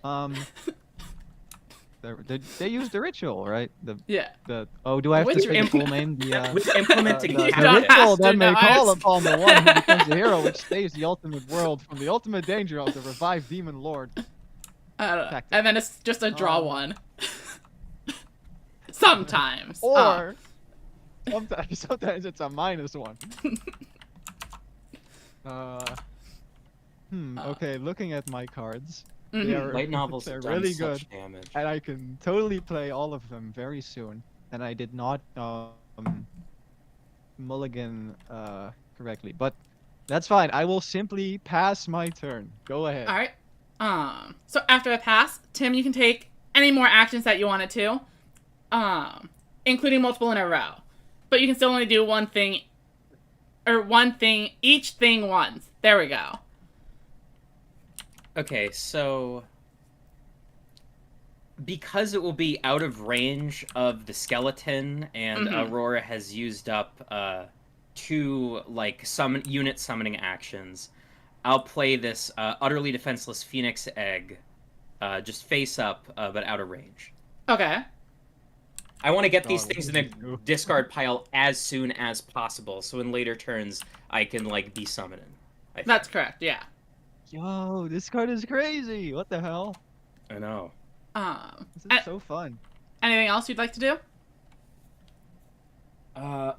They used the ritual, right? Yeah. Do I have Which to say the full name? With implementing You the don't tactic. have ritual to, that may no, call I was- upon the one who becomes the hero, which saves the ultimate world from the ultimate danger of the revived demon lord. I don't know. Tactic. And then it's just a draw one. Sometimes. Or sometimes it's a -1. Okay, looking at my cards, they are Light novels they're have done really such good, damage. and I can totally play all of them very soon. And I did not mulligan correctly, but that's fine. I will simply pass my turn. Go ahead. All right. So after a pass, Tim, you can take any more actions that you wanted to, including multiple in a row. But you can still only do each thing once. There we go. Okay, so because it will be out of range of the skeleton, and Aurora has used up 2 like unit summoning actions, I'll play this utterly defenseless Phoenix Egg, just face up, but out of range. Okay. I want to get these God, things in what did the you do? discard pile as soon as possible, so in later turns I can like be summoning. I think. That's correct, yeah. Yo, this card is crazy. What the hell? I know. This And- is so fun. Anything else you'd like to do?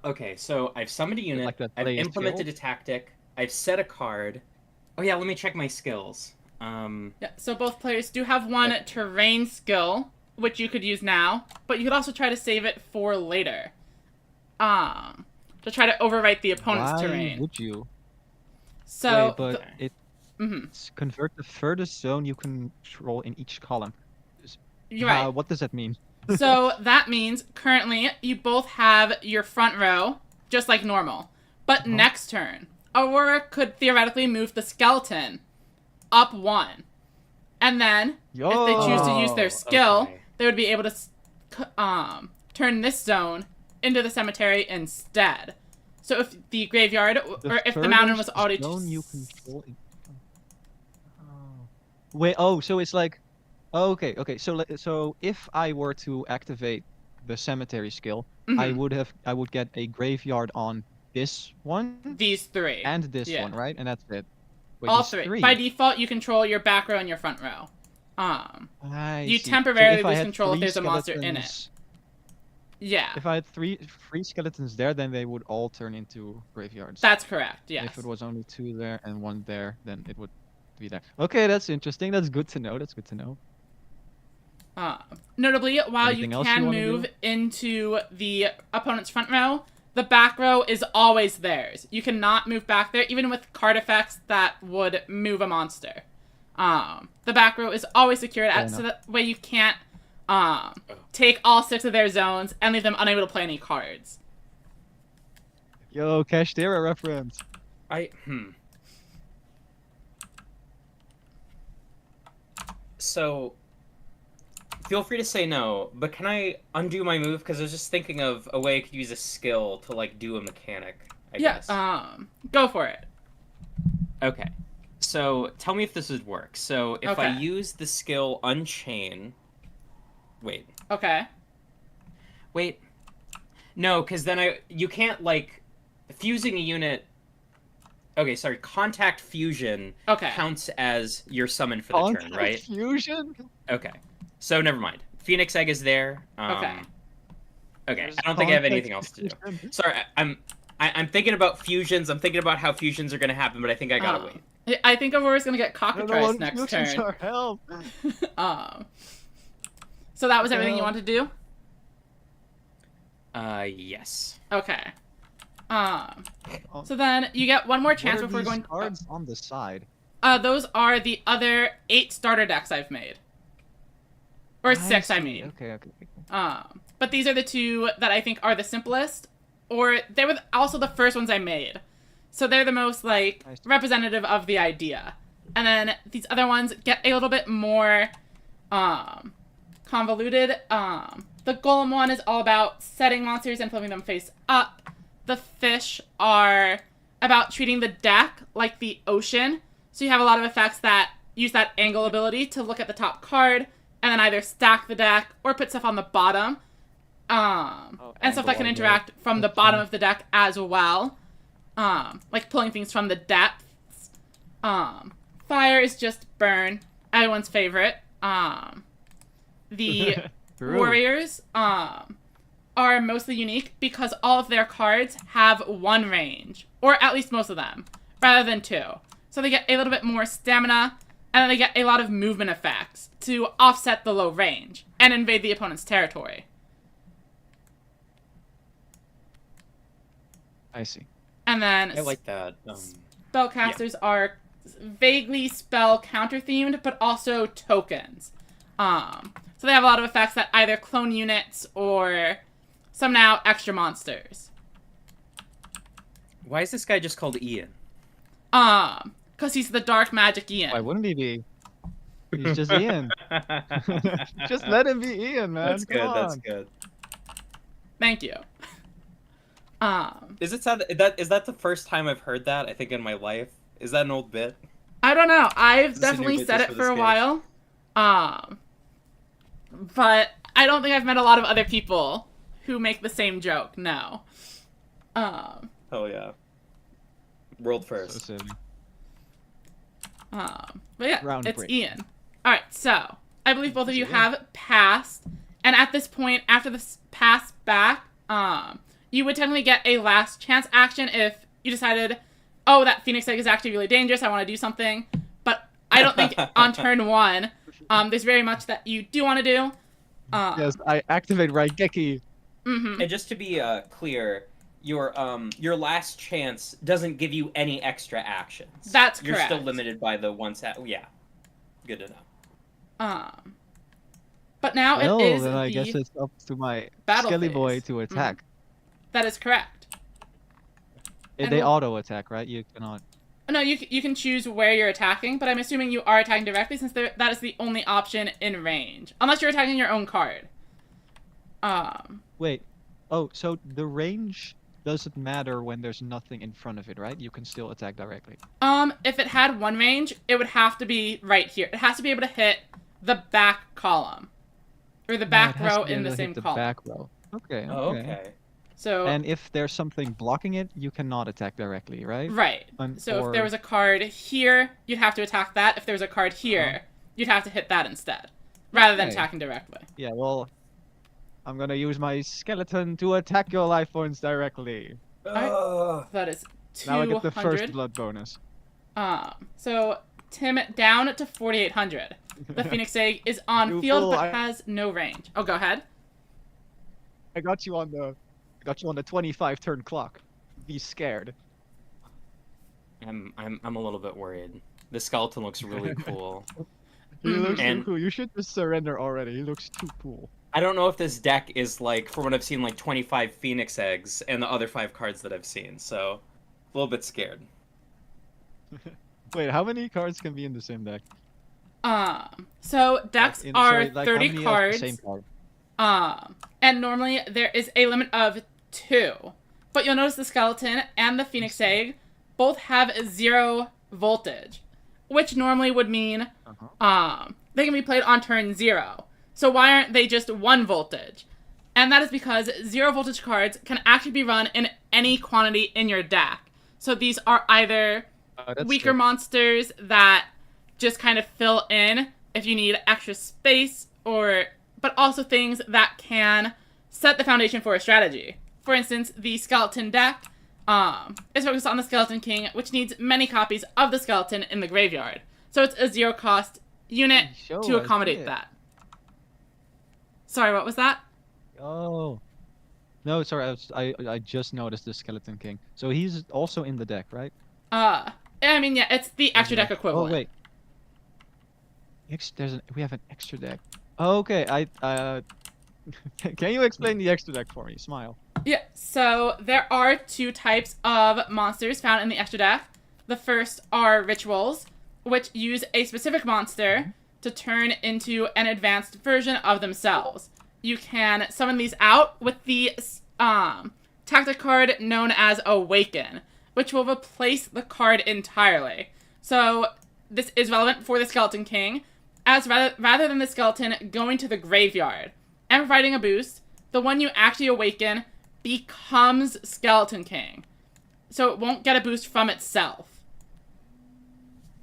Okay, so I've summoned a unit, like to I've play a implemented skill? a tactic, I've set a card. Oh yeah, let me check my skills. Yeah, so both players do have one terrain skill, which you could use now, but you could also try to save it for later. To try to overwrite the opponent's Why terrain. would you? So, Wait, but it's convert the furthest zone you control in each column. you're right. What does that mean? So that means currently you both have your front row, just like normal. But next turn, Aurora could theoretically move the skeleton up 1. And then, if they choose to use their skill, okay. they would be able to turn this zone into the cemetery instead. So if the graveyard, or if the mountain was already... zone you control in... Wait, so it's like... Okay. So if I were to activate the cemetery skill, I would get a graveyard on this one These 3. and this Yeah. one, right? And that's it. Wait, All these 3. By default, you control your back row and your front row. I You see. So temporarily if I lose had control if 3 there's a monster in it. skeletons- Yeah, If I had three skeletons there, then they would all turn into graveyards. that's correct, yes. If it was only 2 there and 1 there, then it would be there. Okay, that's interesting. That's good to know. Notably, while Anything you else you can wanna move do? into the opponent's front row, the back row is always theirs. You cannot move back there, even with card effects that would move a monster. The back row is always secured, so that way you can't take all 6 of their zones and leave them unable to play any cards. Yo, Kashtira reference. So, feel free to say no, but can I undo my move? Because I was just thinking of a way I could use a skill to, like, do a mechanic, I guess. Go for it. Okay. So, tell me if this would work. So, if I Okay. use the skill Unchain... Wait. Okay. No, because then you can't, like... Fusing a unit Okay, sorry. Contact fusion Okay. counts as your summon for the turn, right? Fusion? Okay. So never mind. Phoenix Egg is there. Okay. Okay. There's I don't think I have contact anything else to do. fusion. Sorry, I'm thinking about fusions. I'm thinking about how fusions are gonna happen, but I think I gotta wait. I think Aurora's gonna get I don't know cockatrice what next fusions turn. are. Help. So that was everything you wanted to do? Yes. Okay. So then you get one more chance What are before these going. cards on the side? Those are the other 8 starter decks I've made. Or 6, I see. mean. Okay. But these are the 2 that I think are the simplest, or they were also the first ones I made. So they're the most, like, I see. representative of the idea. And then these other ones get a little bit more, convoluted. The Golem one is all about setting monsters and flipping them face up. The fish are about treating the deck like the ocean. So you have a lot of effects that use that angle ability to look at the top card and then either stack the deck or put stuff on the bottom. And stuff that can interact from the bottom of the deck as well. Like pulling things from the depths. Fire is just burn. Everyone's favorite. The True. warriors are mostly unique because all of their cards have 1 range. Or at least most of them. Rather than 2. So they get a little bit more stamina. And then they get a lot of movement effects to offset the low range. And invade the opponent's territory. I see. And then I like that. spellcasters are vaguely spell counter themed, but also tokens. So they have a lot of effects that either clone units or summon out extra monsters. Why is this guy just called Ian? Because he's the dark magic Ian. Why wouldn't he be? He's just Ian. Just let him be Ian, man. That's good. Come That's on. good. Thank you. Is that the first time I've heard that? I think in my life. Is that an old bit? I don't know. I've Is this a new definitely bit said just it for for this a game? while. But I don't think I've met a lot of other people who make the same joke. No. Oh yeah. World So first. silly. But yeah, Round it's break. Ian. Alright, so I believe both of you have passed. And at this point, after this pass back, you would technically get a last chance action if you decided, oh, that Phoenix Egg is actually really dangerous, I want to do something. But I don't think on turn 1, there's very much that you do want to do. Yes, I activate Raigeki. Mm-hmm. And just to be clear, your last chance doesn't give you any extra actions. That's You're still correct. limited by the one set. Yeah. Good to know. But now Well, it is then I the guess it's up to my battle Skelly phase. boy to attack. That is correct. And They we'll- auto attack, right? You cannot. No, you can choose where you're attacking, but I'm assuming you are attacking directly since that is the only option in range. Unless you're attacking your own card. Wait. Oh, so the range doesn't matter when there's nothing in front of it, right? You can still attack directly. If it had 1 range, it would have to be right here. It has to be able to hit the back column. Or the back No, it has row to be in able the to hit same the column. back row. Okay. Oh, okay. So, And if there's something blocking it, you cannot attack directly, right? right. So if there was a card here, you'd have to attack that. If there was a card here, you'd have to hit that instead. Rather than Okay. attacking directly. Yeah, well, I'm gonna use my skeleton to attack your life points directly. That is 200. Now I get the first blood bonus. So Tim down to 4,800. The Phoenix Egg is on You field fool, but I- has no range. Oh, go ahead. I got you on the 25 turn clock. Be scared. I'm a little bit worried. The skeleton looks really cool. He looks too And- cool. You should just surrender already. He looks too cool. I don't know if this deck is like, from what I've seen, like 25 Phoenix Eggs and the other 5 cards that I've seen, so a little bit scared. Wait, how many cards can be in the same deck? So decks Like, are sorry, like, how 30 many of cards. the same card? And normally there is a limit of 2. But you'll notice the skeleton and the Phoenix Egg both have 0 voltage, which normally would mean they can be played on turn 0. So why aren't they just 1 voltage? And that is because 0 voltage cards can actually be run in any quantity in your deck. So these are either That's weaker good. monsters that just kind of fill in if you need extra space, but also things that can set the foundation for a strategy. For instance, the skeleton deck is focused on the Skeleton King, which needs many copies of the skeleton in the graveyard. So it's a 0-cost unit Show to us accommodate it. that. Sorry, what was that? Oh. No, sorry, I just noticed the Skeleton King. So he's also in the deck, right? I mean, yeah, it's the extra deck Oh equivalent. wait. We have an extra deck. Okay, can you explain the extra deck for me? Smile. Yeah, so there are 2 types of monsters found in the extra deck. The first are rituals, which use a specific monster to turn into an advanced version of themselves. You can summon these out with the tactic card known as Awaken, which will replace the card entirely. So this is relevant for the Skeleton King, as rather than the skeleton going to the graveyard and providing a boost, the one you actually awaken becomes Skeleton King. So it won't get a boost from itself.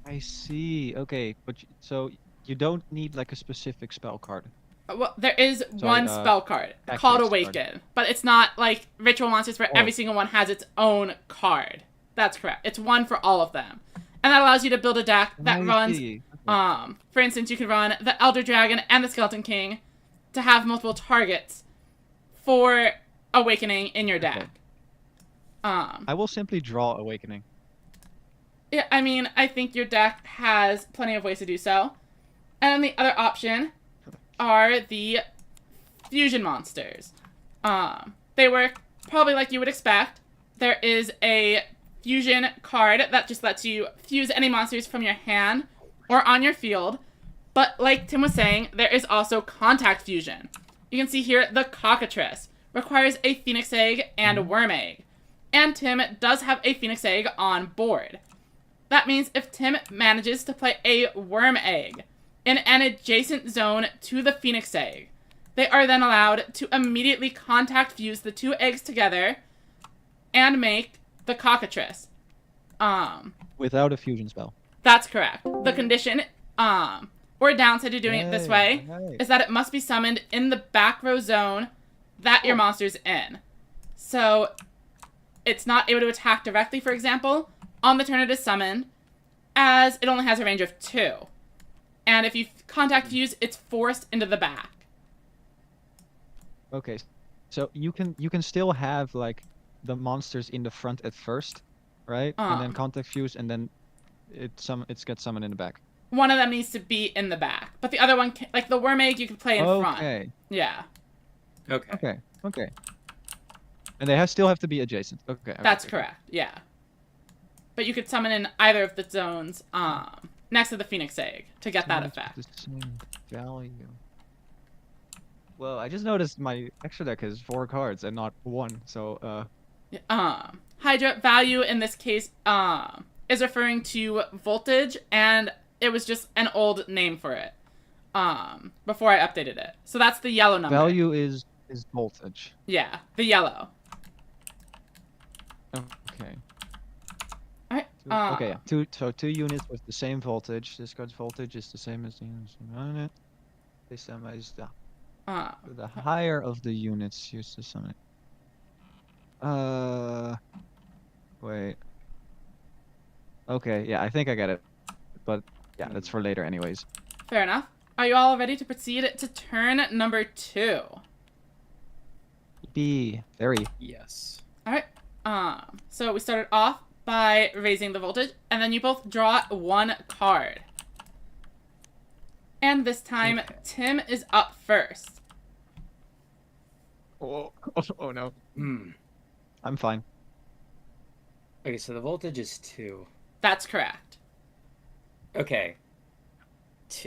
I see. Okay, so you don't need like a specific spell card. Well, there is one spell card called Awaken, but it's not like ritual monsters where every single one has its own card. That's correct. It's one for all of them. And that allows you to build a deck that runs, for instance, you can run the Elder Dragon and the Skeleton King to have multiple targets for Awakening in your deck. I will simply draw Awakening. Yeah, I mean, I think your deck has plenty of ways to do so. And then the other option are the fusion monsters. They work probably like you would expect. There is a fusion card that just lets you fuse any monsters from your hand or on your field. But like Tim was saying, there is also contact fusion. You can see here the Cockatrice requires a Phoenix Egg and a Worm Egg. And Tim does have a Phoenix Egg on board. That means if Tim manages to play a Worm Egg in an adjacent zone to the Phoenix Egg, they are then allowed to immediately contact fuse the 2 eggs together and make the Cockatrice. Without a fusion spell. That's correct. The condition, or downside to doing it this way, is that it must be summoned in the back row zone that your monster's in. So it's not able to attack directly, for example, on the turn it is summoned, as it only has a range of 2. And if you contact fuse, it's forced into the back. Okay, so you can still have like the monsters in the front at first, right? And then contact fuse, and then it gets summoned in the back. One of them needs to be in the back, but the other one, like the Worm Egg, you can play in front. Okay. Yeah. Okay. And they still have to be adjacent. Okay. That's correct. Yeah. But you could summon in either of the zones next to the Phoenix Egg to get that effect. The same value. Well, I just noticed my extra deck has 4 cards and not 1, so Hydra value in this case is referring to voltage, and it was just an old name for it before I updated it. So that's the yellow number. Value is voltage. Yeah, the yellow. Okay. Alright. Okay, yeah. Two units with the same voltage. This card's voltage is the same as the units on it. This time is the higher of the units used to summon it. Wait. Okay, yeah, I think I get it. But yeah, that's for later anyways. Fair enough. Are you all ready to proceed to turn number 2? Very. Yes. Alright. So we started off by raising the voltage, and then you both draw 1 card. And this time, Tim is up first. Oh no. Hmm. I'm fine. Okay, so the voltage is 2. That's correct. Okay.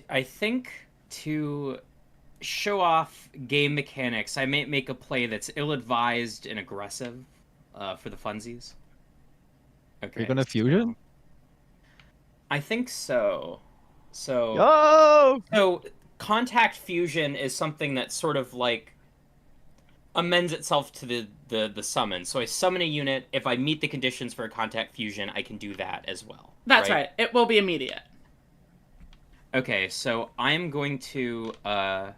I think to show off game mechanics, I may make a play that's ill-advised and aggressive for the funsies. Okay. You're gonna fusion? I think so. So contact fusion is something that's sort of like amends itself to the summon. So I summon a unit. If I meet the conditions for a contact fusion, I can do that as well. That's right. It will be immediate. Okay, so I'm going to what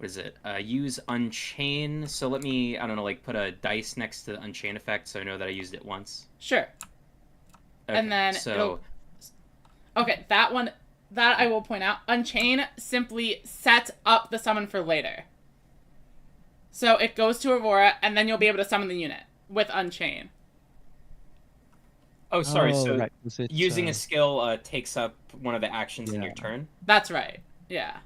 is it? Use Unchain. So let me, I don't know, like put a dice next to the Unchain effect so I know that I used it once. Sure. Okay, And then okay, that one, that I will point out. Unchain simply sets up the summon for later. So it goes to Aurora, and then you'll be able to summon the unit with Unchain. Oh, sorry. So right. using a skill takes up one of the actions in your turn? That's right. Yeah.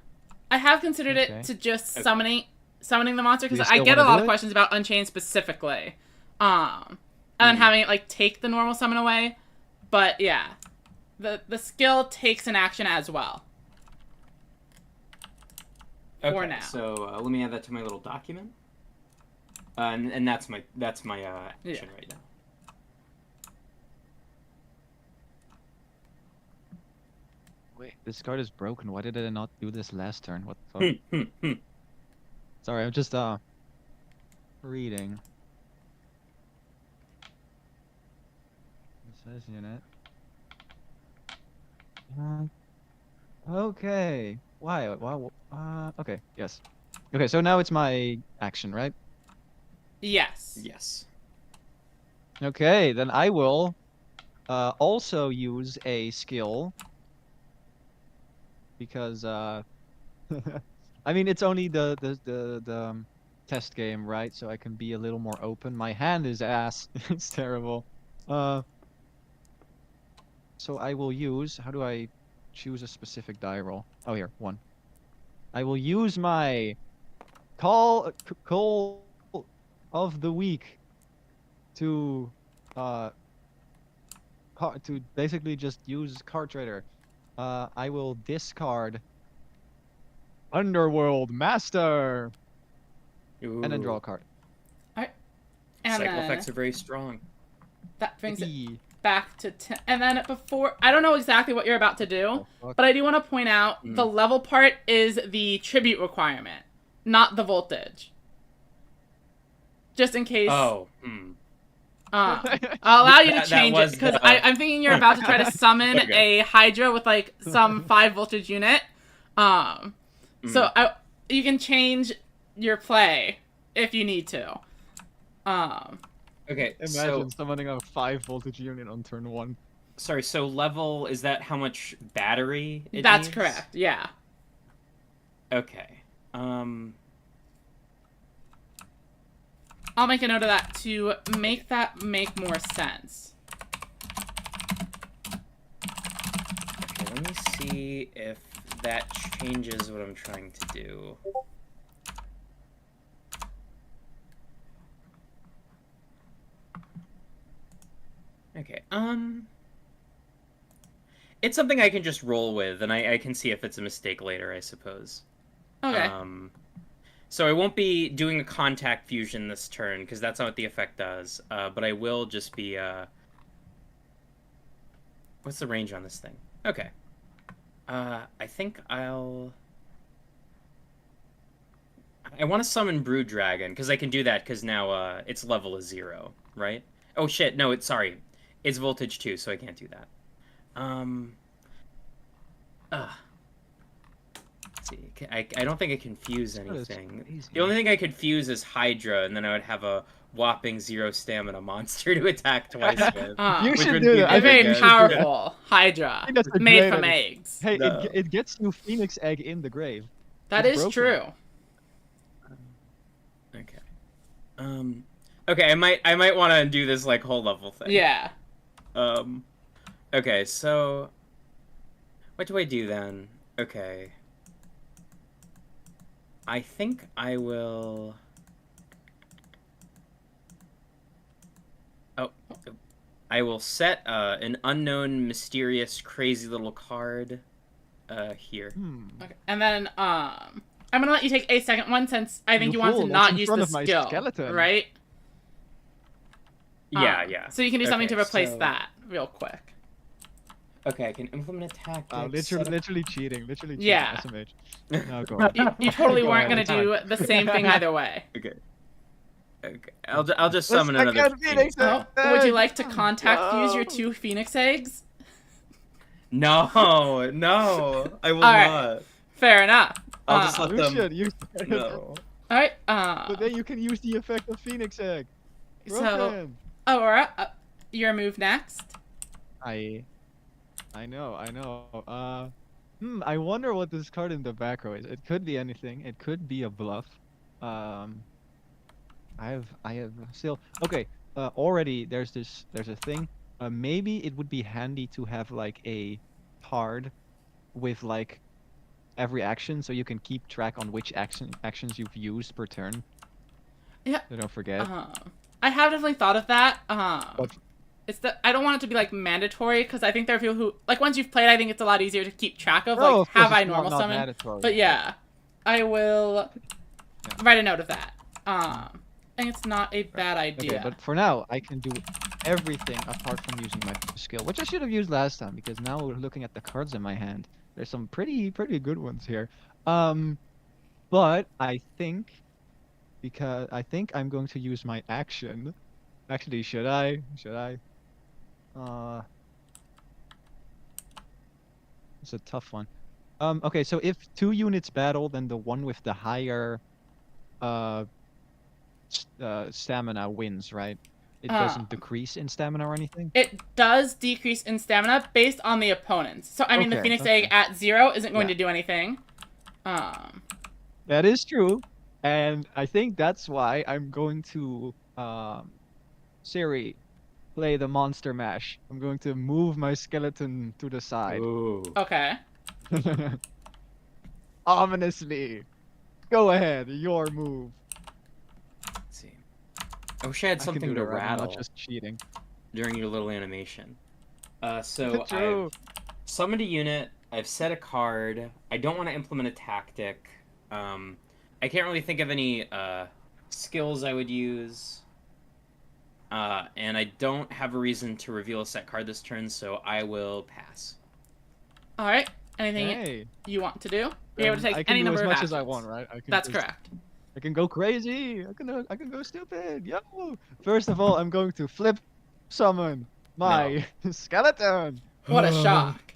I have considered it to just summoning the monster, because I get a lot of questions about Unchained specifically. And then having it, like, take the normal summon away. But, yeah. The skill takes an action as well. Okay, for now. So let me add that to my little document. And that's my action right now. Wait, this card is broken. Why did it not do this last turn? What the fuck? Sorry, I'm just reading. It says unit. Okay. Why? Okay. Yes. Okay. So now it's my action, right? Yes. Yes. Okay. Then I will also use a skill because I mean it's only the test game, right? So I can be a little more open. My hand is ass. It's terrible. So I will use. How do I choose a specific die roll? Oh, here, 1. I will use my call of the week to basically just use card trader. I will discard Underworld Master and then draw a card. Alright. And Cycle effects are very strong. That brings it back to 10. And then before, I don't know exactly what you're about to do, but I do want to point out the level part is the tribute requirement, not the voltage. Just in case. Oh. I'll allow you to change it, because I'm thinking you're about to try to summon a Hydra with like some 5 voltage unit. So you can change your play if you need to. Okay, Imagine summoning a 5 voltage unit on turn 1. Sorry, so level, is that how much battery it That's needs? correct, yeah. Okay. I'll make a note of that to make that make more sense. Okay, let me see if that changes what I'm trying to do. Okay, it's something I can just roll with, and I can see if it's a mistake later, I suppose. Okay. So I won't be doing a contact fusion this turn, because that's not what the effect does, but I will just be, what's the range on this thing? Okay. I think I want to summon Brood Dragon, because I can do that, because now, its level is 0, right? Oh shit, no, sorry. It's voltage 2, so I can't do that. Let's see. I don't think I can fuse anything. The only thing I could fuse is Hydra, and then I would have a whopping 0 stamina monster to attack twice with. You should do that. A very powerful Hydra made from eggs. Hey, it gets you Phoenix Egg in the grave. That is true. Okay. Okay, I might want to do this like whole level thing. Yeah. Okay, so what do I do then? Okay. I think I will... Oh. I will set an unknown, mysterious, crazy little card here. Okay. And then, I'm gonna let you take a second one, since I think you want to not use the skill, right? Yeah. So you can do something to replace that real quick. Okay, I can implement attack. Literally cheating. Literally cheating. Yeah. SMH. No, go on. You totally weren't gonna do the same thing either way. Okay. Okay, I'll just summon another Phoenix. Oh, would you like to contact fuse your 2 Phoenix eggs? No, no, I will All right. not. Fair enough. I'll just let You them. should use No. All right. But then you can use the effect of Phoenix Egg. So, Broken. Aurora, your move next. I know. I wonder what this card in the back row is. It could be anything. It could be a bluff. I have still okay. Already there's a thing. Maybe it would be handy to have like a card with like every action, so you can keep track on which actions you've used per turn. Yeah. So don't forget. I have definitely thought of that. But It's that I don't want it to be like mandatory because I think there are people who like once you've played, I think it's a lot easier to keep track of. No, Like, of course have I it's normal not summon? mandatory. But yeah, I will write a note of that. I think it's not a bad idea. Okay, but for now, I can do everything apart from using my skill, which I should have used last time because now we're looking at the cards in my hand. There's some pretty good ones here. But I think I'm going to use my action. Actually, should I? It's a tough one. Okay, so if 2 units battle, then the one with the higher stamina wins, right? It doesn't decrease in stamina or anything? It does decrease in stamina based on the opponents. So I mean, the Okay, Phoenix okay. Egg at 0 isn't going to do anything. That is true. And I think that's why I'm going to Siri, play the monster mash. I'm going to move my skeleton to the side. Ooh. Okay. Ominously. Go ahead, your move. Let's see. I wish I had I can something do to that right, I'm rattle not just cheating. during your little animation. So True. I've summoned a unit. I've set a card. I don't want to implement a tactic. I can't really think of any skills I would use. And I don't have a reason to reveal a set card this turn, so I will pass. All right. Anything Hey. you want to do? You're able to take I can any do number as of much actions. as I want, right? I can That's just- correct. I can go crazy. I can go stupid. Yo. First of all, I'm going to flip summon my skeleton. What a shock.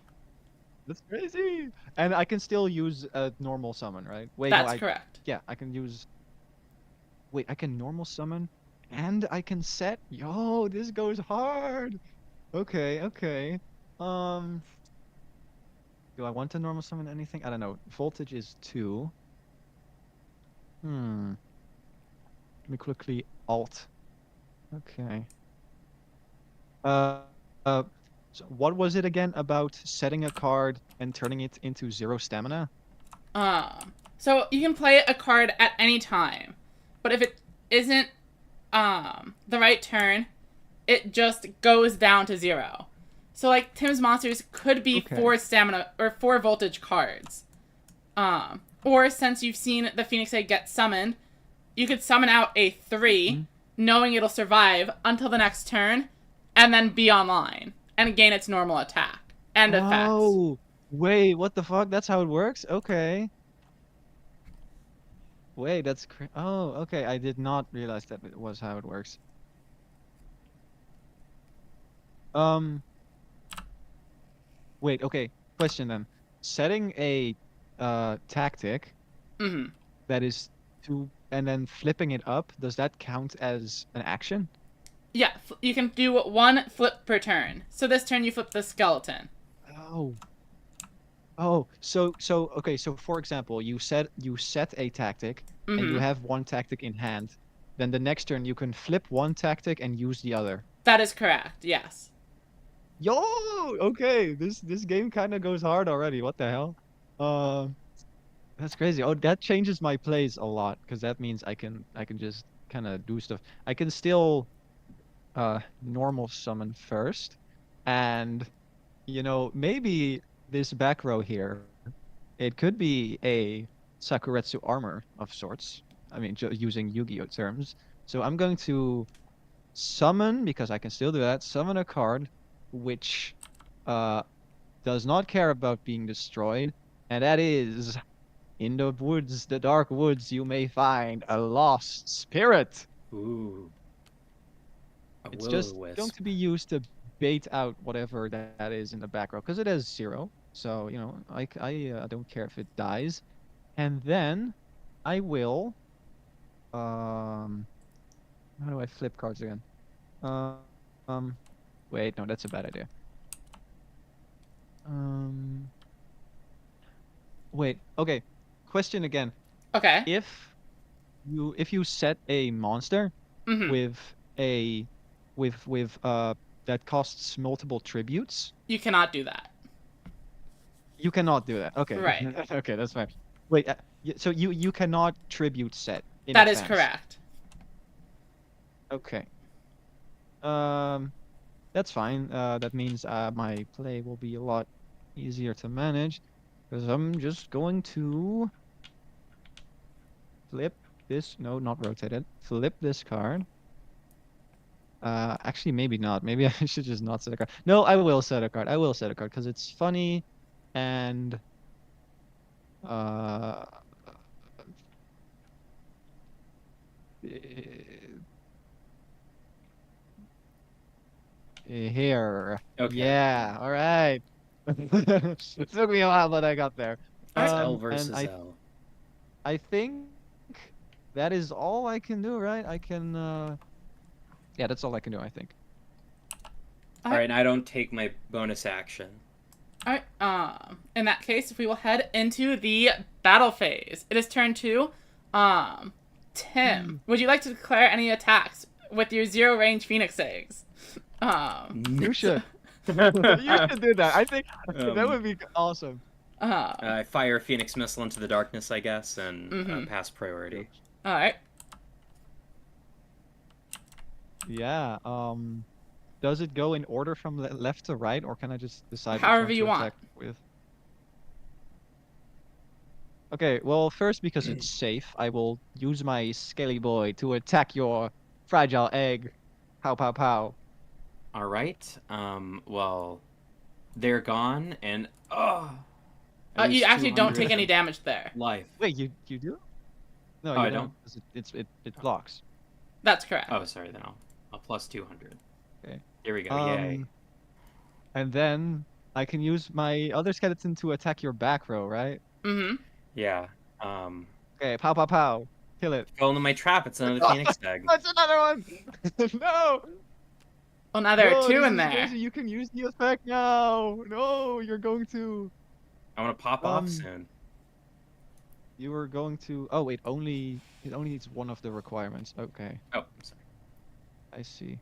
That's crazy. And I can still use a normal summon, right? Wait, no, That's correct. Yeah, I can use. Wait, I can normal summon, and I can set. Yo, this goes hard. Okay. Do I want to normal summon anything? I don't know. Voltage is 2. Let me quickly alt. Okay. So what was it again about setting a card and turning it into 0 stamina? So you can play a card at any time, but if it isn't the right turn, it just goes down to 0. So like Tim's monsters could be 4 stamina or 4 voltage cards. Or since you've seen the Phoenix Egg get summoned, you could summon out a 3, knowing it'll survive until the next turn, and then be online and gain its normal attack and effects. Oh, wait, what the fuck? That's how it works? Okay. Wait, that's oh, okay. I did not realize that it was how it works. Wait, okay. Question then. Setting a tactic that is and then flipping it up, does that count as an action? Yeah, you can do 1 flip per turn. So this turn you flip the skeleton. Oh, so okay, so for example, you set a tactic and you have 1 tactic in hand. Then the next turn you can flip 1 tactic and use the other. That is correct. Yes. Yo, okay, this game kind of goes hard already. What the hell? That's crazy. Oh, that changes my plays a lot because that means I can just kind of do stuff. I can still normal summon first, and maybe this back row here, it could be a Sakuretsu armor of sorts. I mean, using Yu-Gi-Oh terms. So I'm going to summon, because I can still do that, summon a card which does not care about being destroyed, and that is, in the woods, the dark woods, you may find a lost spirit. Ooh. It's just going to be used to bait out whatever that is in the back row, because it has 0. So, you know, I don't care if it dies. And then I will... How do I flip cards again? Wait, no, that's a bad idea. Wait, okay. Question again. Okay. If you set a monster with that costs multiple tributes, You cannot do that. you cannot do that. Okay. Right. Okay, that's fine. Wait, so you cannot tribute set in That is advance. correct. Okay. That's fine. That means my play will be a lot easier to manage, because I'm just going to flip this. No, not rotate it. Flip this card. Actually, maybe not. Maybe I should just not set a card. No, I will set a card. I will set a card because it's funny, and here. Okay. Yeah. All right. It took me a while, but I got there. L versus and L. I think that is all I can do, right? I can. Yeah, that's all I can do. I think. All right, and I don't take my bonus action. All right. In that case, we will head into the battle phase. It is turn 2. Tim, would you like to declare any attacks with your 0 range Phoenix eggs? You should. You should do that. I think that would be awesome. I fire a Phoenix missile into the darkness, I guess, and pass priority. All right. Yeah. Does it go in order from left to right, or can I just decide which However one you to want. attack with? Okay, well, first, because it's safe, I will use my Scaly Boy to attack your fragile egg. Pow, pow, pow. All right. Well, they're gone, and You actually don't take any damage there. life. Wait, you do? No, Oh, you I don't. 'Cause it blocks. That's correct. Oh, sorry. Then I'll plus 200. Okay. Here we go. Yay. And then I can use my other skeleton to attack your back row, right? Mm-hmm. Yeah. Okay, pow, pow, pow. Kill it. Fell into my trap. It's another Phoenix egg. That's another one! No! Well, now there No, are 2 this in is there. crazy. You can use the effect now. No, you're going to. I want to pop off soon. You were going to. Oh wait, it only needs one of the requirements. Okay, Oh, I'm sorry. I see.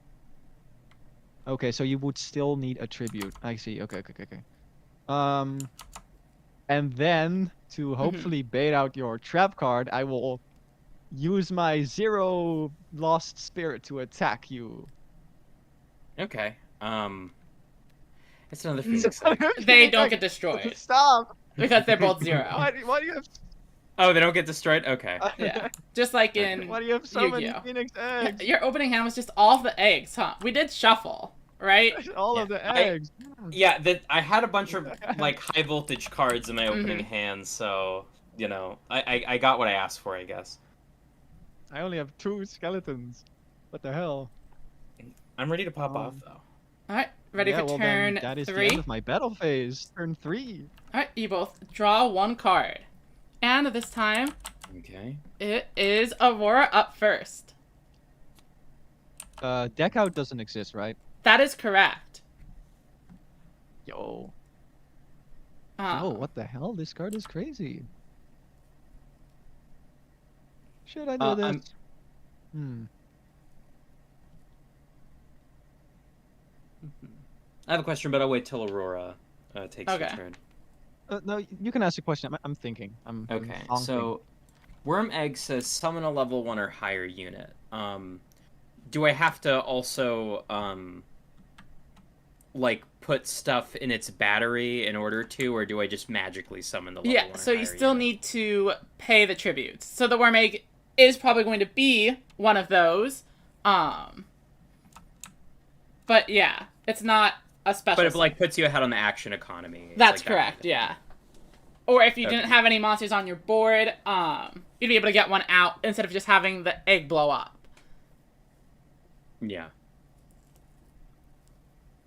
Okay, so you would still need a tribute. I see. Okay. And then to hopefully bait out your trap card, I will use my 0 lost spirit to attack you. Okay. It's another Phoenix egg. They don't get destroyed Stop! because they're both 0. Why do you have? Oh, they don't get destroyed? Okay. Yeah, just like in Why do you have so many Yu-Gi-Oh. Phoenix eggs? Your opening hand was just all of the eggs, huh? We did shuffle, right? All of the eggs. Yeah, I had a bunch of like high voltage cards in my opening hand, so you know, I got what I asked for, I guess. I only have 2 skeletons. What the hell? I'm ready to pop off though. All right, ready for turn that is 3. the end of my battle phase. Turn 3. All right, you both draw 1 card, and this time Okay. it is Aurora up first. Deck out doesn't exist, right? That is correct. Yo. Oh, what the hell? This card is crazy. Should I do this? I have a question, but I'll wait till Aurora takes her turn. No, you can ask a question. I'm thinking. Okay, so Worm Egg says summon a level 1 or higher unit. Do I have to also like put stuff in its battery in order to, or do I just magically summon the level 1 or so you higher still unit? need to pay the tributes. So the Worm Egg is probably going to be one of those. But yeah, it's not a special. But it like puts you ahead on the action economy. That's like correct, that. yeah. Or if you didn't have any monsters on your board, you'd be able to get one out instead of just having the egg blow up. Yeah.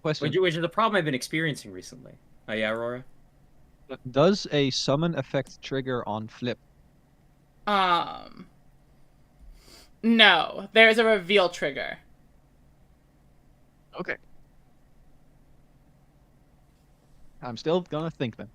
Question. Which is the problem I've been experiencing recently. Oh yeah, Aurora? Does a summon effect trigger on flip? No. There's a reveal trigger. Okay. I'm still gonna think then.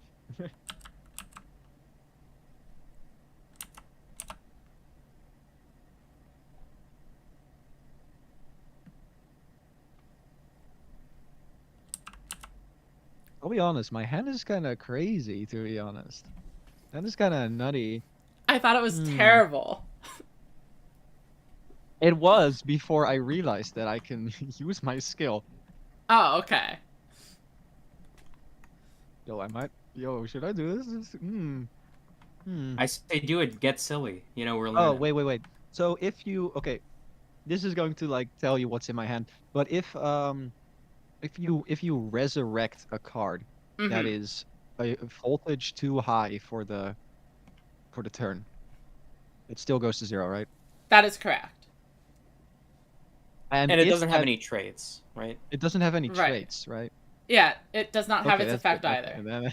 I'll be honest, my hand is kind of crazy, to be honest. Hand is kind of nutty. I thought it was terrible. It was before I realized that I can use my skill. Oh, okay. Yo, should I do this? I say do it, get silly. You know, we're Oh, learning. wait. So okay, this is going to like tell you what's in my hand. But if you resurrect a card that is a voltage too high for the turn, it still goes to 0, right? That is correct. And it if doesn't have that- any traits, right? It doesn't have any Right. traits, right? Yeah, it does not have Okay, its that's effect good. either. Okay, then,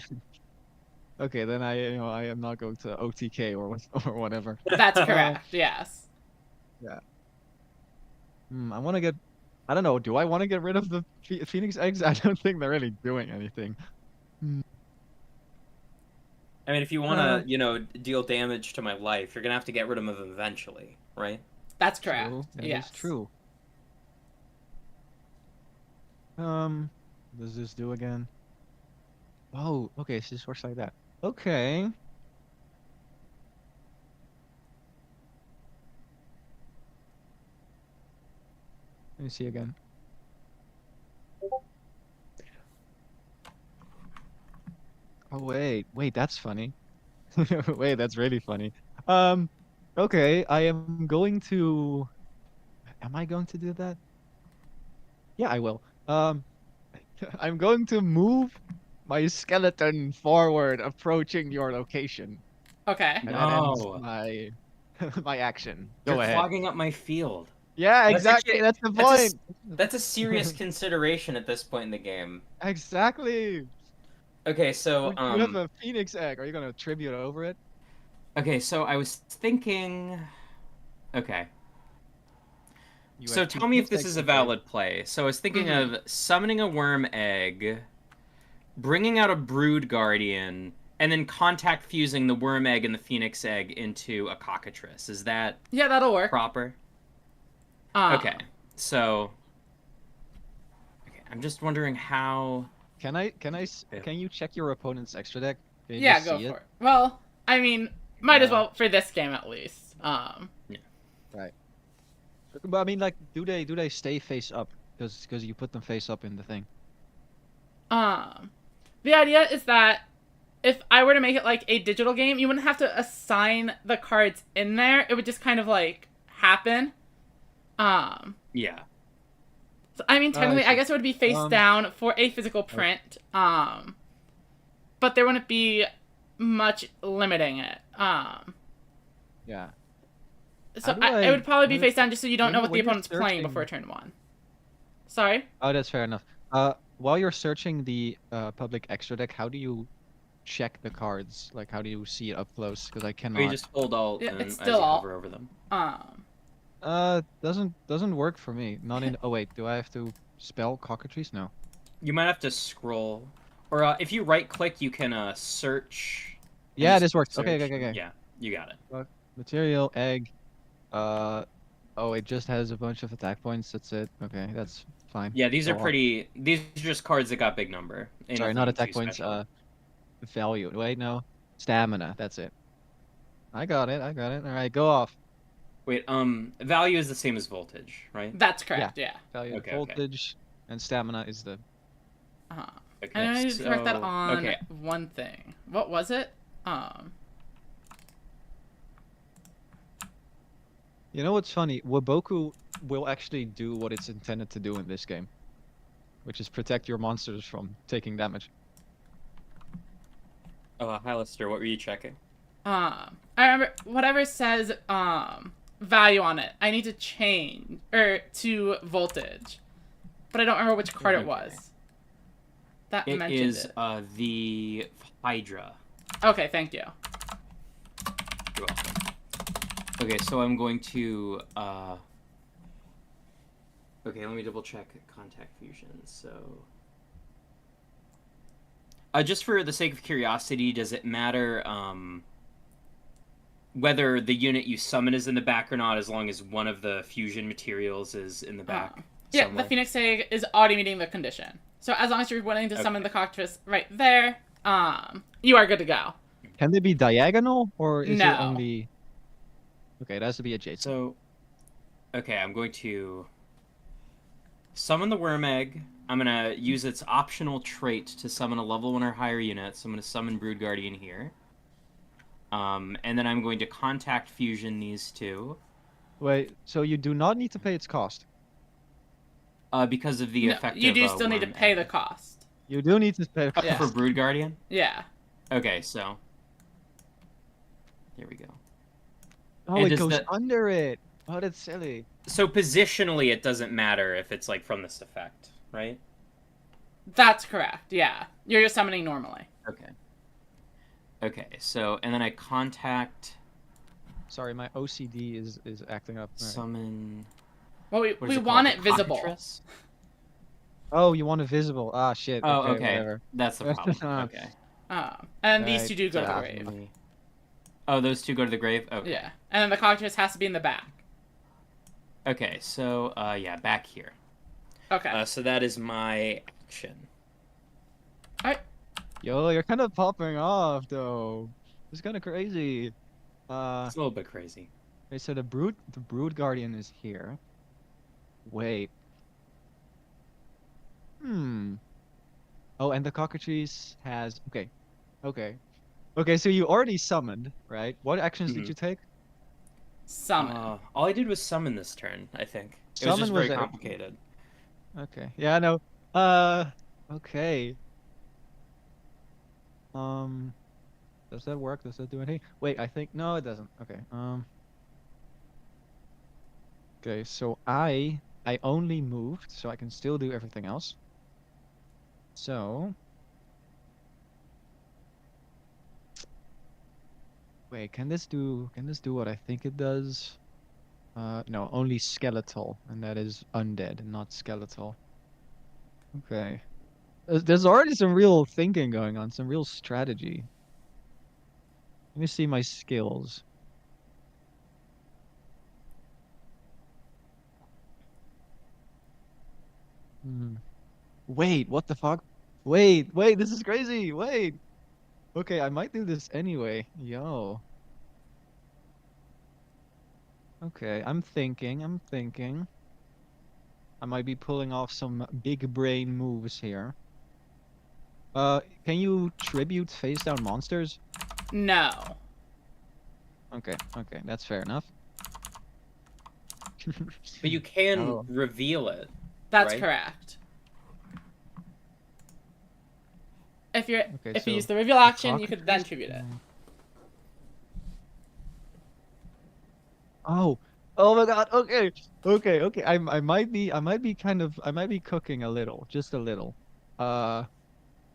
okay, then I am not going to OTK or whatever. That's correct, yes. Yeah. I want to get. I don't know. Do I want to get rid of the Phoenix eggs? I don't think they're really doing anything. I mean, if you want to, you know, deal damage to my life, you're gonna have to get rid of them eventually, right? That's correct. True. That yes. is true. What does this do again? Oh, okay. So this works like that. Okay. Let me see again. Oh wait, that's funny. Wait, that's really funny. Okay, I am going to. Am I going to do that? Yeah, I will. I'm going to move my skeleton forward, approaching your location. Okay. And that ends No. my my action. You're Go ahead. clogging up my field. Yeah, That's exactly. actually- That's the That's point. that's a serious consideration at this point in the game. Exactly. Okay, so You have a phoenix egg. Are you gonna tribute over it? okay, so I was thinking. Okay, You so have two tell me if phoenix this eggs is a to trade. valid play. So I was thinking of summoning a worm egg, bringing out a brood guardian, and then contact fusing the worm egg and the phoenix egg into a cockatrice. Is that Yeah, that'll work. proper? Okay, so I'm just wondering how. Can you check your opponent's extra deck? Can you Yeah, just go see for it. Well, I mean, might as Yeah. well for this game at least. Right. But I mean, like, do they stay face up? Because you put them face up in the thing. The idea is that if I were to make it like a digital game, you wouldn't have to assign the cards in there. It would just kind of like happen. Yeah. So, I mean, technically, I see. guess it would be face down for a physical print. But there wouldn't be much limiting it. Yeah. So How do it would probably be when face it- down just so you don't know what the when you're opponent's playing searching- before turn 1. Sorry? Oh, that's fair enough. While you're searching the public extra deck, how do you check the cards? Like, how do you see it up close? Because I Or cannot. you just hold Alt Yeah, and it's as still you Alt. hover over them. Doesn't work for me. Not in. Oh wait, do I have to spell cockatrice? No. You might have to scroll, or if you right click, you can search. and Yeah, just this works. search. Okay. Yeah, you got it. Material egg. Oh, it just has a bunch of attack points. That's it. Okay, that's fine. Yeah, these are Go on. pretty. These are just cards that got big number. Ain't Sorry, not nothing attack too points. special. Value. Wait, no. Stamina. That's it. I got it. All right, go off. Wait, value is the same as voltage, right? That's correct, yeah. Value, Okay, voltage, and stamina is the. Uh-huh. Okay, And I need to correct that so- on okay. one thing. What was it? You know what's funny? Waboku will actually do what it's intended to do in this game, which is protect your monsters from taking damage. Oh, hi, Lester. What were you checking? I remember whatever says value on it. I need to change to voltage, but I don't remember which card it was. That It mentioned is it. the Hydra. Okay, thank you. You're welcome. Okay, so I'm going to okay, let me double check contact fusion. So just for the sake of curiosity, does it matter whether the unit you summon is in the back or not, as long as one of the fusion materials is in the back? Yeah, somewhere? the Phoenix Egg is already meeting the condition. So as long as you're willing to summon the cockatrice right there, you are good to go. Can they be diagonal, or is No. it only... Okay, it has to be adjacent. So, okay, I'm going to summon the Worm Egg. I'm going to use its optional trait to summon a level 1 or higher unit. So I'm going to summon Brood Guardian here. And then I'm going to contact fusion these two. Wait, so you do not need to pay its cost? Because of the No, effective you do still need to Worm pay Egg. the cost. You do need to pay... Yeah. For Brood Guardian? Yeah. Okay, so... There we go. Oh, And it does goes that- under it. Oh, that's silly. So positionally, it doesn't matter if it's, like, from this effect, right? That's correct, yeah. You're just summoning normally. Okay. Okay, so... And then I contact... Sorry, my OCD is acting up. All right. Summon... Well, what is we it want called? it The visible. Cockatrice? Oh, you want it visible. Ah, shit. Oh, okay. okay. Whatever. That's the problem. Okay. And these Right, two do go to the yeah. grave. Oh, those two go to the grave? Okay. Yeah. And then the cockatrice has to be in the back. Okay, so, yeah, back here. Okay. So that is my action. Alright. Yo, you're kind of popping off, though. It's kind of crazy. It's a little bit crazy. Okay, so the brood guardian is here. Wait. Oh, and the cockatrice has... Okay. Okay. Okay, so you already summoned, right? What actions did you take? Summon. All I did was summon this turn, I think. It Summon was just was very a- complicated. Okay. Yeah, no. Okay. Does that work? Does that do anything? Wait, I think... No, it doesn't. Okay. Okay, so I only moved, so I can still do everything else. So... Wait, can this do what I think it does? No, only skeletal, and that is undead, not skeletal. Okay. There's already some real thinking going on, some real strategy. Let me see my skills. Wait, what the fuck? Wait, this is crazy. Wait. Okay, I might do this anyway. Yo. Okay, I'm thinking. I might be pulling off some big brain moves here. Can you tribute face down monsters? No. Okay, that's fair enough. But you can Oh. reveal it. That's Right? correct. If you so use the reveal action, you could then tribute it. Oh my god. Okay. I might be cooking a little, just a little.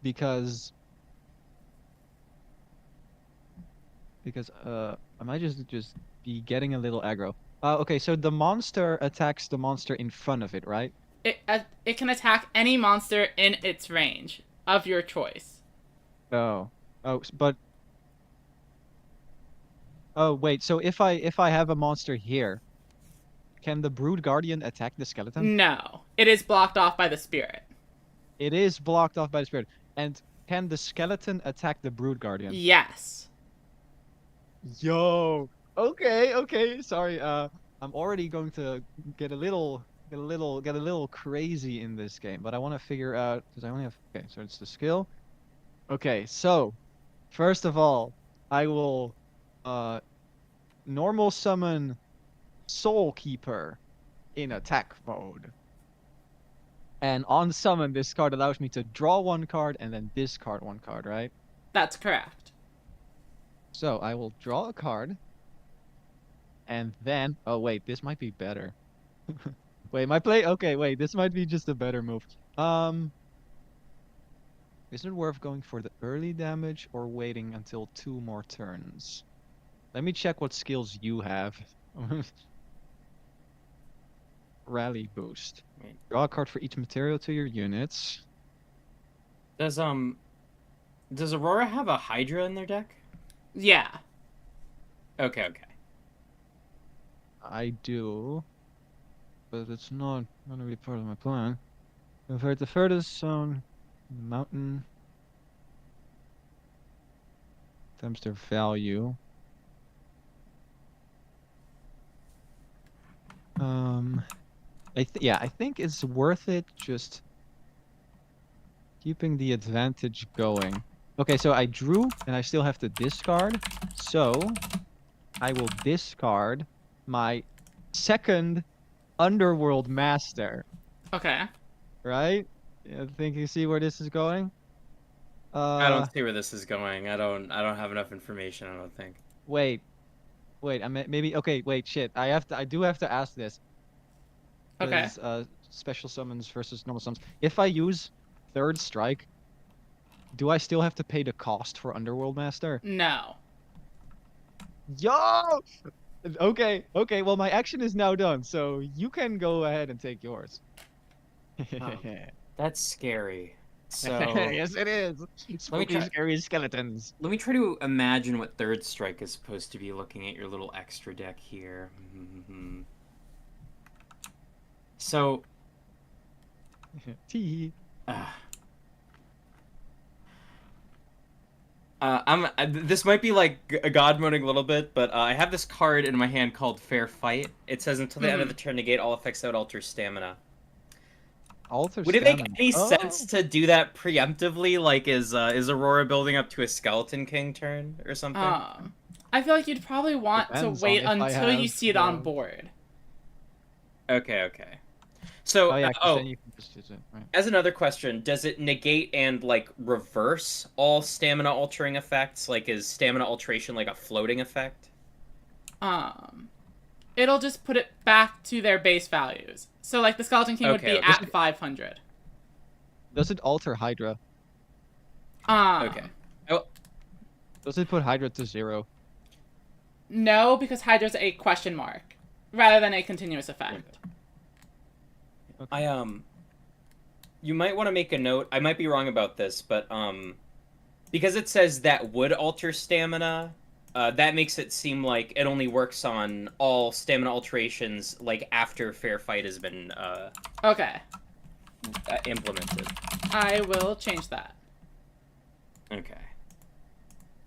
Because I might just be getting a little aggro. Okay, so the monster attacks the monster in front of it, right? It can attack any monster in its range of your choice. But oh wait, so if I have a monster here, can the Brood Guardian attack the skeleton? No, it is blocked off by the spirit. It is blocked off by the spirit. And can the skeleton attack the Brood Guardian? Yes. Yo. Okay. Sorry. I'm already going to get a little crazy in this game, but I want to figure out because I only have. Okay, so it's the skill. Okay, so first of all, I will normal summon Soul Keeper in attack mode. And on summon, this card allows me to draw one card and then discard one card, right? That's correct. So I will draw a card. And then, oh wait, this might be better. Wait, my play. Okay, wait, this might be just a better move. Is it worth going for the early damage or waiting until 2 more turns? Let me check what skills you have. Rally boost. Wait. Draw a card for each material to your units. Does Aurora have a Hydra in their deck? Yeah. Okay. I do, but it's not gonna be part of my plan. Convert the furthest zone, mountain, times their value. I think it's worth it just keeping the advantage going. Okay, so I drew and I still have to discard. So I will discard my second Underworld Master. Okay. Right? I think you see where this is going. I don't see where this is going. I don't have enough information. I don't think. Wait. I mean, maybe. Okay. Wait. Shit. I do have to ask this. Okay. Special summons versus normal summons. If I use Third Strike, do I still have to pay the cost for Underworld Master? No. Yo! Okay. Well, my action is now done, so you can go ahead and take yours. That's scary. So Yes, it is. Spooky, scary skeletons. let me try to imagine what Third Strike is supposed to be looking at your little extra deck here. So, Tee. this might be like a god moaning a little bit, but I have this card in my hand called Fair Fight. It says until the end of the turn, negate all effects that alter stamina. Would it make any sense to do that preemptively? Like, is Aurora building up to a Skeleton King turn or something? I feel like you'd probably want Depends to wait on if I until you have, see it on board. Okay. So, Then you can just use it. Right. as another question, does it negate and, like, reverse all stamina altering effects? Like, is stamina alteration like a floating effect? It'll just put it back to their base values. So, like, the Skeleton King would be at 500. Does it alter Hydra? Okay. Oh, Does it put Hydra to 0? No, because Hydra's a question mark, rather than a continuous effect. Okay. You might want to make a note. I might be wrong about this, but because it says that would alter stamina, that makes it seem like it only works on all stamina alterations like after Fair Fight has been implemented. I will change that. Okay.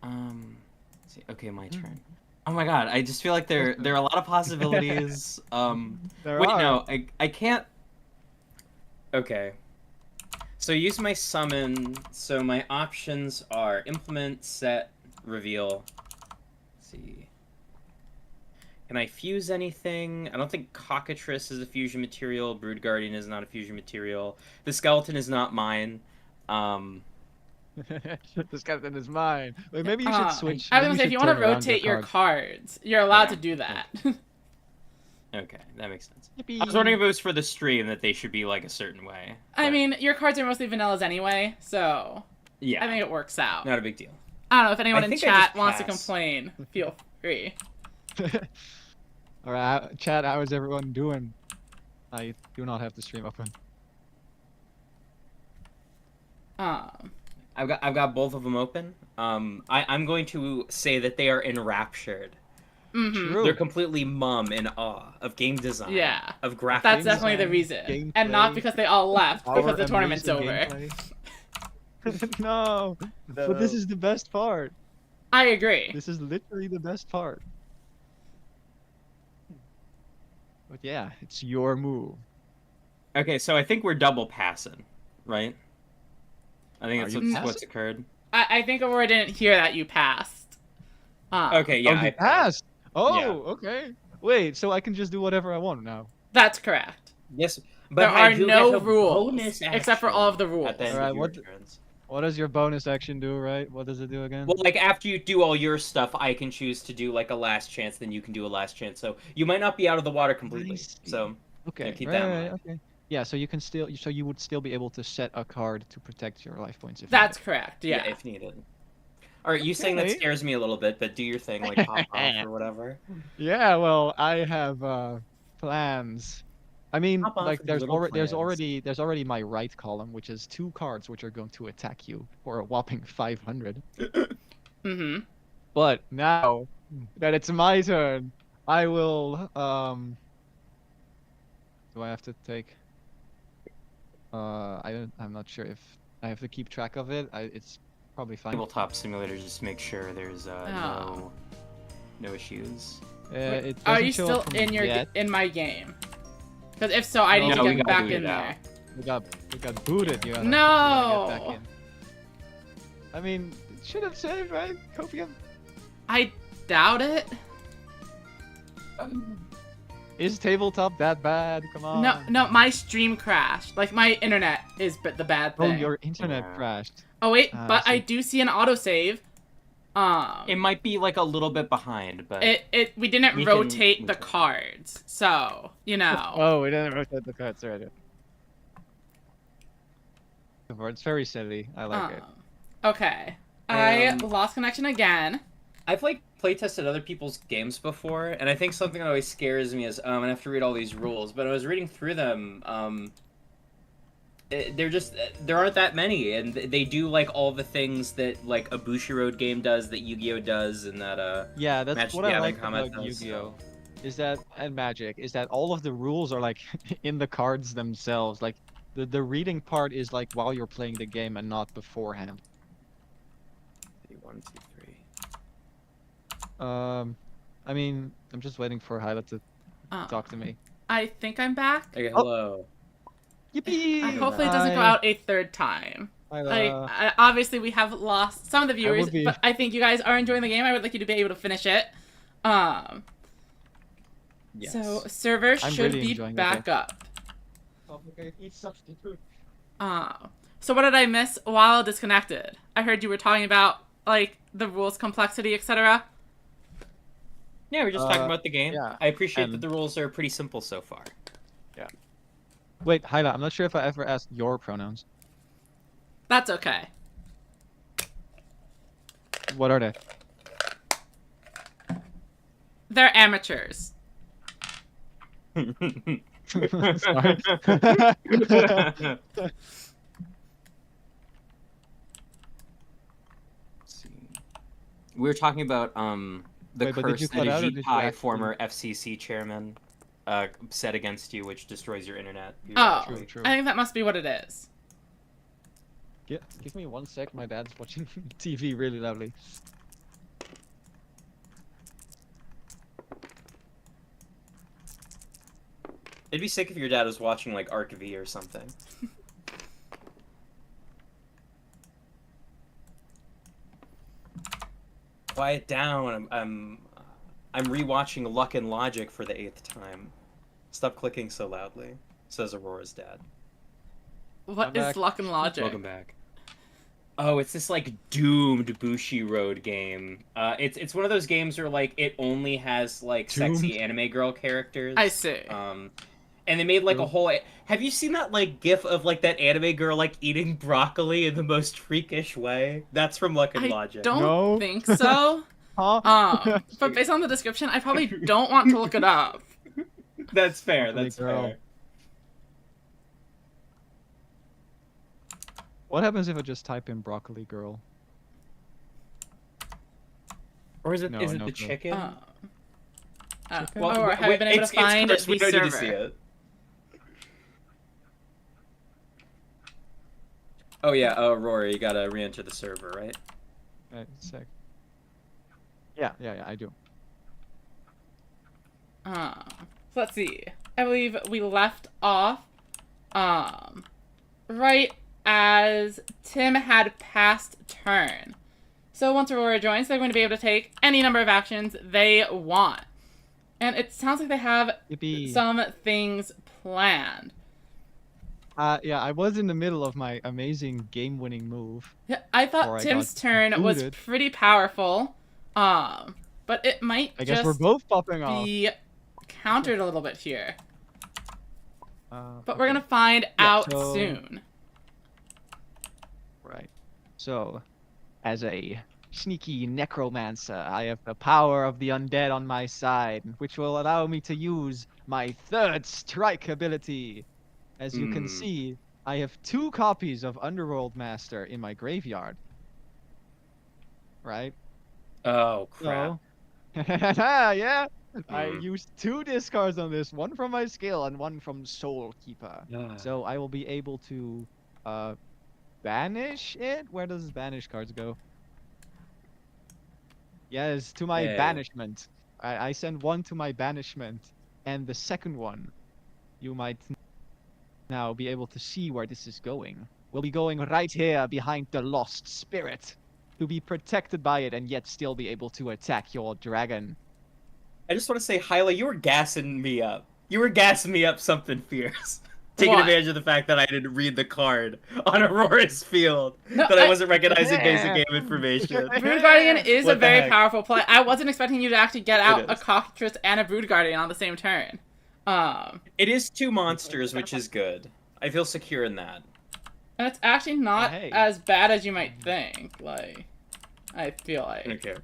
Let's see. Okay, my turn. Oh my god, I just feel like there are a lot of possibilities. No, I can't. Okay. So use my summon. So my options are implement, set, reveal. Let's see. Can I fuse anything? I don't think Cockatrice is a fusion material. Brood Guardian is not a fusion material. The skeleton is not mine. The skeleton is mine. Wait, maybe you should switch. I was gonna say, if you want to rotate your cards, you're allowed to do that. Okay, that makes sense. Yippee. I was wondering if it was for the stream that they should be like a certain way. I mean, your cards are mostly vanillas anyway, so yeah, I think it works out. Not a big deal. I don't know if anyone in chat wants to pass. complain. Feel free. All right, chat. How is everyone doing? I do not have the stream open. I've got both of them open. I'm going to say that they are enraptured. Mm-hmm. They're completely mum in awe of game design. Yeah. Of graphics. That's definitely the reason. Gameplay. And not because they all left, because the tournament's over. No, but this is the best part. I agree. This is literally the best part. But yeah, it's your move. Okay, so I think we're double passing, right? I think that's what's occurred. I think Aurora didn't hear that you passed. Okay, yeah, I passed. Oh, yeah. Okay. Wait, so I can just do whatever I want now. That's correct. Yes, but there are no rules except for all of the rules. All right, What does your bonus action do, right? What does it do again? Well, like after you do all your stuff, I can choose to do like a last chance. Then you can do a last chance. So you might not be out of the water completely. see. So Okay, keep right, that in right, mind. okay. Yeah, so you can still, so you would still be able to set a card to protect your life points if That's needed. correct. Yeah. if needed. All right, you saying that Okay. scares me a little bit, but do your thing, like pop off or whatever. Yeah, well, I have plans. I mean, Pop off like with there's little plans. there's already my right column, which is 2 cards which are going to attack you for a whopping 500. Mm-hmm. But now that it's my turn, I will do I have to take I'm not sure if I have to keep track of it. It's probably fine. Tabletop simulator, just make sure there's Oh. no issues. It Are doesn't you show still up for in me your yet. in my game? Because if so, I need No, to we get gotta back do in it now. there. We got booted. You gotta get No. back in. I mean, it should have saved, right? Copium. I doubt it. Is tabletop that bad? Come on. No, my stream crashed. Like my internet is the bad Oh, thing. your internet Yeah. crashed. Oh wait, Ah, but I see. do see an autosave. It might be like a little bit behind, but We didn't We rotate can- the cards, so you know. Oh, we didn't rotate the cards already. It's very silly. I like it. Okay, I Um, lost connection again. I've like playtested other people's games before, and I think something that always scares me is I have to read all these rules. But I was reading through them. There aren't that many, and they do like all the things that like a Bushiroad game does, that Yu-Gi-Oh does, and that Yeah, that's Magic what the I Gathering like Combat about does, Yu-Gi-Oh. Is that and Magic is that all of the rules are like in the cards themselves. Like the reading part is like while you're playing the game and not beforehand. 1, 2, 3. I mean, I'm just waiting for Hyla to Um, talk to me. I think I'm back. Okay, hello. Yippee! Hopefully it doesn't go Hi. out a third time. Hyla. Obviously we have lost some of the viewers, would be- but I think you guys are enjoying the game. I would like you to be able to finish it. Yes. So server I'm should really be enjoying the back game. up. Okay, eat substitute. So what did I miss while disconnected? I heard you were talking about like the rules complexity, etc. Yeah, we're just talking about the game. yeah, I appreciate that and- the rules are pretty simple so far. Wait, Hyla, I'm not sure if I ever asked your pronouns. That's okay. What are they? They're amateurs. Sorry. See. We were talking about the Wait, but did you curse that cut out or a did you Pai, actually- former FCC chairman, set against you, which destroys your internet. Oh, True, true. I think that must be what it is. Give me 1 sec. My dad's watching TV really loudly. It'd be sick if your dad was watching like Arc V or something. Quiet down. I'm rewatching Luck and Logic for the 8th time. Stop clicking so loudly, says Aurora's dad. What I'm is back. luck and logic? Welcome back. Oh, it's this like doomed Bushiroad game. It's one of those games where like it only has like sexy Doomed? anime girl characters. I see. And they made like a Doomed? whole. Have you seen that like GIF of like that anime girl like eating broccoli in the most freakish way? That's from Luck and I Logic. don't No. think so. Huh? But based on the description, I probably don't want to look it up. That's fair. Broccoli That's girl. fair. What happens if I just type in broccoli girl? Or is it No, is it no the clue. chicken? Or have you been able to find cursed. We the don't need to see server? it. Oh yeah, Rory, you gotta re-enter the server, right? Wait, a sec. Yeah, I do. So let's see. I believe we left off, right as Tim had passed turn. So once Aurora joins, they're going to be able to take any number of actions they want. And it sounds like they have Yippee. some things planned. Yeah, I was in the middle of my amazing game-winning move. Yeah, I Before thought I Tim's got turn was booted. pretty powerful. But it might I guess just we're both popping off. be countered a little bit here. But we're Okay. gonna find Yeah, out so- soon. Right. So, as a sneaky necromancer, I have the power of the undead on my side, which will allow me to use my third strike ability. As you can see, I have 2 copies of Underworld Master in my graveyard. Right? Oh crap. So, yeah. I Hmm. used 2 discards on this, one from my skill and one from Soul Keeper. Ah. So I will be able to banish it. Where does banish cards go? Yes, to my Yeah. banishment. I send one to my banishment, and the second one, you might now be able to see where this is going. We'll be going right here behind the lost spirit, to be protected by it and yet still be able to attack your dragon. I just want to say, Hyla, you were gassing me up. You were gassing me up something fierce. Taking What? advantage of the fact that I didn't read the card on Aurora's field. No, that I I- wasn't recognizing basic game information. Brood Guardian is What a the very heck? powerful play. I wasn't expecting you to actually get out a is. Cockatrice and a Brood Guardian on the same turn. It is 2 monsters, which is good. I feel secure in that. And it's actually not Hey. as bad as you might think. Like, I feel like. Okay.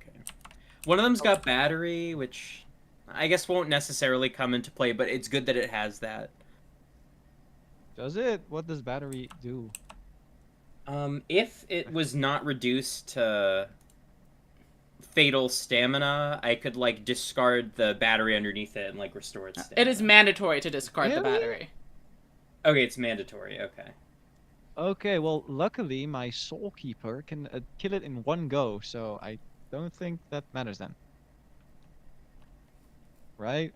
One of them's got battery, which I guess won't necessarily come into play, but it's good that it has that. Does it? What does battery do? If it was not reduced to fatal stamina, I could like discard the battery underneath it and like restore its stamina. It is mandatory to discard the Really? battery. Okay, it's mandatory. Okay. Okay, well, luckily my Soul Keeper can kill it in one go, so I don't think that matters then. Right?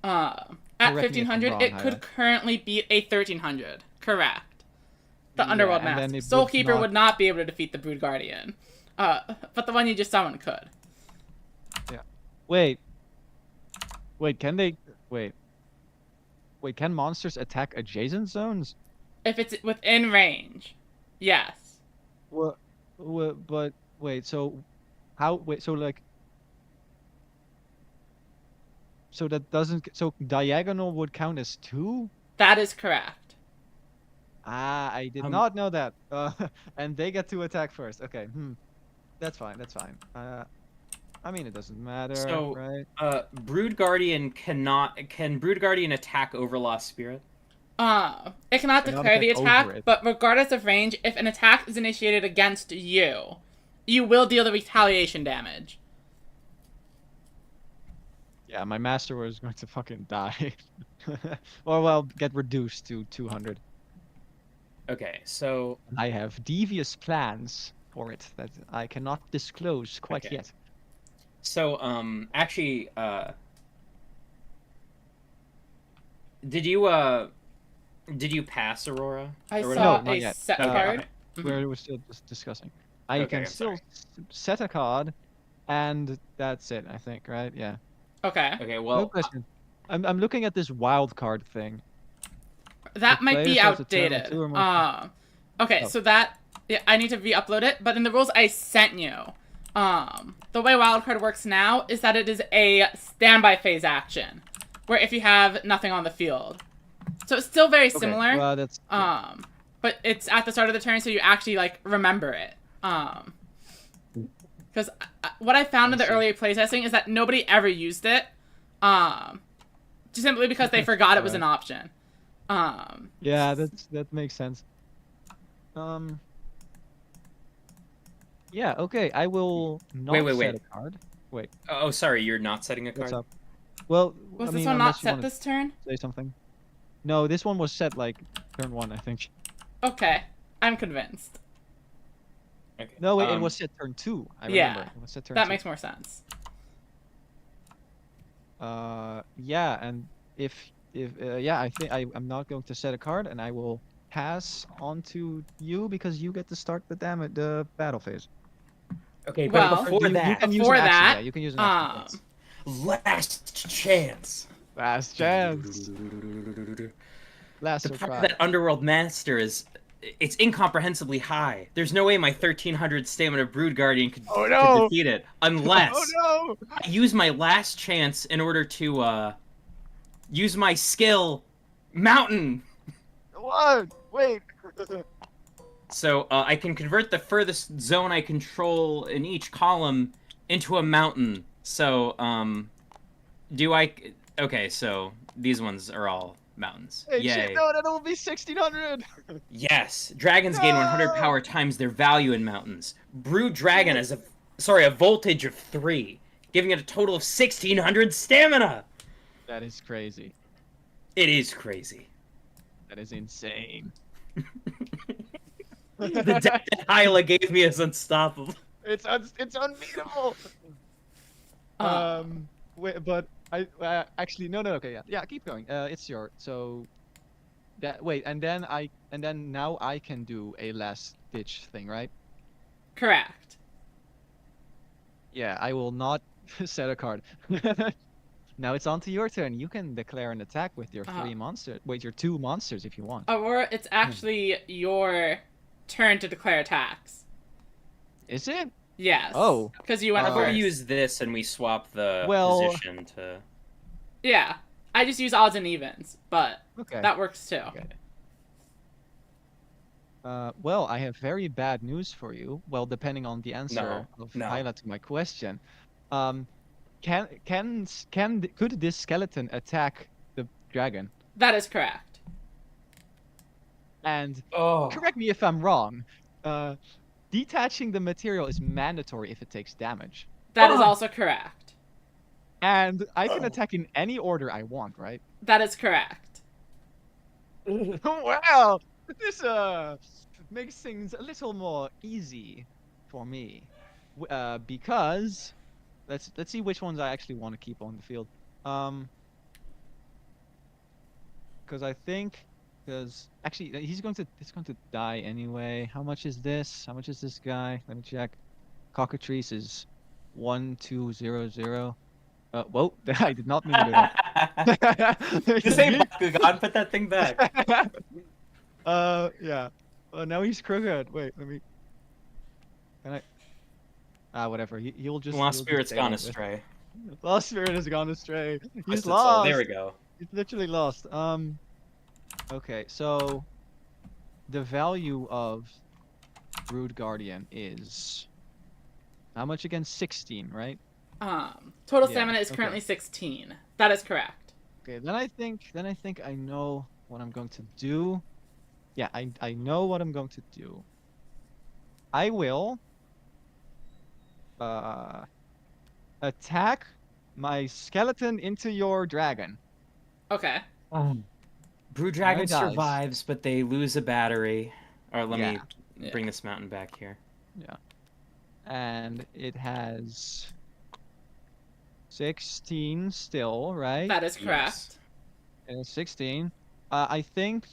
At Correct me if I'm 1500, wrong, it could Hyla. currently beat a 1300. Correct. The Yeah, Underworld and then Master. it Soul would Keeper not- would not be able to defeat the Brood Guardian. But the one you just summoned could. Wait. Can they... Wait, can monsters attack adjacent zones? If it's within range. Yes. What? But, wait, so... How... Wait, so, like... So that doesn't... So diagonal would count as 2? That is correct. Ah, I did not know that. And they get to attack first. Okay, That's fine, I mean, it doesn't matter, So, right? Brood Guardian can Brood Guardian attack over Lost Spirit? It cannot Cannot declare the attack attack, over it. but regardless of range, if an attack is initiated against you, you will deal the retaliation damage. Yeah, my master was going to fucking die. Or, well, get reduced to 200. Okay, so I have devious plans for it that I cannot disclose quite Okay. yet. actually, did you pass Aurora? I Or saw No, not a yet. set Okay, card. okay. We're still discussing. I Okay, can I'm still sorry. set a card, and that's it, I think, right? Yeah. Okay. Okay, No well, question. I'm looking at this wild card thing. That The might player be starts a turn with outdated. 2 or more- Okay, Oh. so that I need to re-upload it, but in the rules I sent you, the way wildcard works now is that it is a standby phase action, where if you have nothing on the field, so it's still very Okay, similar. well, that's But it's at the start of the turn, so you actually like remember it. Because what I found in the see. earlier playtesting is that nobody ever used it, just simply because they forgot it was an option. yeah, that makes sense. Yeah, okay, I will not wait. set a card. Wait, oh, sorry, you're not setting a card. what's up? Well, Was I this mean, one not unless you set wanna this turn? say something. No, this one was set like turn 1, I think. Okay, I'm convinced. Okay. No, wait, it was set turn 2. I yeah, remember. It was set turn That 2. makes more sense. Yeah, and if yeah, I think I'm not going to set a card, and I will pass on to you because you get to start the battle phase. Okay, but Well, before you that, can use Before an action, that, yeah, you can use an action. last chance. Last chance. Last The power of surprise. that underworld master is, it's incomprehensibly high. There's no way my 1300 stamina brood guardian could, Oh, could no! defeat it unless Oh I use my last chance in order to use my skill, mountain. no! What? Wait. So I can convert the furthest zone I control in each column into a mountain. So do I? Okay, so these ones are all mountains. Hey, Yay! shit, no, that will be 1600. Yes, dragons gain 100 power times their value in mountains. Brood dragon has a voltage of 3, giving it a total of 1600 stamina. That is crazy. It is crazy. That is insane. The deck that Hyla gave me is unstoppable. It's unbeatable. Wait, but I actually no, okay, yeah, keep going. It's your so that wait, and then now I can do a last ditch thing, right? Correct. Yeah, I will not set a card. Now it's on to your turn. You can declare an attack with your your 2 monsters if you want. Aurora, it's actually your turn to declare attacks. Is it? Yes. Oh. Because you went How about first. we use this and we swap the Well- position to... Yeah. I just use odds and evens, but Okay. that works too. Okay. Well, I have very bad news for you. Well, depending on the answer of no. Hyla to my question, could this skeleton attack the dragon? That is correct. And Oh. correct me if I'm wrong. Detaching the material is mandatory if it takes damage, That is also correct. and I can attack in any order I want, right? That is correct. Wow, this makes things a little more easy for me, because let's see which ones I actually want to keep on the field. Because I think actually he's going to die anyway. How much is this? How much is this guy? Let me check. Cockatrice is 1200. Whoa! I did not mean to do that. This ain't Bakugan, put that thing back. Yeah. Now he's crooked. Wait, let me. Can I? Whatever. He'll just. Lost he'll just Spirit's stay gone like this. astray. Lost Spirit has gone astray. He's Twisted Soul, lost. there we go. He's literally lost. Okay, so the value of Brood Guardian is how much again? 16, right? Total Yeah, stamina is okay. currently 16. That is correct. Okay, then I think I know what I'm going to do. Yeah, I know what I'm going to do. I will attack my skeleton into your dragon. Okay. Brood Dragon It does. survives, but they lose a battery. Or let me Yeah. bring this mountain back here. Yeah. And it has 16 still, right? That is correct. Yes. And 16. I think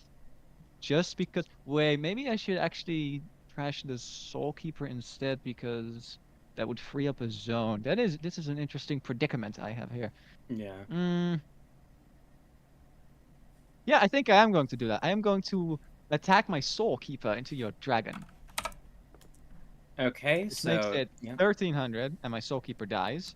just because... Wait, maybe I should actually trash the Soul Keeper instead because that would free up a zone. This is an interesting predicament I have here. Yeah. Yeah, I think I am going to do that. I am going to attack my Soul Keeper into your dragon. Okay, This so... makes it yeah. 1300, and my Soul Keeper dies.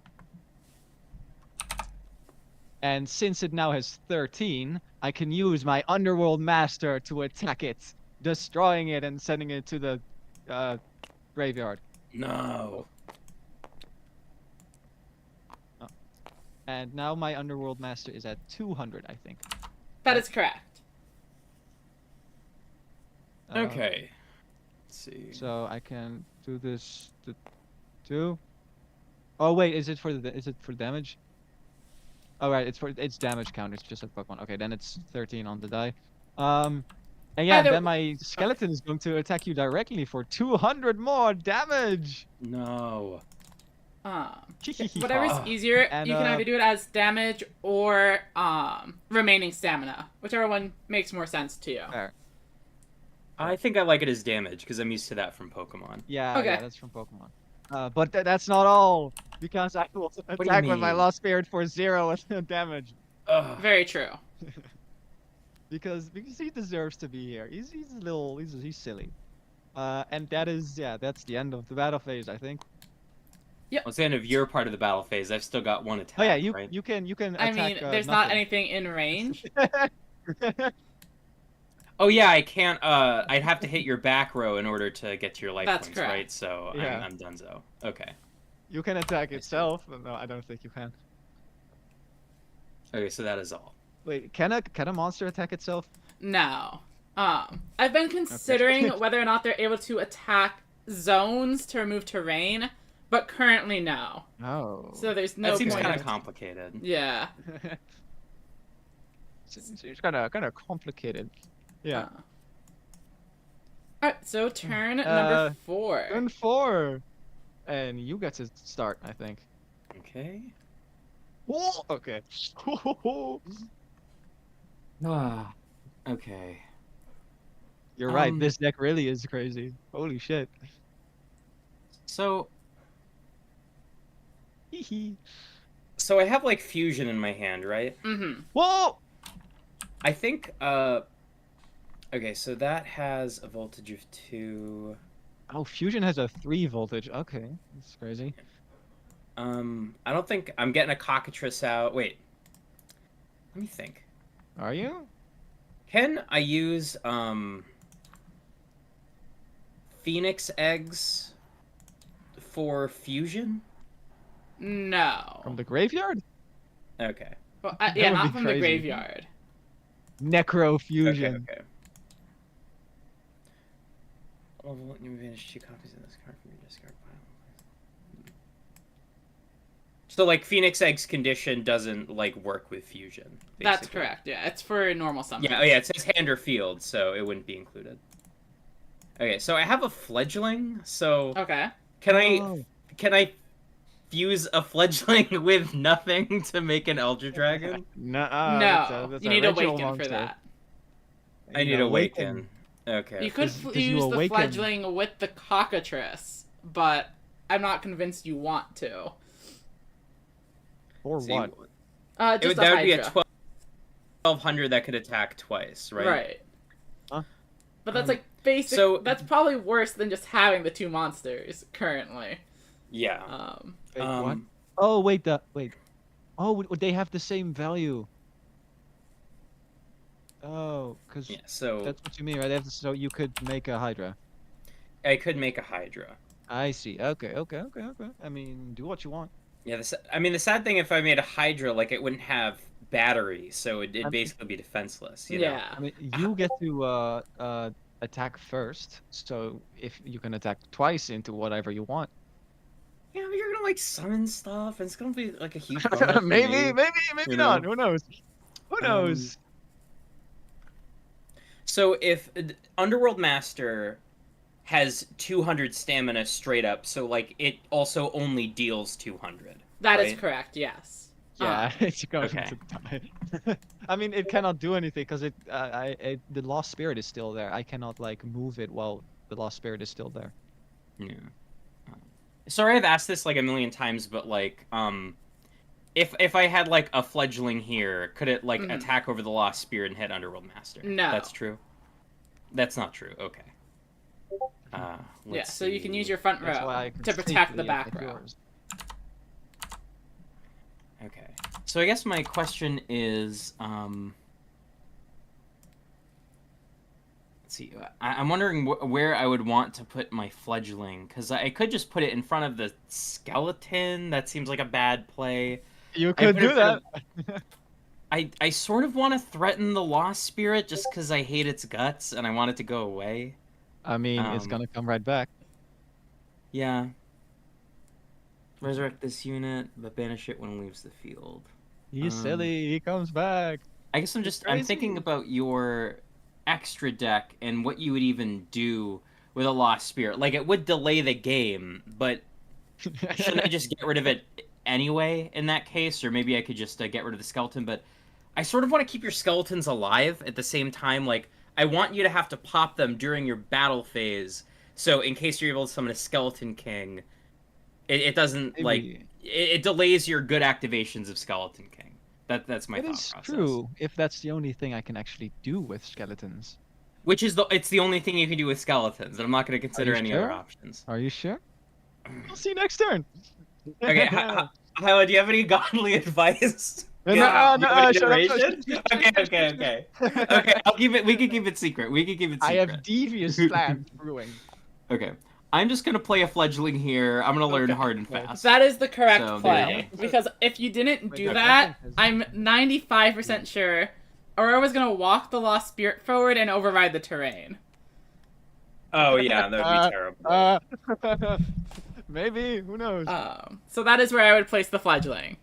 And since it now has 13, I can use my Underworld Master to attack it, destroying it and sending it to the graveyard. No. And now my Underworld Master is at 200, I think. That is correct. Okay. Let's see. So I can do this to 2. Oh wait, is it for damage? Oh right, it's damage count. It's just a Pokemon. Okay, then it's 13 on the die. And yeah, Either- then my skeleton is going to attack you directly for 200 more damage. No. Whatever's easier, And, you can either do it as damage or remaining stamina, whichever one makes more sense to you. Fair. I think I like it as damage, because I'm used to that from Pokemon. Yeah, Okay. yeah, that's from Pokemon. But that's not all, because I will do you attack with my mean? Lost Spirit for 0 damage. Ugh. Very true. because he deserves to be here. He's a little he's silly. And that's the end of the battle phase, I think. Well, it's the end of your part of the battle phase. I've still got one attack. Oh yeah, right? you can I attack. mean, there's not nothing. anything in range. Oh yeah, I can't. I'd have to hit your back row in order to get to your life That's points, correct. right? So Yeah. I'm donezo. Okay. You can attack itself. No, I don't think you can. Okay, so that is all. Wait, can a monster attack itself? No. I've been considering whether or not they're able to attack zones to remove terrain, but currently no. Oh. So there's no That seems point. kind of complicated. Yeah. It's kind of complicated. Yeah. Alright, so turn number 4. Turn 4, and you get to start, I think. Okay. Whoa! Okay. Ah. Okay. You're right. This deck really is crazy. Holy shit. So Hee so I have like fusion in my hand, right? Mm-hmm. Whoa! I think. Okay, so that has a voltage of 2. Oh, fusion has a 3 voltage. Okay, that's crazy. I don't think I'm getting a cockatrice out. Wait. Let me think. Are you? Can I use phoenix eggs for fusion? No. From the graveyard? Okay. Well, That yeah, would not be from the crazy. graveyard. Necro Okay. fusion. Okay. Oh, well, you manage 2 copies of this card from your discard pile. So, like, Phoenix Egg's condition doesn't, like, work with fusion. Basically. That's correct, yeah. It's for normal summon. Yeah, oh yeah, it says hand or field, so it wouldn't be included. Okay, so I have a fledgling, so Okay. can Oh. I fuse a fledgling with nothing to make an Elder Dragon? Nuh-uh, No. that's you a need ritual Awaken for monster. that. I need awaken. Okay. You could 'Cause you use the awaken. fledgling with the cockatrice, but I'm not convinced you want to. Or See, what? Just that would be a Hydra. 1200 that could attack twice, right? Right. Huh? But that's like basic. so- That's probably worse than just having the 2 monsters currently. Yeah. Wait, what? Oh, wait, wait. Oh, they have the same value. Oh, because Yeah, so that's what you mean, right? They have so you could make a Hydra. I could make a Hydra. I see. Okay. I mean, do what you want. Yeah, I mean, the sad thing, if I made a Hydra, like, it wouldn't have battery, so it'd basically be defenseless, you know? Yeah. I mean, you get to attack first, so if you can attack twice into whatever you want. Yeah, but you're gonna, like, summon stuff, and it's gonna be, like, a huge bonus for maybe me. not. you know? Who knows? Who knows? So if Underworld Master has 200 stamina straight up, so, like, it also only deals 200. That is right? correct, yes. Yeah, it's going okay. to die. I mean, it cannot do anything because the lost spirit is still there. I cannot like move it while the lost spirit is still there. Yeah. Sorry, I've asked this like a million times, but like, if I had like a fledgling here, could it like attack over the lost spirit and hit Underworld Master? No. That's true. That's not true. Okay. Yeah, so you can use your front That's why I row can to protect the safely back attack row. yours. Okay. So I guess my question is, let's see. I'm wondering where I would want to put my fledgling, because I could just put it in front of the skeleton. That seems like a bad play. You could do that. I sort of want to threaten the lost spirit just because I hate its guts and I want it to go away. I mean, it's gonna come right back. Yeah. Resurrect this unit, but banish it when it leaves the field. He's silly. He comes back. I guess I'm crazy. thinking about your extra deck and what you would even do with a lost spirit. Like, it would delay the game, but shouldn't I just get rid of it anyway in that case? Or maybe I could just get rid of the skeleton, but I sort of want to keep your skeletons alive at the same time. Like, I want you to have to pop them during your battle phase, so in case you're able to summon a Skeleton King, it doesn't, Maybe. like, it delays your good activations of Skeleton King. That's my It thought is process. true if that's the only thing I can actually do with skeletons. Which is it's the only thing you can do with skeletons, and I'm not going to consider you any sure? other options. Are you sure? We'll see next turn. Okay, Hyla, do you have any godly advice? No, Yeah. shut up. Narration? Okay. Okay, I'll keep it. We can keep it secret. We can keep it secret. I have devious plans brewing. Okay, I'm just gonna play a fledgling here. I'm gonna learn Okay. hard and fast. That is the correct So, there you play. go. Because if you didn't Wait, do no, that, Captain has- I'm 95% sure Aurora was going to walk the Lost Spirit forward and override the terrain. Oh yeah, that would be terrible. Maybe, who knows? So that is where I would place the fledgling.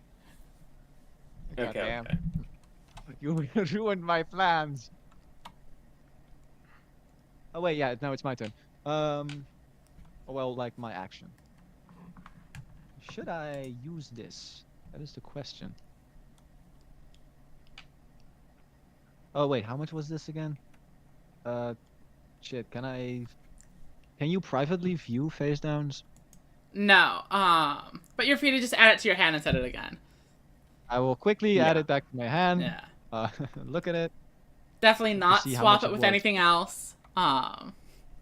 Okay. You ruined my plans. Oh wait, yeah, now it's my turn. Well, like my action. Should I use this? That is the question. Oh wait, how much was this again? Shit, can you privately view face downs? No. But you're free to just add it to your hand and set it again. I will quickly add it back to my hand. Yeah. Look at it. Definitely not see how swap much it it with was. anything else. No,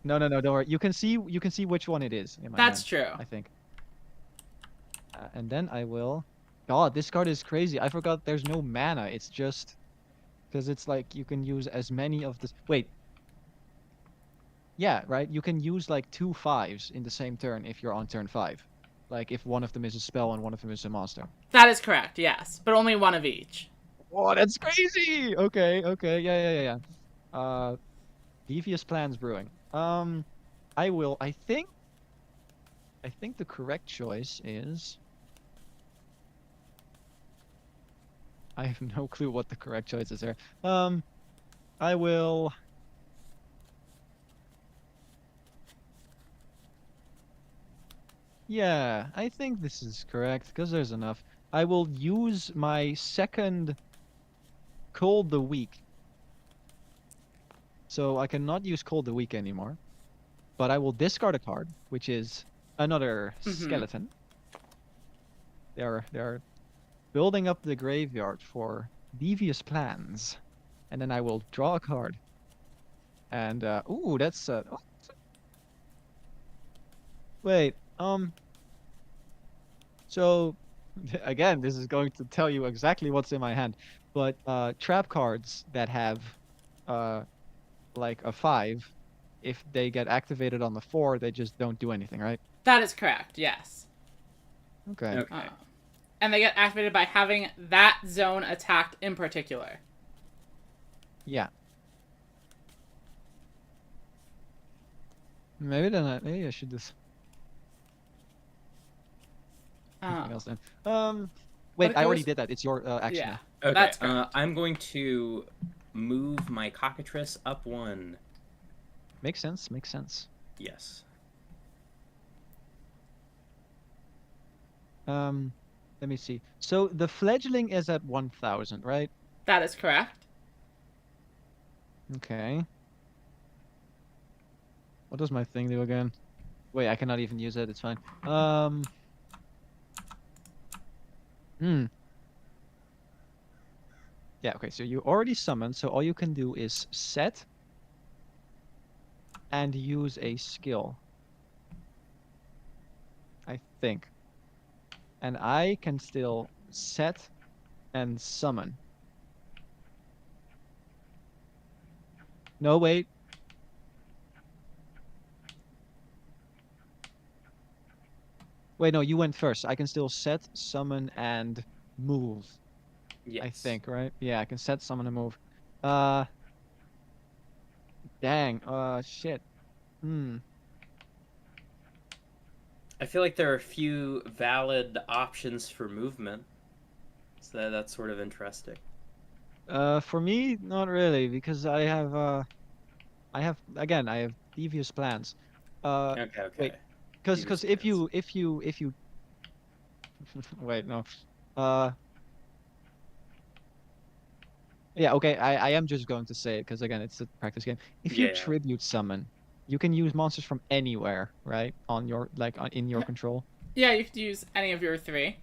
don't worry. You can see which one it is in my That's hand, true. I think. And then I will. God, this card is crazy. I forgot there's no mana. It's just because it's like you can use as many of this. Wait. Yeah, right. You can use like 2 5s in the same turn if you're on turn 5. Like if one of them is a spell and one of them is a monster. That is correct, yes. But only one of each. Oh, that's crazy. Okay. Yeah. Devious plans brewing. I think the correct choice is. I have no clue what the correct choice is there. I will. Yeah, I think this is correct because there's enough. I will use my second Cold the Weak. So I cannot use Cold the Weak anymore. But I will discard a card, which is another skeleton. They are building up the graveyard for devious plans. And then I will draw a card. And ooh, that's wait, so again, this is going to tell you exactly what's in my hand. But trap cards that have like a 5, if they get activated on the 4, they just don't do anything, right? That is correct, yes. Okay. And they get activated by having that zone attacked in particular. Yeah. Maybe I should just something else then. Wait, I already did that. It's your action. Yeah. Okay, That's correct. I'm going to move my cockatrice up 1. Makes sense. Yes. Let me see. So the fledgling is at 1,000, right? That is correct. Okay. What does my thing do again? Wait, I cannot even use it. It's fine. Yeah, okay, so you already summoned, so all you can do is set and use a skill. I think. And I can still set and summon. No, wait. Wait, no, you went first. I can still set, summon, and move. Yes. I think, right? Yeah, I can set, summon, and move. Dang. Shit. I feel like there are a few valid options for movement. So that's sort of interesting. For me, not really, because I have devious plans. Okay. Wait, because Devious if plans. you wait, no. Yeah, okay, I am just going to say it because again, it's a practice game. If you Yeah. tribute summon, you can use monsters from anywhere, right? On your in your control. Yeah, you could use any of your 3.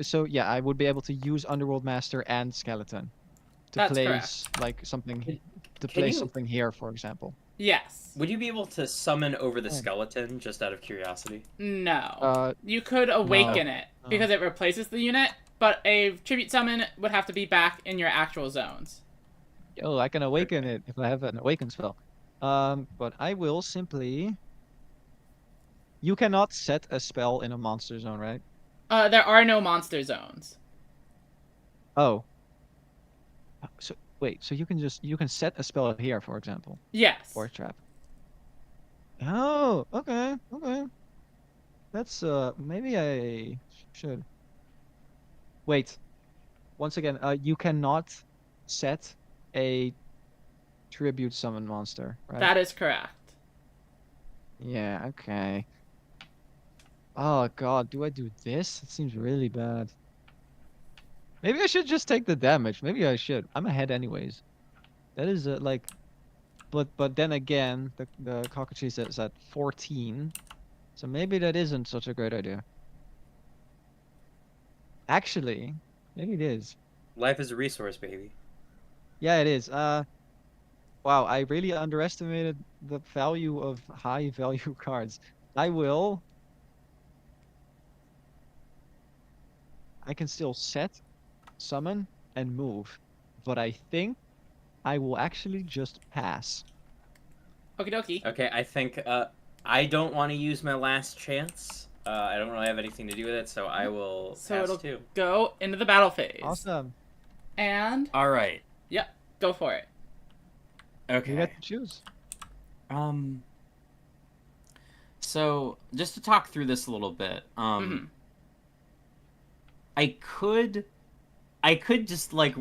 So yeah, I would be able to use Underworld Master and Skeleton to That's place like something to Can place you- something here, for example. Yes. Would you be able to summon over the Oh. skeleton, just out of curiosity? No. You could awaken it No. because it replaces the unit, but a tribute summon would have to be back in your actual zones. Oh, I can awaken it if I have an awaken spell. But I will simply. You cannot set a spell in a monster zone, right? There are no monster zones. Oh. So wait, so you can set a spell here, for example, Yes. or a trap. Oh, okay, okay. That's maybe I should. Wait. Once again, you cannot set a tribute summon monster, right? That is correct. Yeah, okay. Oh god, do I do this? It seems really bad. Maybe I should just take the damage. Maybe I should. I'm ahead anyways. That is like, but then again, the cockatrice is at 14, so maybe that isn't such a great idea. Actually, maybe it is. Life is a resource, baby. Yeah, it is. Wow, I really underestimated the value of high value cards. I will. I can still set, summon, and move, but I think I will actually just pass. Okie dokie. Okay, I think I don't want to use my last chance. I don't really have anything to do with it, so I will So pass it'll too. go into the battle phase. Awesome. And All right. yep, go for it. You Okay. get to choose. So just to talk through this a little bit, Mhm. I could just like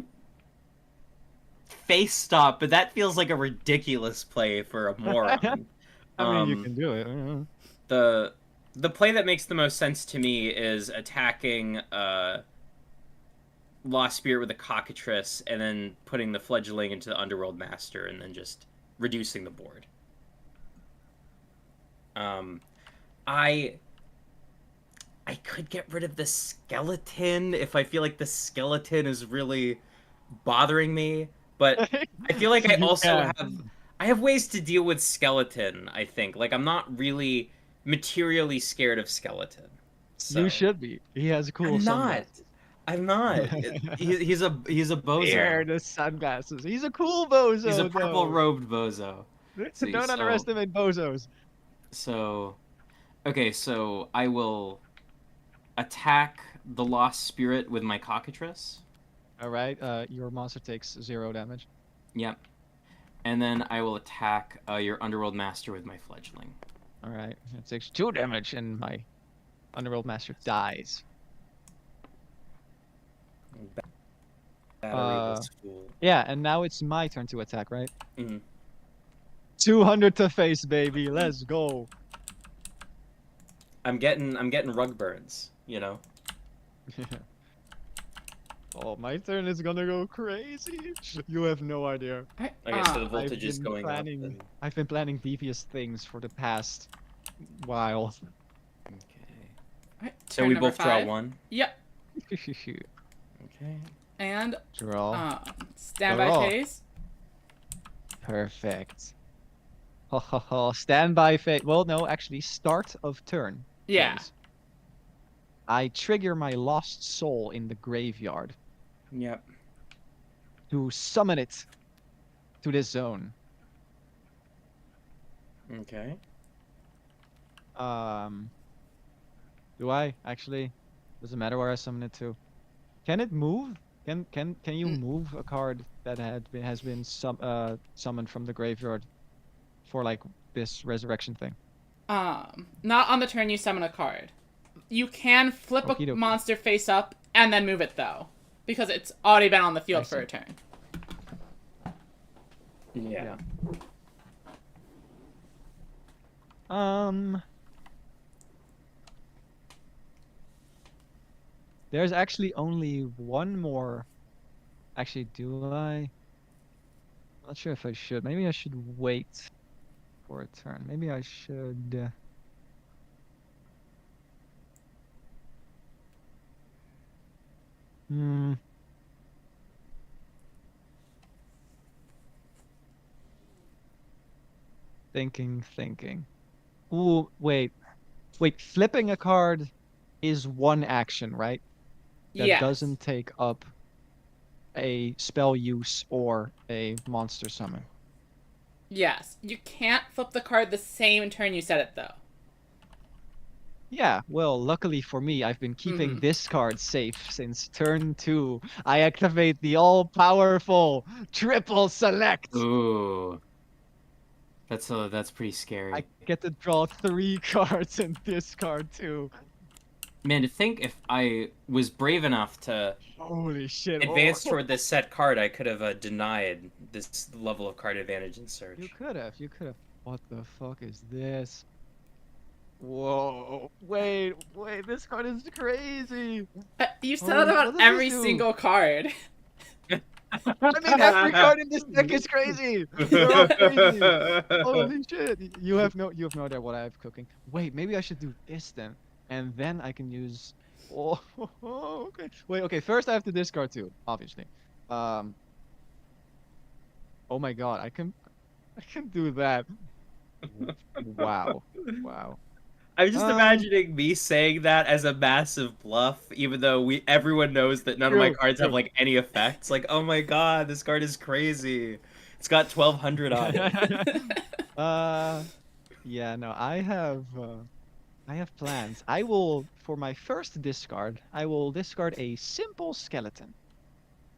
face stop, but that feels like a ridiculous play for a moron. I mean, you can do it. The play that makes the most sense to me is attacking Lost Spirit with a cockatrice and then putting the fledgling into the Underworld Master and then just reducing the board. I could get rid of the skeleton if I feel like the skeleton is really bothering me, but I feel like I You also can. have ways to deal with skeleton, I think. Like I'm not really materially scared of skeleton. So. You should be. He has cool I'm not. sunglasses. I'm not. He's a bozo. Here, the sunglasses. He's a cool bozo. He's a purple though. robed bozo. See, Don't so- underestimate bozos. So, okay, so I will attack the Lost Spirit with my cockatrice. All right. Your monster takes 0 damage. Yep. And then I will attack your Underworld Master with my fledgling. All right. It takes 2 damage, and my Underworld Master dies. Batteryless fool. Yeah, and now it's my turn to attack, right? Mhm. 200 to face, baby. Let's go. I'm getting rug burns, you know. Oh, my turn is gonna go crazy. You have no idea. Okay, so the voltage is been going planning- up. And... I've been planning devious things for the past while. Okay. So we both draw 1. Yep. Okay. And Draw. standby Draw. phase. Perfect. Ho ho ho. Standby phase. Well, no, actually, start of turn. Yeah. phase. I trigger my lost soul in the graveyard Yep. to summon it to this zone. Okay. Do I actually? Doesn't matter where I summon it to. Can it move? Can you move a card that has been summoned from the graveyard for like this resurrection thing? Not on the turn you summon a card. You can flip Okie a dokie. monster face up and then move it though, because it's already been on the field I for a see. turn. Yeah. There's actually only one more. Actually, do I? Not sure if I should. Maybe I should wait for a turn. Maybe I should. Thinking. Ooh, wait. Flipping a card is one action, right? That Yes. doesn't take up a spell use or a monster summon. Yes. You can't flip the card the same turn you set it, though. Yeah, well, luckily for me, I've been keeping this card safe since turn 2. I activate the all-powerful triple select. Ooh. That's pretty scary. I get to draw 3 cards and discard 2. Man, to think if I was brave enough to Holy shit. advance toward this set card, I could have denied this level of card advantage in Search. You could have. What the fuck is this? Whoa. Wait, this card is crazy. You said that about every single card. I mean, every card in this deck is crazy. They're all crazy. Holy shit. You have no idea what I have cooking. Wait, maybe I should do this then. And then I can use... Oh, okay. Wait, okay. First I have to discard 2, obviously. Oh my god, I can do that. Wow. I'm just imagining me saying that as a massive bluff, even though everyone knows that none of my cards have like any effects. Like, oh my god, this card is crazy. It's got 1200 on it. Yeah, no, I have plans. I will, for my first discard, I will discard a simple skeleton.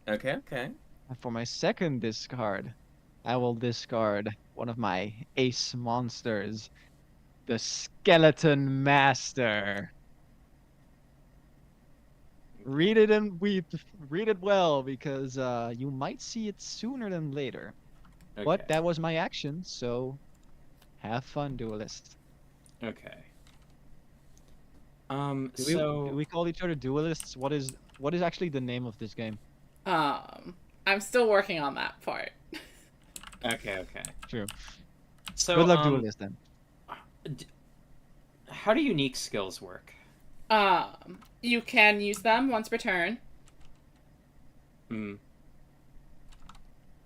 Okay. And for my second discard, I will discard one of my ace monsters, the Skeleton Master. Read it and read it well, because you might see it sooner than later. Okay. But that was my action, so have fun, duelist. Okay. Do we call each other duelists? What is actually the name of this game? I'm still working on that part. Okay. True. So Good luck, duelist, then. How do unique skills work? You can use them once per turn.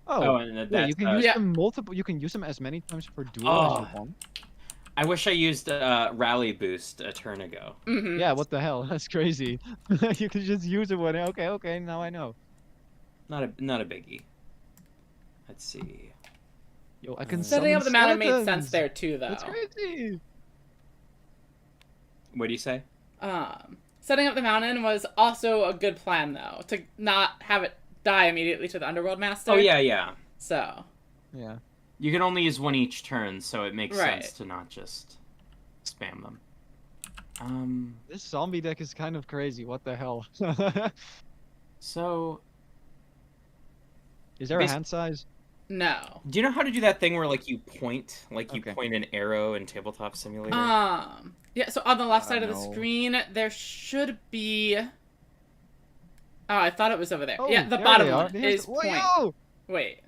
Oh, and yeah, you can use yeah. them multiple. You can use them as many times per duel as you want. I wish I used Rally Boost a turn ago. Yeah, what the hell? That's crazy. You can just use it when. Okay, now I know. Not a biggie. Let's see. Yo, I can Setting up the mountain made sense skeletons. there too, though. That's crazy. What do you say? Setting up the mountain was also a good plan, though, to not have it die immediately to the Underworld Master. Oh yeah. So. Yeah. You can only use one each turn, so it makes Right. sense to not just spam them. This zombie deck is kind of crazy. What the hell? So Is there a hand size? No. do you know how to do that thing where like you point, Okay. point an arrow in Tabletop Simulator? Yeah, so on the left side of the No. screen, there should be... Oh, I thought it was over there. Oh, yeah, the there bottom they are. one Here's is the- point. Yo! Wait.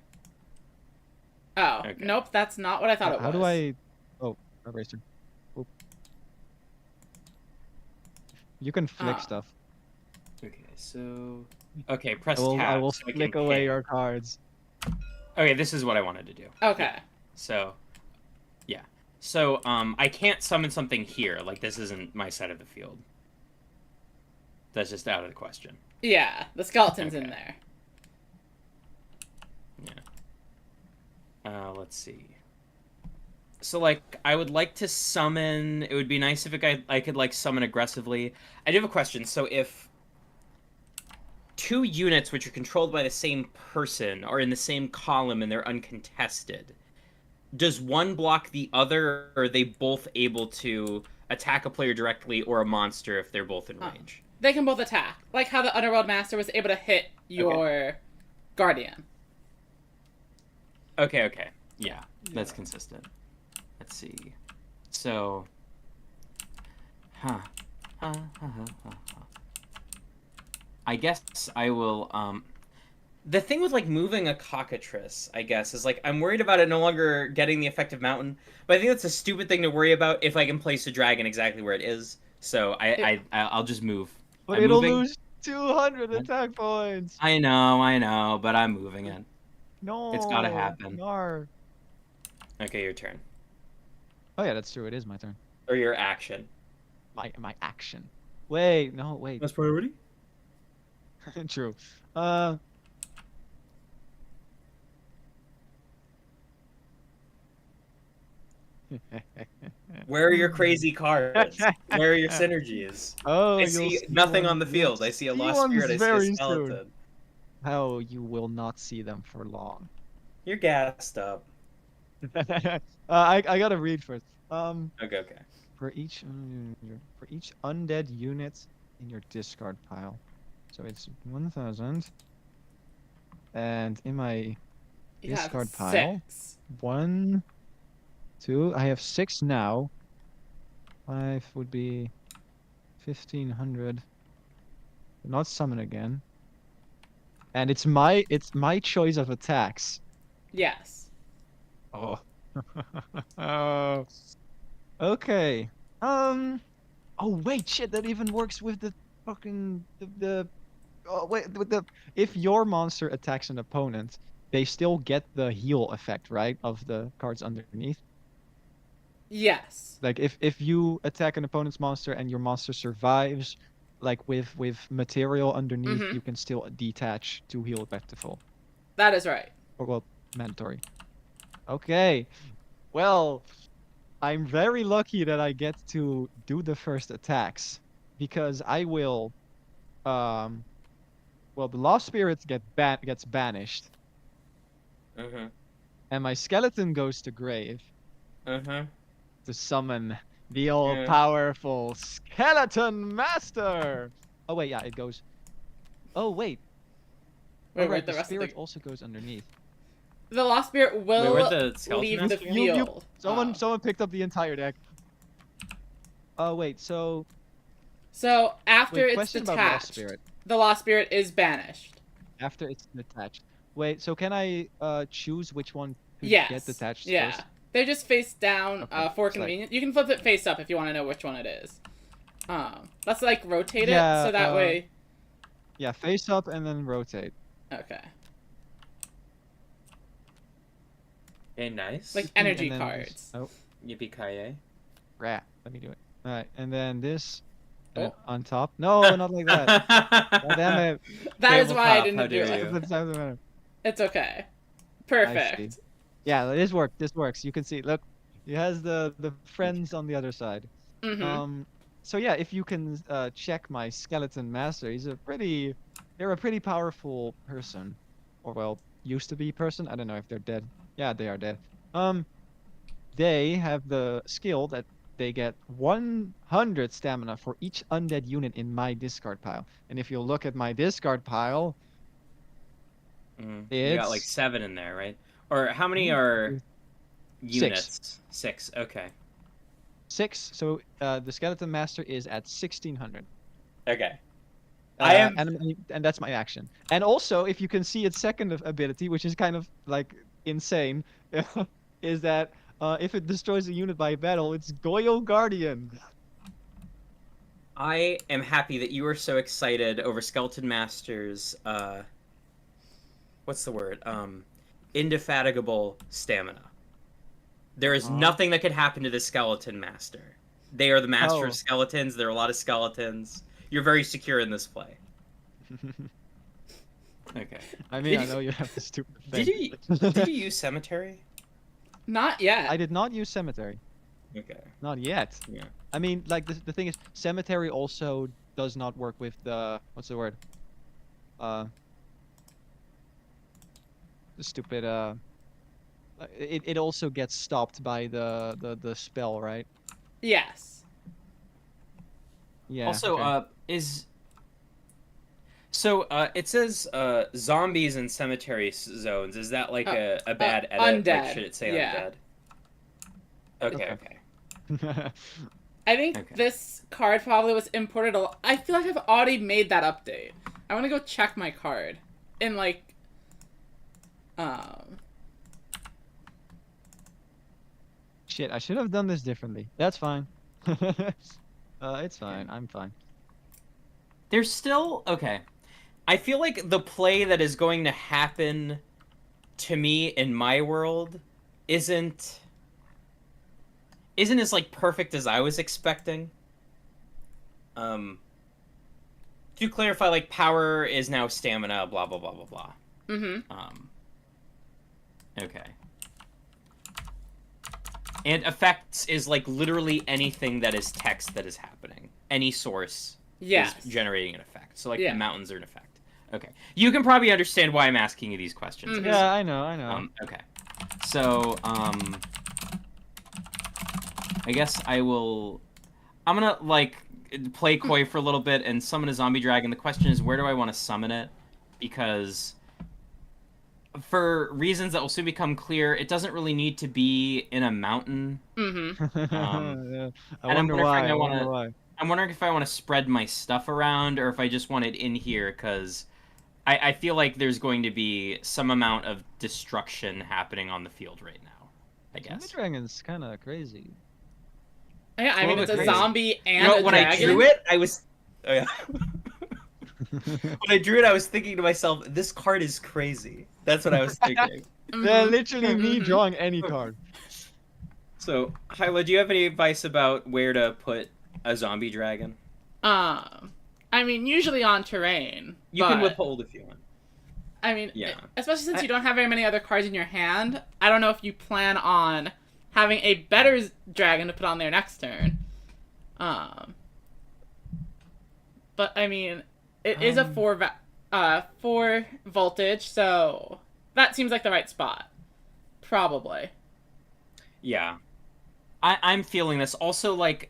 Oh, Okay. nope, that's not what I thought it was. How do I? Oh, eraser. Oop. You can flick stuff. Okay, so press I tab. will so I flick can away hit. your cards. Okay, this is what I wanted to do. Okay. So, yeah. So, I can't summon something here. Like, this isn't my side of the field. That's just out of the question. Yeah, the skeleton's in Okay. there. Yeah. Let's see. So, like, I would like to summon... It would be nice if I could, like, summon aggressively. I do have a question. So, if 2 units which are controlled by the same person are in the same column and they're uncontested, does one block the other, or are they both able to attack a player directly or a monster if they're both in range? They can both attack. Like how the Underworld Master was able to hit your Guardian. Okay. Yeah, that's consistent. Let's see. So... I guess I will, The thing with, like, moving a cockatrice, I guess, is, like, I'm worried about it no longer getting the effective mountain, but I think that's a stupid thing to worry about if I can place a dragon exactly where it is. So I'll just move. But I'm it'll moving. lose 200 attack points. I know, but I'm moving it. No. It's gotta happen. Nar. Okay, your turn. Oh yeah, that's true. It is my turn. Or your action. My action. Wait, no, wait. That's priority? True. Where are your crazy cards? Where are your synergies? Oh, I you'll see see nothing one- on the you'll field. I see a see lost ones spirit. I see a very soon. skeleton. How you will not see them for long. You're gassed up. I gotta read first. Okay. For each undead unit in your discard pile, so it's 1,000, and in my You have discard pile, 6. 1, 2. I have 6 now. 5 would be 1,500. Not summon again. And it's my choice of attacks. Yes. Oh. Oh. Okay. Oh wait, shit, that even works with the fucking the oh wait, with the if your monster attacks an opponent, they still get the heal effect, right? Of the cards underneath. Yes. Like if you attack an opponent's monster and your monster survives, like with material underneath, Mhm. you can still detach to heal it back to full. That is right. Or well, mandatory. Okay. Well, I'm very lucky that I get to do the first attacks because I will well, the lost spirits gets banished Mm-hmm. and my skeleton goes to grave Mm-hmm. to summon the all-powerful skeleton master. Oh wait, yeah, it goes. Oh wait. Wait, Oh, right, where'd the the rest of spirit the... also goes underneath. The lost spirit will where'd the skeleton leave the master go? field. Someone picked up the entire deck. Oh wait, so So after wait, it's question about lost detached, spirit. the lost spirit is banished. After it's detached. Wait, so can I choose which one to Yes. get detached Yeah. first? They're just face down Okay, for it's like- convenience. You can flip it face up if you want to know which one it is. Let's like rotate Yeah, it so that way. Yeah, face up and then rotate. Okay. Okay, nice. Like energy And then cards. Oh, Yippee-ki-yay. rat. Let me do it. All right, and then this Oh. on top. No, not like that. God damn it. That is why I Tabletop, how didn't do dare it. you. That sounds better. It's okay. I Perfect. see. Yeah, this works. This works. You can see. Look, it has the friends on the other side. Mm-hmm. So yeah, if you can check my skeleton master, they're a pretty powerful person, or well, used to be person. I don't know if they're dead. Yeah, they are dead. They have the skill that they get 100 stamina for each undead unit in my discard pile. And if you look at my discard pile, You got like it's 7 in there, right? Or how many are units? 6. Okay. 6. So the skeleton master is at 1,600. Okay. I am. And that's my action. And also, if you can see its second ability, which is kind of like insane, is that if it destroys a unit by battle, it's Goyo Guardian. I am happy that you are so excited over Skeleton Master's what's the word? Indefatigable stamina. There is nothing that could happen to the Skeleton Master. They are the master of skeletons. There are a lot of skeletons. You're very secure in this play. Okay. I mean, I know you have the stupid thing. Did you use Cemetery? Not yet. I did not use Cemetery. Okay. Not yet. Yeah. I mean, like, the thing is, Cemetery also does not work with the... What's the word? The stupid, It also gets stopped by the spell, right? Yes. Yeah. Also, okay. it says zombies in cemetery zones. Is that like a bad edit? Undead. Like, should it say Yeah. undead? Okay. I think this card probably was imported. I feel like I've already made that update. I want to go check my card. In like, Shit, I should have done this differently. That's fine. It's fine. I'm fine. There's still okay. I feel like the play that is going to happen to me in my world isn't isn't as like perfect as I was expecting. To clarify, like, power is now stamina, blah blah blah blah blah. Okay. And effects is like literally anything that is text that is happening. Any source is generating an effect. So like the mountains are an effect. Okay. You can probably understand why I'm asking you these questions. Yeah, I know. Okay. So, I guess I'm gonna, like, play coy for a little bit and summon a zombie dragon. The question is, where do I want to summon it? Because, for reasons that will soon become clear, it doesn't really need to be in a mountain. Yeah. I wonder why. I'm wondering if I want to spread my stuff around, or if I just want it in here, because I feel like there's going to be some amount of destruction happening on the field right now, I guess. Zombie dragon's kind of crazy. Yeah, I mean, it's a crazy. zombie and You know, a when dragon. I drew it, I was... Oh, yeah. When I drew it, I was thinking to myself, this card is crazy. That's what I was thinking. Yeah, literally me drawing any card. So, Hyla, do you have any advice about where to put a zombie dragon? I mean, usually on terrain. You can withhold if you want. I mean, especially since you don't have very many other cards in your hand, I don't know if you plan on having a better dragon to put on there next turn. But I mean, it is a 4 voltage, so that seems like the right spot. Probably. Yeah. I'm feeling this. Also, like,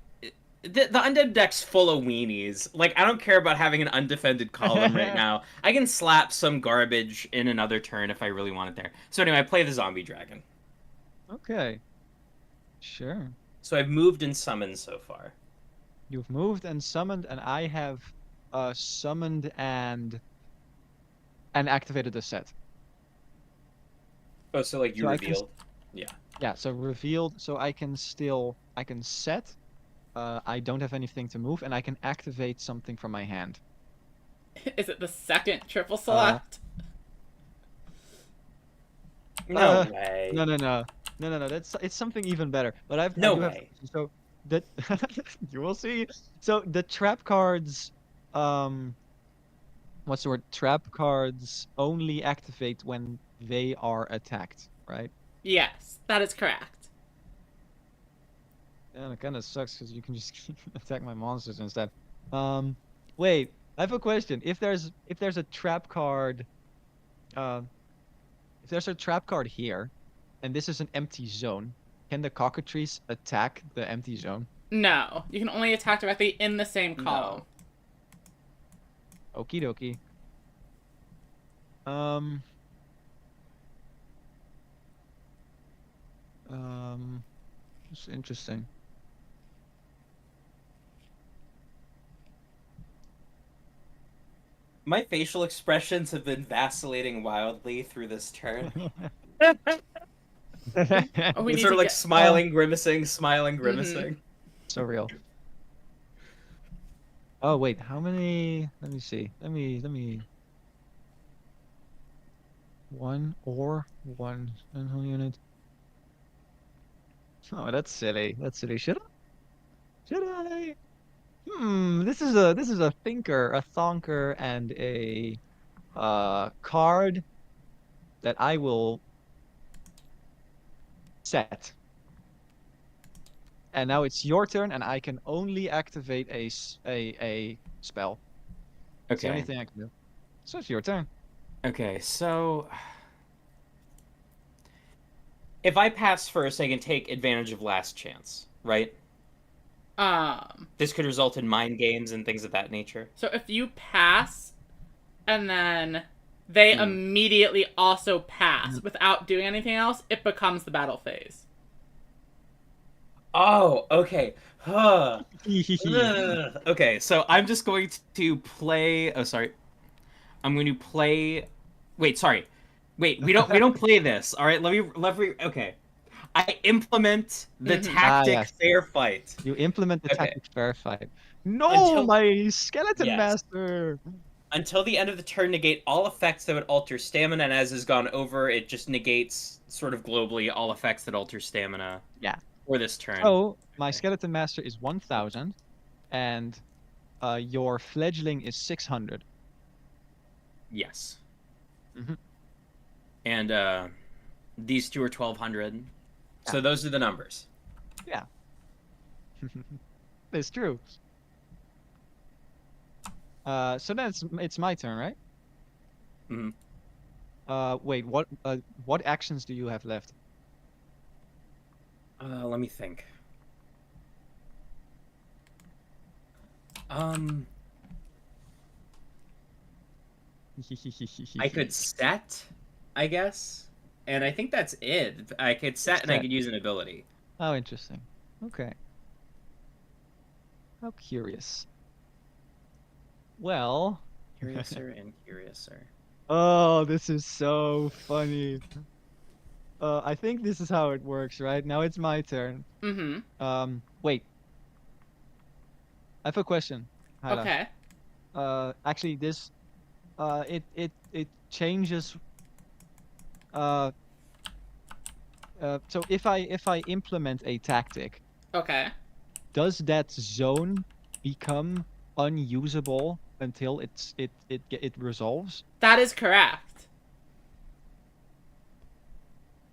the undead deck's full of weenies. Like, I don't care about having an undefended column right now. I can slap some garbage in another turn if I really want it there. So anyway, I play the zombie dragon. Okay. Sure. So I've moved and summoned so far. You've moved and summoned, and I have summoned and activated the set. Oh, so like you So revealed? Yeah. Yeah, so revealed, so I can set, I don't have anything to move, and I can activate something from my hand. Is it the second triple select? No way. No. It's something even better. But I No do way. So that you will see. So the trap cards, what's the word? Trap cards only activate when they are attacked, right? Yes, that is correct. Yeah, it kind of sucks because you can just attack my monsters instead. Wait, I have a question. If there's a trap card, if there's a trap card here, and this is an empty zone, can the cockatrice attack the empty zone? No, you can only attack directly in the same column. Okie dokie. It's interesting. My facial expressions have been vacillating wildly through this turn. We Sort of like smiling, grimacing, smiling, grimacing. So real. Oh wait, how many? Let me see. Let me. One handle unit. Oh, that's silly. That's silly. Should I? This is a thinker, a thonker, and a card that I will set. And now it's your turn, and I can only activate a spell. It's the only thing I can do. So it's your turn. Okay, so if I pass first, I can take advantage of last chance, right? This could result in mind games and things of that nature. So if you pass, and then they immediately also pass without doing anything else, it becomes the battle phase. Oh, okay. Okay, so I'm just going to play. Oh, sorry. I'm going to play. Wait, sorry. Wait, we don't play this. All right, let me. Okay, I implement the tactic fair fight. You implement the tactic fair fight. No, my skeleton master. Until the end of the turn, negate all effects that would alter stamina, and as has gone over, it just negates sort of globally all effects that alter stamina. Yeah. For this turn. So my Okay. skeleton master is 1,000, and your fledgling is 600. Yes. Mhm. And these two are 1,200. So Yeah. those are the numbers. Yeah. It's true. So then it's my turn, right? Hmm. Wait, what actions do you have left? Let me think. I could set, I guess, and I think that's it. I could set and I Set. could use an ability. Oh, interesting. Okay. How curious. Well. Curiouser and curiouser. Oh, this is so funny. I think this is how it works, right? Now it's my turn. Wait. I have a question, Hyla. Okay. Actually, this, it changes. Uh, so if I implement a tactic, Okay. does that zone become unusable until it resolves? That is correct.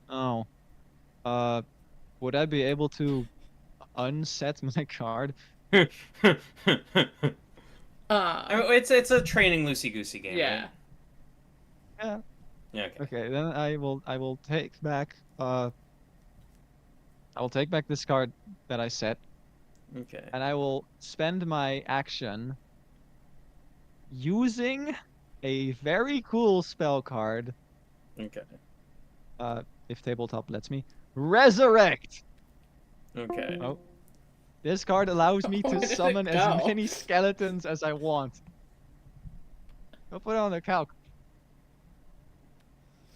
Oh. Would I be able to unset my card? I Um, mean, it's a training loosey goosey game, yeah. right? Yeah. Yeah. Okay. Okay, then I will take back I will take back this card that I set, Okay. and I will spend my action using a very cool spell card. Okay. If tabletop lets me. Resurrect! Okay. Oh. This card allows me Where to did it summon as go? many skeletons as I want. I'll put it on the calc.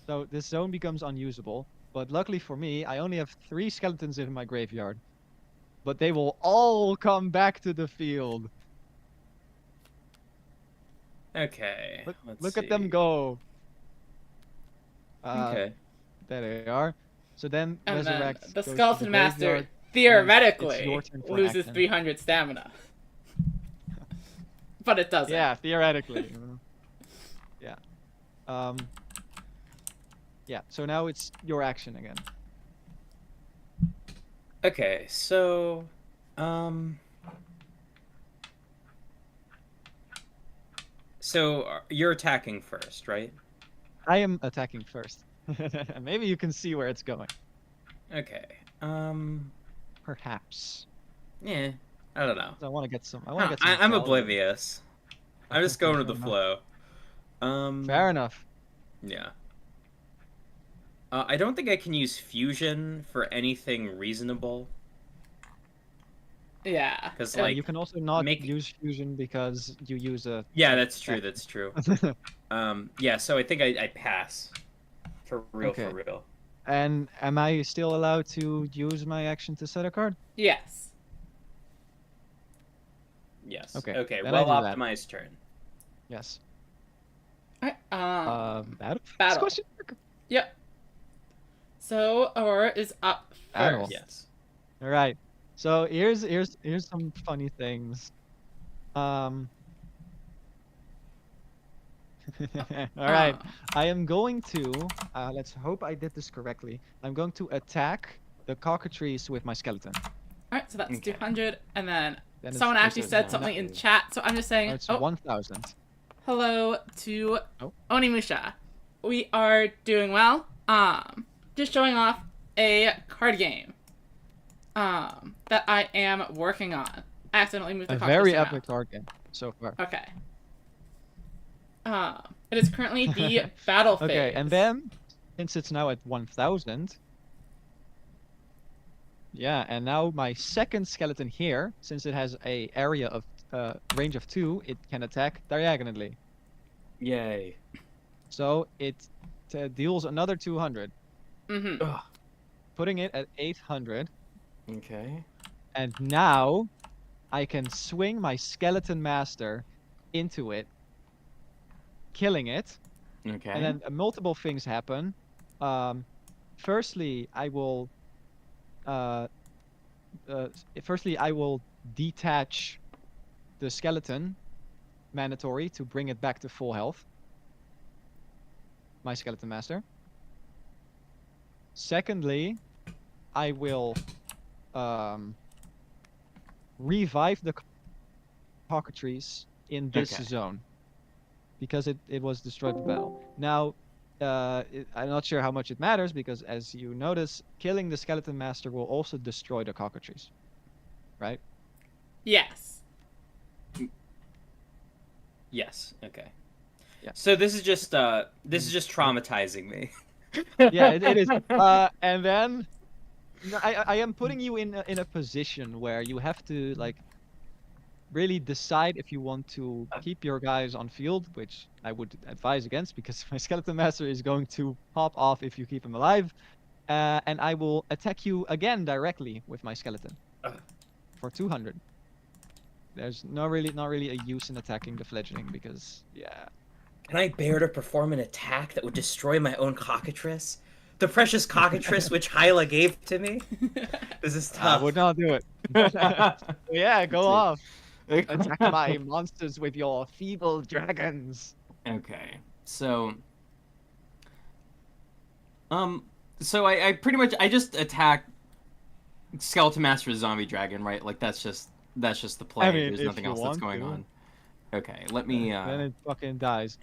So this zone becomes unusable, but luckily for me, I only have 3 skeletons in my graveyard. But they will all come back to the field. Okay. Look at them go. Okay. There they are. So then And resurrect. then the goes to skeleton master graveyard. It's theoretically your turn for loses action. 300 stamina. But it doesn't. Yeah, theoretically. Yeah. Yeah. So now it's your action again. Okay. So, you're attacking first, right? I am attacking first. Maybe you can see where it's going. Okay. Perhaps. Yeah. I don't know. I want to get some. I'm value. oblivious. I'm just going with the flow. Fair enough. Yeah. I don't think I can use fusion for anything reasonable. Yeah. Because Yeah, like you can also not make- use fusion because you use a. Yeah, that's true. That's true. Yeah. So I think I pass. For real. Okay. For real. And am I still allowed to use my action to set a card? Yes. Yes. Okay, Okay. then I Well do that. optimized turn. Yes. Alright, Battle. Battle. Question mark? Yep. So Aurora is up Battle. first. Yes. All right. So here's some funny things. All right. I am going to. Let's hope I did this correctly. I'm going to attack the cockatrice with my skeleton. Alright, so that's Okay. 200, and then Then someone it's- actually it's said a- something in chat, so I'm just saying, It's oh, 1,000. hello to Oh. Onimusha. We are doing well. Just showing off a card game. That I am working on. I accidentally moved the A cockatrice very around. epic card game so far. Okay. It is currently the battle phase. Okay, and then since it's now at 1,000. Yeah, and now my second skeleton here, since it has a area of range of 2, it can attack diagonally. Yay. So it deals another 200, Mm-hmm. Ugh. putting it at 800. Okay. And now I can swing my skeleton master into it, killing it. Okay. And then multiple things happen. Firstly, I will firstly, I will detach the skeleton, mandatory, to bring it back to full health. My skeleton master. Secondly, I will revive the cockatrice in this Okay. zone because it was destroyed by battle. Now, I'm not sure how much it matters because, as you notice, killing the skeleton master will also destroy the cockatrice, right? Yes. Yes. Okay. Yeah. So this is just traumatizing me. Yeah, it is. And then I am putting you in a position where you have to like really decide if you want to keep your guys on field, which I would advise against because my skeleton master is going to pop off if you keep him alive, and I will attack you again directly with my skeleton for 200. There's not really a use in attacking the fledgling because yeah. Can I bear to perform an attack that would destroy my own cockatrice? The precious cockatrice which Hyla gave to me? This is I tough. would not do it. Yeah, go off. Attack my monsters with your feeble dragons. Okay. So I pretty much I just attack Skeleton Master Zombie Dragon, right? Like that's just the play. I mean, There's if nothing you else that's want going to. on. Okay, let me Then it fucking dies.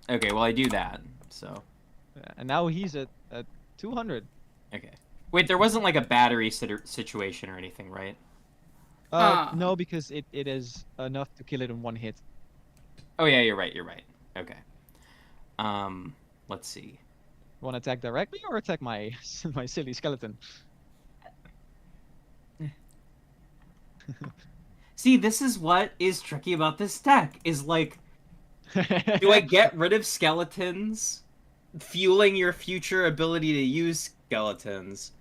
Okay, well I do that. So Yeah, and now he's at 200. okay. Wait, there wasn't like a battery situation or anything, right? No, because it is enough to kill it in one hit. Oh yeah, you're right. Okay. Let's see. Want to attack directly or attack my my silly skeleton? See, this is what is tricky about this deck, is like, do I get rid of skeletons, fueling your future ability to use skeletons?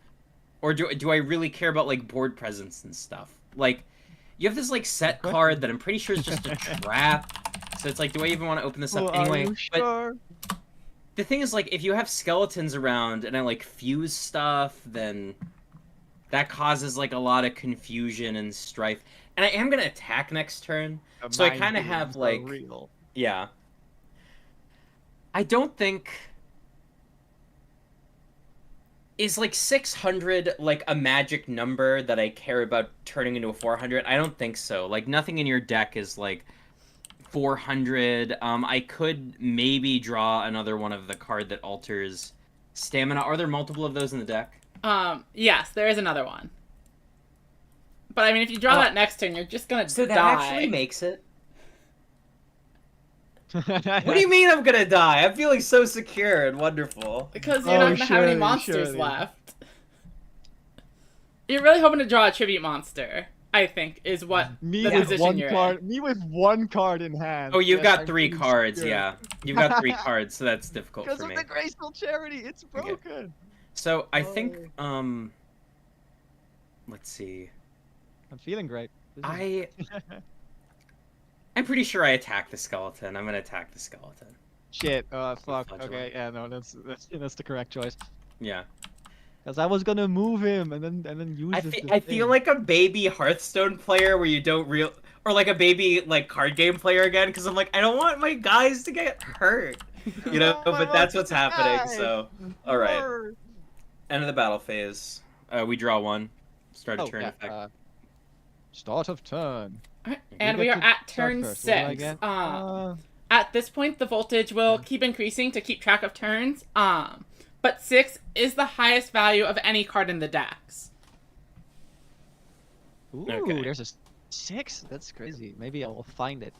Or do I really care about, like, board presence and stuff? Like, you have this, like, set card that I'm pretty sure is just a trap. So it's like, do I even want to open this up anyway? Are you sure? But the thing is, like, if you have skeletons around and I, like, fuse stuff, then that causes, like, a lot of confusion and strife. And I am going to attack next turn. So I kind of have, like... Real. Yeah. I don't think... Is, like, 600, like, a magic number that I care about turning into a 400? I don't think so. Like, nothing in your deck is, like, 400. I could maybe draw another one of the card that alters stamina. Are there multiple of those in the deck? Yes, there is another one. But I mean, if you draw that next turn, you're just gonna So that die. actually makes it. What do you mean I'm gonna die? I'm feeling so secure and wonderful. Because you're not gonna have any monsters left. You're really hoping to draw a tribute monster, I think, is what me the with position one you're card. in. Me with one card in hand. Oh, you've Yes, got I'm 3 pretty cards, secure. yeah. You've got 3 cards, so that's difficult Because for of me. the Graceful Charity, it's broken. So I think, let's see. I'm feeling great. I'm pretty sure I attack the skeleton. I'm gonna attack the skeleton. Shit. Fuck. Fudge Okay. Yeah. No. That's the correct choice. Yeah. Because I was gonna move him and then use. I feel like a baby Hearthstone player where you don't or like a baby like card game player again, because I'm like, I don't want my guys to get hurt, you know. But that's what's happening. So all right. End of the battle phase. We draw 1. Start a turn effect. Start of turn. And we are at turn 6. At this point, the voltage will keep increasing to keep track of turns. But 6 is the highest value of any card in the decks. Ooh, Okay. there's a 6. That's crazy. Maybe I will find it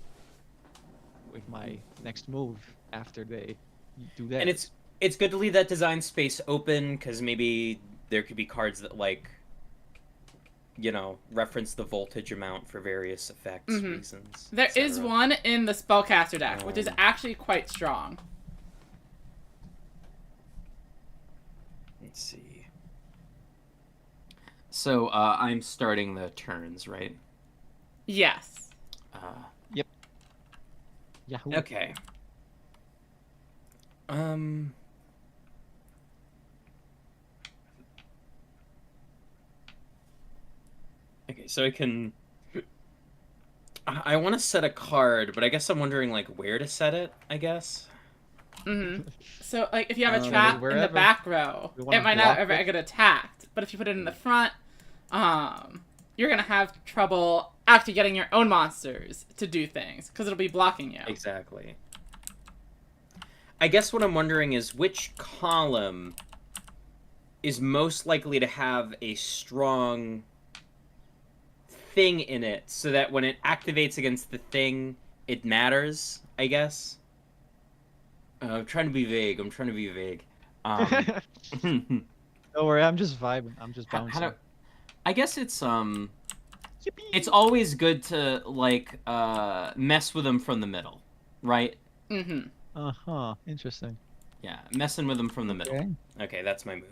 with my next move after they do that. And it's good to leave that design space open, because maybe there could be cards that, like, you know, reference the voltage amount for various effects, reasons. There is one in the Spellcaster deck, which is Um, actually quite strong. Let's see. So, I'm starting the turns, right? Yes. Yep. Yahoo. Okay. so I can. I want to set a card, but I guess I'm wondering like where to set it. I guess. So like if you have a Um, trap in the wherever back row, you wanna it might not block ever it. get attacked. But if you put it in the front, you're gonna have trouble actually getting your own monsters to do things because it'll be blocking you. Exactly. I guess what I'm wondering is which column is most likely to have a strong thing in it so that when it activates against the thing, it matters, I guess. I'm trying to be vague. Don't worry, I'm just vibing. I'm just How bouncing. do- I guess it's Yippee! it's always good to like mess with them from the middle, right? Uh-huh. Interesting. Yeah, messing with them from the middle. Okay. Okay, that's my move.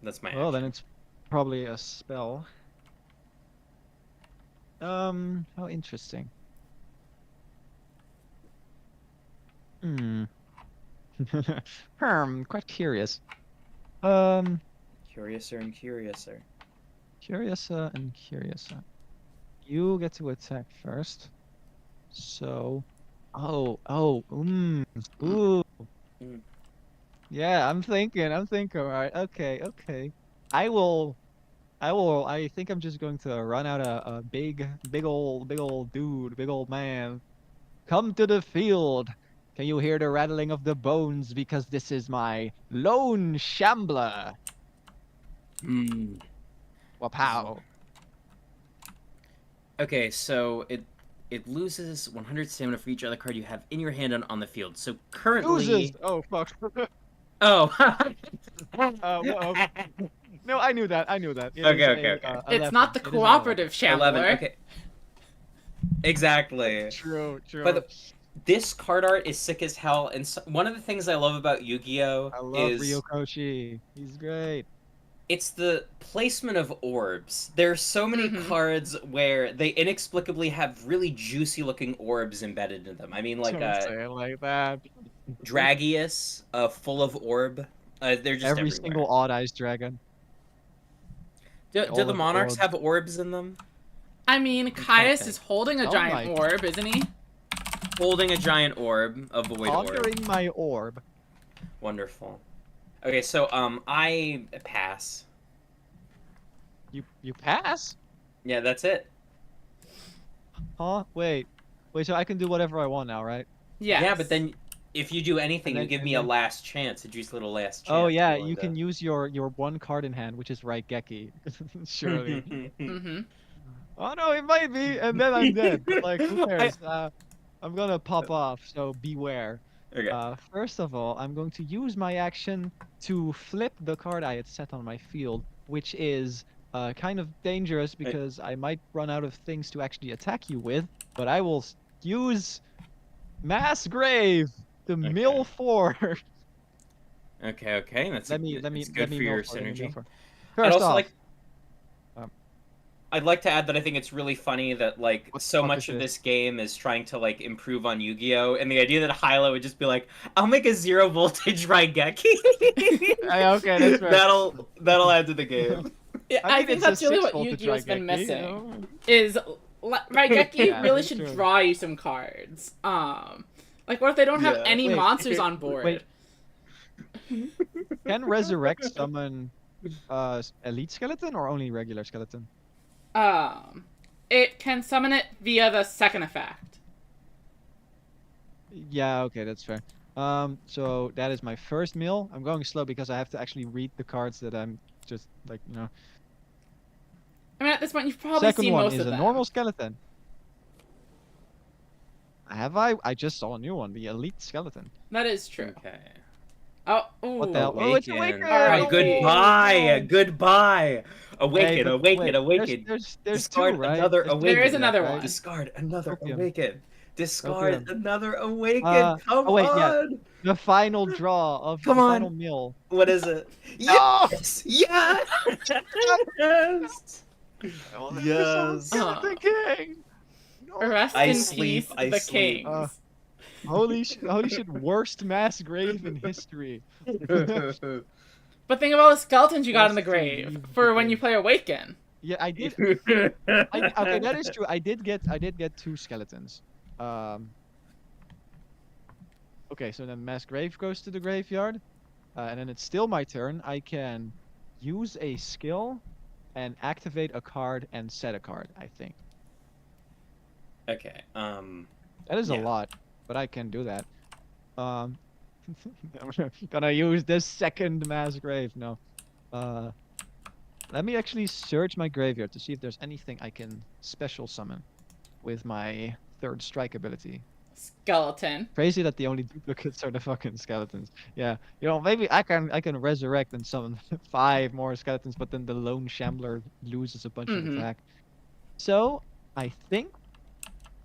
That's my Well, then action. it's probably a spell. How interesting. Quite curious. Curiouser and curiouser. Curiouser and curiouser. You get to attack first. So, ooh. Mm. Yeah, I'm thinking, alright, okay. I think I'm just going to run out a big old dude, big old man. Come to the field. Can you hear the rattling of the bones? Because this is my lone shambler. Wapow. Okay, so it loses 100 stamina for each other card you have in your hand and on the field. So currently, Loses. Oh, fuck. oh, Whoa. No, I knew that. It Okay. is a It's 11. not the It is an cooperative shambler. 11. Okay, exactly. 11. True. But this card art is sick as hell, and one of the things I love about Yu-Gi-Oh I love is Ryokoshi. He's great. it's the placement of orbs. There are so many cards where they inexplicably have really juicy looking orbs embedded in them. I mean, like Don't say it like that. Dragius, full of orb. They're just Every everywhere. single Odd Eyes dragon. Do all the of monarchs orbs. have orbs in them? I mean, Caius is holding a Oh giant my- orb, isn't he? Holding a giant orb, a void orb. Conquering my orb. Wonderful. Okay, so I pass. You pass? Yeah, that's it. Huh? Wait, so I can do whatever I want now, right? Yes. Yeah, but then if you do anything, And you then- give me a last chance, a juicy little last chance. Oh yeah, to you can use your one card in hand, which is Raigeki. Surely. Oh no, it might be, and then I'm dead. But, like, who cares? I'm gonna pop off, so beware. Okay. First of all, I'm going to use my action to flip the card I had set on my field, which is kind of dangerous because I might run out of things to actually attack you with. But I will use Mass Grave to mill 4. Okay. That's Let me it's good for mill your 4, let me mill synergy. 4. I'd First also off, like. I'd like to add that I think it's really funny that like What the so fuck much is of this? this game is trying to like improve on Yu-Gi-Oh, and the idea that Hyla would just be like, "I'll make a 0 voltage Raigeki." Okay, that's fair. That'll add to the game. Yeah, I I mean, think it's a that's really 6 what voltage Yu-Gi-Oh's been Raigeki, missing. you know? Is Raigeki Yeah, really that's should true. draw you some cards. Like what if they don't have Yeah. any Wait, monsters on board? wait. Can Resurrect summon Elite Skeleton or only regular Skeleton? It can summon it via the second effect. Yeah, okay, that's fair. So that is my first mill. I'm going slow because I have to actually read the cards that I'm just like, you know. I mean, at this point, you've probably Second seen one most is of a them. normal skeleton. Have I? I just saw a new one, the Elite Skeleton. That is true. Okay. Oh, ooh. What the hell? Oh, it's Awaken. Awaken! Alright, Oh, goodbye. Oh, Goodbye. Awaken. Hey, but Awaken. wait, Awaken. There's Discard two, right? another There's two Awaken. There is of that, another right? one. Discard another Opium. Awaken. Discard Opium. another Awaken. Come oh, wait, yeah. on. The final draw of Come the on. final mill. What is it? No! Yes. Yes. Yes. Yes. Skeleton King! No. Rest I in sleep, peace, I the sleep. kings. Holy shit, worst mass grave in history. But think of all the skeletons you got in the Rest in grave peace, for the when you king. play Awaken. Yeah, I did. Okay, that is true. I did get 2 skeletons. Okay, so then mass grave goes to the graveyard, and then it's still my turn. I can use a skill and activate a card and set a card, I think. Okay. That is a Yeah. lot, but I can do that. I'm gonna use this second mass grave. No. Let me actually search my graveyard to see if there's anything I can special summon with my 3rd strike ability. Skeleton. Crazy that the only duplicates are the fucking skeletons. Yeah, you know, maybe I can resurrect and summon 5 more skeletons, but then the lone shambler loses a bunch of attack. So I think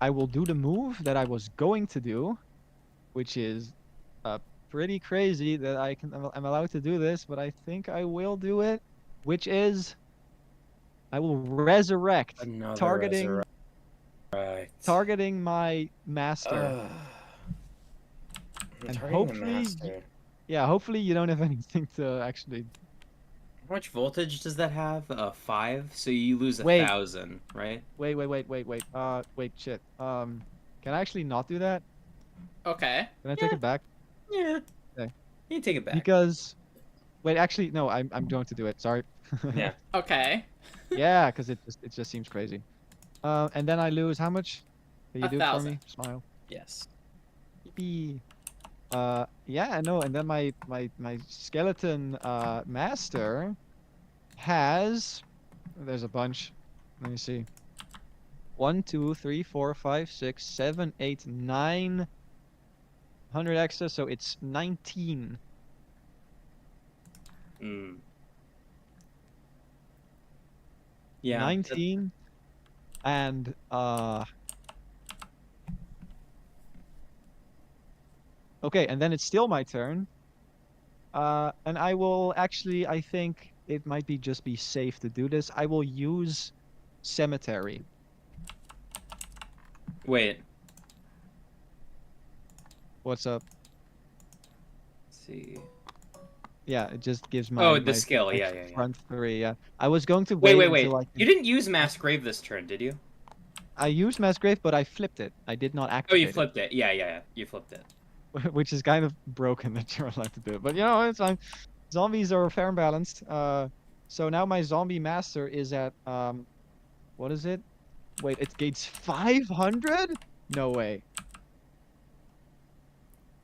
I will do the move that I was going to do, which is pretty crazy that I'm allowed to do this, but I think I will do it, which is I will resurrect, Another targeting resurrect. targeting my master. And hopefully, yeah, hopefully you don't have anything to actually. How much voltage does that have? 5. So you lose 1,000, right? Wait. Wait, shit. Can I actually not do that? Okay. Can I take it back? Yeah. Okay. You can take it back. Because, wait, actually, no, I'm going to do it. Sorry. Yeah. Okay. Yeah, because it just seems crazy. And then I lose how much? Can you do it for me? 1,000. Smile. Yes. Yippee. Yeah, I know. And then my skeleton master has. There's a bunch. Let me see. 1, 2, 3, 4, 5, 6, 7, 8, 9. 100 extra, so it's 19. Yeah. 19. And okay, and then it's still my turn. And I will actually, I think it might just be safe to do this. I will use cemetery. Wait. What's up? Let's see. Yeah, it just gives my Oh, the skill. Yeah. front 3. Yeah, I was going to wait. Wait. Until You didn't use mass grave this turn, did you? I used mass grave, but I flipped it. I did not Oh, activate you flipped it. Yeah. You flipped it. Which is kind of broken that you're allowed to do it. But you know, it's fine. Zombies are fair and balanced. So now my zombie master is at what is it? Wait, it gains 500? No way.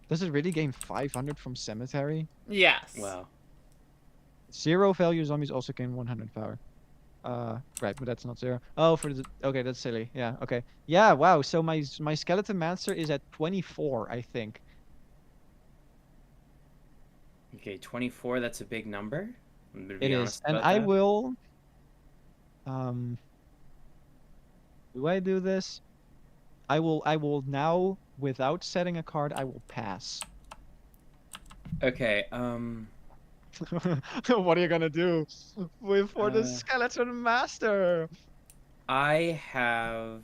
Does it really gain 500 from cemetery? Yes. Wow. 0 value zombies also gain 100 power. Right, but that's not 0. Oh, okay, that's silly. Yeah, okay. Yeah, wow. So my skeleton master is at 24, I think. Okay, 24. That's a big number. It is, and I will. Do I do this? I will now, without setting a card, I will pass. Okay. What are you gonna do for the skeleton master? I have.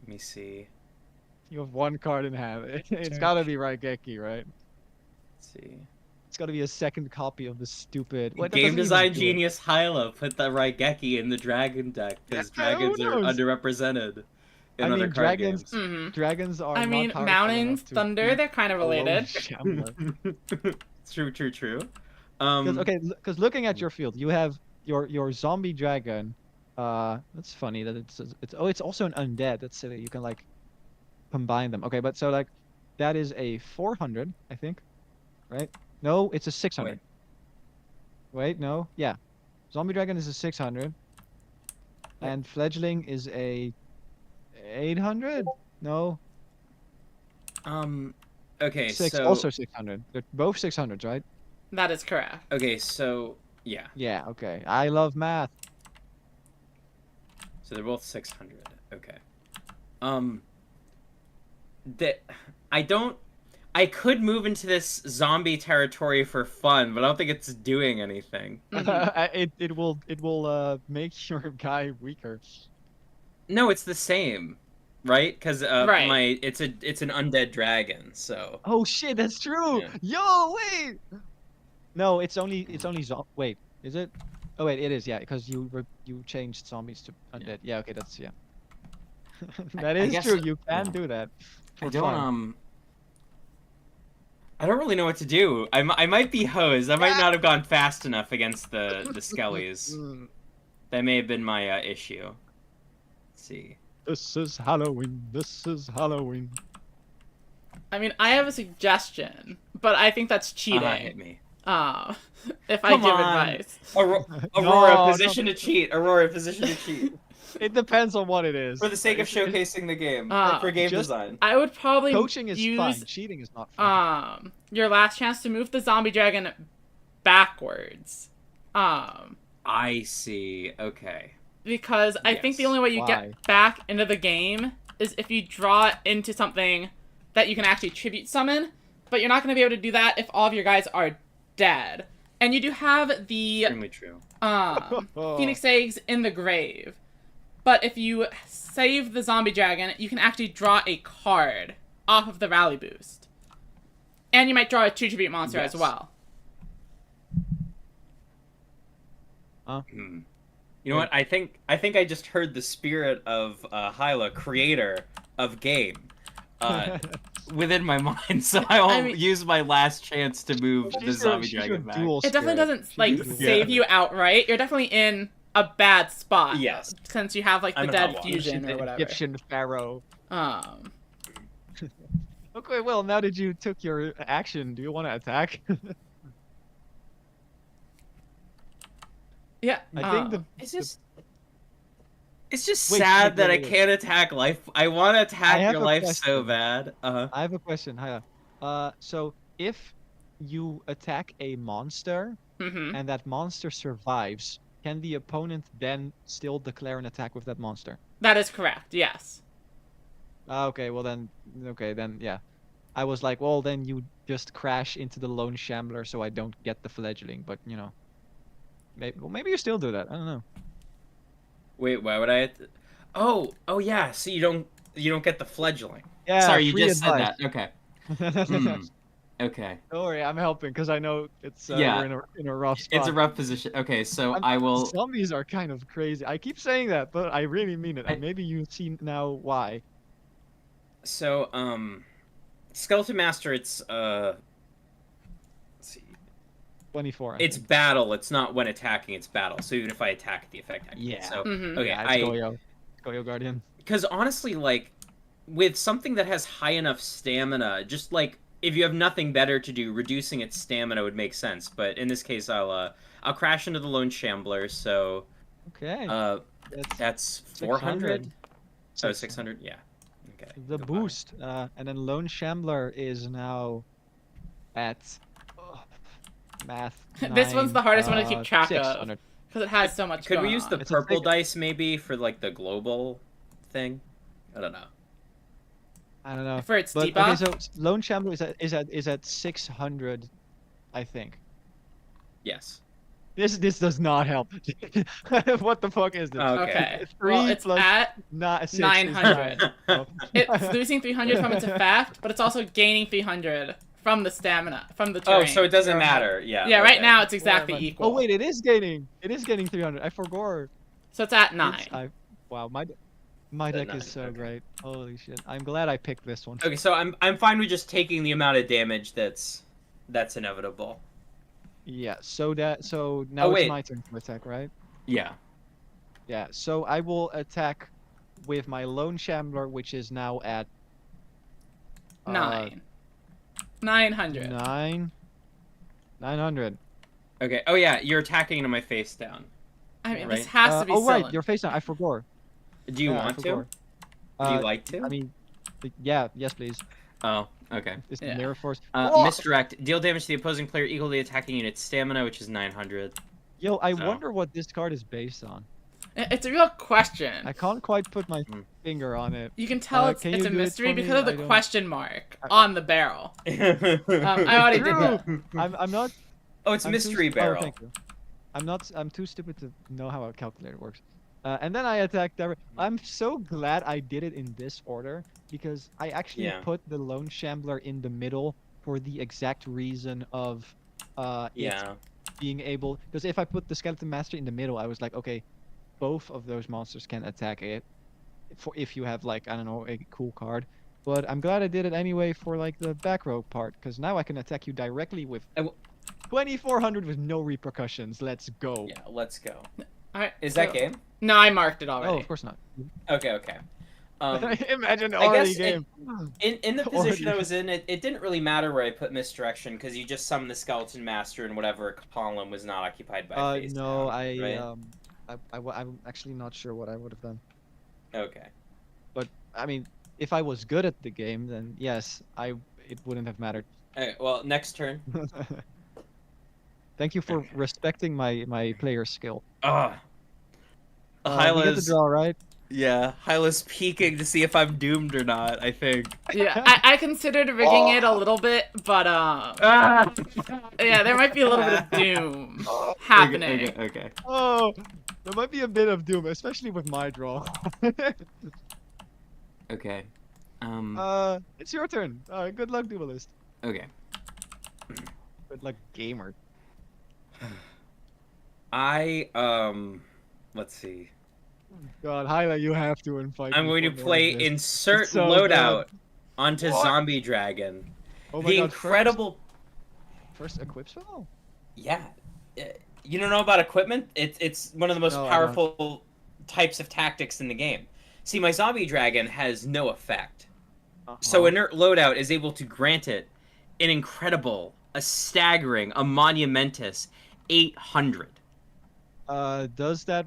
Let me see. You have 1 card in hand. It's gotta be Raigeki, right? Let's see. It's gotta be a second copy of the stupid. What, Game design genius Hyla put the Raigeki in the dragon deck because dragons are underrepreresened in other card games. Dragons are. I mean, not mountains, thunder, they're kind of related. True. Because looking at your field, you have your zombie dragon. That's funny that it's also an undead. That's silly. You can like combine them. Okay, but so like that is a 400, I think, right? No, it's a 600. Wait, no, yeah, zombie dragon is a 600, and fledgling is a 800. No. Okay, so also 600. They're both 600s, right? That is correct. Okay, so yeah. Yeah. Okay. I love math. So they're both 600. Okay. I could move into this zombie territory for fun, but I don't think it's doing anything. It will make your guy weaker. No, it's the same, right? Because right. it's an undead dragon. So. Oh shit, that's true. Yeah. Yo, wait. No, it's only wait, is it? Oh wait, it is, yeah, because you changed zombies to undead. Yeah, okay, that's yeah. That I is guess- true. You can yeah. do that. I For don't fun. I don't really know what to do. I might be hosed. I might not have gone fast enough against the skellies. Mm, That may have been my issue. Let's see. This is Halloween. This is Halloween. I mean, I have a suggestion, but I think that's cheating. Hit me. If I Come give on. advice. Aurora, No, position to cheat. Aurora, position to cheat. It depends on what it is. For the sake of If- showcasing the game. Ah, For game just- design. I would probably Coaching is use fine. Cheating is not fun. your last chance to move the zombie dragon backwards. I see. Okay. Because I think the Yes. only way you Why? get back into the game is if you draw it into something that you can actually tribute summon, but you're not going to be able to do that if all of your guys are dead. And you do have the Extremely true. Phoenix eggs in the grave. But if you save the zombie dragon, you can actually draw a card off of the rally boost. And you might draw a 2 tribute monster as Yes. well. Hmm. You know what? I think I just heard the spirit of Hyla, creator of game, within my mind. So I will use my last chance to move the zombie dragon back. It definitely doesn't like She's save you outright. You're definitely in a bad spot. Yes. Since you have like the I'm a dead hot fusion or whatever. Egyptian pharaoh. Um. Okay, well, now that you took your action, do you want to attack? Yeah. I think the It's just Wait, sad that I wait. can't attack life. I want to I attack have your a life question. so bad. I have a question. Hiya. So if you attack a monster Mhm. and that monster survives, can the opponent then still declare an attack with that monster? That is correct. Yes. Okay, well then, yeah. I was like, well, then you just crash into the lone shambler so I don't get the fledgling, but you know. Maybe you still do that. I don't know. Wait, why would I? Oh yeah. So you don't get the fledgling. Yeah, Sorry, you free just advice. said that. Okay. Hmm. Okay. Don't worry, I'm helping because I know it's Yeah. we're in a rough spot. It's a rough position. Okay, so I will. Zombies are kind of crazy. I keep saying that, but I really mean it. And maybe you see now why. So Skeleton Master. It's let's see. 24. I It's think. battle. It's not when attacking. It's battle. So even if I attack, the effect. Yeah. So Mhm. okay, Yeah, it's Goyo. Goyo Guardian. because honestly, like with something that has high enough stamina, just like if you have nothing better to do, reducing its stamina would make sense. But in this case, I'll crash into the Lone Shambler. So Okay. that's 400. So 600. Yeah. Okay. The goodbye. boost. And then Lone Shambler is now at math. This one's the hardest one to keep track of. 600. Because it has so much Could we going use the on. It's a purple big- dice maybe for like the global thing? I don't know. I don't know. For its But debuff? okay, so Lone Shambler is at 600, I think. Yes. This does not help. What the fuck is this? Okay. Okay. Three Well, it's plus at Not 6 is 900. 9. Oh. It's losing 300 from its effect, but it's also gaining 300 from the stamina, from the terrain. Oh, so it doesn't matter. Yeah. Yeah, right okay. now it's exactly Whatever. equal. Oh wait, it is gaining. It is gaining 300. I forgot. So it's at 9. Wow, my The deck 9, is so okay. great. Holy shit! I'm glad I picked this one. Okay, so I'm fine with just taking the amount of damage that's inevitable. Yeah. So now Oh, it's wait. my turn to attack, right? Yeah. Yeah. So I will attack with my Lone Shambler, which is now at 9. 900. 900. Okay. Oh yeah, you're attacking into my face down. I mean, Right. this has to be oh right, Cylinder. your face down. I forgot. Do you Yeah, I want to? forgot. Would you like to? I mean, yeah. Yes, please. Oh, okay. It's Yeah. the mirror force. Oh! Misdirect. Deal damage to the opposing player equal to the attacking unit's stamina, which is 900. Yo, I So. wonder what this card is based on. It's a real question. I can't quite put my Hmm. finger on it. You can tell it's can a you do it mystery for me? because of I the don't- question mark I- on the barrel. I already did that. I'm not. Oh, it's I'm mystery too, barrel. Oh, thank you. I'm too stupid to know how a calculator works. And then I attacked. I'm so glad I did it in this order because I actually Yeah. put the Lone Shambler in the middle for the exact reason of Yeah. being able, because if I put the skeleton master in the middle, I was like, okay, both of those monsters can attack it, for if you have like, I don't know, a cool card. But I'm glad I did it anyway for like the back row part, because now I can attack you directly with 2400 with no repercussions. Let's go. Yeah, let's go. Alright, Is that game? No, I marked it already. Oh, of course not. Okay. Imagine I already guess game. in the position I Already. was in, it didn't really matter where I put misdirection because you just summoned the skeleton master and whatever column was not occupied by face No, down, right? I'm actually not sure what I would have done. Okay. But I mean, if I was good at the game, then yes, it wouldn't have mattered. Okay, well, next turn. Thank you for respecting my player skill. Ah. We get the draw, right? Yeah, Hyla's peeking to see if I'm doomed or not, I think. Yeah, I considered rigging it a little bit, but yeah, there might be a little bit of doom happening. Okay. Oh, there might be a bit of doom, especially with my draw. Okay. It's your turn. Good luck, duelist. Okay. Good luck, gamer. Let's see. God, Hyla, you have to invite. I'm me going to for more play of this. insert It's so loadout good. onto What? Zombie Dragon. Oh my The God, incredible. First equip spell? Yeah. You don't know about equipment? It's one of the most No, I don't. powerful types of tactics in the game. See, my Zombie Dragon has no effect. So inert loadout is able to grant it an incredible, a staggering, a monumentous 800. Does that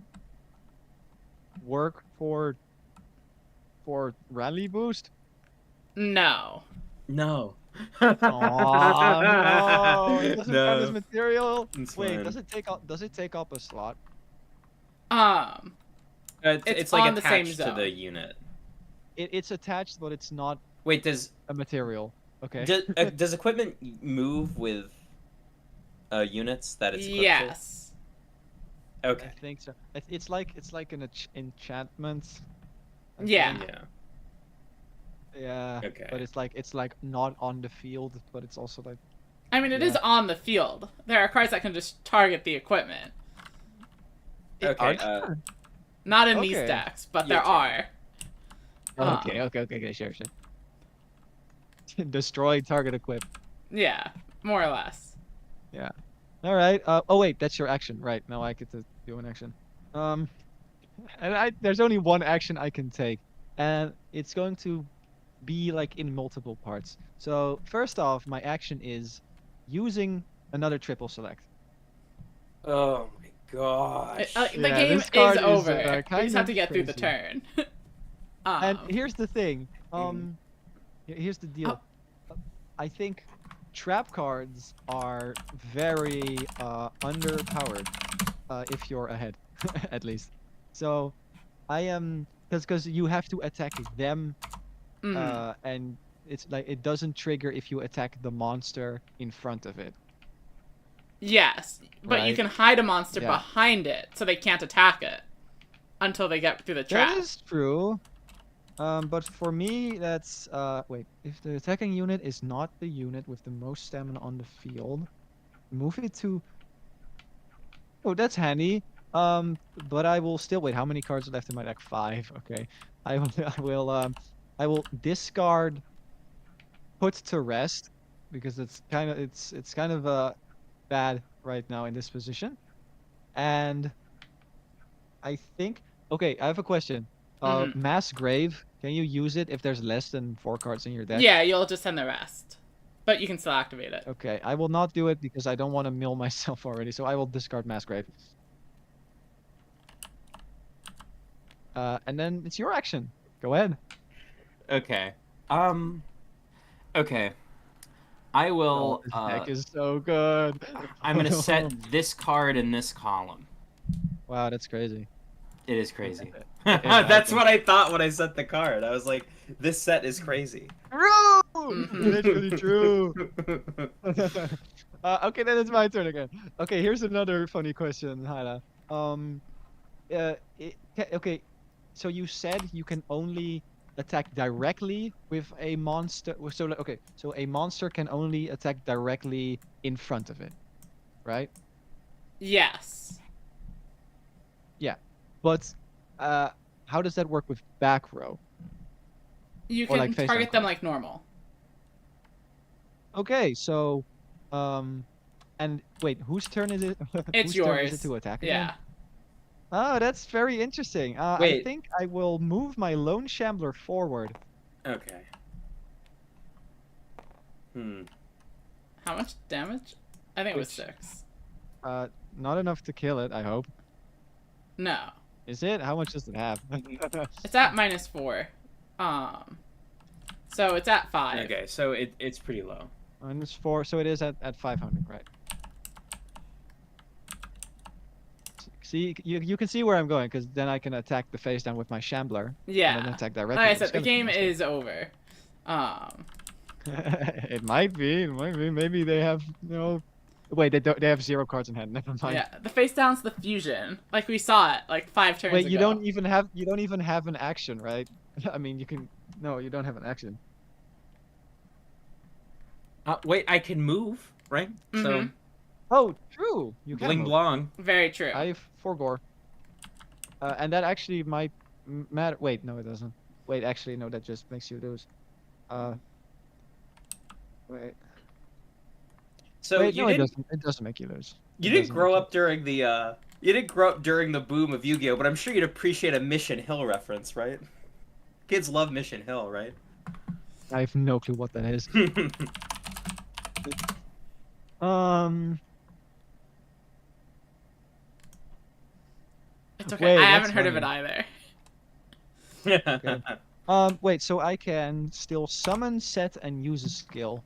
work for rally boost? No. No. Oh no! It doesn't count as No. material. It's Wait, fine. does it take up a slot? It's like on the same attached to zone. the unit. It's attached, but it's not Wait, does a material. Okay. does equipment move with units that it's equipped Yes. to? Okay. I think so. It's like an enchantment. I Yeah. think. Yeah. Yeah. Okay. But it's like not on the field, but it's also like. I mean, it is Yeah. on the field. There are cards that can just target the equipment. Okay. Not in these Okay. decks, but Your there are. Okay, sure. Destroy target equip. Yeah, more or less. All right. Oh wait, that's your action, right? Now I get to do an action. And there's only one action I can take, and it's going to be like in multiple parts. So first off, my action is using another triple select. Oh my gosh. The Yeah, game this card is is, over. uh, We kind just have of to get through the crazy. turn. And here's the thing. Here's the deal. Oh. I think trap cards are very underpowered if you're ahead, at least. So I am because you have to attack them, and it's like it doesn't trigger if you attack the monster in front of it. Yes, but you Right. can hide a monster Yeah. behind it, so they can't attack it until they get through the trap. That is true. But for me, that's wait. If the attacking unit is not the unit with the most stamina on the field, move it to. Oh, that's handy. But I will still wait. How many cards are left in my deck? 5. Okay. I will discard. Put to rest, because it's kind of bad right now in this position, and I think. Okay, I have a question. Mass Grave. Can you use it if there's less than 4 cards in your deck? Yeah, you'll just send the rest. But you can still activate it. Okay, I will not do it because I don't want to mill myself already, so I will discard Mass Grave. And then it's your action. Go ahead. Okay. Okay. I will. This deck is so good. I'm gonna set this card in this column. Wow, that's crazy. It is crazy. That's what I thought when I set the card. I was like, this set is crazy. True! Mhm. Literally true. Okay, then it's my turn again. Okay, here's another funny question, Hyla. Okay, so you said you can only attack directly with a monster. So a monster can only attack directly in front of it, right? Yes. Yeah, but how does that work with back row? You Or, can like, face down target them cards. like normal. Okay, so, and wait, whose turn is it? It's Whose turn is yours. it to attack again? Yeah. Oh, that's very interesting. I Wait. think I will move my lone shambler forward. Okay. How much damage? I think it was Which- 6. Not enough to kill it, I hope. No. Is it? How much does it have? It's at -4. So it's at 5. Okay, so it's pretty low. -4, so it is at 500, right? See, you can see where I'm going, because then I can attack the face down with my shambler. Yeah. And then attack directly. Like I with said, the game skeleton is over. It might be. It might be. Maybe they have no. Wait, they don't. They have 0 cards in hand. Never mind. Yeah, the face down's the fusion. Like we saw it like 5 turns Wait, ago. you don't even have an action, right? I mean, you can. No, you don't have an action. Wait, I can move, right? So Oh, true. You can. bling move. blong. Very true. I forgore. And that actually might matter. Wait, no, it doesn't. Wait, actually, no, that just makes you lose. Wait. So Wait, you no, didn't it doesn't make you lose. you It didn't doesn't grow make up during the you didn't grow up during the boom of Yu-Gi-Oh, but I'm sure you'd appreciate a Mission Hill reference, right? Kids love Mission Hill, right? I have no clue what that is. It's okay. Wait, I that's haven't heard of it funny. either. Wait, so I can still summon, set, and use a skill.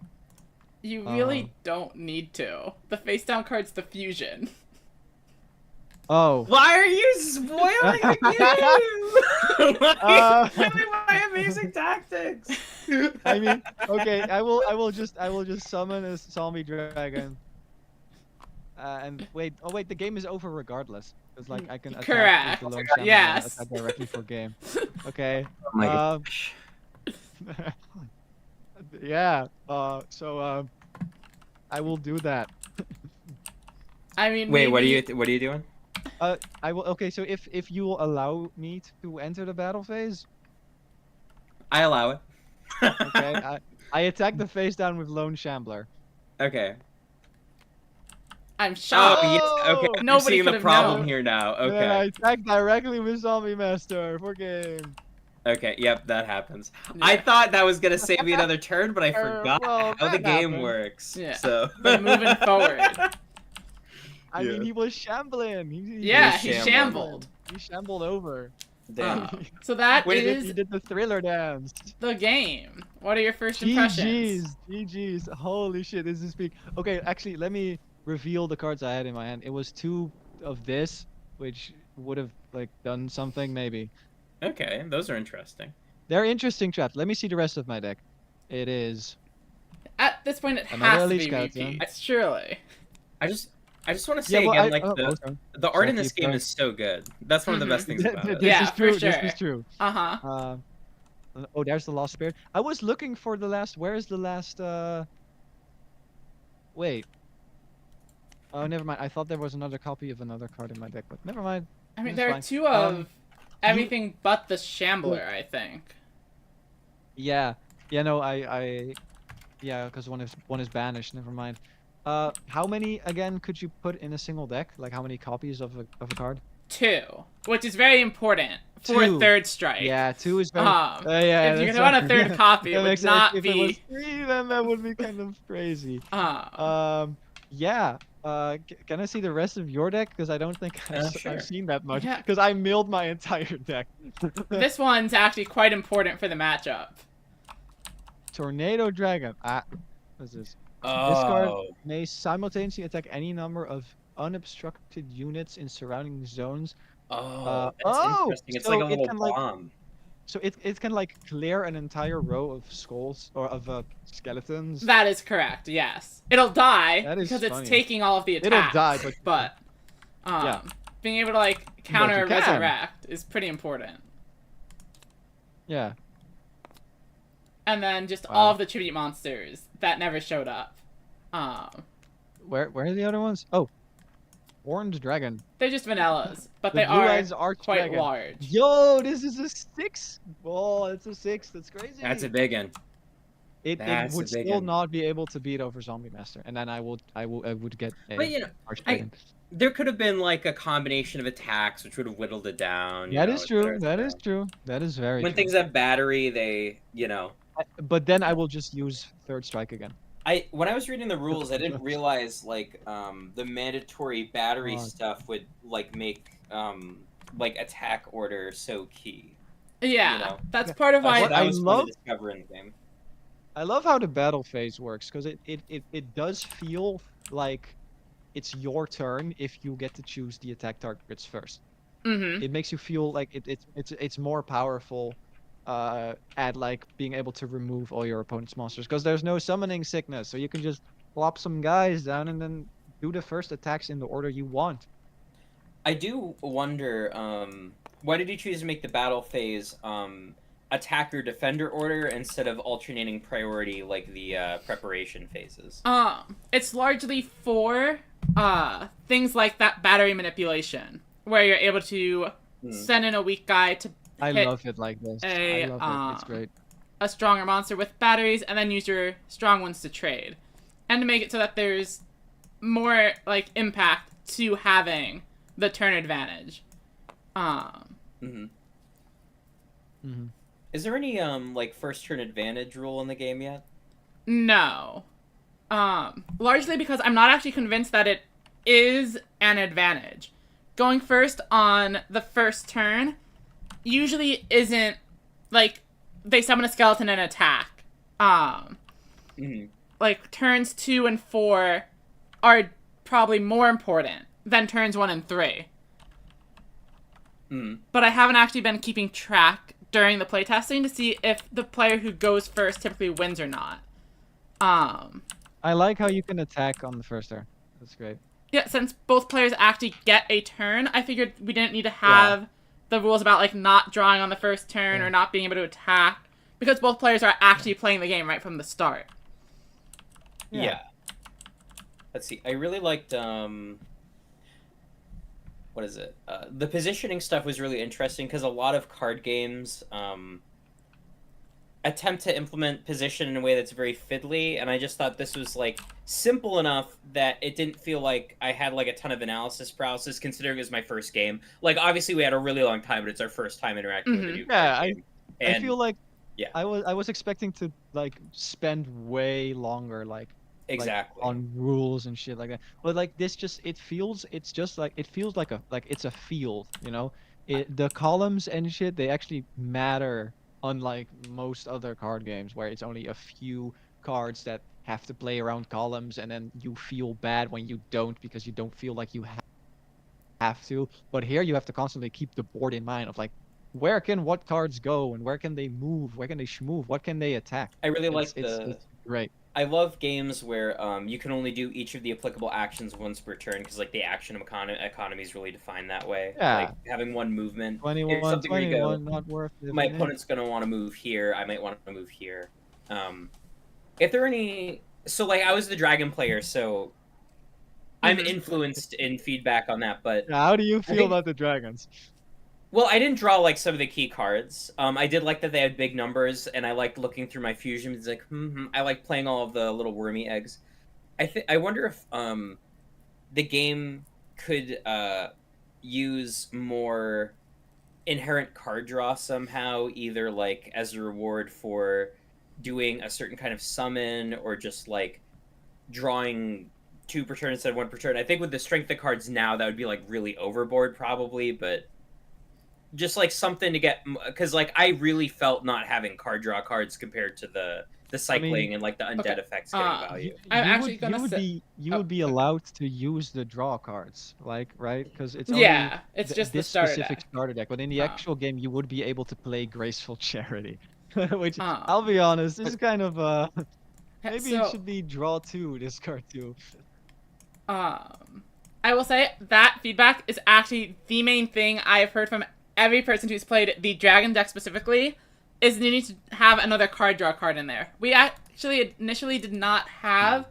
You really don't need to. The face down card's the fusion. Oh. Why are you spoiling the game? Why spoiling my amazing tactics? I mean, okay, I will just summon a zombie dragon. And wait, oh wait, the game is over regardless. It's like I can attack Correct. with the lone shaman and Yes. attack directly for game. Okay. Oh my gosh. Yeah. So I will do that. I mean, Wait, what are maybe- you doing? I will. Okay, so if you will allow me to enter the battle phase, I allow it. okay, I attack the face down with lone shambler. Okay. I'm shocked. Oh, yes. Okay. I'm Nobody seeing the could've problem known. here now. And then I Okay. attack directly with zombie master for game. Okay. Yep, that happens. I thought that was gonna save me another turn, but I forgot well, how the that game happened. works. Yeah. So. But moving forward. I mean, Yeah. he was shambling. Yeah, was he shambling. shambled. He shambled over. Damn. So that Wait, is He did the thriller dance. the game. What are your first impressions? GG's. Holy shit, this is big. Okay, actually, let me reveal the cards I had in my hand. It was 2 of this, which would have like done something maybe. Okay, those are interesting. They're interesting traps. Let me see the rest of my deck. It is. At this point, it Another has to elite be skeleton. repeats. Surely. I just want to say again, like okay. the art in Sorry, this keep game going. is so good. That's one of the best things about it. This Yeah, is for true. sure. This is true. Uh-huh. Oh, there's the lost spirit. I was looking for the last. Where is the last? Wait. Oh, never mind. I thought there was another copy of another card in my deck, but never mind. I mean, That's there are fine. 2 of everything but the Shambler, I think. Yeah. Yeah. No. Yeah, because one is banished. Never mind. How many again could you put in a single deck? Like how many copies of a card? 2, which is very important for 2. a third strike. Yeah, 2 is very. if Yeah. you that's want a right. third copy, it That would makes sense. not If it was be. 3, then that would be kind of crazy. Uh, Yeah. Can I see the rest of your deck? Because I don't think Sure. I've seen that much. Yeah. Because I milled my entire deck. this one's actually quite important for the matchup. Tornado Dragon. What's this? Oh. This card may simultaneously attack any number of unobstructed units in surrounding zones. Oh, that's oh, interesting. It's so like a it little can, like, bomb. So it can like clear an entire row of skulls or of skeletons. That is correct, yes. It'll die That is because it's funny. taking all of the It'll attacks. die, but- Yeah. Being able to like counter you can. resurrect is pretty important. Yeah. And then just Wow. all of the tribute monsters that never showed up. Where are the other ones? Oh. Orange dragon. They're just vanillas, but The they blue are eyes arch quite dragon. large. Yo, this is a 6. Oh, it's a 6. That's crazy. That's a big one. It That's would a big still one. not be able to beat over Zombie Master, and then I would get a But, you know, arch I- dragon. There could have been like a combination of attacks which would have whittled it down. That is true. That is true. That is very When true. things have battery, they, you know. But then I will just use third strike again. When I was reading the rules, I didn't realize like the mandatory battery stuff would like make like attack order so key. Yeah, You know. that's part of why. What that I was fun love- to discover in the game. I love how the battle phase works because it does feel like it's your turn if you get to choose the attack targets first. Mm-hmm. It makes you feel like it's more powerful at like being able to remove all your opponent's monsters because there's no summoning sickness, so you can just plop some guys down and then do the first attacks in the order you want. I do wonder, why did you choose to make the battle phase attacker defender order instead of alternating priority like the preparation phases? It's largely for things like that battery manipulation, where you're able to send in a weak guy to I hit love it like this. a, I love it. It's great. a stronger monster with batteries, and then use your strong ones to trade, and to make it so that there's more like impact to having the turn advantage. Mm-hmm. Mm-hmm. Is there any like first turn advantage rule in the game yet? No. Largely because I'm not actually convinced that it is an advantage. Going first on the first turn usually isn't, like, they summon a skeleton and attack. Like, turns 2 and 4 are probably more important than turns 1 and 3. But I haven't actually been keeping track during the playtesting to see if the player who goes first typically wins or not. I like how you can attack on the first turn. That's great. Yeah, since both players actually get a turn, I figured we didn't need to have the rules about, like, not drawing on the first turn or not being able to attack, because both players are actually playing the game right from the start. Yeah. Let's see. I really liked what is it? The positioning stuff was really interesting because a lot of card games attempt to implement position in a way that's very fiddly, and I just thought this was like simple enough that it didn't feel like I had like a ton of analysis paralysis considering it was my first game. Like obviously we had a really long time, but it's our first time interacting with a new card game. I feel like yeah. I was expecting to like spend way longer like exactly on rules and shit like that. But like this it feels like it's a field, you know? The columns and shit, they actually matter, unlike most other card games where it's only a few cards that have to play around columns and then you feel bad when you don't because you don't feel like you have to. But here you have to constantly keep the board in mind of like, where can what cards go and where can they move, where can they schmove, what can they attack. I really like it's great. I love games where you can only do each of the applicable actions once per turn because like the action economy is really defined that way. Yeah. Like having one movement. 21, It's something where you go, not worth it. my opponent's going to want to move here. I might want to move here. If there are any... So, like, I was the dragon player, so I'm influenced in feedback on that, but... How do you feel about the dragons? Well, I didn't draw, like, some of the key cards. I did like that they had big numbers, and I liked looking through my fusions. Like, I like playing all of the little wormy eggs. I wonder if the game could use more inherent card draw somehow, either, like, as a reward for doing a certain kind of summon, or just, like, drawing 2 per turn instead of 1 per turn. I think with the strength of cards now, that would be, like, really overboard, probably, but... Just like something to get, because like I really felt not having card draw cards compared to the cycling and like the undead effects getting value. You would be allowed to use the draw cards, like right? Because it's it's just the starter specific deck. starter deck. But in the actual game, you would be able to play Graceful Charity, which I'll be honest, is kind of maybe it should be draw 2, discard 2. I will say that feedback is actually the main thing I've heard from every person who's played the dragon deck specifically, is needing to have another card draw card in there. We actually initially did not have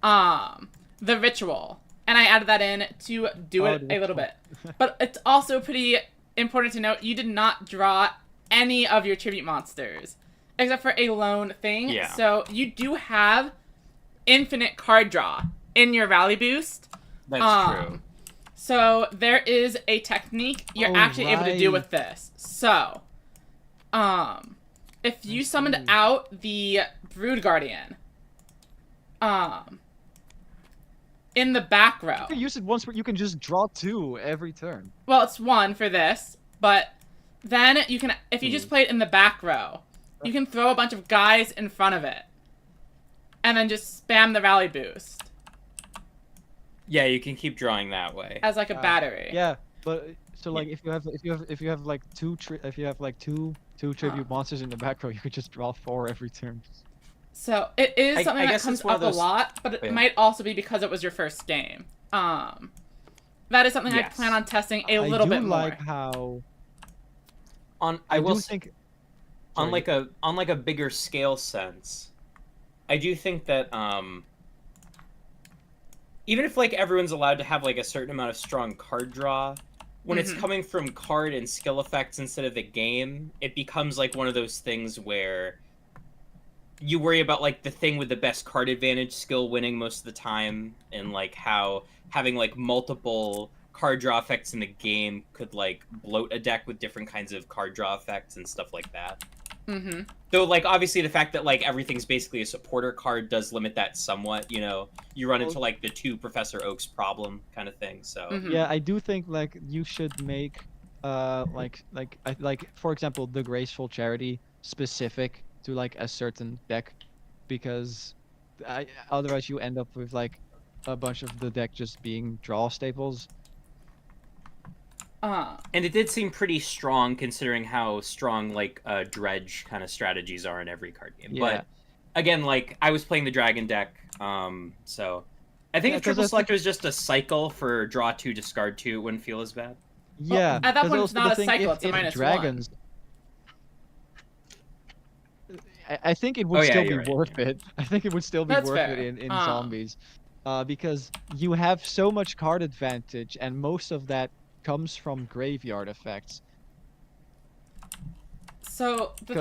the ritual. and I added that in to do it a little bit. But it's also pretty important to note you did not draw any of your tribute monsters, except for a lone thing. Yeah. So you do have infinite card draw in your Rally Boost. That's true. So there is a technique you're actually able to do with this. So, if you summoned out the Brood Guardian, in the back row. You can use it once, but you can just draw 2 every turn. Well, it's 1 for this, but then you can, if you just play it in the back row, you can throw a bunch of guys in front of it, and then just spam the Rally Boost. Yeah, you can keep drawing that way. As like a battery. Yeah, but so like if you have like two tribute monsters in the back row, you could just draw 4 every turn. So it is something that guess comes it's one up of those- a lot, but it Yeah. might also be because it was your first game. That is something I Yes. plan on testing a little bit more. I do like how I will do think on sorry. like a bigger scale sense, I do think that even if like everyone's allowed to have like a certain amount of strong card draw, when it's coming from card and skill effects instead of the game, it becomes like one of those things where you worry about like the thing with the best card advantage skill winning most of the time, and like how having like multiple card draw effects in the game could like bloat a deck with different kinds of card draw effects and stuff like that. Though, like, obviously the fact that, like, everything's basically a supporter card does limit that somewhat, you know? You run into, like, the 2 Professor Oak's problem kind of thing, so... Yeah, I do think, like, you should make, like, for example, the Graceful Charity specific to, like, a certain deck, because otherwise you end up with, like, a bunch of the deck just being draw staples. And it did seem pretty strong considering how strong, like, dredge kind of strategies are in every card game. Yeah. But, again, like, I was playing the Dragon deck, so... I think if Triple Selector is just a cycle for draw 2, discard 2, it wouldn't feel as bad. Yeah. Well, at that point, it's not a cycle, it's a if -1. dragons... I think it would still be worth it. I think it would still be That's worth fair. it in zombies. Because you have so much card advantage, and most of that comes from graveyard effects. So the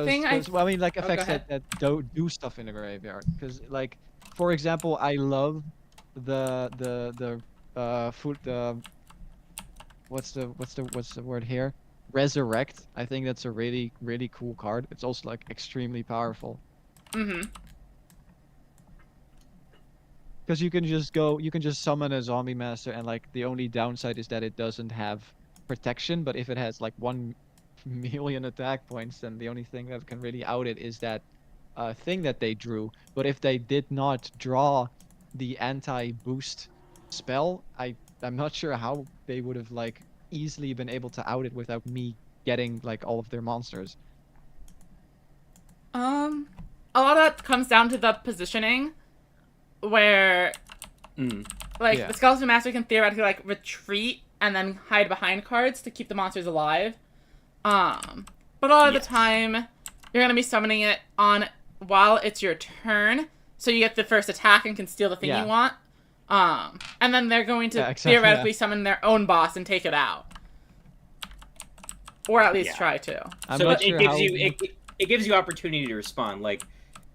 Well, I mean, like effects go ahead. that don't do stuff in the graveyard. Because, like, for example, I love what's the word here? Resurrect. I think that's a really cool card. It's also like extremely powerful. Because you can just summon a zombie master, and like the only downside is that it doesn't have protection. But if it has like 1 million attack points, then the only thing that can really out it is that thing that they drew. But if they did not draw the anti-boost spell, I'm not sure how they would have like easily been able to out it without me getting like all of their monsters. A lot of that comes down to the positioning, where the Skeleton Master can theoretically like retreat and then hide behind cards to keep the monsters alive. But a lot of the time, you're gonna be summoning it on while it's your turn, so you get the first attack and can steal the thing you want. And then they're going to theoretically summon their own boss and take it out, or at least try to. It gives you opportunity to respond. Like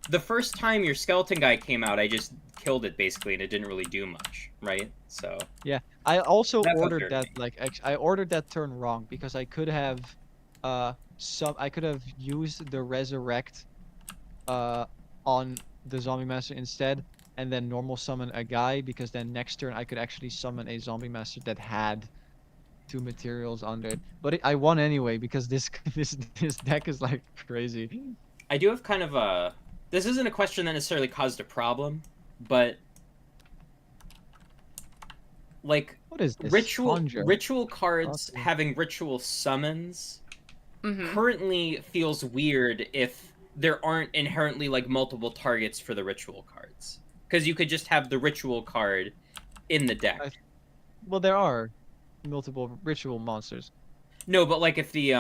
the first time your skeleton guy came out, I just killed it basically, and it didn't really do much, right? So yeah, I also ordered that I ordered that turn wrong because I could have used the resurrect on the zombie master instead, and then normal summon a guy, because then next turn I could actually summon a zombie master that had 2 materials under it. But I won anyway because this deck is like crazy. I do have kind of a... This isn't a question that necessarily caused a problem, but like what is this? ritual cards having ritual summons currently feels weird if there aren't inherently like multiple targets for the ritual cards, because you could just have the ritual card in the deck. Well, there are multiple ritual monsters. No, but like if the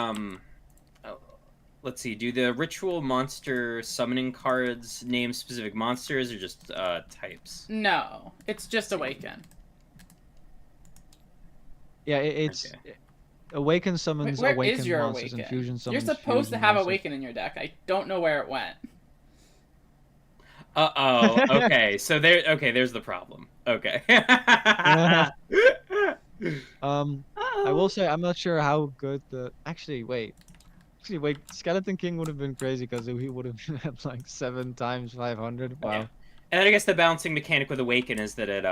let's see, do the ritual monster summoning cards name specific monsters or just types? No, it's just Awaken. Yeah, it's Okay. awaken summons Where awaken is your monsters awaken? and fusion You're summons supposed to fusion have monsters. awaken in your deck. I don't know where it went. Uh-oh. Okay. So there's the problem. Okay. I will say I'm not sure how good the actually wait, Skeleton King would have been crazy because he would have had like 7 times 500. Yeah. Wow. And then I guess the balancing mechanic with Awaken is that it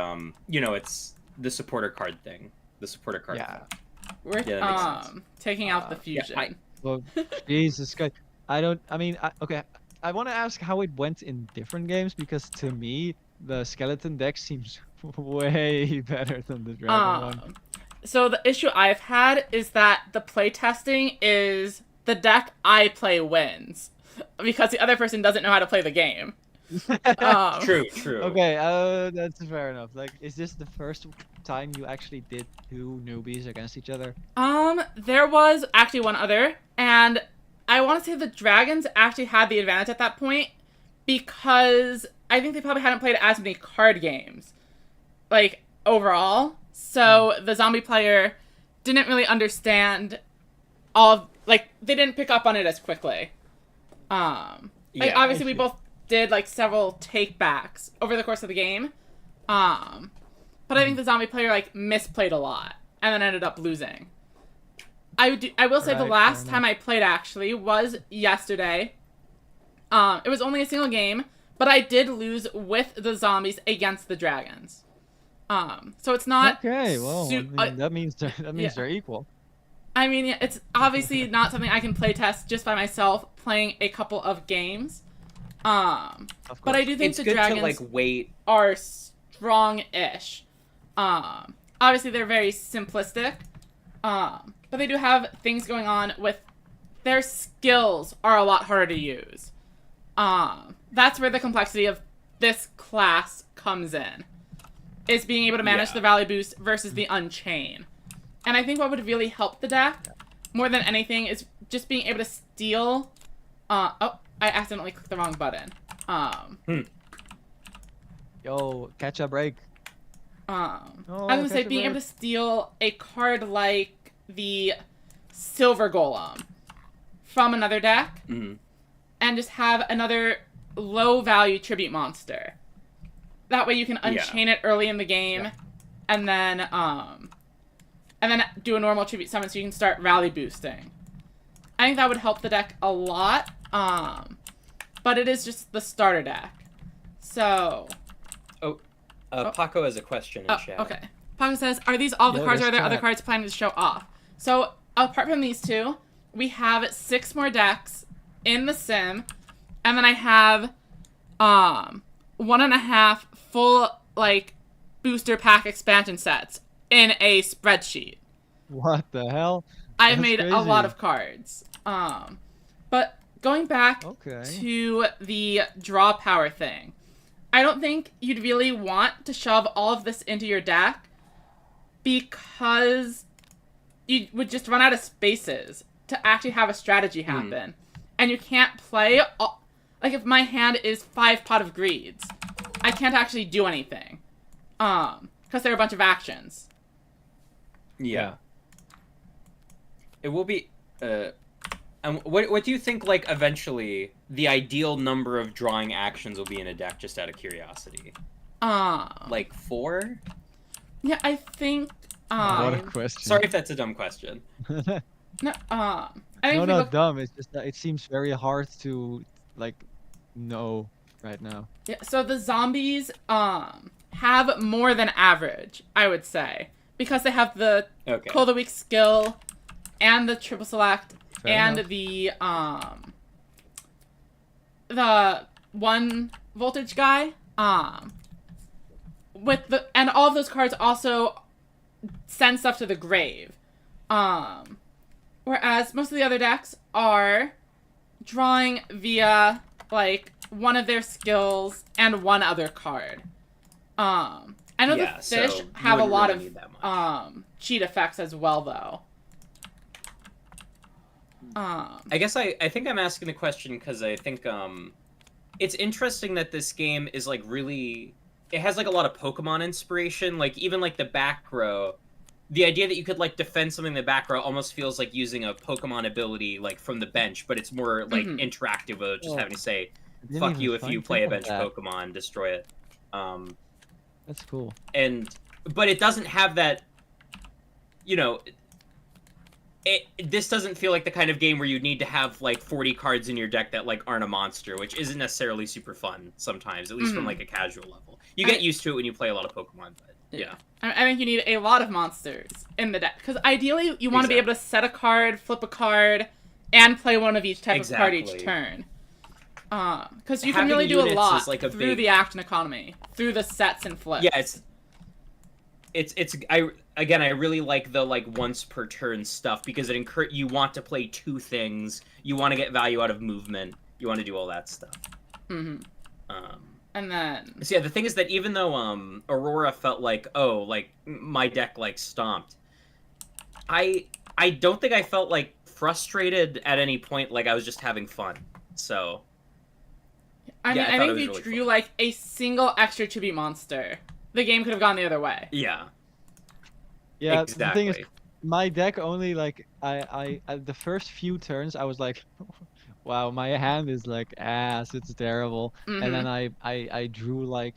it's the supporter card thing. The supporter card Yeah. thing. We're Yeah, that makes sense. taking out the Yeah, fusion. Well, Jesus Christ. Okay. I want to ask how it went in different games because to me, the skeleton deck seems way better than the dragon one. So the issue I've had is that the playtesting is the deck I play wins because the other person doesn't know how to play the game. True. Okay, that's fair enough. Like, is this the first time you actually did 2 newbies against each other? There was actually one other, and I want to say the dragons actually had the advantage at that point because I think they probably hadn't played as many card games, like, overall. So the zombie player didn't really understand they didn't pick up on it as quickly. Like, obviously we both did, like, several take-backs over the course of the game. But I think the zombie player, like, misplayed a lot and then ended up losing. I will say the last time I played, actually, was yesterday. It was only a single game, but I did lose with the zombies against the dragons. So it's not... Okay, well, that means they're equal. I mean, yeah, it's obviously not something I can playtest just by myself playing a couple of games. But I do think it's the good dragons to, like, wait. are strong-ish. Obviously they're very simplistic. But they do have things going on with their skills are a lot harder to use. That's where the complexity of this class comes in. Is being able to manage the value boost versus the unchain. And I think what would really help the deck, more than anything, is just being able to steal... I accidentally clicked the wrong button. Yo, catch a break. I was gonna say, being able to steal a card like the Silver Golem from another deck, and just have another low-value tribute monster. That way you can unchain it early in the game, and then do a normal tribute summon so you can start rally boosting. I think that would help the deck a lot, but it is just the starter deck. So... Paco has a question in chat. Okay. Paco says, are these all the cards, or are there other cards planning to show off? So, apart from these 2, we have 6 more decks in the sim, and then I have 1.5 full, like, booster pack expansion sets in a spreadsheet. What the hell? I've made a lot of cards. But going back to the draw power thing, I don't think you'd really want to shove all of this into your deck because you would just run out of spaces to actually have a strategy happen. And you can't play... like, if my hand is 5 Pot of Greeds, I can't actually do anything. Because there are a bunch of actions. Yeah. It will be... what do you think, like, eventually the ideal number of drawing actions will be in a deck, just out of curiosity? Like 4? Yeah, I think... what a question. Sorry if that's a dumb question. No, I think no, not dumb. It's just that it seems very hard to, like, know right now. Yeah, so the zombies, have more than average, I would say. Because they have the Call of the Week skill, and the triple select, and the 1 voltage guy. And all of those cards also send stuff to the grave. Whereas most of the other decks are drawing via, like, one of their skills and one other card. I know the fish have a lot of cheat effects as well, though. I guess I think I'm asking the question because I think it's interesting that this game is, like, really... It has, like, a lot of Pokemon inspiration. Like, even, like, the back row the idea that you could like defend something in the back row almost feels like using a Pokemon ability like from the bench, but it's more like interactive of just having to say, "Fuck you if you play a bench Pokemon, destroy it." That's cool. But it doesn't have that, you know. This doesn't feel like the kind of game where you need to have like 40 cards in your deck that like aren't a monster, which isn't necessarily super fun sometimes, at least from like a casual level. You get used to it when you play a lot of Pokemon, but yeah. I think you need a lot of monsters in the deck, because ideally you want to be able to set a card, flip a card, and play one of each type of card each turn. Because you can really do a lot through the action economy, through the sets and flips. Yeah, I really like the like once per turn stuff because you want to play two things, you want to get value out of movement, you want to do all that stuff. And then so yeah, the thing is that even though Aurora felt like, oh, like my deck like stomped, I don't think I felt like frustrated at any point, like I was just having fun. So I mean, I think if you drew like a single extra chibi monster, the game could have gone the other way. Yeah. Yeah, exactly. The thing is, my deck only like I the first few turns I was like, wow, my hand is like ass, it's terrible. And then I drew like,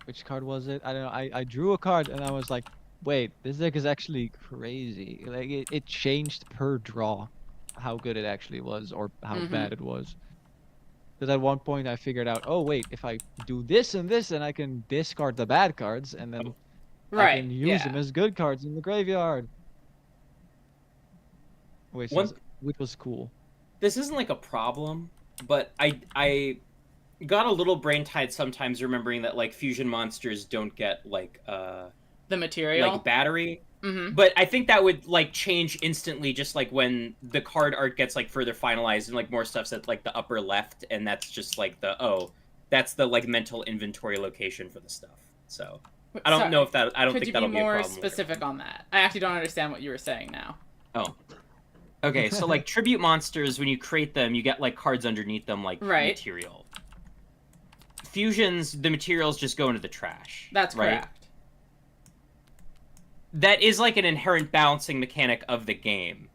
which card was it? I don't know. I drew a card and I was like, wait, this deck is actually crazy. Like it changed per draw, how good it actually was or how bad it was. Because at one point I figured out, oh wait, if I do this and this, and I can discard the bad cards and then. I can use them as good cards in the graveyard. Which was cool. This isn't like a problem, but I got a little brain tied sometimes remembering that like fusion monsters don't get like the material, like battery. But I think that would like change instantly, just like when the card art gets like further finalized and like more stuff's at like the upper left, and that's just like that's the like mental inventory location for the stuff. So. I don't know if that. I don't think that'll be a problem. Could you be more specific on that? I actually don't understand what you were saying now. Oh. Okay, so like tribute monsters, when you create them, you get like cards underneath them, like material. Fusions, the materials just go into the trash. That's correct. That is like an inherent balancing mechanic of the game.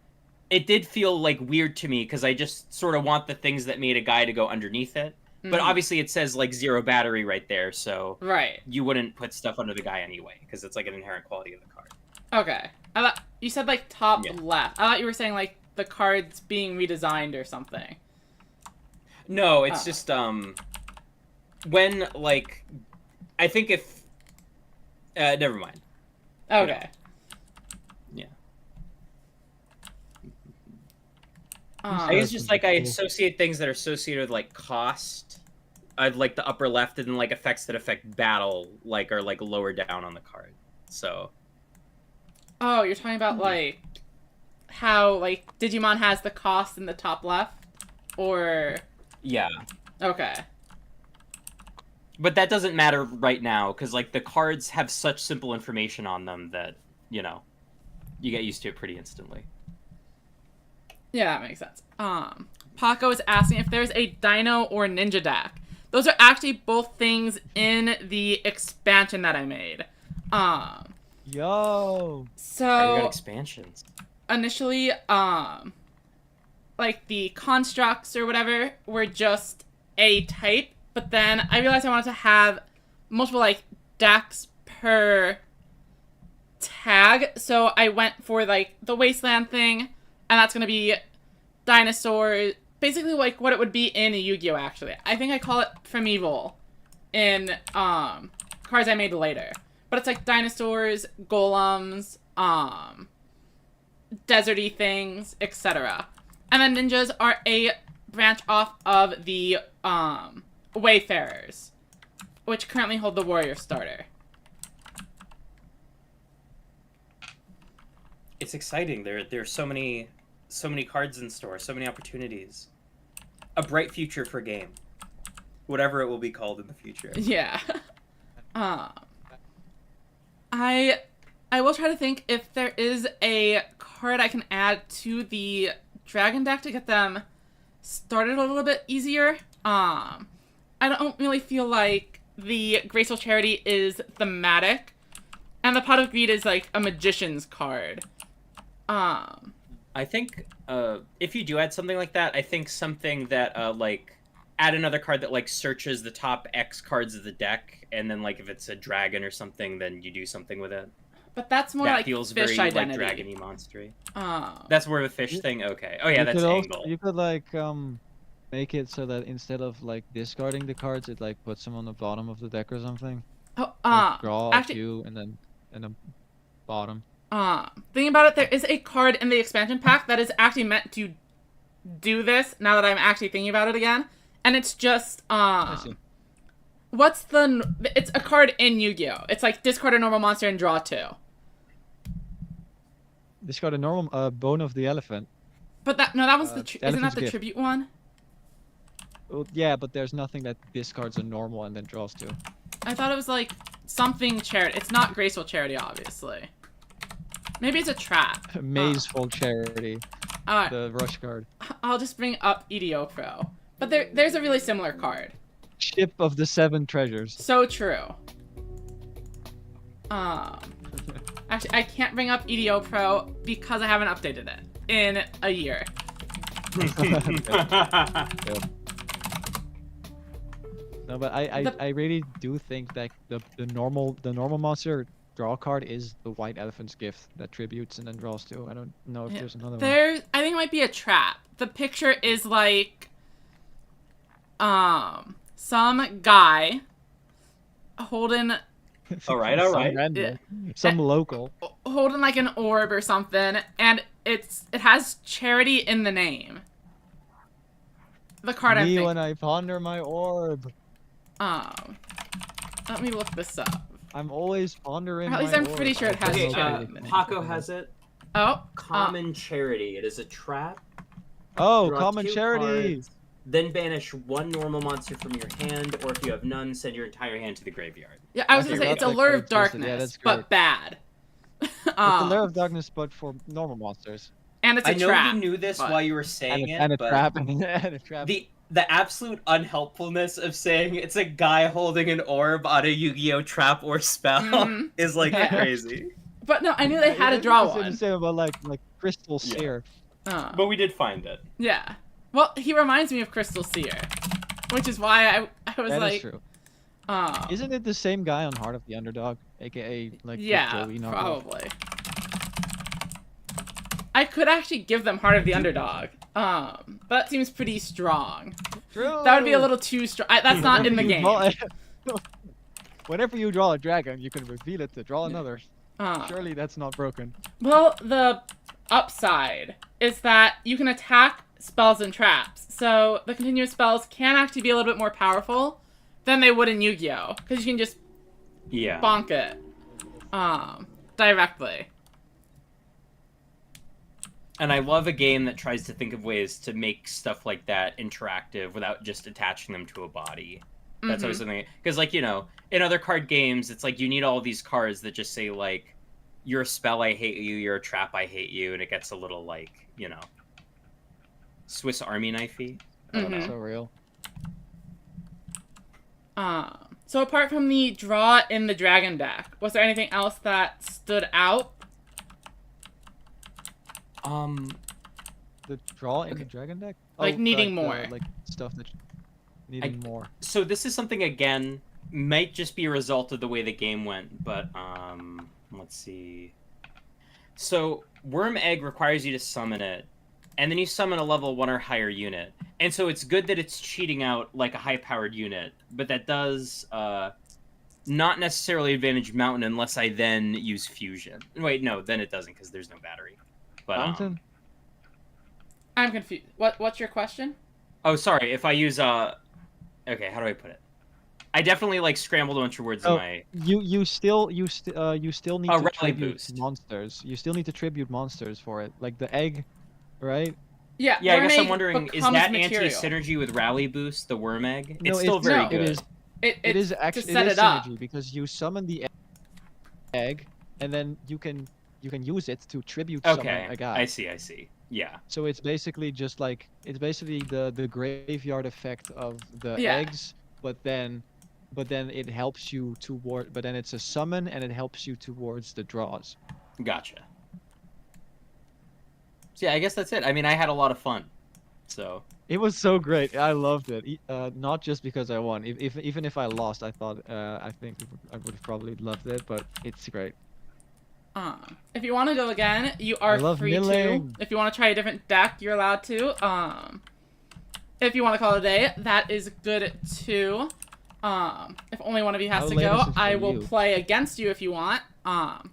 It did feel like weird to me because I just sort of want the things that made a guy to go underneath it. But obviously it says, like, 0 battery right there, so you wouldn't put stuff under the guy anyway, because it's, like, an inherent quality of the card. Okay. I thought you said, like, top left. I thought you were saying, like, the cards being redesigned or something. No, it's just, when, like, I think if... never mind. Okay. Yeah. I guess just, like, I associate things that are associated with, like, cost. I'd like the upper left, and then, like, effects that affect battle, like, are, like, lower down on the card. So. Oh, you're talking about, like, how, like, Digimon has the cost in the top left? Or... Yeah. Okay. But that doesn't matter right now, because, like, the cards have such simple information on them that, you know, you get used to it pretty instantly. Yeah, that makes sense. Paco is asking if there's a Dino or Ninja deck. Those are actually both things in the expansion that I made. Yo. So you got expansions. Initially, like the constructs or whatever were just a type, but then I realized I wanted to have multiple like decks per tag, so I went for like the Wasteland thing, and that's gonna be dinosaurs. Basically, like, what it would be in a Yu-Gi-Oh! Actually. I think I call it Primeval in, cards I made later. But it's, like, dinosaurs, golems, deserty things, etc. And then ninjas are a branch off of the, Wayfarers, which currently hold the Warrior starter. It's exciting. There's so many cards in store, so many opportunities. A bright future for game. Whatever it will be called in the future. Yeah. I will try to think if there is a card I can add to the Dragon deck to get them started a little bit easier. I don't really feel like the Graceful Charity is thematic And the Pot of Greed is like a magician's card. I think if you do add something like that, I think something that like add another card that like searches the top X cards of the deck, and then like if it's a dragon or something, then you do something with it. But that's more That like feels fish very identity. like dragony monstery. Oh. That's more of a fish thing. Okay. Oh yeah, You that's could angle. You could like make it so that instead of like discarding the cards, it like puts them on the bottom of the deck or something. Oh, Like, draw a actually, few and then the bottom. thinking about it, there is a card in the expansion pack that is actually meant to do this. Now that I'm actually thinking about it again, and it's just I see. it's a card in Yu-Gi-Oh. It's like discard a normal monster and draw 2. Discard a normal bone of the elephant. But that was the isn't that Elephant's the Gift. tribute one? Well, yeah, but there's nothing that discards a normal and then draws 2. I thought it was like something charity. It's not graceful charity, obviously. Maybe it's a trap. Mazeful Charity, Alright, the rush card. I'll just bring up EDO Pro. But there's a really similar card. Ship of the 7 treasures. So true. Actually, I can't bring up EDO Pro because I haven't updated it in a year. No, but I really do think that the normal monster draw card is the white elephant's gift that tributes and then draws 2. I don't know if there's another one. I think it might be a trap. The picture is like some guy holding All right. Some random, some local. holding like an orb or something, and it has charity in the name. The card I'm Me thinking. when I ponder my orb. Let me look this up. I'm always pondering. At least my I'm orb. pretty sure it has Okay, charity in the name. Paco has it. Oh, Common charity. It is a trap. Oh, Draw common 2 charity. cards, then banish 1 normal monster from your hand, or if you have none, send your entire hand to the graveyard. yeah, I was Okay, gonna say well, it's a that's lure like of card twisted. Yeah, darkness, that's but great. bad. It's a Lair of Darkness, but for normal monsters. And it's a I know trap. you knew this but- while you were saying And a but trap. And a trap. the absolute unhelpfulness of saying it's a guy holding an orb on a Yu-Gi-Oh trap or spell Mhm. is like Yeah. crazy. But no, I knew they had to draw It's the one. same about like Crystal Yeah. Seer. But we did find it. Yeah. Well, he reminds me of Crystal Seer, which is why I was That is like, true. oh. Isn't it the same guy on Heart of the Underdog, aka like the Yeah, Joey knockoff? probably. I could actually give them Heart of the Underdog. But that seems pretty strong. True. That would be a little too strong. That's not in the game. Whenever you draw a dragon, you can reveal it to draw another. Uh, Surely that's not broken. well, the upside is that you can attack spells and traps. So the continuous spells can actually be a little bit more powerful than they would in Yu-Gi-Oh! Because you can just Yeah. bonk it directly. And I love a game that tries to think of ways to make stuff like that interactive without just attaching them to a body. That's always something, because like, you know, in other card games, it's like you need all these cards that just say like, you're a spell, I hate you, you're a trap, I hate you, and it gets a little like, you know, Swiss Army knifey. I don't know. So real. So apart from the draw in the dragon deck, was there anything else that stood out? The draw in the dragon deck? Like needing more. Like stuff that needing more. So this is something, again, might just be a result of the way the game went, but let's see. So Worm Egg requires you to summon it, and then you summon a level 1 or higher unit. And so it's good that it's cheating out like a high-powered unit, but that does not necessarily advantage Mountain unless I then use Fusion. Wait, no, then it doesn't because there's no battery. But Mountain? I'm confused. What's your question? oh, sorry, if I use okay, how do I put it? I definitely like scrambled a bunch of words in my. You still need Oh, to rally tribute boost. monsters. You still need to tribute monsters for it. Like the egg, right? Yeah. Yeah, I Worm guess I'm Egg wondering, is becomes that material. anti-synergy with Rally Boost, the Worm Egg? No, It's still very no, good. It is. It It is to actually set it is it up. synergy because you summon the egg, and then you can use it to tribute summon Okay, a guy. I see. Yeah. So it's basically just like the graveyard effect of the Yeah. eggs, but then but then it helps you toward. But then it's a summon, and it helps you towards the draws. Gotcha. So yeah, I guess that's it. I mean, I had a lot of fun. So It was so great. I loved it. Not just because I won. Even if I lost, I thought I think I would have probably loved it. But it's great. If you want to go again, you I are love free milling. to. If you want to try a different deck, you're allowed to. If you want to call it a day, that is good too. If only one of you has How to late go, is it for I will you? play against you if you want.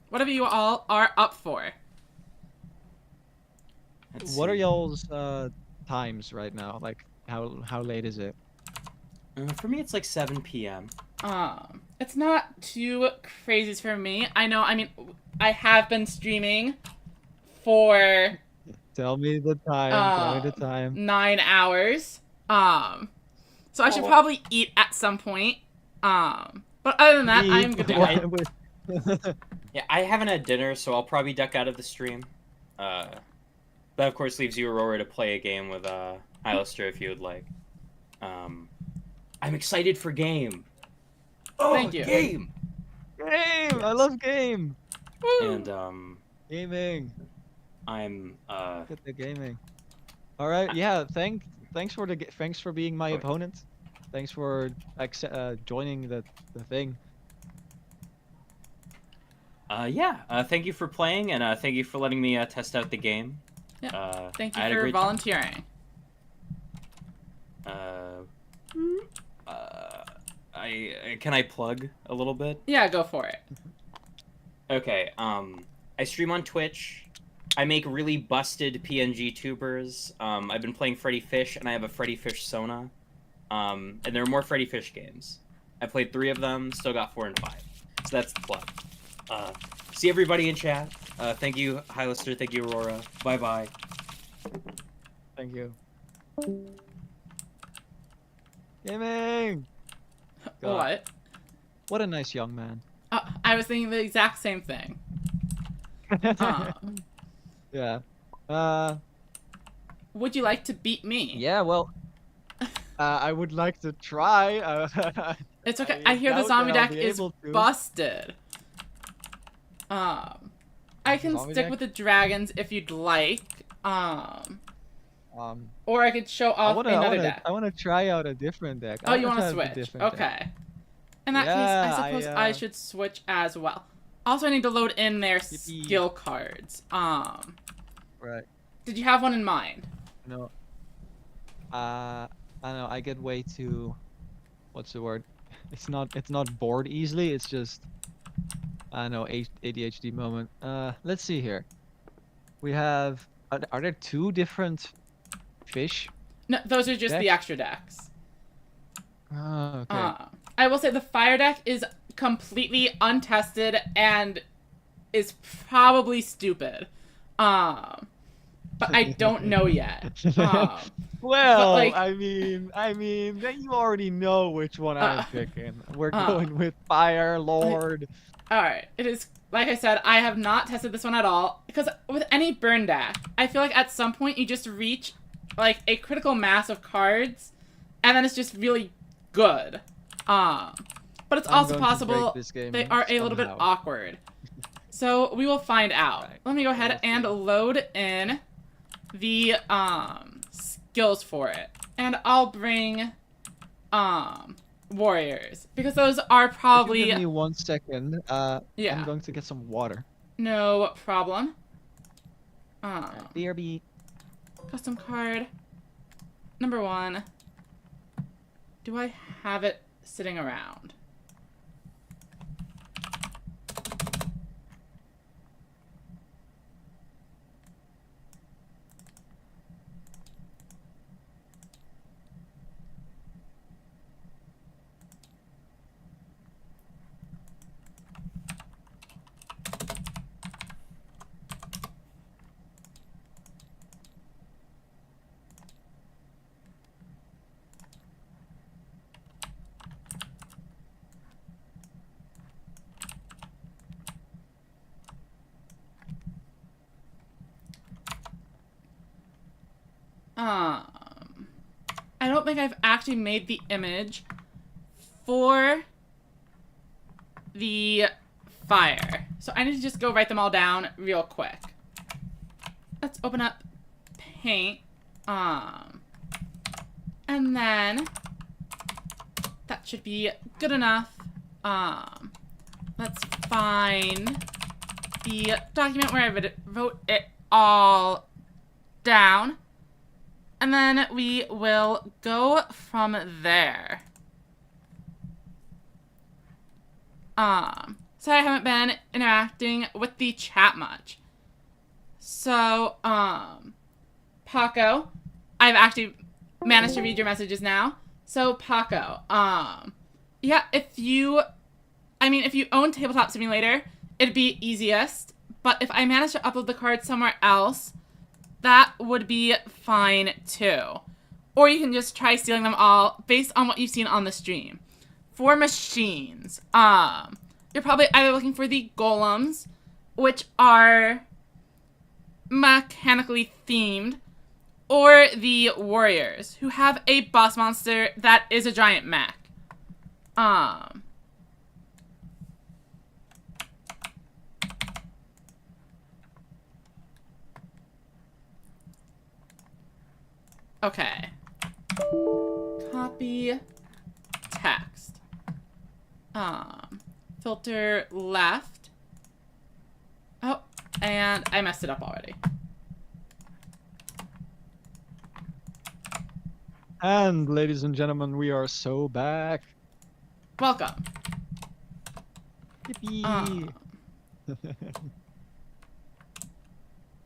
Whatever you all are up for. let's What are see. y'all's times right now? Like how late is it? For me, it's like 7 p.m. It's not too crazy for me. I know. I mean, I have been streaming for Tell me the time. Tell me the time. 9 hours. So I should probably eat at some point. But other than that, I am good to Yeah, go. Yeah, I haven't had dinner, so I'll probably duck out of the stream. That of course leaves you, Aurora, to play a game with Hylister if you would like. I'm excited for game. Oh, Thank you. Game. Game. I love game. Woo! And Gaming. I'm Look at the gaming. All right. Yeah. Thanks for being my opponent. Thanks for joining the thing. Thank you for playing, and thank you for letting me test out the game. Yeah. Thank I you had a for great time. volunteering. Can I plug a little bit? Yeah, go for it. Okay, I stream on Twitch. I make really busted PNG tubers. I've been playing Freddy Fish, and I have a Freddy Fish Sona. And there are more Freddy Fish games. I played 3 of them, still got 4 and 5. So that's the plug. See everybody in chat. Thank you, Hylister. Thank you, Aurora. Bye-bye. Thank you. Gaming. God. What? What a nice young man. I was thinking the exact same thing. Yeah. Would you like to beat me? Yeah. Well. I would like to try. It's okay. I I hear the doubt zombie that I'll deck be is able to. busted. I can Zombie stick deck? with the dragons if you'd like. Or I could show off another deck. I wanna try out a different deck. Oh, you want to switch? Okay. In that case, Yeah, I suppose I should switch as well. Also, I need to load in their Yippee. skill cards. Right. Did you have one in mind? No. I don't know. I get way too. What's the word? It's not bored easily. It's just. I don't know. ADHD moment. Let's see here. We have. Are there 2 different fish? No, those are just the Decks? extra decks. Oh, okay. I will say the fire deck is completely untested and is probably stupid. But I don't know yet. Well, like- I mean, then you already know which one I'm picking. We're going with Fire Lord. Alright, it is, like I said, I have not tested this one at all. Because with any burn deck, I feel like at some point you just reach, like, a critical mass of cards, and then it's just really good. But it's I'm also going to break possible this game they are a little bit somehow. awkward. So we will find out. Right. Let me go ahead We'll and see. load in the skills for it. And I'll bring warriors. Because those are If you probably give me 1 second. Yeah. I'm going to get some water. no problem. BRB. Custom card number 1. Do I have it sitting around? I don't think I've actually made the image for the fire. So I need to just go write them all down real quick. Let's open up paint. And then that should be good enough. Let's find the document where I wrote it all down. And then we will go from there. Sorry I haven't been interacting with the chat much. So, Paco, I've actually managed to read your messages now. So, Paco, yeah, if you own Tabletop Simulator, it'd be easiest. But if I manage to upload the cards somewhere else, that would be fine too. Or you can just try stealing them all based on what you've seen on the stream. For machines, you're probably either looking for the golems, which are mechanically themed, or the warriors, who have a boss monster that is a giant mech. Okay. Copy text. Filter left. Oh, and I messed it up already. And ladies and gentlemen, we are so back. Welcome. Yippee!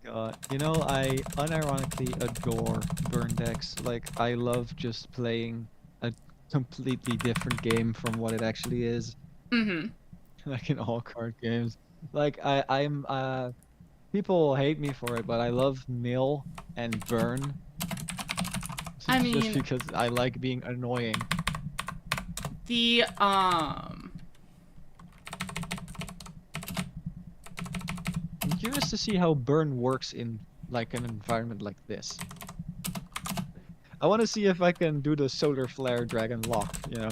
God, you know, I unironically adore burn decks. Like, I love just playing a completely different game from what it actually is. Mm-hmm. Like in all card games. Like, I'm people hate me for it, but I love mill and burn. I mean, just because I like being annoying. The, I'm curious to see how burn works in like an environment like this. I want to see if I can do the solar flare dragon lock, you know.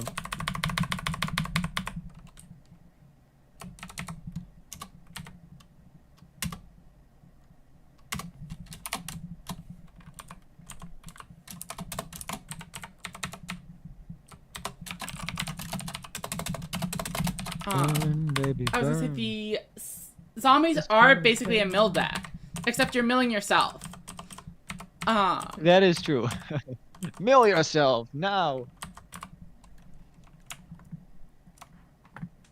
Burn, baby, I was gonna say burn. the zombies are basically a mill deck, except you're milling yourself. That is true. Mill yourself now.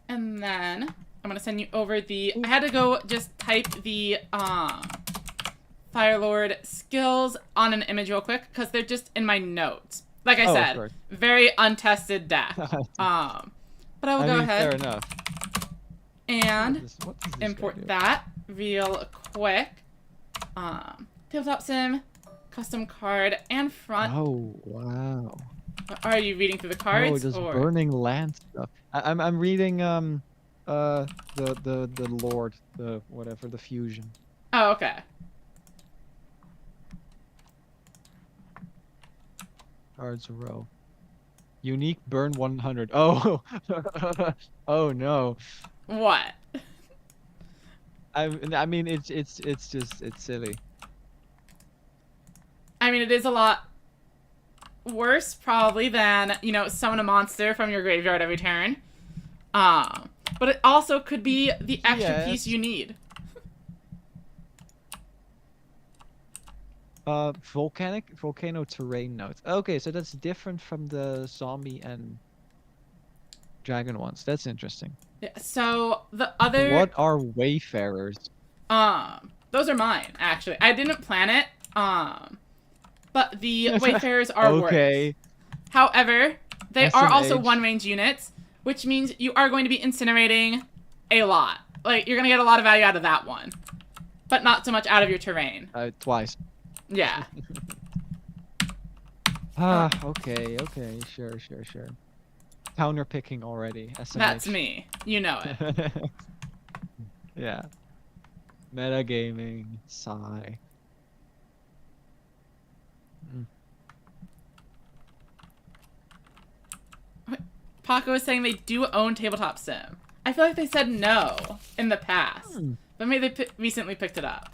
And then I'm gonna send you over the. I had to go just type the Firelord skills on an image real quick because they're just in my notes. Like I Oh, of said, course. very untested deck. But I will go ahead Fair enough. and What does this import guy do? that real quick. Tabletop Sim, custom card, and front. Oh wow. Are you reading through the Oh, cards? this or... burning land stuff. I'm reading the Lord, the whatever, the fusion. Oh, okay. Cards a row. Unique burn 100. Oh, oh no. What? I mean it's just it's silly. I mean, it is a lot worse probably than, you know, summon a monster from your graveyard every turn. But it also could be the extra piece you need. Volcano terrain notes. Okay, so that's different from the zombie and dragon ones. That's interesting. Yeah, so the other... What are wayfarers? Those are mine, actually. I didn't plan it, but the Wayfarers are okay. worse. However, they are also SMH. one-range units, which means you are going to be incinerating a lot. Like, you're going to get a lot of value out of that one, but not so much out of your terrain. Twice. Yeah. Okay, sure. Counter picking already. SMH. That's me. You know it. Yeah. Metagaming. Sigh. Paco is saying they do own Tabletop Sim. I feel like they said no in the past, but maybe they recently picked it up.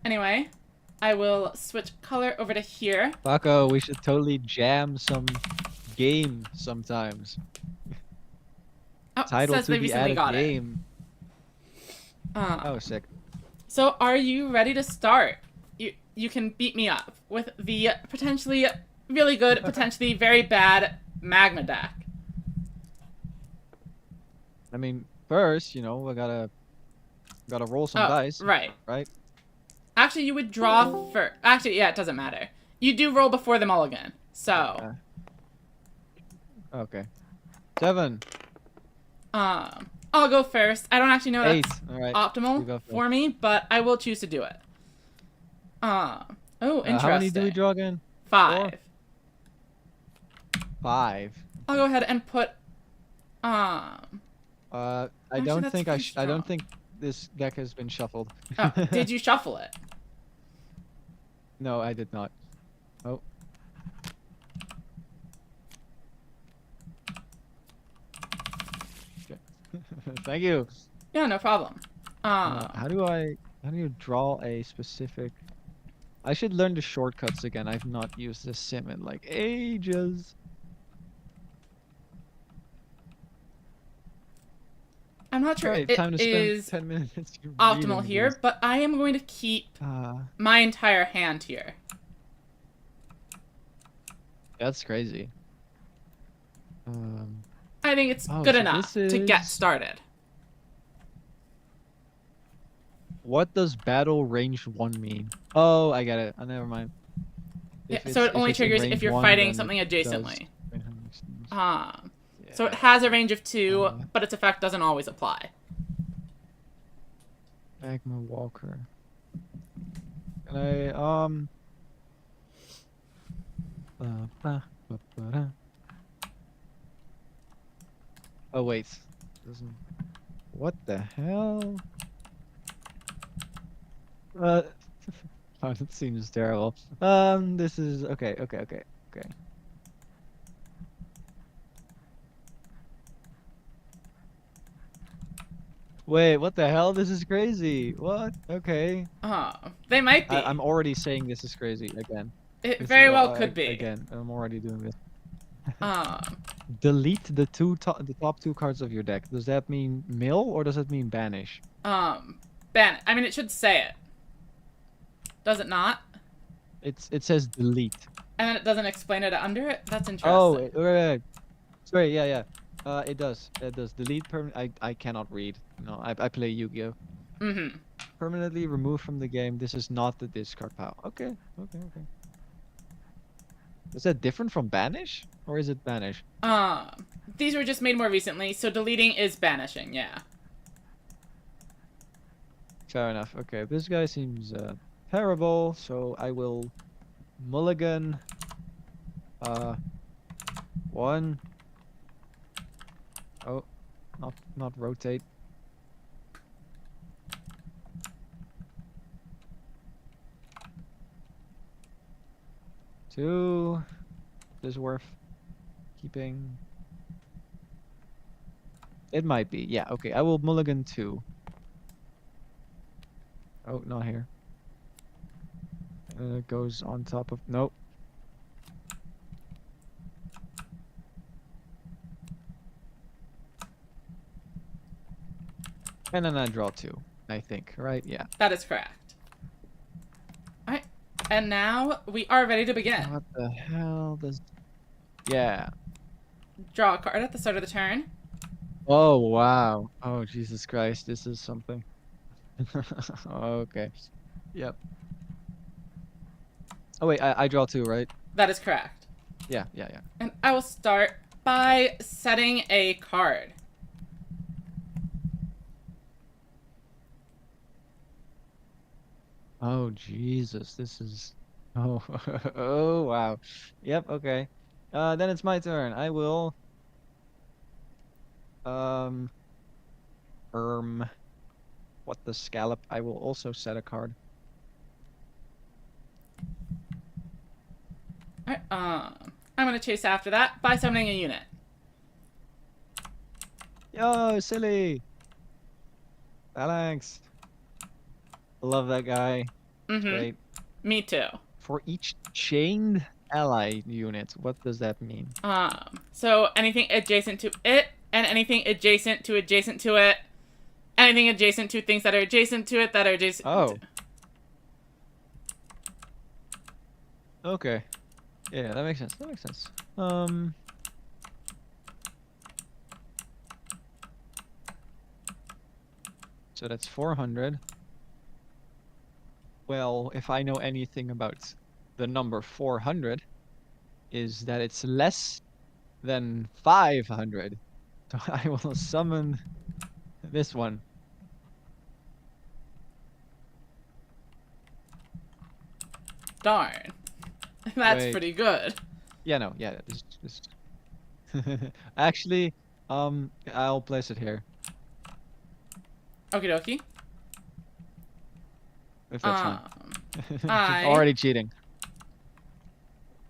Anyway, I will switch color over to here. Paco, we should totally jam some game sometimes. Oh, Title says to they be recently added got game. it. Oh, sick. So are you ready to start? You can beat me up with the potentially really good, potentially very bad Magma deck. I mean, first, you know, we gotta roll some dice. Right. Right? Actually, you would draw first. Actually, yeah, it doesn't matter. You do roll before the mulligan. So. Okay. 7. I'll go first. I don't actually know 8. that's All right. optimal for me, but I will choose to do it. Oh, interesting. How many do we draw again? 5. 5. I'll go ahead and put. I Actually, don't that's think pretty I don't strong. think this deck has been shuffled. Oh, did you shuffle it? No, I did not. Oh. Okay. Thank you. Yeah, no problem. How do you draw a specific? I should learn the shortcuts again. I've not used this sim in like ages. I'm not sure Alright, it time to spend is 10 minutes optimal reading here, these. but I am going to keep my entire hand here. That's crazy. I think it's Oh, good so enough this to get is- started. What does battle range 1 mean? Oh, I get it. Oh, never mind. Yeah, If so it if only it's in triggers range if you're 1, fighting then something it does. adjacently. Yeah. So it has a range of 2, Uh, but its effect doesn't always apply. Magma Walker. Can I Oh wait. Doesn't What the hell? Oh, that seems terrible. This is okay. Wait, what the hell? This is crazy. What? Okay. They might be. I'm already saying this is crazy again. It This very is- well could be. Again, I'm already doing this. Um, Delete the top 2 cards of your deck. Does that mean mill or does it mean banish? ban. I mean, it should say it. Does it not? It says delete. And then it doesn't explain it under it? That's interesting. Oh, right. Sorry, yeah. It does. It does. Delete I cannot read. No, I play Yu-Gi-Oh. Mm-hmm. Permanently removed from the game. This is not the discard pile. Okay. Is that different from banish? Or is it banish? These were just made more recently, so deleting is banishing, yeah. Fair enough. Okay, this guy seems terrible, so I will mulligan 1. Oh, not rotate. Two. This is worth keeping. It might be. Yeah, okay. I will mulligan 2. Oh, not here. It goes on top of... Nope. And then I draw 2, I think, right? Yeah. That is correct. Alright, and now we are ready to begin. What the hell does... Yeah. Draw a card at the start of the turn. Oh, wow. Oh, Jesus Christ. This is something. Okay. Yep. Oh, wait. I draw 2, right? That is correct. Yeah. And I will start by setting a card. Oh, Jesus. This is... Oh, oh, wow. Yep, okay. Then it's my turn. I will... What the scallop? I will also set a card. Alright, I'm gonna chase after that by summoning a unit. Yo, silly. Phalanx. I love that guy. Mm-hmm. Wait, Me too. for each chained ally unit, what does that mean? So anything adjacent to it, and anything adjacent to it, anything adjacent to things that are adjacent to it that are adjacent. Oh. Okay. Yeah, that makes sense. That makes sense. So that's 400. Well, if I know anything about the number 400, is that it's less than 500. So I will summon this one. Darn. That's Wait. pretty good. Yeah, no, yeah, this Actually, I'll place it here. Okie dokie. If that's fine. I Already cheating.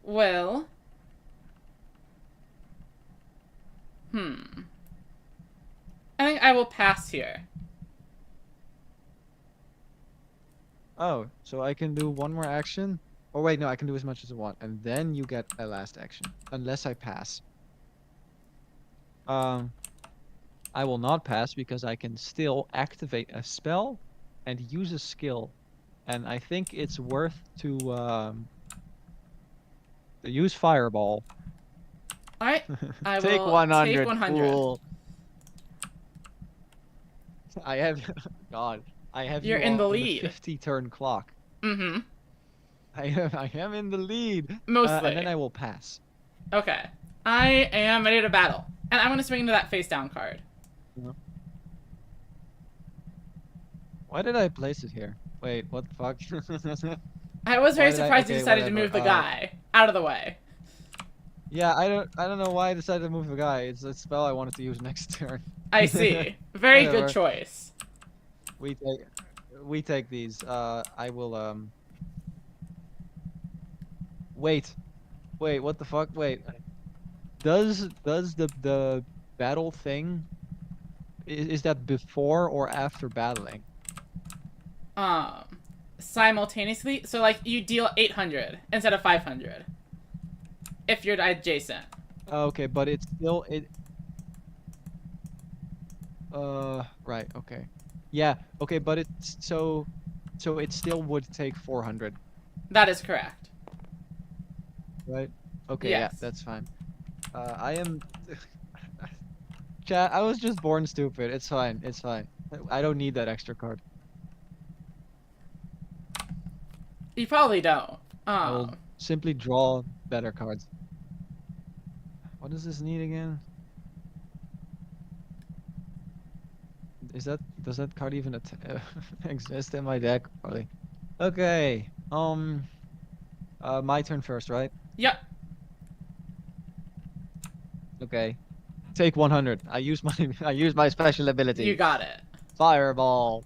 will. I think I will pass here. Oh, so I can do one more action? Oh wait, no, I can do as much as I want, and then you get a last action, unless I pass. I will not pass because I can still activate a spell and use a skill, and I think it's worth to use Fireball. Alright. I Take will 100. take 100. Fool. I have, God, I have You're you in the on lead. 50-turn clock. Mm-hmm. I am in the lead. Mostly. And then I will pass. Okay. I am ready to battle. And I'm going to swing into that face down card. Why did I place it here? Wait, what the fuck? I was very Why did I- surprised you okay, decided to whatever, move the guy out of the way. Yeah, I don't know why I decided to move the guy. It's a spell I wanted to use next turn. I see. Very Whatever. good choice. We take these. I will Wait. Wait, what the fuck? Wait. Does the battle thing is that before or after battling? Simultaneously. So like you deal 800 instead of 500. If you're adjacent. Okay, but it's still right, okay. Yeah, okay, but it's so it still would take 400, That is correct. right? Okay, Yes. yeah, that's fine. I am Chat, I was just born stupid. It's fine. It's fine. I don't need that extra card. You probably don't. I will simply draw better cards. What does this need again? Does that card even exist in my deck? Probably. Okay. My turn first, right? Yep. Okay. Take 100. I use my special ability. You got it. Fireball.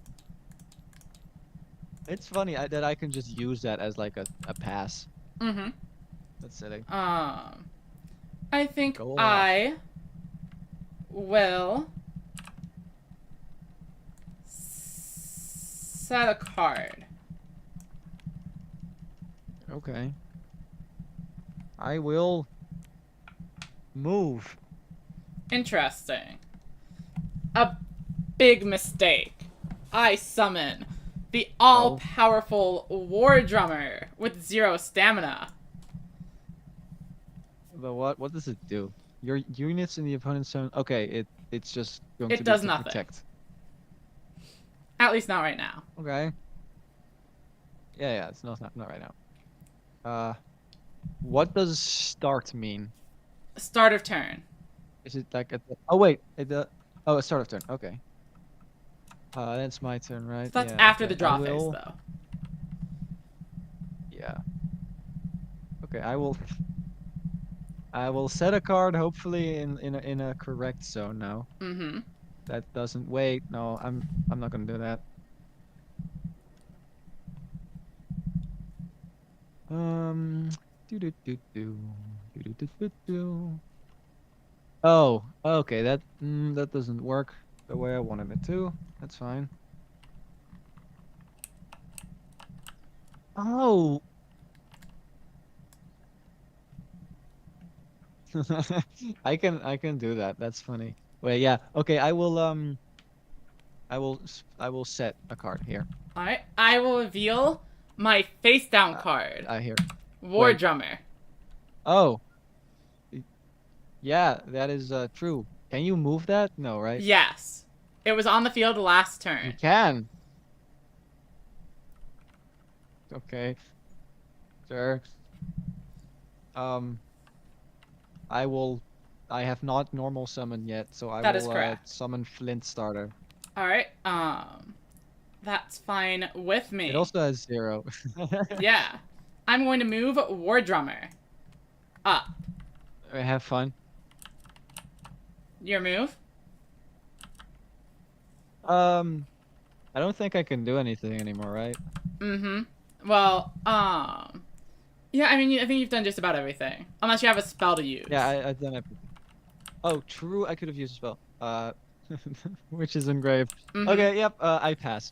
It's funny that I can just use that as like a pass. Mm-hmm. That's silly. I think Go on. I will set a card. Okay. I will move. Interesting. A big mistake. I summon the all-powerful War Drummer with 0 stamina. The what? What does it do? Your units in the opponent's zone. Okay, it's just going It to does be to nothing. protect. At least not right now. Okay. Yeah, it's not right now. What does start mean? Start of turn. Is it like oh wait, a start of turn. Okay. That's my turn, right? So that's Yeah, after okay. the draw I phase, will- though. Yeah. Okay, I will set a card, hopefully in a correct zone now. Mm-hmm. That doesn't wait. No, I'm not gonna do that. Do. Do-do-do-do-do. Oh, okay. That doesn't work the way I wanted it to. That's fine. Oh. I can do that. That's funny. Wait, yeah. Okay, I will set a card here. Alright, I will reveal my face down card. I hear. War Wait. Drummer. Oh. Yeah, that is true. Can you move that? No, right? Yes. It was on the field last You turn. can. Okay. Sure. I will. I have not normal summoned yet, so I That is will correct. summon Flint Starter. Alright, that's fine with me. It also has 0. Yeah. I'm going to move War Drummer up. Have fun. Your move? I don't think I can do anything anymore, right? Mm-hmm. Well, yeah, I mean, I think you've done just about everything. Unless you have a spell to use. Yeah, I've done everything. Oh, true. I could have used a spell. Which is engraved. Mhm. Okay, yep. I pass.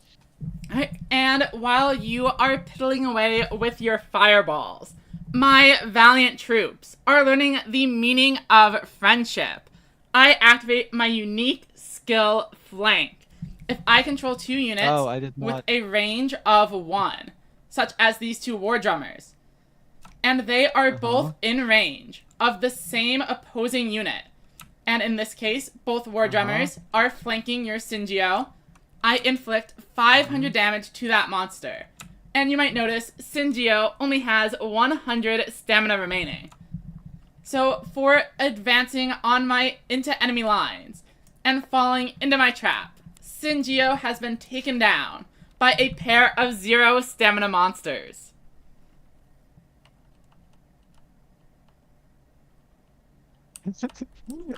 Alright, and while you are piddling away with your fireballs, my valiant troops are learning the meaning of friendship. I activate my unique skill Flank. If I control 2 units Oh, I did with not. a range of 1, such as these 2 War Drummers, and they are both in range of the same opposing unit, and in this case, both War Drummers are flanking your Singio, I inflict 500 damage to that monster. And you might notice Singio only has 100 stamina remaining. So for advancing into enemy lines and falling into my trap, Singio has been taken down by a pair of 0 stamina monsters.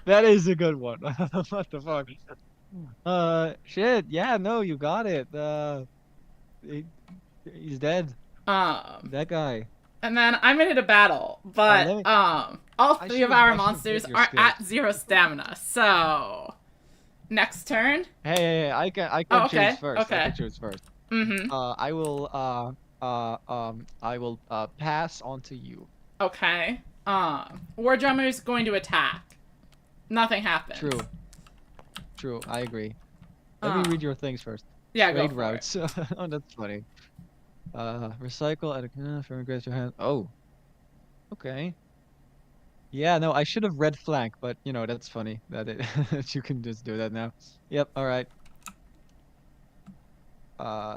That is a good one. What the fuck? Shit. Yeah, no, you got it. He's dead. That guy. And then I'm in a battle, but let me- all 3 of our I should've monsters hit your are skills. at 0 stamina. So next turn. Hey, I can Oh, okay, choose first. I okay. can choose first. Mm-hmm. I will pass on to you. Okay. War Drummer's going to attack. Nothing happens. True. I agree. Let me read your things first. Yeah, go Trade for routes. Oh, that's funny. Recycle at from grace your hand. Oh. Okay. Yeah, no, I should have read flank, but you know, that's funny that it that you can just do that now. Yep, alright.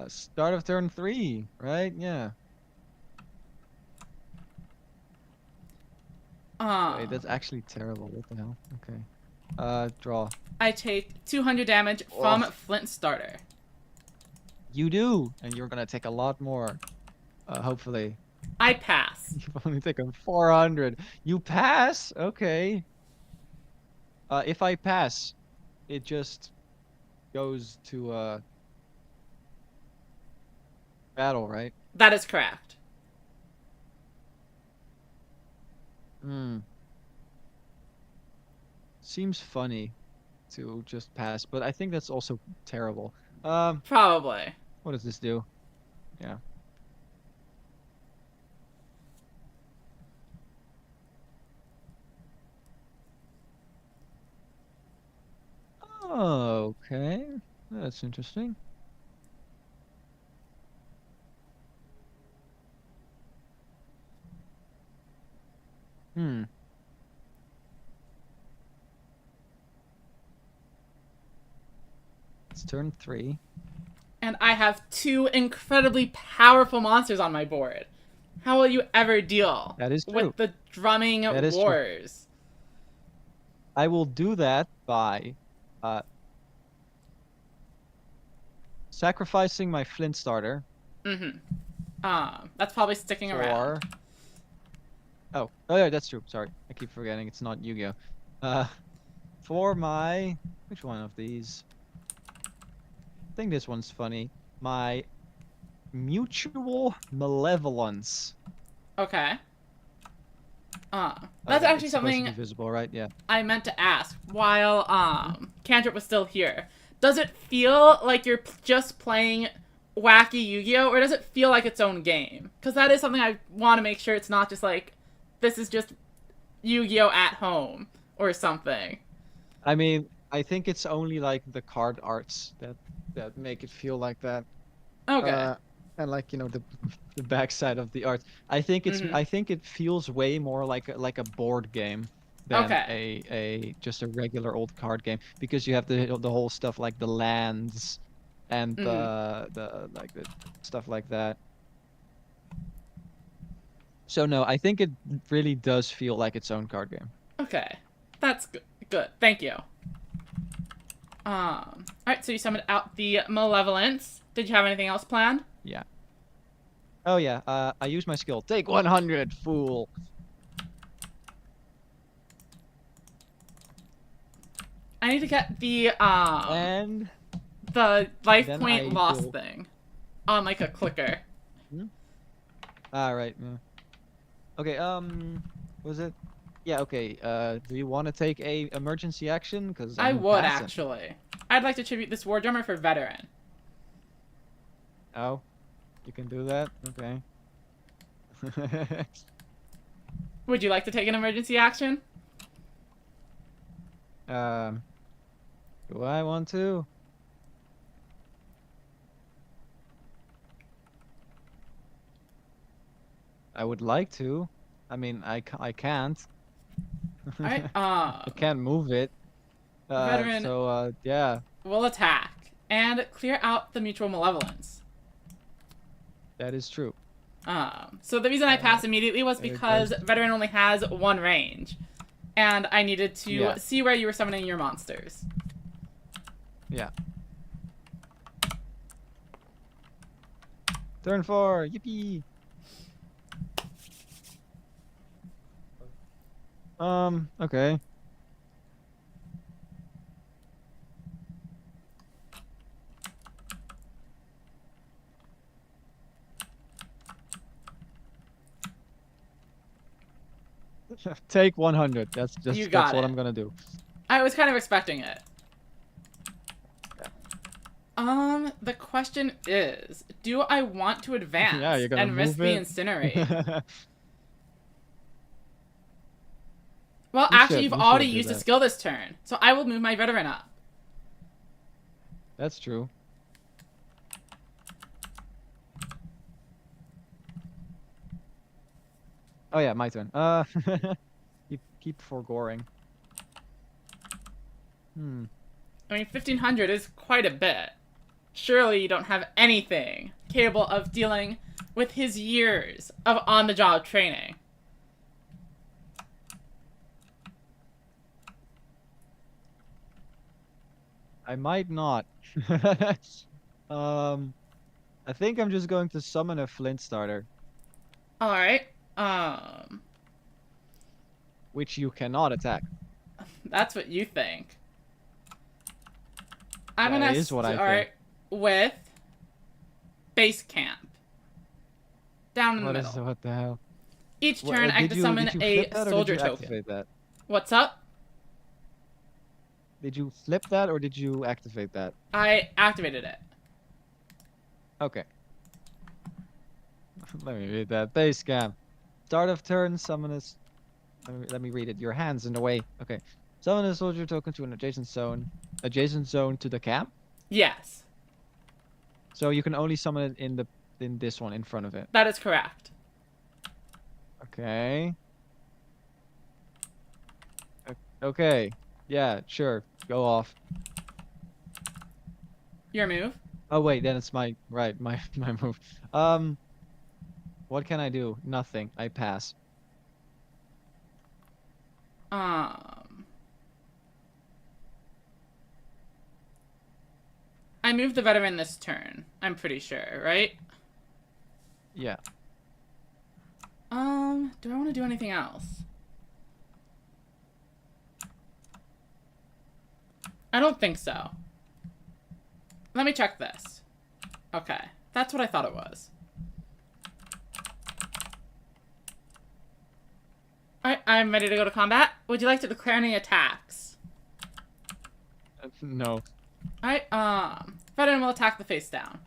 Start of turn 3, right? Yeah. Wait, that's actually terrible. What the hell? Okay. Draw. I take 200 damage from Oh. Flint Starter. You do, and you're gonna take a lot more. Hopefully. I pass. You've only taken 400. You pass? Okay. If I pass, it just goes to battle, right? That is correct. Seems funny to just pass, but I think that's also terrible. Probably. What does this do? Yeah. Okay. That's interesting. It's turn 3. And I have 2 incredibly powerful monsters on my board. How will you ever deal That is true. with the drumming That is true. wars? I will do that by sacrificing my Flint Starter Mm-hmm. That's probably sticking around. Oh yeah, that's true. Sorry, I keep forgetting it's not Yu-Gi-Oh. For my which one of these? I think this one's funny. My Mutual Malevolence. Okay. That's Okay, actually it's supposed to something be visible, right? Yeah. I meant to ask while Cantrip was still here. Does it feel like you're just playing wacky Yu-Gi-Oh, or does it feel like its own game? Because that is something I want to make sure it's not just like this is just Yu-Gi-Oh at home or something. I mean, I think it's only like the card arts that make it feel like that. Okay. And like, you know, the backside of the art. I think it's I think it feels way more like a board game than Okay. a just a regular old card game, because you have the whole stuff like the lands and the like the stuff like that. So no, I think it really does feel like its own card game. Okay. That's good. Thank you. Alright, so you summoned out the Malevolence. Did you have anything else planned? Yeah. Oh yeah, I use my skill. Take 100, fool. I need to get the And life then point I loss will- thing on like a clicker. Right. Yeah. Okay, was it? Yeah, okay. Do you want to take a emergency action? Because I would passing. actually. I'd like to tribute this War Drummer for veteran. Oh, you can do that? Okay. Would you like to take an emergency action? Do I want to? I would like to. I mean, I can't. Alright, I can't move it. Veteran. So, yeah, we'll attack and clear out the Mutual Malevolence. that is true. So the reason I passed immediately was because veteran only has one range, and I needed to see where you were summoning your monsters. Yeah. Turn 4, yippee! Okay. Take 100. That's what I'm gonna do. I was kind of expecting it. The question is, do I want to advance Yeah, you're gonna and risk move being it. incinerated? Well, You actually, should- you've you already should do used a that. skill this turn, so I will move my veteran up. That's true. Oh yeah, my turn. Keep foregoing. I mean, 1,500 is quite a bit. Surely you don't have anything capable of dealing with his years of on-the-job training. I might not. I think I'm just going to summon a flint starter, Alright, which you cannot attack. that's what you think. I'm That gonna is what I start with base camp. Down in the middle. What the hell? Each turn, I get to summon a soldier token. Activate that? What's up? Did you flip that or did you activate that? I activated it. Okay. Let me read that. Base camp. Start of turn, summon a... Let me read it. Your hand's in the way. Okay. Summon a soldier token to an adjacent zone. Adjacent zone to the camp? Yes, So you can only summon it in this one in front of it. that is correct. Okay. Okay. Yeah, sure. Go off. Your move? Oh wait, then it's my move. What can I do? Nothing. I pass. I moved the veteran this turn. I'm pretty sure, right? Yeah. Do I want to do anything else? I don't think so. Let me check this. Okay, that's what I thought it was. Alright, I'm ready to go to combat. Would you like to declare any attacks? No. Alright, veteran will attack the face down.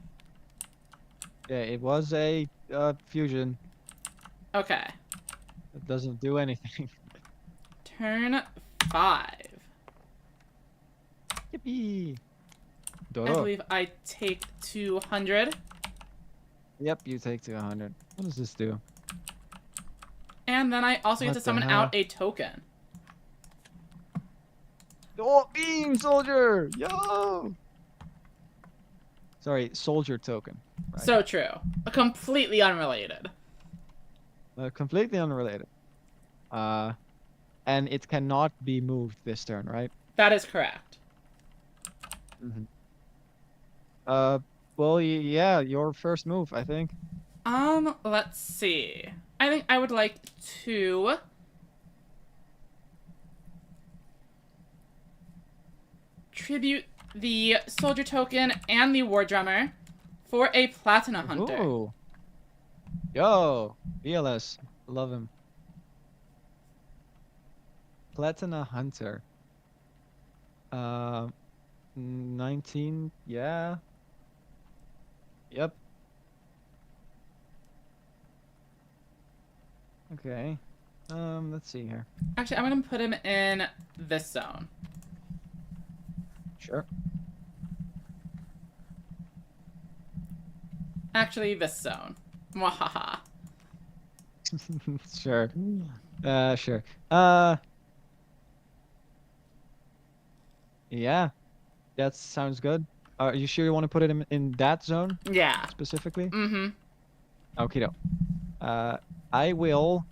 Yeah, it was a fusion. Okay. It doesn't do anything. Turn 5. Yippee! I Doro. believe I take 200. Yep, you take 200. What does this do? And then I also get What to the summon hell? out a token. Oh, beam soldier! Yo! Sorry, soldier token. Right. So true. Completely unrelated. Completely unrelated. And it cannot be moved this turn, right? That is correct. Mm-hmm. Well, yeah, your first move, I think. Let's see. I think I would like to tribute the soldier token and the war drummer for a platinum hunter. Ooh. Yo, BLS. Love him. Platina Hunter. 19, yeah. Yep. Okay. Let's see here. Actually, I'm gonna put him in this zone. Sure. Actually, this zone. Mwahaha. Sure. Sure. Yeah. That sounds good. Are you sure you want to put it in that zone Yeah. specifically? Mm-hmm. Okay, no. I will.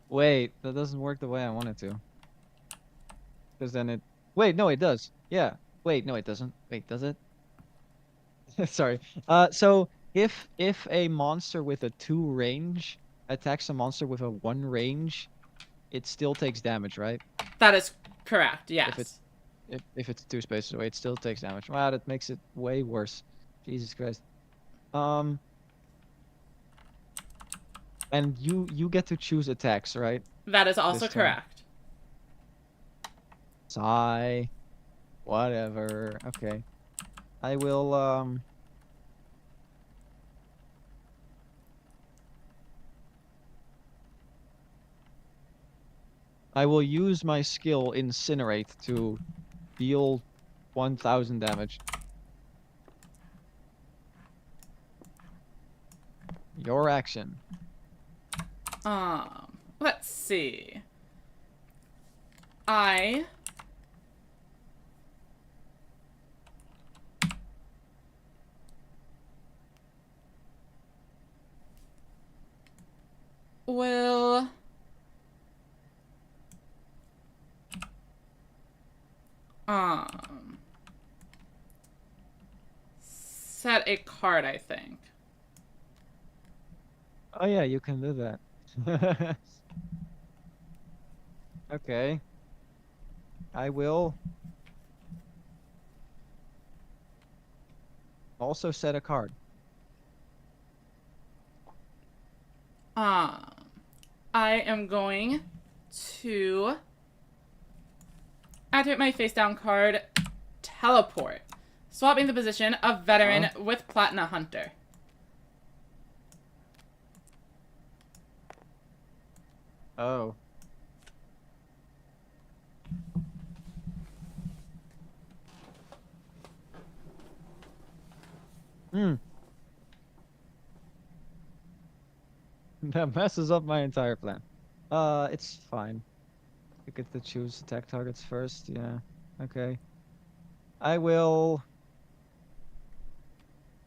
Wait, that doesn't work the way I want it to. Because then it. Wait, no, it does. Yeah. Wait, no, it doesn't. Wait, does it? Sorry. So if a monster with a 2 range attacks a monster with a 1 range, it still takes damage, right? That is correct. Yes. If it's 2 spaces away, it still takes damage. Wow, that makes it way worse. Jesus Christ. And you get to choose attacks, right? That is also This turn. correct. Sigh. Whatever. Okay. I will I will use my skill Incinerate to deal 1000 damage. Your action. Let's see. I will set a card, I think. Oh yeah, you can do that. Okay. I will also set a card. I am going to activate my face down card, teleport, swapping the position of veteran with Platina Hunter. Oh. That messes up my entire plan. It's fine. You get to choose attack targets first, yeah. Okay. I will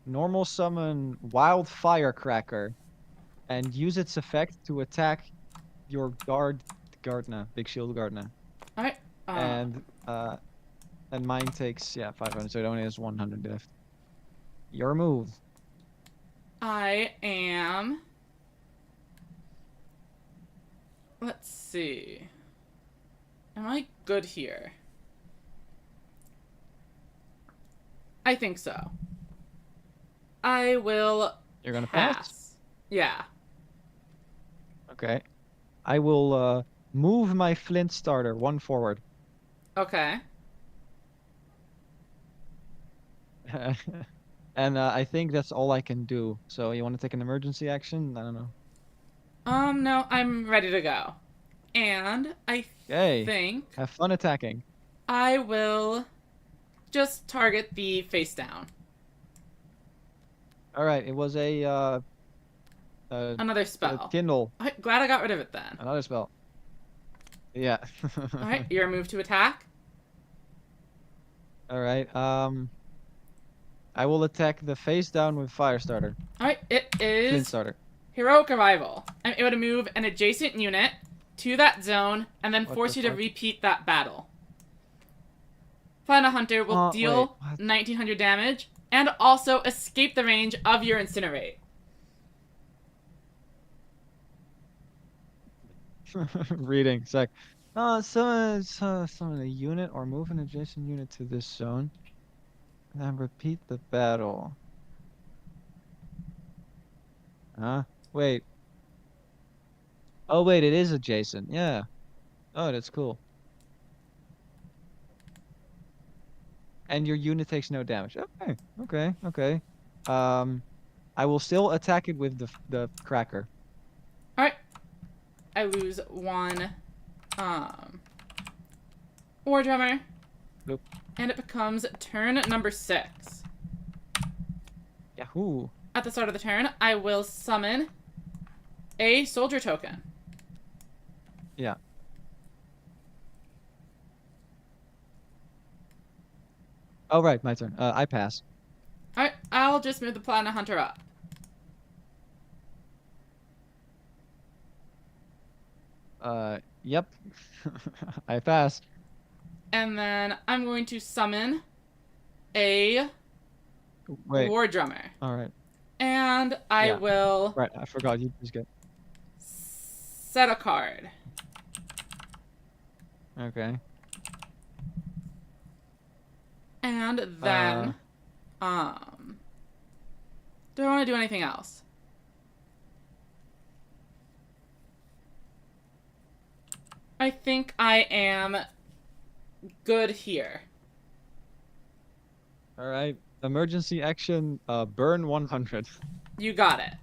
normal summon Wild Firecracker and use its effect to attack your Gardner, Big Shield Gardner. Alright. And mine takes 500, so it only has 100 left. Your move. I am. Let's see. Am I good here? I think so. I will You're gonna pass. pass? Yeah. Okay. I will move my flint starter one forward. Okay. And I think that's all I can do. So you want to take an emergency action? I don't know. No, I'm ready to go. And I Yay. think Have fun attacking. I will just target the face down. All right. It was a Another spell. Kindle. Glad I got rid of it then. Another spell. Yeah. Alright, your move to attack. All right. I will attack the face down with fire starter. Alright, it Flint is starter. Heroic Arrival. I'm able to move an adjacent unit to that zone and then What force the you to fuck? repeat that battle. Final Hunter will deal wait, what? 1900 damage and also escape the range of your Incinerate. Reading. Sec. Summon a unit or move an adjacent unit to this zone. And then repeat the battle. Huh? Wait. Oh, wait, it is adjacent. Yeah. Oh, that's cool. And your unit takes no damage. Okay. Okay. Okay. I will still attack it with the cracker. Alright. I lose one War Drummer. Nope. And it becomes turn number 6. Yahoo. At the start of the turn, I will summon a soldier token. Yeah. Oh, right, my turn. I pass. Alright, I'll just move the Platinum Hunter up. Yep. I pass. And then I'm going to summon a Wait. War Drummer. All right. And I Yeah. will Right, I forgot. You just get. set a card. Okay. And then, do I want to do anything else? I think I am good here. All right. Emergency action. Burn 100. You got it.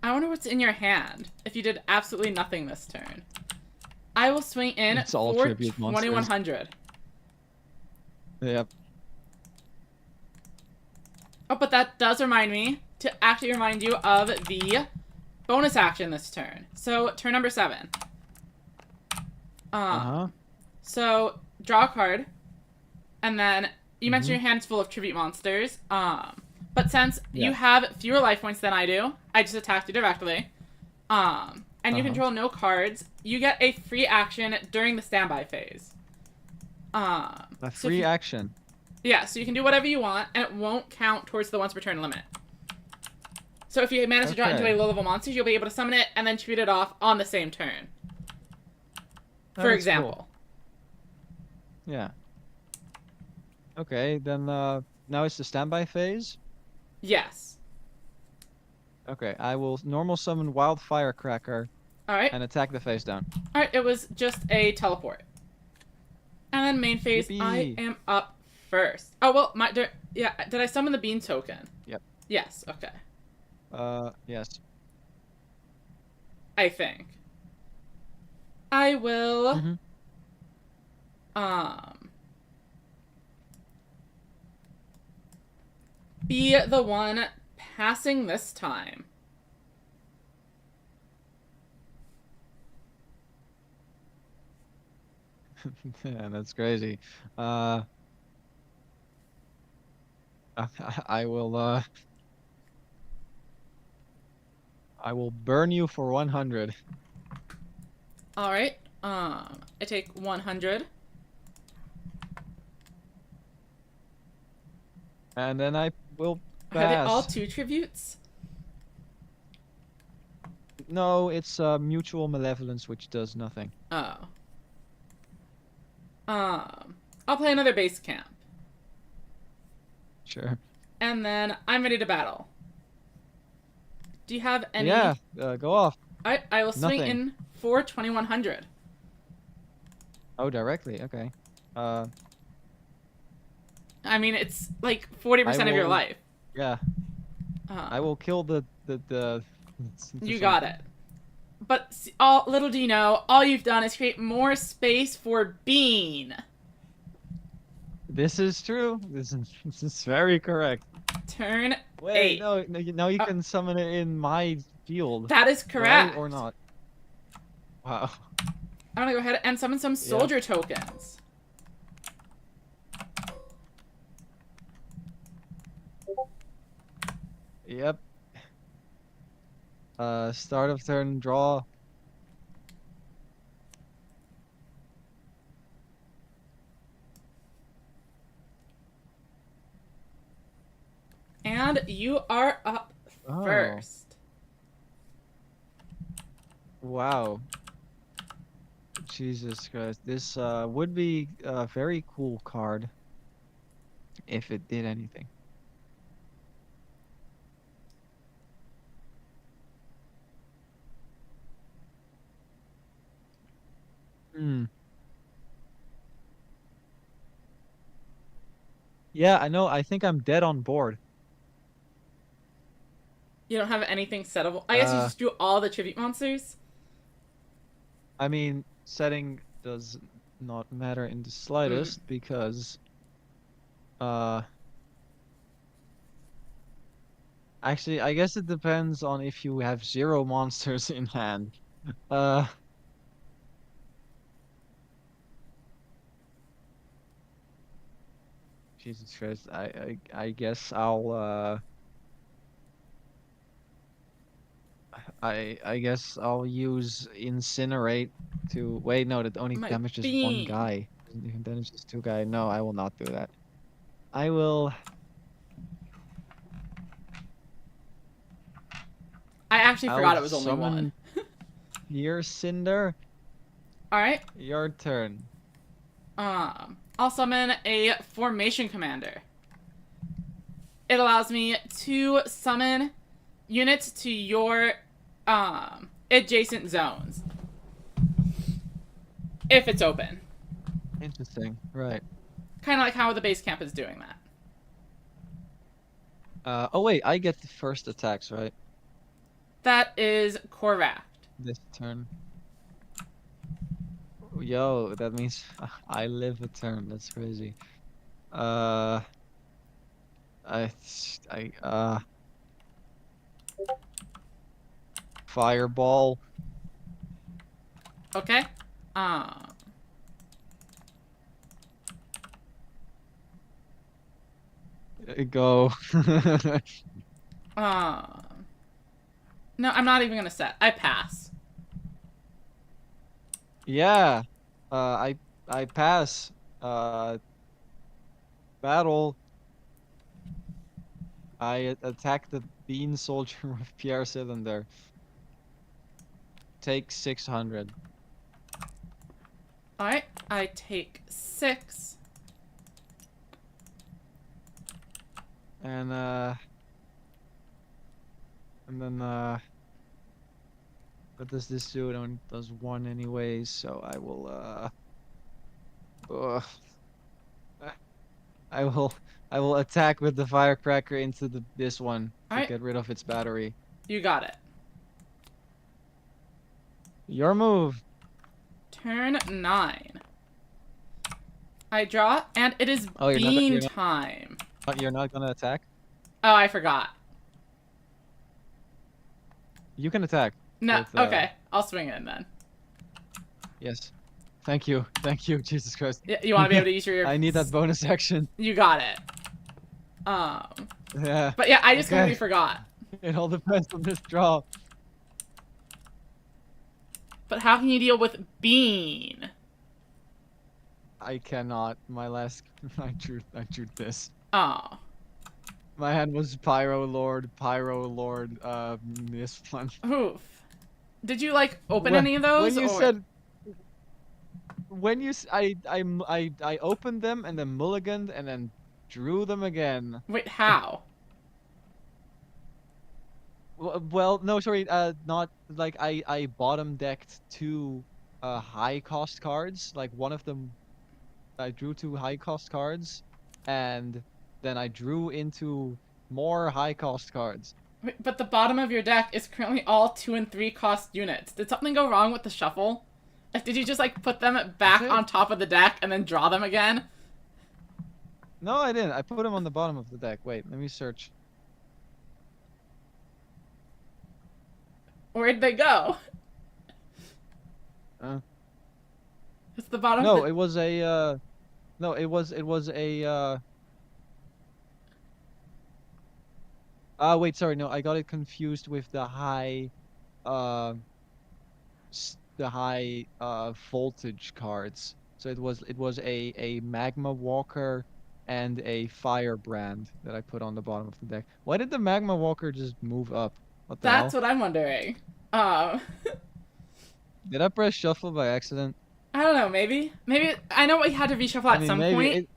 I wonder what's in your hand if you did absolutely nothing this turn. I will swing in It's all for tribute monsters. 2100. Yep. Oh, but that does remind me to actually remind you of the bonus action this turn. So, turn number 7. So, draw a card. And then, you mentioned your hand's full of tribute monsters. But since you have fewer life points than I do, I just attacked you directly. And you control no cards, you get a free action during the standby phase. A free action. Yeah, so you can do whatever you want, and it won't count towards the once per turn limit. So if you manage to draw into a low-level monster, you'll be able to summon it and then treat it off on the same turn. For example. Cool. Yeah. Okay, then now it's the standby phase. Yes. Okay, I will normal summon Wild Firecracker Alright. and attack the face down. Alright, it was just a teleport. And then main phase, Yippee. I am up first. Oh, well, did I summon the bean token? Yep. Yes, okay. Yes. I think. I will, be the one passing this time. Yeah, that's crazy. I will I will burn you for 100. Alright, I take 100. And then I will Are they all pass. 2 tributes? No, it's mutual malevolence, which does nothing. Oh. I'll play another base camp. Sure. And then I'm ready to battle. Do you have any? Yeah, go off. I will swing Nothing. in for 2100. Oh, directly. Okay. I mean, it's like 40% of your will- life. Yeah, I will kill the. You got it. But little do you know, all you've done is create more space for Bean. This is true. This is very correct. Turn Wait, 8. no, now you can summon it in my field. That is correct. Right or not? Wow. I'm gonna go ahead and summon some soldier tokens. Yep. Start of turn, draw. And you are up Oh. first. Wow. Jesus Christ. This would be a very cool card if it did anything. Hmm. Yeah, I know. I think I'm dead on board. You don't have anything settable. I guess you just do all the tribute monsters. I mean, setting does not matter in the slightest because actually, I guess it depends on if you have 0 monsters in hand. Jesus Christ, I guess I'll I guess I'll use Incinerate to wait, no, that only My damages one bean. guy. Doesn't even damages 2 guy. No, I will not do that. I will I actually I'll forgot it was only summon one. Your Cinder. Alright. Your turn. I'll summon a formation commander. It allows me to summon units to your adjacent zones. If it's open. Interesting. Right. Kind of like how the base camp is doing that. Oh wait, I get the first attacks, right? That is correct. This turn. Yo, that means I live a turn. That's crazy. Fireball. Okay. Go. No, I'm not even gonna set. I pass. Yeah. I pass. Battle. I attack the bean soldier with Pierre Cylinder. Take 600. Alright, I take 6. And then what does this do? It only does 1 anyways, so I will I will attack with the firecracker into this one to Alright. get rid of its battery. You got it. Your move. Turn 9. I draw, and it is Oh, bean time. You're not gonna attack? Oh, I forgot. You can attack. No, with, okay. I'll swing in then. Yes. Thank you. Thank you, Jesus Christ. You want to be able to use your... I need that bonus action. You got it. Yeah. But yeah, I just Okay. completely forgot. It all depends on this draw. But how can you deal with bean? I cannot. My last I drew this. Oh. My hand was Pyro Lord, this one. Oof. Did you, like, open When- any of those? When you or... said when you I opened them and then mulliganed and then drew them again. Wait, how? Well, no, sorry, not like I bottom decked two high cost cards. Like one of them, I drew two high cost cards, and then I drew into more high cost cards. Wait, but the bottom of your deck is currently all 2 and 3 cost units. Did something go wrong with the shuffle? Like, did you just like put them back it. on top of the deck and then draw them again? No, I didn't. I put them on the bottom of the deck. Wait, let me search. Where'd they go? Uh, It's the bottom. no, of the... it was a no, it was a wait, sorry, no, I got it confused with the high uh voltage cards. So it was a magma walker and a firebrand that I put on the bottom of the deck. Why did the magma walker just move up? What the That's hell? what I'm wondering. Did I press shuffle by accident? I don't know. Maybe I know we had to reshuffle at some maybe point.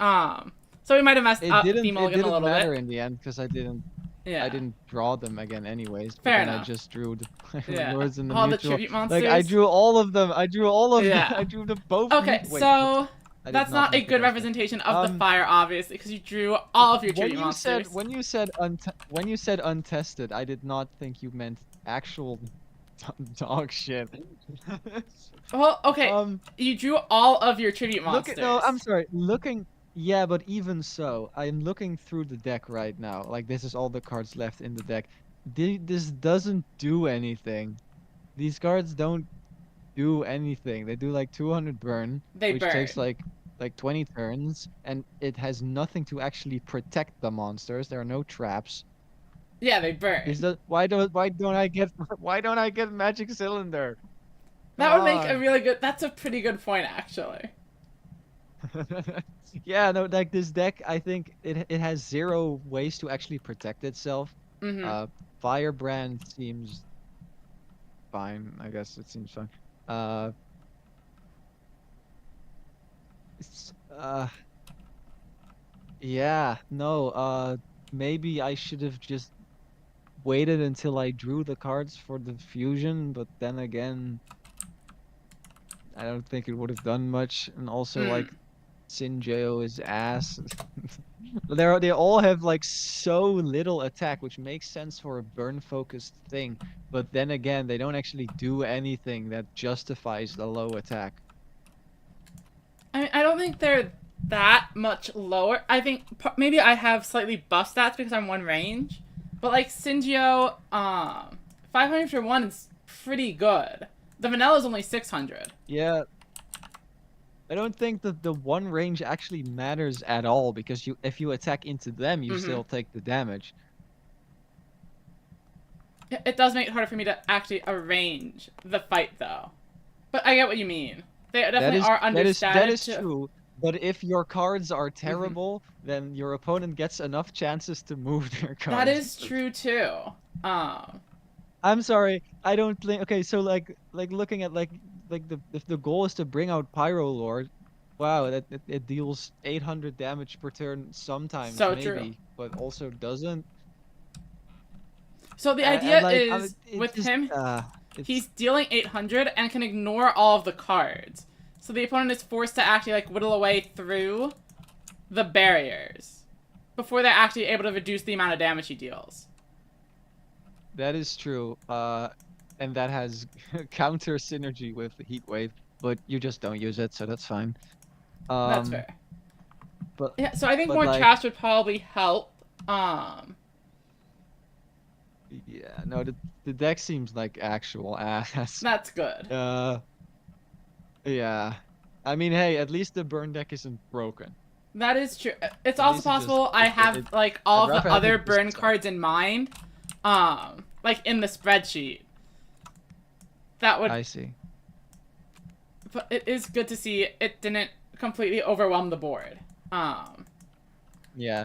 So we might have messed up the It mulligan a didn't little matter bit. in the end because I didn't Yeah. draw them again anyways. But Fair then enough. I just drew the Yeah. lords and the All the mutual. tribute monsters. Like I drew all of them. I drew all of Yeah. them. I drew them both. Okay, Wait, so I did that's not a make the good best one. representation of the fire, obviously, because you drew all of your tribute monsters. When you said untested, I did not think you meant actual dog shit. Well, okay, you drew all of your tribute monsters. No, I'm sorry. Yeah, but even so, I'm looking through the deck right now. Like this is all the cards left in the deck. This doesn't do anything. These cards don't do anything. They do like 200 burn, which takes like 20 turns, and it has nothing to actually protect the monsters. There are no traps. Yeah, they burn. Why don't I get magic cylinder? That would make a really good. That's a pretty good point, actually. Yeah, no, like this deck, I think it has 0 ways to actually protect itself. Firebrand seems fine. I guess it seems fine. Yeah, no, maybe I should have just waited until I drew the cards for the fusion, but then again, I don't think it would have done much. And also, like, Sinjeo is ass. They all have like so little attack, which makes sense for a burn focused thing. But then again, they don't actually do anything that justifies the low attack. I mean, I don't think they're that much lower. I think maybe I have slightly buff stats because I'm 1 range. But like Sinjeo, 500 for 1 is pretty good. The vanilla is only 600. Yeah. I don't think that the 1 range actually matters at all because if you attack into them, you still take the damage. It does make it harder for me to actually arrange the fight, though. But I get what you mean. They definitely are understated. That is true. But if your cards are terrible, then your opponent gets enough chances to move their cards. That is true too. I'm sorry. I don't think. Okay, so like looking at if the goal is to bring out Pyro Lord, wow, it deals 800 damage per turn sometimes, so maybe, true. but also doesn't. So the idea is with him, he's dealing 800 and can ignore all of the cards. So the opponent is forced to actually like whittle away through the barriers before they're actually able to reduce the amount of damage he deals. That is true. And that has counter synergy with the Heat Wave, but you just don't use it, so that's fine. That's fair. But yeah, so I think more like, trash would probably help. Yeah, no, the deck seems like actual ass. That's good. Yeah. I mean, hey, at least the burn deck isn't broken. That is true. It's also possible I have like all of the other burn cards in mind, like in the spreadsheet. That would. I see. But it is good to see it didn't completely overwhelm the board. Yeah.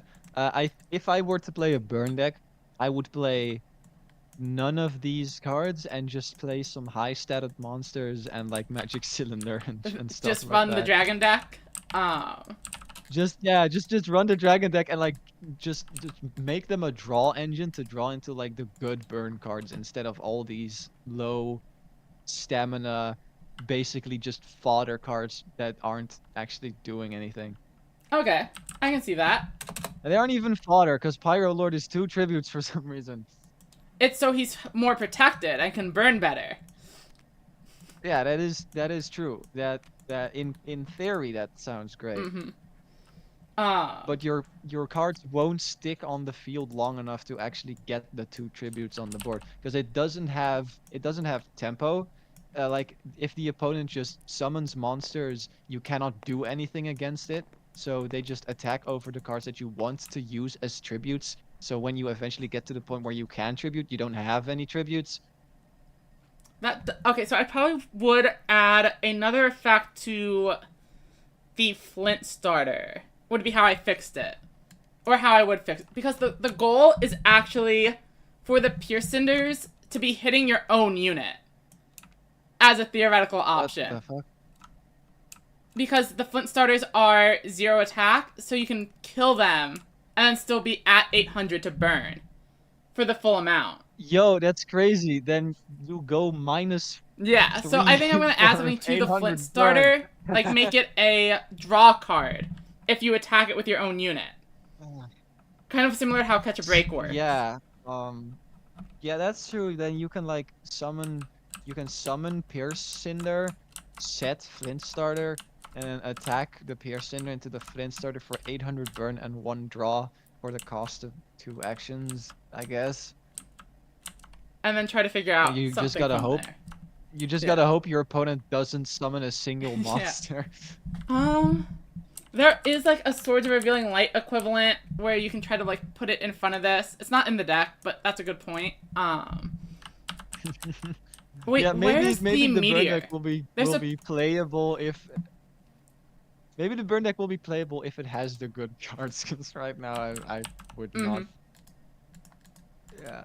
If I were to play a burn deck, I would play none of these cards and just play some high statted monsters and like Magic Cylinder and stuff Just like run that. the dragon deck. just run the dragon deck and like just make them a draw engine to draw into like the good burn cards instead of all these low stamina, basically just fodder cards that aren't actually doing anything. Okay, I can see that. And they aren't even fodder because Pyro Lord is 2 tributes for some reason. It's so he's more protected and can burn better. Yeah, that is true. That in theory that sounds great. Mm-hmm. But your cards won't stick on the field long enough to actually get the 2 tributes on the board because it doesn't have tempo. Like if the opponent just summons monsters, you cannot do anything against it. So they just attack over the cards that you want to use as tributes. So when you eventually get to the point where you can tribute, you don't have any tributes. Okay, so I probably would add another effect to the Flint starter. Would be how I fixed it. Or how I would fix it. Because the goal is actually for the Pierce Cinders to be hitting your own unit. As a theoretical option. What the fuck? Because the Flint starters are 0 attack, so you can kill them and then still be at 800 to burn for the full amount. Yo, that's crazy. Then you go minus. Yeah, so I think I'm going to add something to the Flint starter. Like, make it a draw card if you attack it with your own unit. Kind of similar to how Catch a Break works. Yeah. Yeah, that's true. Then you can, like, summon Pierce Cinder, set Flint starter, and then attack the Pierce Cinder into the Flint starter for 800 burn and 1 draw for the cost of 2 actions, I guess. And then try to figure out You something just gotta from hope. there. You just gotta hope your opponent doesn't summon a single monster. There is like a Swords of Revealing Light equivalent where you can try to like put it in front of this. It's not in the deck, but that's a good point. Wait, yeah, where's maybe the the meteor? burn deck will be playable if. Maybe the burn deck will be playable if it has the good cards. Because right now I would not. Yeah.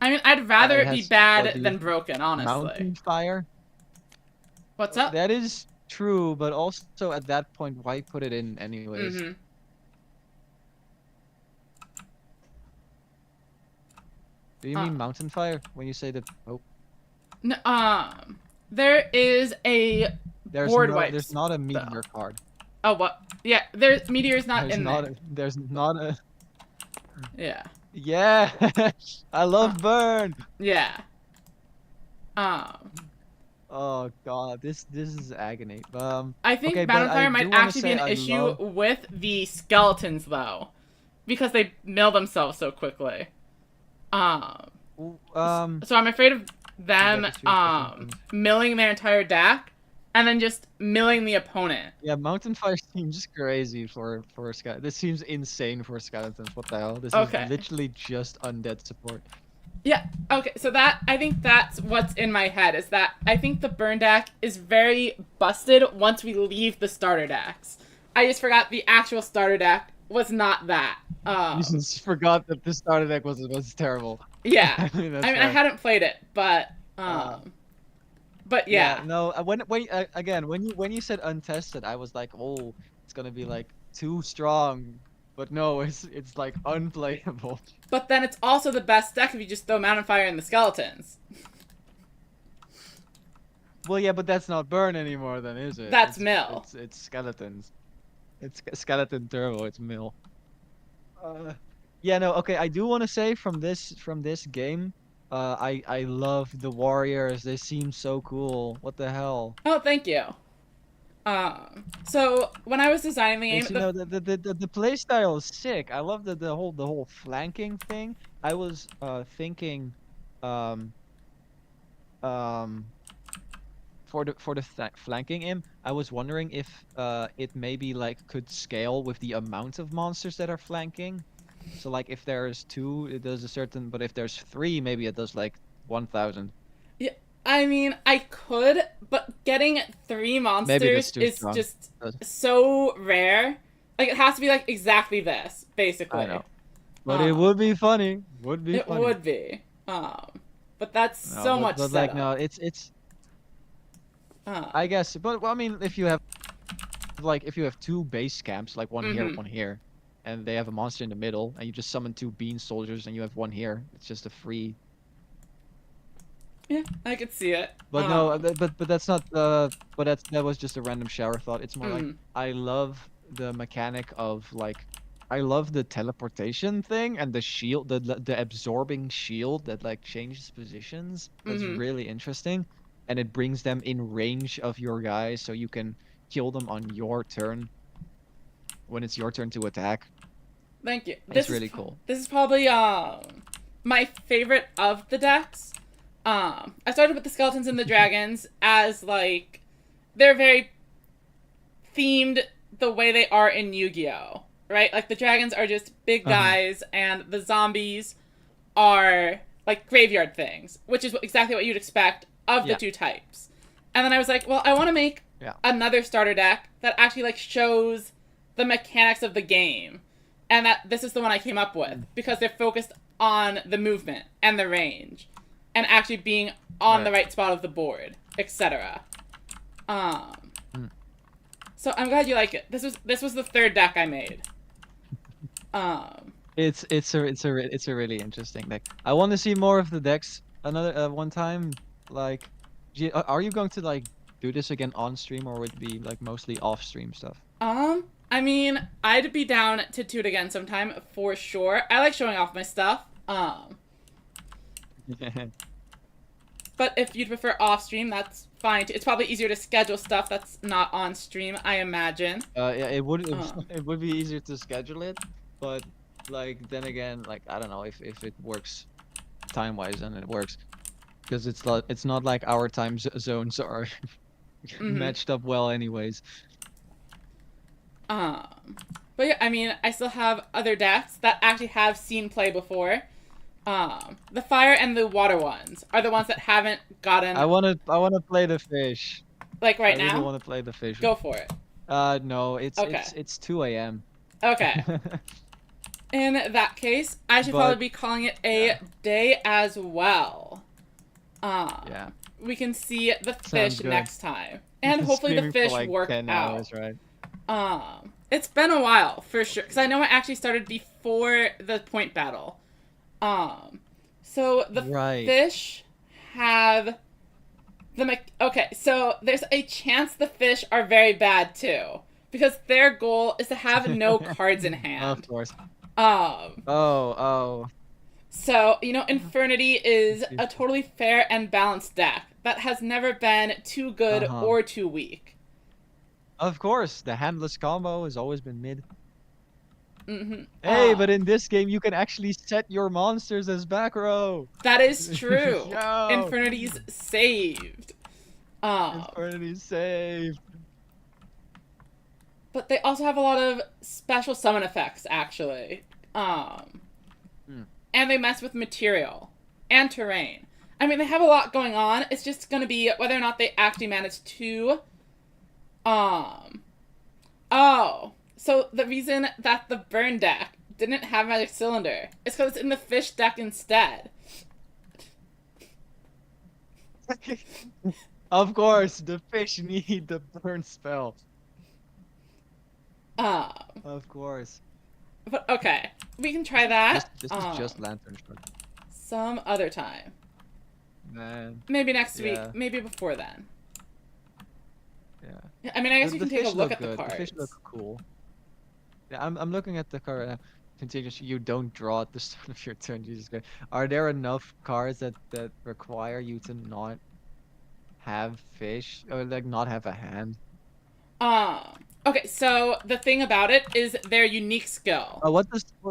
I mean, I'd rather it be bad has than broken, honestly. Mountain Fire. What's up? That is true, but also at that point, why put it in anyways? Mm-hmm. Do you mean Mountain Fire when you say that? Oh. No, there is a board wipe. There's not a meteor card. Oh, what? Yeah, there's meteor's not in there. There's not a. Yeah. Yeah, I love burn. Yeah. Oh god, this is agony. I think okay, Mountain but Fire I might do wanna actually be say an I issue love- with the skeletons though, because they mill themselves so quickly. So I'm afraid of them milling their entire deck and then just milling the opponent. Yeah, Mountain Fire seems crazy for skeletons. This seems insane for skeletons. What the hell? This is literally just undead support. Yeah, okay, so I think that's what's in my head, is that I think the burn deck is very busted once we leave the starter decks. I just forgot the actual starter deck was not that. You just forgot that the starter deck was terrible. Yeah, I mean, I hadn't played it, but yeah. No, when you said untested, I was like, oh, it's gonna be like too strong. But no, it's like unplayable. But then it's also the best deck if you just throw Mountain Fire in the skeletons. Well, yeah, but that's not burn anymore, then, is it? That's mill. It's skeletons. It's skeleton turbo. It's mill. Yeah, no, okay. I do want to say from this game, I love the warriors. They seem so cool. What the hell? Oh, thank you. So when I was designing the game, You know, the play style is sick. I love the whole flanking thing. I was thinking, for the flanking imp, I was wondering if it maybe like could scale with the amount of monsters that are flanking. So like if there's 2, it does a certain, but if there's 3, maybe it does like 1,000. Yeah, I mean, I could, but getting 3 monsters is strong. just so rare. Like, it has to be, like, exactly this, basically. I know. But it would be funny. Would be funny. It would be. But that's so much but setup. like, no, it's... I guess, but well, I mean, if you have two base camps, like one here, one here, and they have a monster in the middle, and you just summon 2 bean soldiers, and you have one here, it's just a free. Yeah, I could see it. But no, but that's not but that was just a random shower thought. It's more like I love the mechanic of like I love the teleportation thing and the shield, the absorbing shield that like changes positions. That's really interesting, and it brings them in range of your guys, so you can kill them on your turn when it's your turn to attack. Thank you. It's really cool. This is probably my favorite of the decks. I started with the skeletons and the dragons as like they're very themed the way they are in Yu-Gi-Oh, right? Like the dragons are just big guys and the zombies are like graveyard things, which is exactly what you'd expect of the 2 types. And then I was like, well, I want to make another starter deck that actually like shows the mechanics of the game, and that this is the one I came up with because they're focused on the movement and the range and actually being on the right spot of the board, etc. So I'm glad you like it. This was the 3rd deck I made. It's a really interesting deck. I want to see more of the decks another one time. Like, are you going to like do this again on stream, or would it be like mostly off stream stuff? I mean, I'd be down to do it again sometime for sure. I like showing off my stuff. But if you'd prefer off stream, that's fine too. It's probably easier to schedule stuff that's not on stream, I imagine. Yeah, it would be easier to schedule it, but like then again, like I don't know if it works time wise, and it works because it's not like our time zones are matched up well anyways. But yeah, I mean, I still have other decks that actually have seen play before. The fire and the water ones are the ones that haven't gotten. I wanna play the fish. Like right now. I really want to play the fish. Go for it. No, it's 2 a.m. Okay. In that case, I should probably be calling it a day as well. Yeah. We can see the Sounds fish good. next time, and hopefully the fish like work 10 out. hours, right? It's been a while for sure, because I know I actually started before the point battle. So the fish have okay, so there's a chance the fish are very bad too, because their goal is to have no cards in hand. Of course. So, you know, Infernity is a totally fair and balanced deck that has never been too good or too weak. Of course, the handless combo has always been mid. Hey, but in this game, you can actually set your monsters as back row. That is true. Yo. Infinity's saved. Infinity's saved. But they also have a lot of special summon effects, actually. And they mess with material and terrain. I mean, they have a lot going on. It's just going to be whether or not they actually manage to... So the reason that the burn deck didn't have Magic Cylinder is because it's in the fish deck instead. Of course, the fish need the burn spell. Of course. But okay, we can try that. This is just Lantern Shark. Some other time. Man. Maybe next week. Maybe before then. Yeah. I mean, I guess we can take a look at good. the cards. The fish look cool. Yeah, I'm looking at the card right now. Continuous, you don't draw at the start of your turn. Jesus Christ. Are there enough cards that require you to not have fish or like not have a hand? Okay, so the thing about it is their unique skill. What does the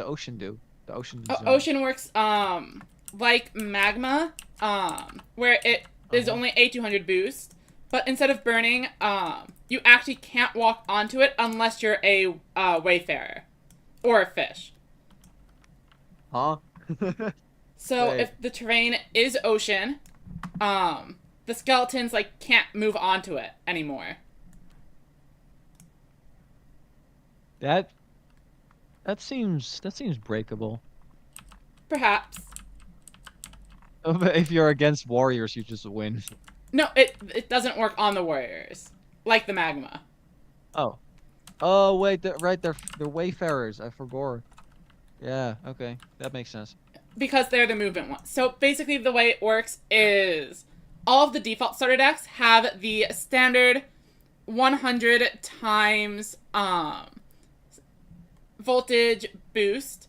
ocean do? The ocean zone. Ocean works like magma, where it is only a 200 boost, but instead of burning, you actually can't walk onto it unless you're a wayfarer or a fish. Huh? So if the terrain is ocean, the skeletons like can't move onto it anymore. That seems breakable. Perhaps. But if you're against warriors, you just win. No, it doesn't work on the warriors, like the magma. Oh. Oh wait, right, they're wayfarers. I forgot. Yeah, okay. That makes sense. Because they're the movement ones. So basically the way it works is all of the default starter decks have the standard 100 times voltage boost.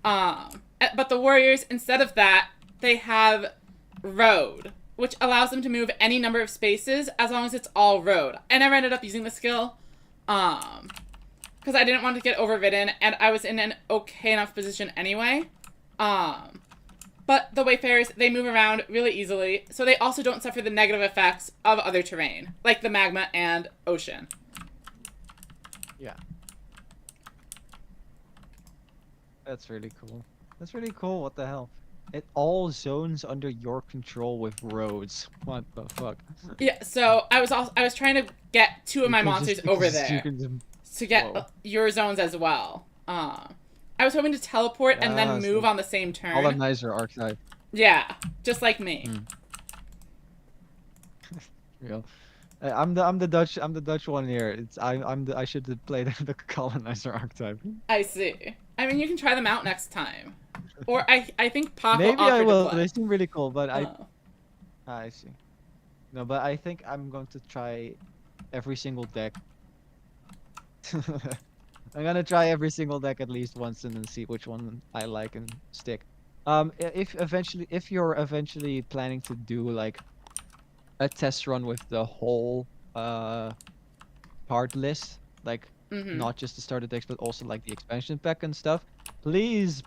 But the warriors, instead of that, they have road, which allows them to move any number of spaces as long as it's all road. I never ended up using the skill because I didn't want to get overridden, and I was in an okay enough position anyway. But the Wayfarers, they move around really easily, so they also don't suffer the negative effects of other terrain, like the magma and ocean. Yeah. That's really cool. That's really cool. What the hell? It all zones under your control with roads. What the fuck? Yeah, so I was trying to get two of my monsters over there to get your zones as well. I was hoping to teleport and then move on the same turn. Colonizer archetype. Yeah, just like me. Real. I'm the Dutch one here. I should have played the colonizer archetype. I see. I mean, you can try them out next time. Or I think Paco Maybe I offered will. to play. They seem really cool, but Oh. I see. No, but I think I'm going to try every single deck. I'm gonna try every single deck at least once and then see which one I like and stick. If you're eventually planning to do like a test run with the whole card list, like not just the starter decks but also like the expansion pack and stuff, please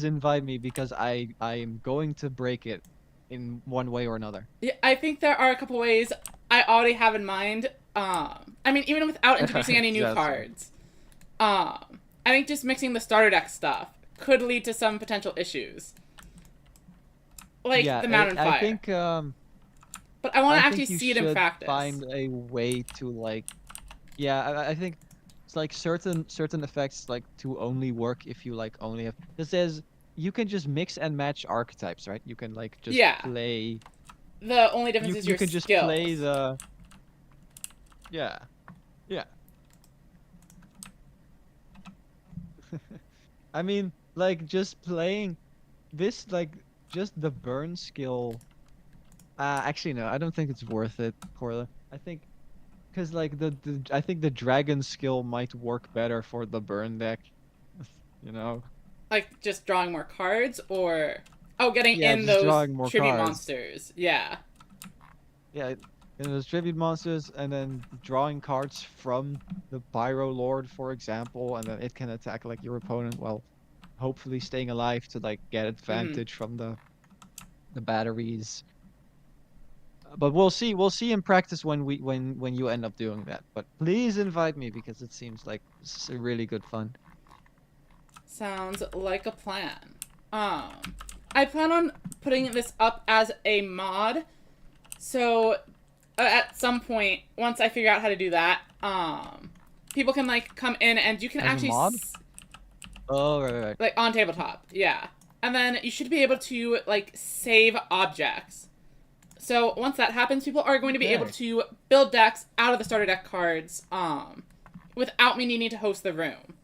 invite me because I'm going to break it in one way or another. Yeah, I think there are a couple ways I already have in mind. I mean, even without introducing any new cards. I think just mixing the starter deck stuff could lead to some potential issues. Like the Mountain Fire. I think but I want to actually see it in practice. Find a way to like, yeah, I think it's like certain effects like to only work if you like only have. This says you can just mix and match archetypes, right? You can like just play. The only difference is your skills. You can just play the. Yeah. I mean, like just playing this, like just the burn skill. Actually, no, I don't think it's worth it, Corla. I think, cause like I think the dragon skill might work better for the burn deck. You know. Like just drawing more cards, or getting in just those tribute monsters. Yeah. Yeah. And those tribute monsters, and then drawing cards from the Pyro Lord, for example, and then it can attack like your opponent while hopefully staying alive to like get advantage from the batteries. But we'll see in practice when you end up doing that. But please invite me because it seems like it's really good fun. Sounds like a plan. I plan on putting this up as a mod, so. At some point, once I figure out how to do that, people can like come in and you can as actually a mod? Oh, right. Like on tabletop, yeah. And then you should be able to like save objects. So once that happens, people are going to be able to build decks out of the starter deck cards, without me needing to host the room.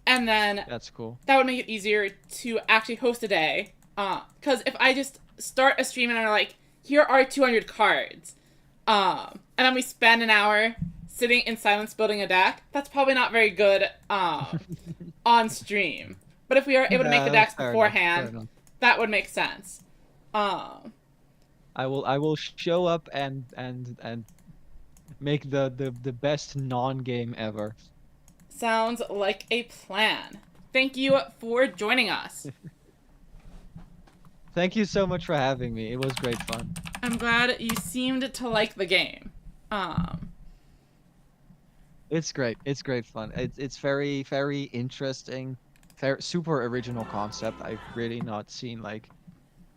And then that's cool. That would make it easier to actually host a day. Because if I just start a stream and I'm like, here are 200 cards. And then we spend an hour sitting in silence building a deck. That's probably not very good on stream. But if we are able to make the decks beforehand, that would make sense. I will show up and make the best non-game ever. Sounds like a plan. Thank you for joining us. Thank you so much for having me. It was great fun. I'm glad you seemed to like the game. It's great. It's great fun. It's very, very interesting. Super original concept. I've really not seen like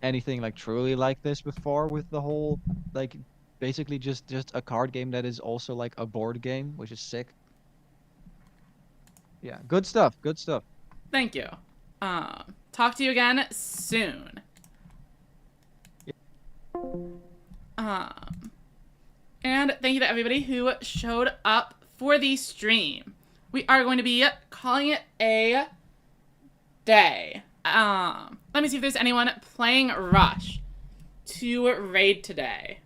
anything like truly like this before with the whole like basically just a card game that is also like a board game, which is sick. Yeah, good stuff. Good stuff. Thank you. Talk to you again soon. And thank you to everybody who showed up for the stream. We are going to be calling it a day. Let me see if there's anyone playing Rush to raid today.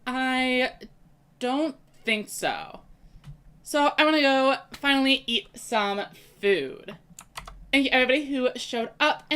I don't think so. So I want to go finally eat some food. Thank you everybody who showed up. And